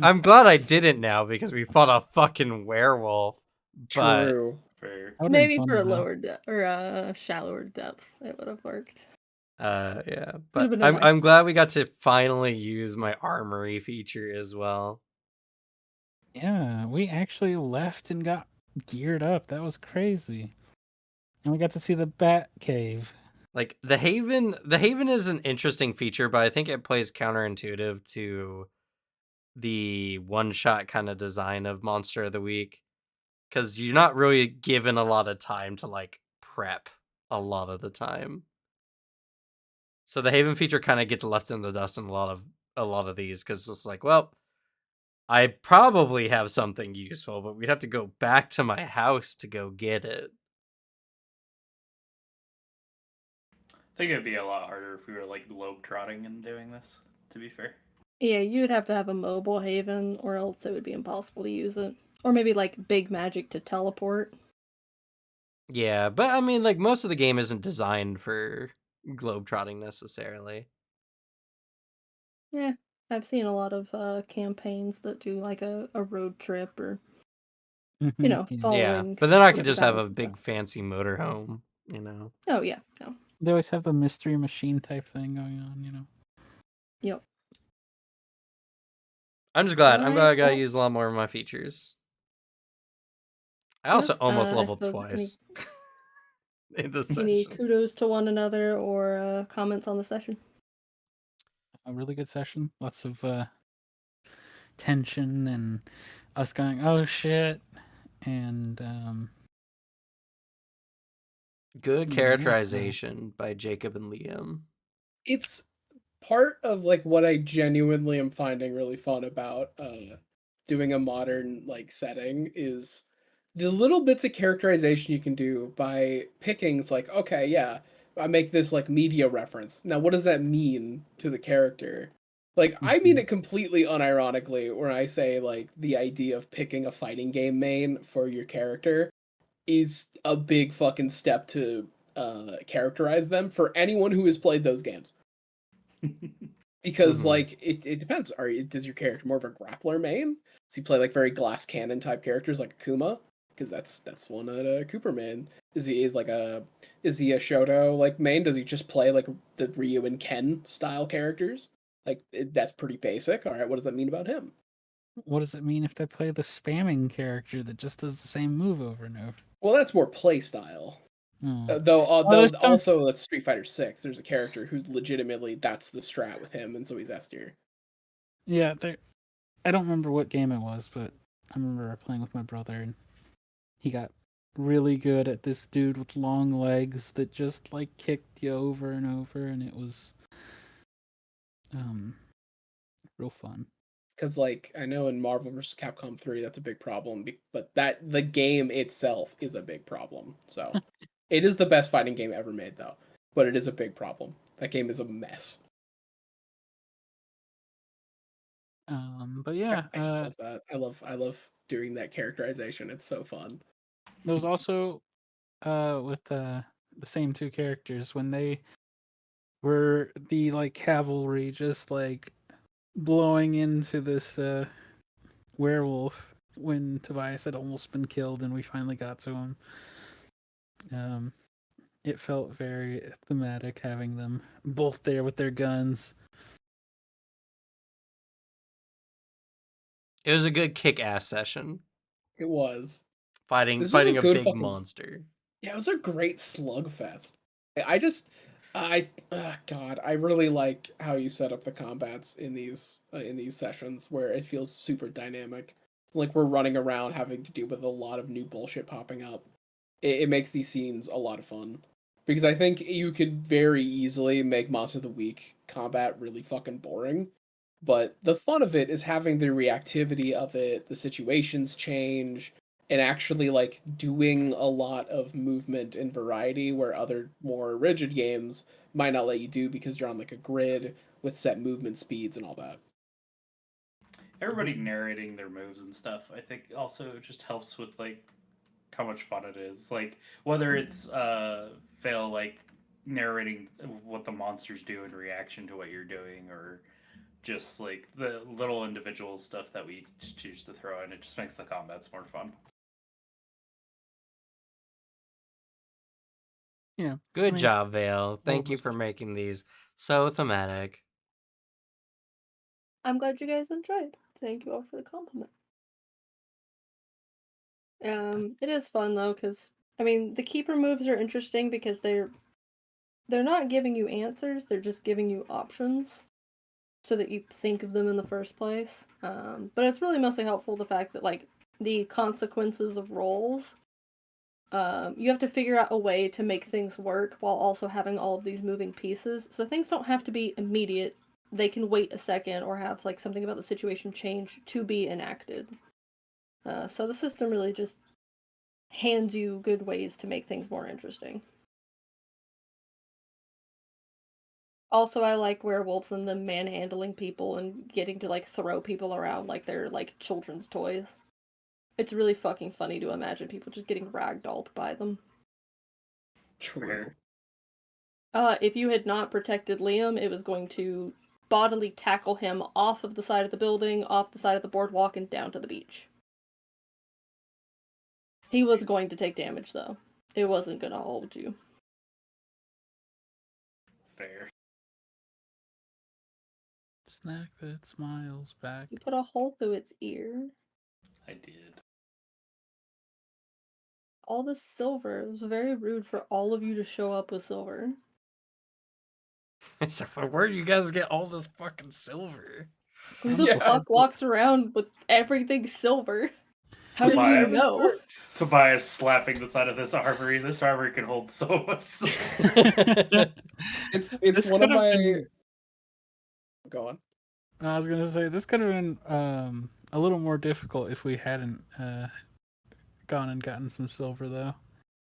I'm glad I didn't now because we fought a fucking werewolf. But True. Fair. That would've been Maybe fun for a to know. lower or a shallower depth, it would have worked. Yeah, Would but have been a I'm nice. glad we got to finally use my armory feature as well. Yeah, we actually left and got geared up. That was crazy. And we got to see the Bat Cave. Like the Haven is an interesting feature, but I think it plays counterintuitive to the one-shot kind of design of Monster of the Week, because you're not really given a lot of time to like prep a lot of the time. So the Haven feature kind of gets left in the dust in a lot of these, because it's like, well, I probably have something useful, but we'd have to go back to my house to go get it. I think it'd be a lot harder if we were like globe trotting and doing this, to be fair. Yeah, you would have to have a mobile haven, or else it would be impossible to use it. Or maybe like big magic to teleport. Yeah, but I mean, like, most of the game isn't designed for globetrotting necessarily. Yeah, I've seen a lot of campaigns that do like a road trip or Yeah. Yeah, following but then I could whatever just have battles a and big stuff. fancy motorhome, you know. Oh yeah, no, They always have the mystery machine type thing going on, yep. I'm just glad. All I'm glad right, I got to well, use a lot more of my features. I yeah. also almost I leveled suppose twice in the any session. kudos to one another or comments on the session. A really good session. Lots of tension and us going, oh shit. And Good yeah, characterization by Jacob and Liam. It's part of like what I genuinely am finding really fun about doing a modern like setting is the little bits of characterization you can do by picking. It's like, okay, yeah, I make this like media reference. Now what does that mean to the character? Like I mean Mhm. it completely unironically when I say like the idea of picking a fighting game main for your character is a big fucking step to characterize them for anyone who has played those games. Because Mm-hmm. like it depends. Does your character more of a grappler main? Does he play like very glass cannon type characters like Akuma? Because that's one of the Cooper main. Is he a Shoto like main? Does he just play like the Ryu and Ken style characters? That's pretty basic. All right, what does that mean about him? What does it mean if they play the spamming character that just does the same move over and over? Well, that's more play style. Oh. Though There's some. also that's Street Fighter 6. There's a character who's legitimately that's the strat with him, and so he's S tier. Yeah, there. I don't remember what game it was, but I remember playing with my brother, and he got really good at this dude with long legs that just like kicked you over and over, and it was um real fun. Because like I know in Marvel vs. Capcom 3 that's a big problem, but that the game itself is a big problem. So it is the best fighting game ever made though, but it is a big problem. That game is a mess. But yeah, I just love that. I love doing that characterization. It's so fun. there was also with the same two characters when they were the like cavalry just like blowing into this werewolf when Tobias had almost been killed and we finally got to him. Um, it felt very thematic having them both there with their guns. It was a good kick-ass session. It was. Fighting This was a a good big fucking monster. Yeah, it was a great slugfest. God, I really like how you set up the combats in these sessions where it feels super dynamic. Like we're running around having to deal with a lot of new bullshit popping up. It makes these scenes a lot of fun because I think you could very easily make Monster of the Week combat really fucking boring. But the fun of it is having the reactivity of it, the situations change, and actually like doing a lot of movement and variety where other more rigid games might not let you do because you're on like a grid with set movement speeds and all that. Everybody narrating their moves and stuff, I think also just helps with like how much fun it is. Like whether it's fail like narrating what the monsters do in reaction to what you're doing, or just like the little individual stuff that we choose to throw in, it just makes the combats more fun. Yeah. Good I mean, job, Vale. Thank you almost. for making these so thematic. I'm glad you guys enjoyed. Thank you all for the compliment. It is fun though, because I mean the keeper moves are interesting because they're not giving you answers, they're just giving you options so that you think of them in the first place. But it's really mostly helpful the fact that like the consequences of rolls, you have to figure out a way to make things work while also having all of these moving pieces. So things don't have to be immediate. They can wait a second or have like something about the situation change to be enacted. So the system really just hands you good ways to make things more interesting. Also, I like werewolves and them manhandling people and getting to like throw people around like they're like children's toys. It's really fucking funny to imagine people just getting ragdolled by them. True. If you had not protected Liam, it was going to bodily tackle him off of the side of the building, off the side of the boardwalk, and down to the beach. He was going to take damage though. It wasn't gonna hold you. Fair. Snack that smiles back. You put a hole through its ear. I did. All this silver. It was very rude for all of you to show up with silver. So where do you guys get all this fucking silver? Who the Yeah. fuck walks around with everything silver? How did Tobias- you know? Tobias slapping the side of this armory. This armory can hold so much silver. It's This one of could have my. been- Go on. I was gonna say this could have been a little more difficult if we hadn't gone and gotten some silver though.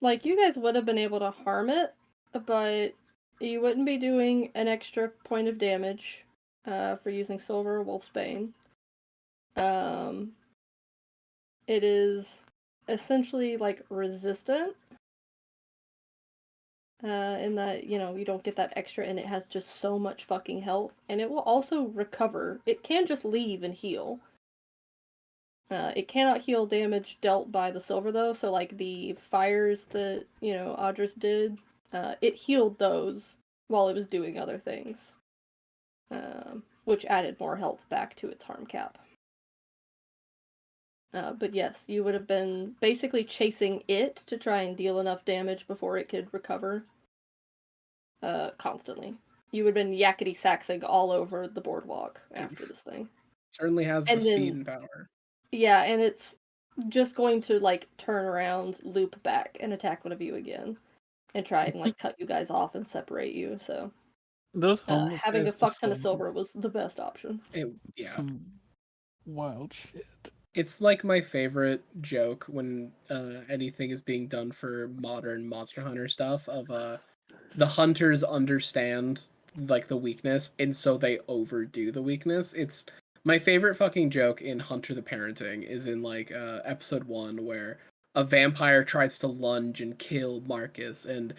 Like, you guys would have been able to harm it, but you wouldn't be doing an extra point of damage for using silver Wolf's Bane. It is essentially like resistant in that, you know, you don't get that extra and it has just so much fucking health, and it will also recover. It can just leave and heal. It cannot heal damage dealt by the silver though, so like the fires that, you know, Audris did, it healed those while it was doing other things. Which added more health back to its harm cap. But yes, you would have been basically chasing it to try and deal enough damage before it could recover. Constantly. You would have been yakety saxing all over the boardwalk after this thing. Certainly has the And speed then- and power. Yeah, and it's just going to like turn around, loop back, and attack one of you again, and try and like cut you guys off and separate you. So Those homeless having a guys fuck just ton of some- silver was the best option. Yeah. Some wild shit. It's like my favorite joke when anything is being done for modern Monster Hunter stuff of the hunters understand like the weakness and so they overdo the weakness. It's my favorite fucking joke in Hunter the Parenting is in like episode 1 where a vampire tries to lunge and kill Marcus and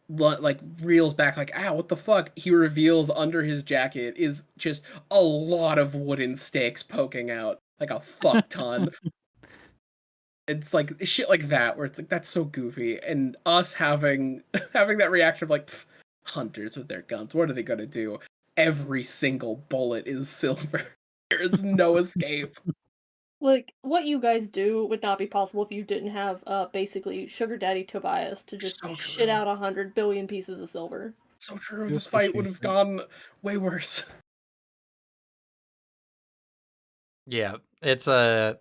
like reels back like, ah, what the fuck? He reveals under his jacket is just a lot of wooden sticks poking out, like a fuck ton. It's like shit like that where it's like that's so goofy, and us having having that reaction of like, hunters with their guns, what are they gonna do? Every single bullet is silver. There is no escape. Like, what you guys do would not be possible if you didn't have basically Sugar Daddy Tobias to just So shit true. out 100 billion pieces of silver. So true. Do This fight would appreciate have that. gone way worse. Yeah, it's I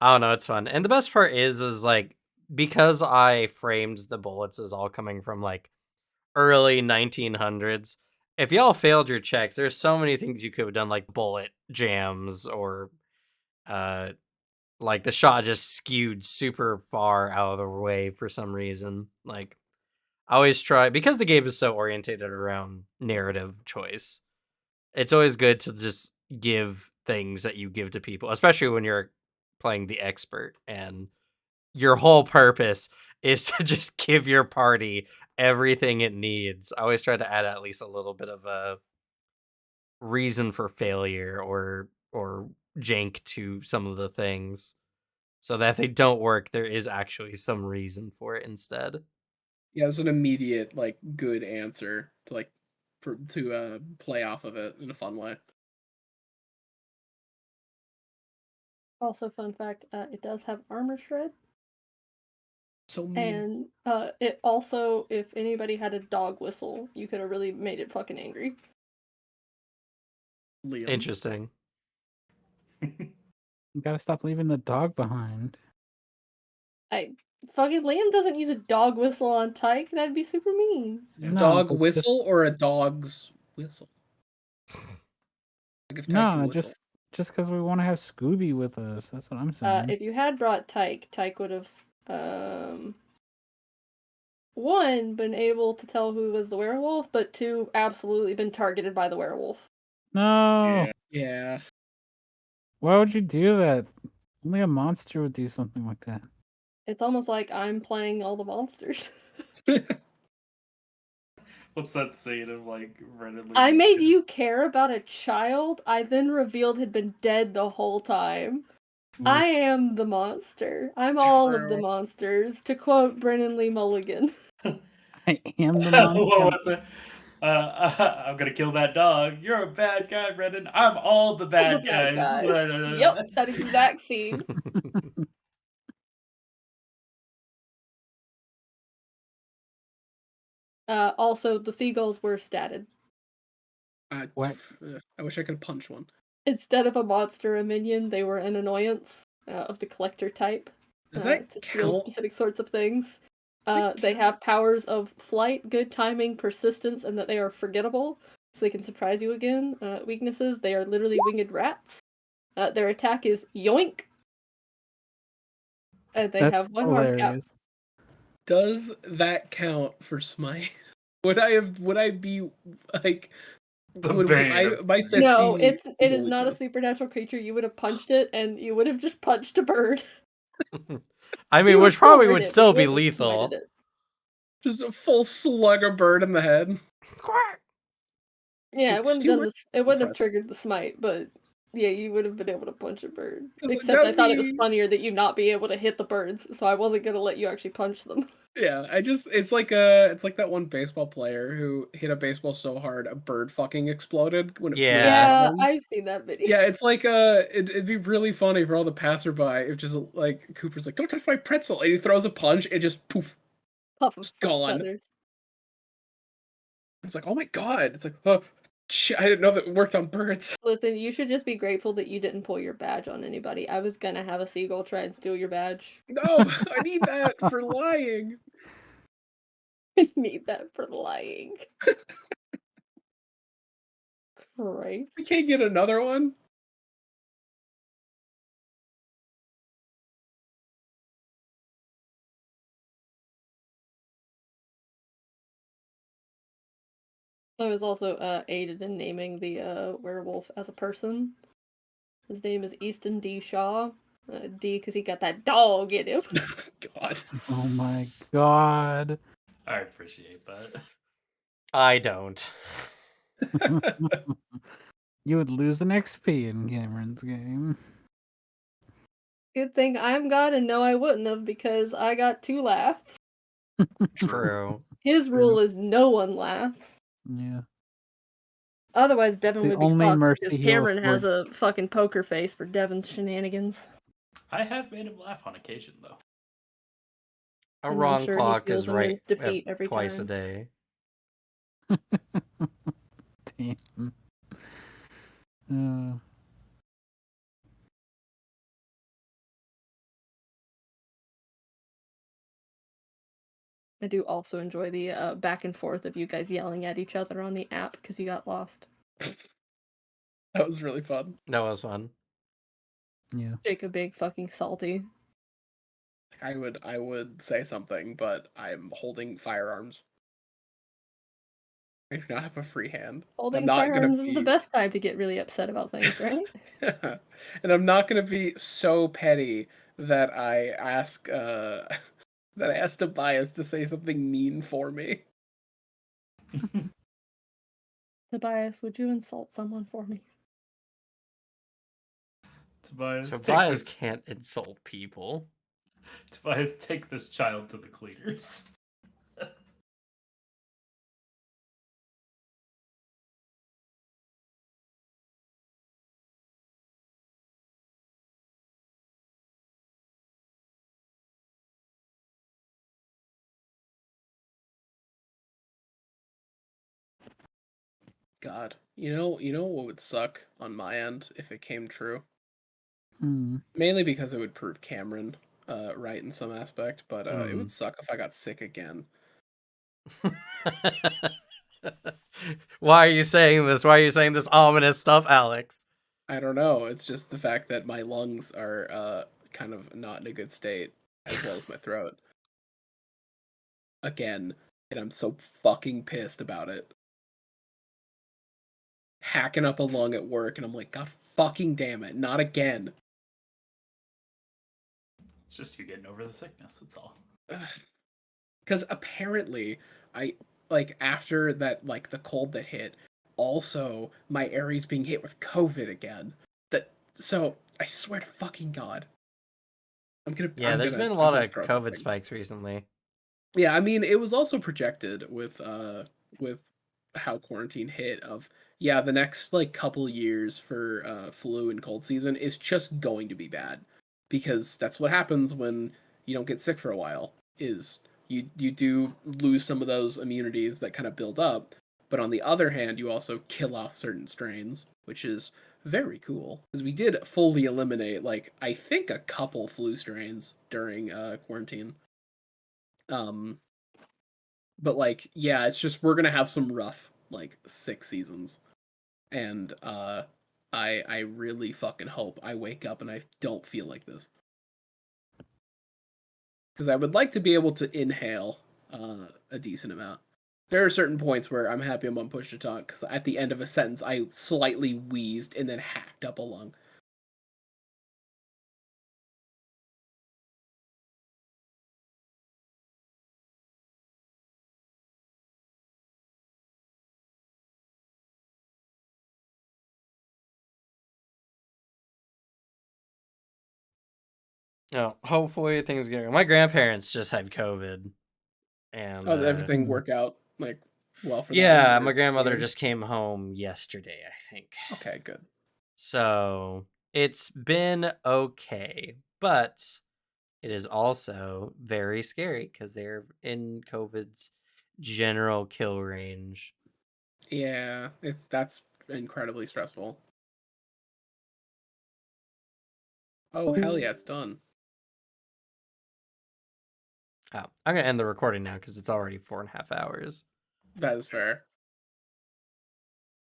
don't know, it's fun. And the best part is like because I framed the bullets as all coming from like early 1900s. If y'all failed your checks, there's so many things you could have done, like bullet jams or uh like the shot just skewed super far out of the way for some reason. Like I always try, because the game is so orientated around narrative choice. It's always good to just give things that you give to people, especially when you're playing the expert and your whole purpose is to just give your party everything it needs. I always try to add at least a little bit of a reason for failure or jank to some of the things so that if they don't work, there is actually some reason for it instead. Yeah, it was an immediate like good answer to play off of it in a fun way. Also, fun fact: it does have armor shred, So mean. and it also, if anybody had a dog whistle, you could have really made it fucking angry. Liam. Interesting. You gotta stop leaving the dog behind. Fucking Liam doesn't use a dog whistle on Tyke. That'd be super mean. No, Dog but whistle or a dog's whistle? Like if Tyke can No, whistle. just because we want to have Scooby with us. That's what I'm saying. If you had brought Tyke, Tyke would have one, been able to tell who was the werewolf, but two, absolutely been targeted by the werewolf. No, Yeah. why would you do that? Only a monster would do something like that. It's almost like I'm playing all the monsters. What's that saying of like randomly? I made you care about a child I then revealed had been dead the whole time. I am the monster. I'm all of the True. monsters, to quote Brennan Lee Mulligan. I am the monster. What was it? I'm gonna kill that dog. You're a bad guy, Brendan. I'm all the bad The bad guys. Yep, that exact scene. Also, the seagulls were statted. What? I wish I could punch one. Instead of a monster or a minion, they were an annoyance of the collector type. Does that to steal count? specific sorts of things. Does it They count? have powers of flight, good timing, persistence, and that they are forgettable, so they can surprise you again. Weaknesses: they are literally winged rats. Their attack is yoink, and they That's have one hard cap. hilarious. Does that count for smite? Would I be like The would bane of my fist No, be it is not a bulletproof? supernatural creature. You would have punched it, and you would have just punched a bird. I mean, You which still probably hurt would it, but still you be wouldn't have smited lethal. it. Just a full slug of bird in the head. Yeah, it It's wouldn't too have done much this. It wouldn't have impressive. triggered the smite, but yeah, you would have been able to punch a bird. 'Cause Except I that'd thought it was be- funnier that you not be able to hit the birds, so I wasn't gonna let you actually punch them. Yeah, it's like that one baseball player who hit a baseball so hard a bird fucking exploded when it flew in front Yeah, of him. I've seen that video. Yeah, it's like it'd be really funny for all the passerby if just like Cooper's like, "Don't touch my pretzel," and he throws a punch and just poof, Puff of it's gone. feathers. It's like, oh my god! It's like, oh shit! I didn't know that it worked on birds. Listen, you should just be grateful that you didn't pull your badge on anybody. I was gonna have a seagull try and steal your badge. No, I need that for lying. I need that for lying. Christ. We can't get another one. I was also aided in naming the werewolf as a person. His name is Easton D. Shaw. D because he got that dog in him. God. Oh my god. I appreciate that. I don't. You would lose an XP in Cameron's game. Good thing I'm God and no I wouldn't have because I got 2 laughs. True. His rule is no one laughs. Yeah. Otherwise Devin The would be only fucked mercy because he'll Cameron has afford. a fucking poker face for Devin's shenanigans. I have made him laugh on occasion, though. A And I'm wrong sure he clock feels is right immense defeat every twice time. a day. Damn. I do also enjoy the back and forth of you guys yelling at each other on the app because you got lost. That was really fun. That was fun. Yeah. Jacob being fucking salty. I would say something, but I'm holding firearms. I do not have a free hand. Holding I'm not gonna firearms is the be best time to get really upset about things, right? and I'm not gonna be so petty that I ask that I ask Tobias to say something mean for me. Tobias, would you insult someone for me? Tobias can't insult people. Tobias, take this child to the cleaners. God, you know what would suck on my end if it came true? Hmm. Mainly because it would prove Cameron right in some aspect, but it would Mm. suck if I got sick again. Why are you saying this? Why are you saying this ominous stuff, Alex? I don't know. It's just the fact that my lungs are kind of not in a good state, as well as my throat. Again, and I'm so fucking pissed about it. Hacking up a lung at work, and I'm like, God fucking damn it, not again. It's just you getting over the sickness. That's all. Because apparently, I like after that, like the cold that hit, also my area's being hit with COVID again. So I swear to fucking God, Yeah, there's been a I'm lot gonna of throw COVID something. spikes recently. Yeah, I mean, it was also projected with how quarantine hit of yeah, the next like couple years for flu and cold season is just going to be bad because that's what happens when you don't get sick for a while is you do lose some of those immunities that kind of build up, but on the other hand, you also kill off certain strains, which is very cool because we did fully eliminate like I think a couple flu strains during quarantine. Um, but like yeah, it's just we're gonna have some rough like 6 seasons, and I really fucking hope I wake up and I don't feel like this because I would like to be able to inhale a decent amount. There are certain points where I'm happy I'm on push to talk because at the end of a sentence I slightly wheezed and then hacked up a lung. No, hopefully things get. My grandparents just had COVID, and Oh, did everything Hmm. work out like well for them? yeah, my Or grandmother weird? just came home yesterday, I think. Okay, good. So it's been okay, but it is also very scary because they're in COVID's general kill range. Yeah, that's incredibly stressful. Oh hell yeah, it's done. Oh, I'm gonna end the recording now because it's already 4.5 hours. That is fair.